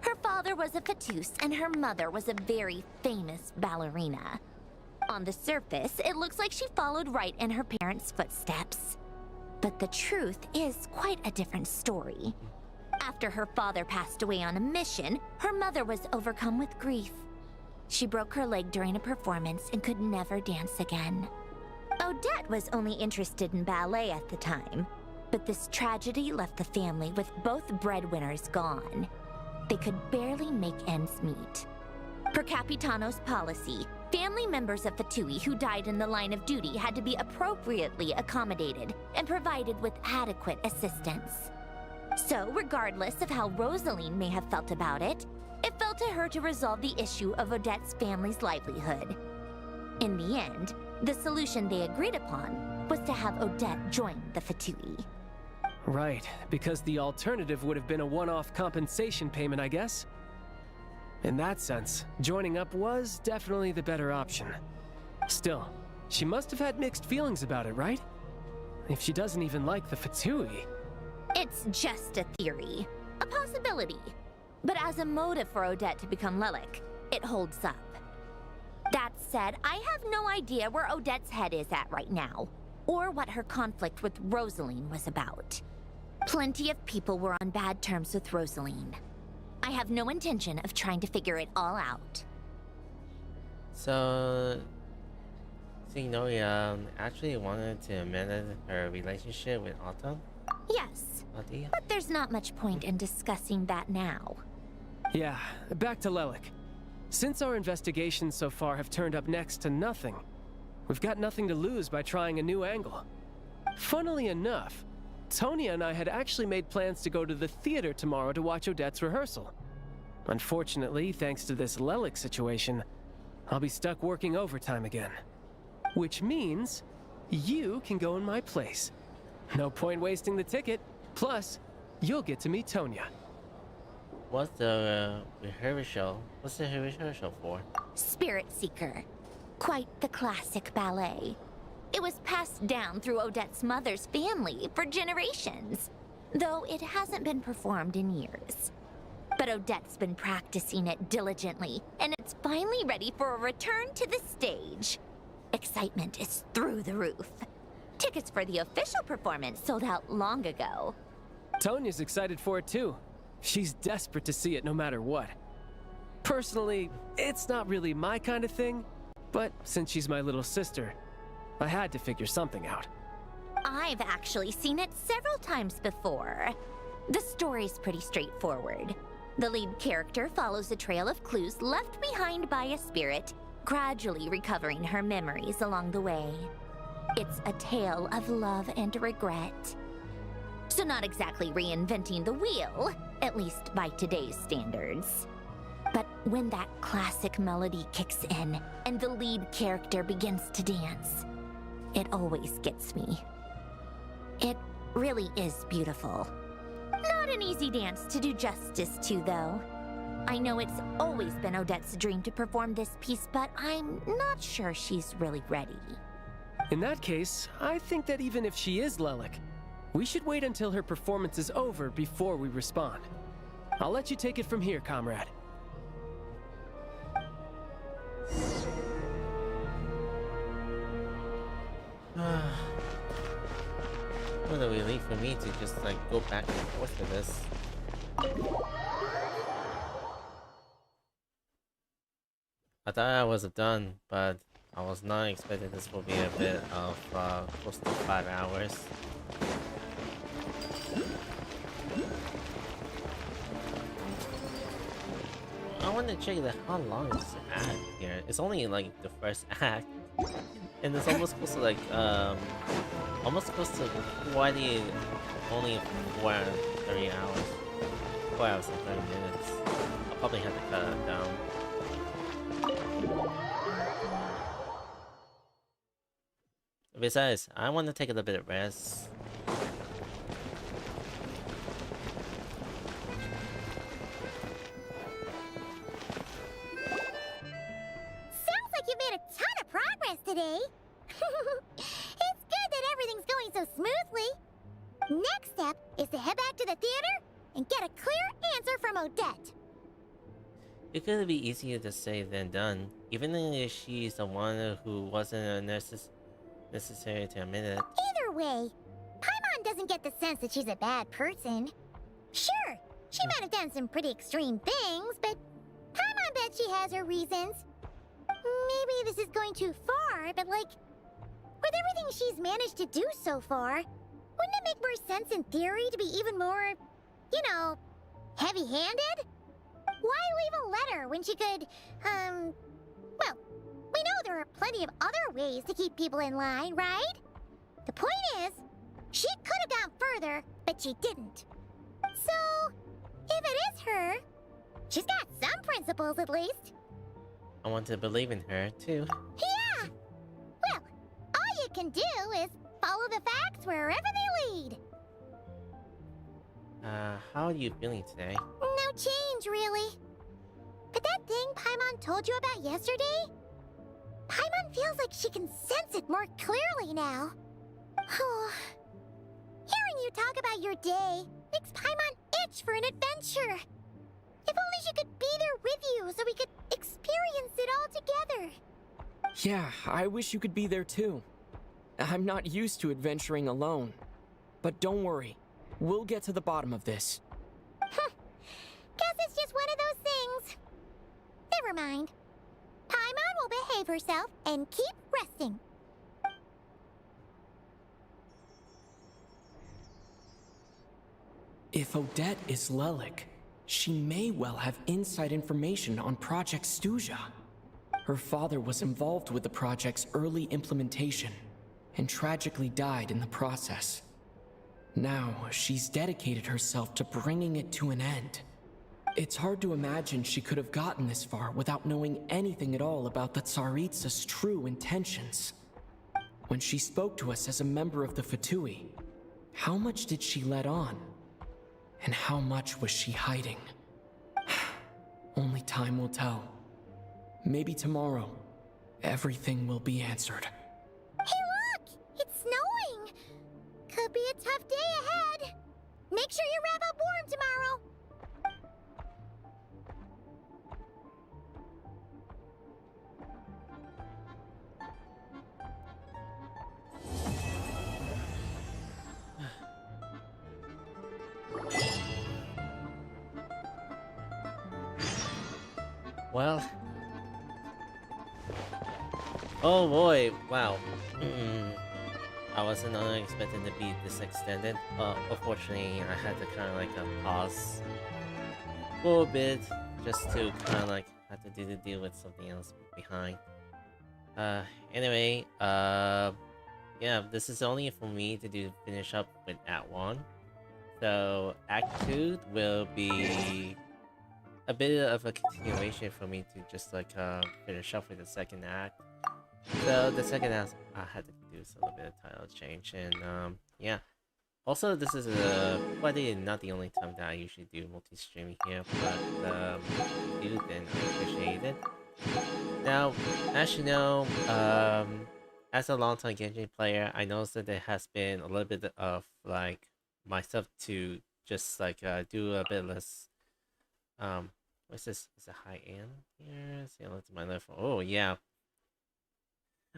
Her father was a Fatus, and her mother was a very famous ballerina. On the surface, it looks like she followed right in her parents' footsteps. But the truth is quite a different story. After her father passed away on a mission, her mother was overcome with grief. She broke her leg during a performance and could never dance again. Odette was only interested in ballet at the time, but this tragedy left the family with both breadwinners gone. They could barely make ends meet. Per Capitano's policy, family members of Fatui who died in the line of duty had to be appropriately accommodated and provided with adequate assistance. So, regardless of how Rosaline may have felt about it, it fell to her to resolve the issue of Odette's family's livelihood. In the end, the solution they agreed upon was to have Odette join the Fatui. Right, because the alternative would have been a one-off compensation payment, I guess. In that sense, joining up was definitely the better option. Still, she must have had mixed feelings about it, right? If she doesn't even like the Fatui... It's just a theory, a possibility. But as a motive for Odette to become Lelik, it holds up. That said, I have no idea where Odette's head is at right now, or what her conflict with Rosaline was about. Plenty of people were on bad terms with Rosaline. I have no intention of trying to figure it all out. So, Snezhnaya actually wanted to amend her relationship with Autumn? Yes, but there's not much point in discussing that now. Yeah, back to Lelik. Since our investigations so far have turned up next to nothing, we've got nothing to lose by trying a new angle. Funnily enough, Tonya and I had actually made plans to go to the theater tomorrow to watch Odette's rehearsal. Unfortunately, thanks to this Lelik situation, I'll be stuck working overtime again. Which means you can go in my place. No point wasting the ticket. Plus, you'll get to meet Tonya. What's the rehearsal? What's the rehearsal for? Spirit Seeker. Quite the classic ballet. It was passed down through Odette's mother's family for generations, though it hasn't been performed in years. But Odette's been practicing it diligently, and it's finally ready for a return to the stage. Excitement is through the roof. Tickets for the official performance sold out long ago. Tonya's excited for it too. She's desperate to see it no matter what. Personally, it's not really my kind of thing, but since she's my little sister, I had to figure something out. I've actually seen it several times before. The story's pretty straightforward. The lead character follows a trail of clues left behind by a spirit, gradually recovering her memories along the way. It's a tale of love and regret. So not exactly reinventing the wheel, at least by today's standards. But when that classic melody kicks in and the lead character begins to dance, it always gets me. It really is beautiful. Not an easy dance to do justice to, though. I know it's always been Odette's dream to perform this piece, but I'm not sure she's really ready. In that case, I think that even if she is Lelik, we should wait until her performance is over before we respond. I'll let you take it from here, comrade. What a relief for me to just like go back and forth with this. I thought I was done, but I was not expecting this will be a bit of close to 5 hours. I want to check how long is the act here. It's only like the first act, and it's almost close to like almost close to only 4 hours, 30 hours, 4 hours and 30 minutes. I'll probably have to cut it down. Besides, I want to take a little bit of rest. Sounds like you made a ton of progress today. It's good that everything's going so smoothly. Next step is to head back to the theater and get a clear answer from Odette. It could be easier to say than done, even if she's the one who wasn't necessary to admit it. Either way, Paimon doesn't get the sense that she's a bad person. Sure, she might have done some pretty extreme things, but Paimon bet she has her reasons. Maybe this is going too far, but like, with everything she's managed to do so far, wouldn't it make more sense in theory to be even more, you know, heavy-handed? Why leave a letter when she could, well, we know there are plenty of other ways to keep people in line, right? The point is, she could have gone further, but she didn't. So, if it is her, she's got some principles at least. I want to believe in her, too. Yeah! Well, all you can do is follow the facts wherever they lead. How are you feeling today? No change, really. But that thing Paimon told you about yesterday? Paimon feels like she can sense it more clearly now. Hearing you talk about your day makes Paimon itch for an adventure. If only she could be there with you so we could experience it all together. Yeah, I wish you could be there too. I'm not used to adventuring alone. But don't worry, we'll get to the bottom of this. Guess it's just one of those things. Never mind. Paimon will behave herself and keep resting. If Odette is Lelik, she may well have inside information on Project Stuja. Her father was involved with the project's early implementation and tragically died in the process. Now, she's dedicated herself to bringing it to an end. It's hard to imagine she could have gotten this far without knowing anything at all about the Tsaritsa's true intentions. When she spoke to us as a member of the Fatui, how much did she let on? And how much was she hiding? Only time will tell. Maybe tomorrow, everything will be answered. Hey look! It's snowing! Could be a tough day ahead. Make sure you wrap up warm tomorrow. Well. Oh boy, wow. I wasn't expecting to be this extended. Unfortunately, I had to kind of like pause for a bit just to kind of like have to deal with something else behind. Anyway, yeah, this is only for me to finish up with Act 1. So Act 2 will be a bit of a continuation for me to just like finish up with the second act. So the second act I had to do a little bit of title change, and yeah. Also, this is probably not the only time that I usually do multi-streaming here, but do then I appreciate it. Now, as you know, as a long-time Genshin player, I noticed that there has been a little bit of like myself to just like do a bit less. What's this? Is it high end here? See, look to my left. Oh yeah.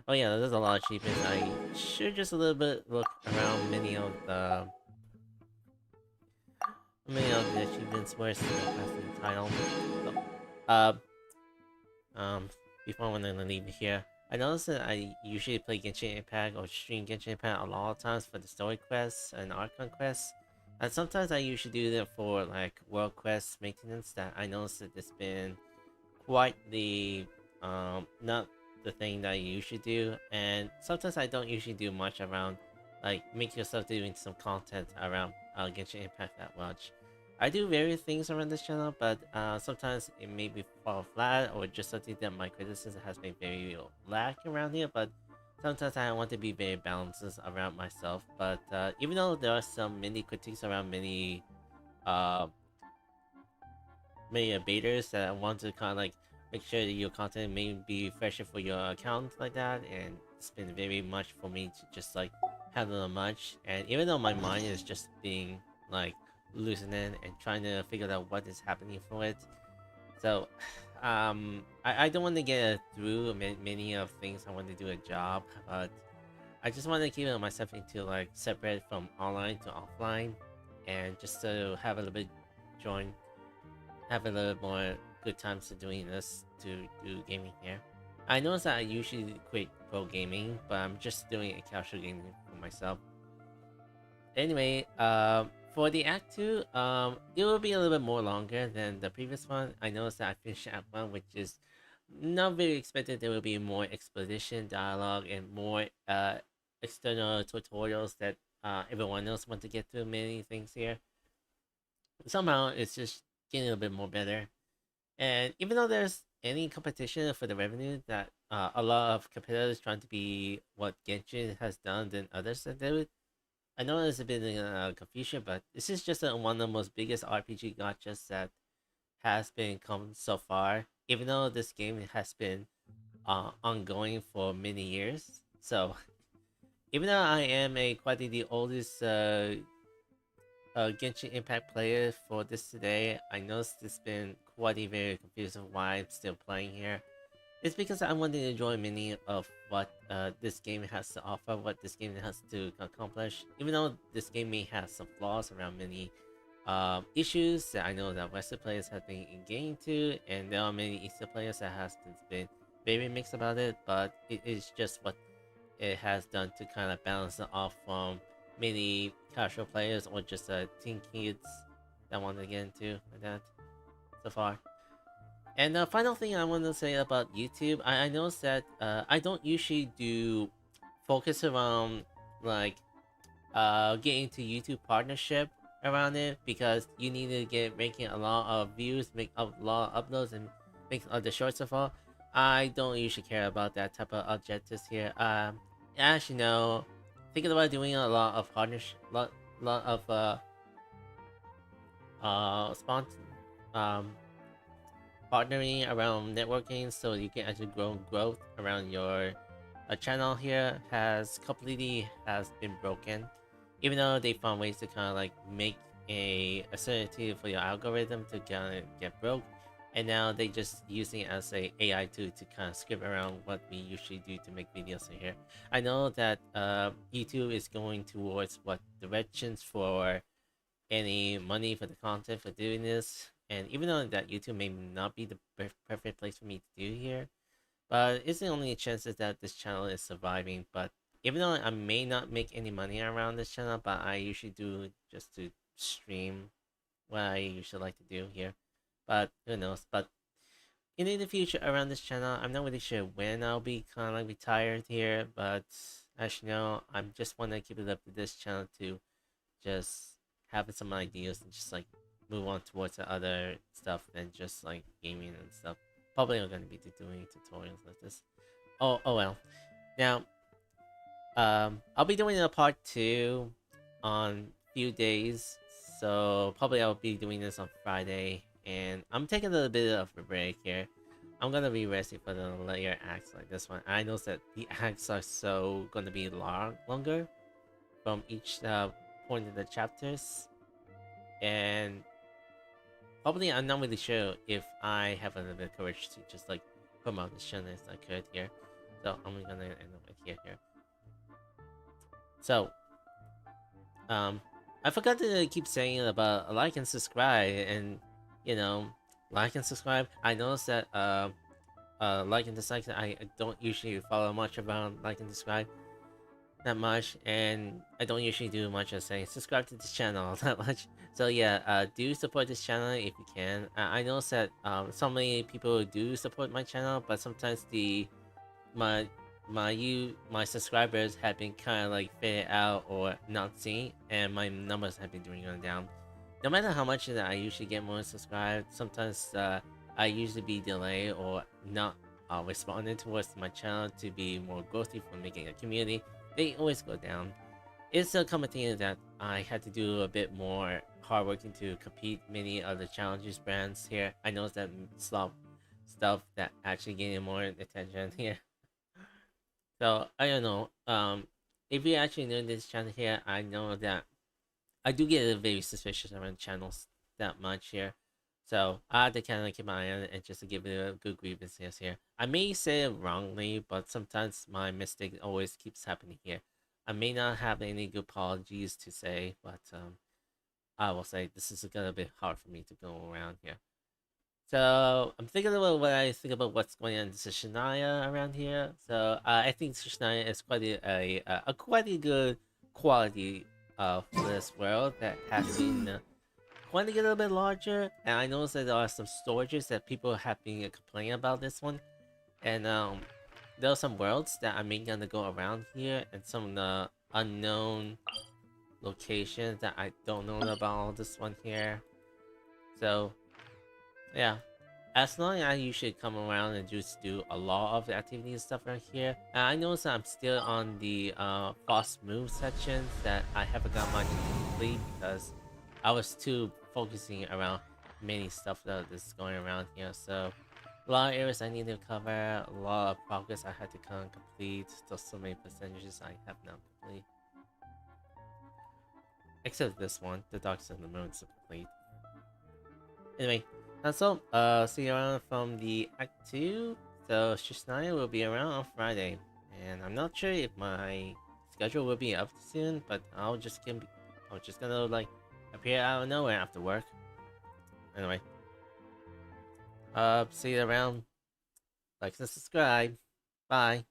Oh yeah, there's a lot of achievements. I should just a little bit look around many of the achievements. Where's the title? Before I'm gonna leave here, I noticed that I usually play Genshin Impact or stream Genshin Impact a lot of times for the story quests and archon quests. And sometimes I usually do that for like world quest maintenance. That I noticed that it's been quite the not the thing that I usually do, and sometimes I don't usually do much around like make yourself doing some content around Genshin Impact that much. I do various things around this channel, but sometimes it may be fall flat or just something that my criticism has been very lack around here. But sometimes I want to be very balanced around myself. But even though there are some many critiques around many betas that I want to kind of like make sure that your content may be fresher for your account like that, and it's been very much for me to just like handle much. And even though my mind is just being like loosening and trying to figure out what is happening for it, so I don't want to get through many of things. I want to do a job, but I just want to keep myself into like separate from online to offline, and just to have a little bit have a little more good times to doing this, to do gaming here. I notice that I usually quit pro gaming, but I'm just doing a casual gaming for myself. Anyway, for the Act 2, it will be a little bit more longer than the previous one. I noticed that I finished Act 1, which is not very expected. There will be more expedition, dialogue, and more external tutorials that everyone else wants to get through many things here. Somehow, it's just getting a little bit more better. And even though there's any competition for the revenue that a lot of competitors trying to be what Genshin has done than others that do it, I know there's a bit of confusion, but this is just one of the most biggest RPG gotchas that has been come so far, even though this game has been ongoing for many years. So even though I am quite the oldest Genshin Impact player for this today, I noticed it's been quite very confusing why I'm still playing here. It's because I want to enjoy many of what this game has to offer, what this game has to accomplish. Even though this game may have some flaws around many issues that I know that Western players have been getting to, and there are many Eastern players that has been very mixed about it, but it is just what it has done to kind of balance it off from many casual players or just teen kids that want to get into like that so far. And the final thing I want to say about YouTube, I noticed that I don't usually focus around like getting to YouTube partnership around it because you need to get making a lot of views, make a lot of uploads, and make the shorts of all. I don't usually care about that type of objectives here. As you know, thinking about doing a lot of partnership, lot of partnering around networking, so you can actually grow growth around your channel here has been broken. Even though they found ways to kind of like make a certainty for your algorithm to kind of get broke, and now they just using it as a AI tool to kind of script around what we usually do to make videos in here. I know that YouTube is going towards what directions for any money for the content for doing this, and even though that YouTube may not be the perfect place for me to do here, but it's the only chances that this channel is surviving. But even though I may not make any money around this channel, but I usually do just to stream what I usually like to do here. But who knows? But in the future around this channel, I'm not really sure when I'll be kind of like retired here. But as you know, I'm just want to keep it up to this channel to just have some ideas and just like move on towards the other stuff than just like gaming and stuff. Probably I'm gonna be doing tutorials like this. Oh well. Now, I'll be doing a part 2 on few days, so probably I'll be doing this on Friday, and I'm taking a little bit of a break here. I'm gonna be resting for the later acts like this one. I know that the acts are so gonna be longer from each point of the chapters, and probably I'm not really sure if I have a little bit of courage to just like promote this channel as I could here. So I'm gonna end up with here. So, I forgot to keep saying about like and subscribe, and you know, like and subscribe. I noticed that like and dislike, I don't usually follow much about like and subscribe that much, and I don't usually do much of saying subscribe to this channel that much. So yeah, do support this channel if you can. I know that so many people do support my channel, but sometimes my subscribers have been kind of like faded out or not seen, and my numbers have been going down. No matter how much that I usually get more subscribed, sometimes I usually be delayed or not responding towards my channel to be more growthy for making a community. They always go down. It's a common thing that I had to do a bit more hard working to compete many other challenges brands here. I know that stuff that actually getting more attention here. So I don't know. If you actually know this channel here, I know that I do get very suspicious around channels that much here. So I have to kind of keep my eye on it and just to give it a good grievances here. I may say it wrongly, but sometimes my mistake always keeps happening here. I may not have any good apologies to say, but I will say this is gonna be hard for me to go around here. So I'm thinking about what I think about what's going on in Snezhnaya around here. So I think Snezhnaya is quite a good quality for this world that has been want to get a little bit larger, and I noticed that there are some storages that people have been complaining about this one, and there are some worlds that I may gonna go around here, and some of the unknown locations that I don't know about this one here. So yeah, as long as I usually come around and just do a lot of the activity and stuff right here. And I noticed that I'm still on the fast move section that I haven't got much to complete because I was too focusing around many stuff that is going around here. So a lot of areas I need to cover, a lot of progress I had to kind of complete. Still so many percentages I have not complete. Except this one, the Dark Side of the Moon is complete. Anyway, that's all. See you around from the Act 2. So Snezhnaya will be around on Friday. And I'm not sure if my schedule will be up soon, but I'm just gonna like appear out of nowhere after work. Anyway. See you around. Like and subscribe. Bye.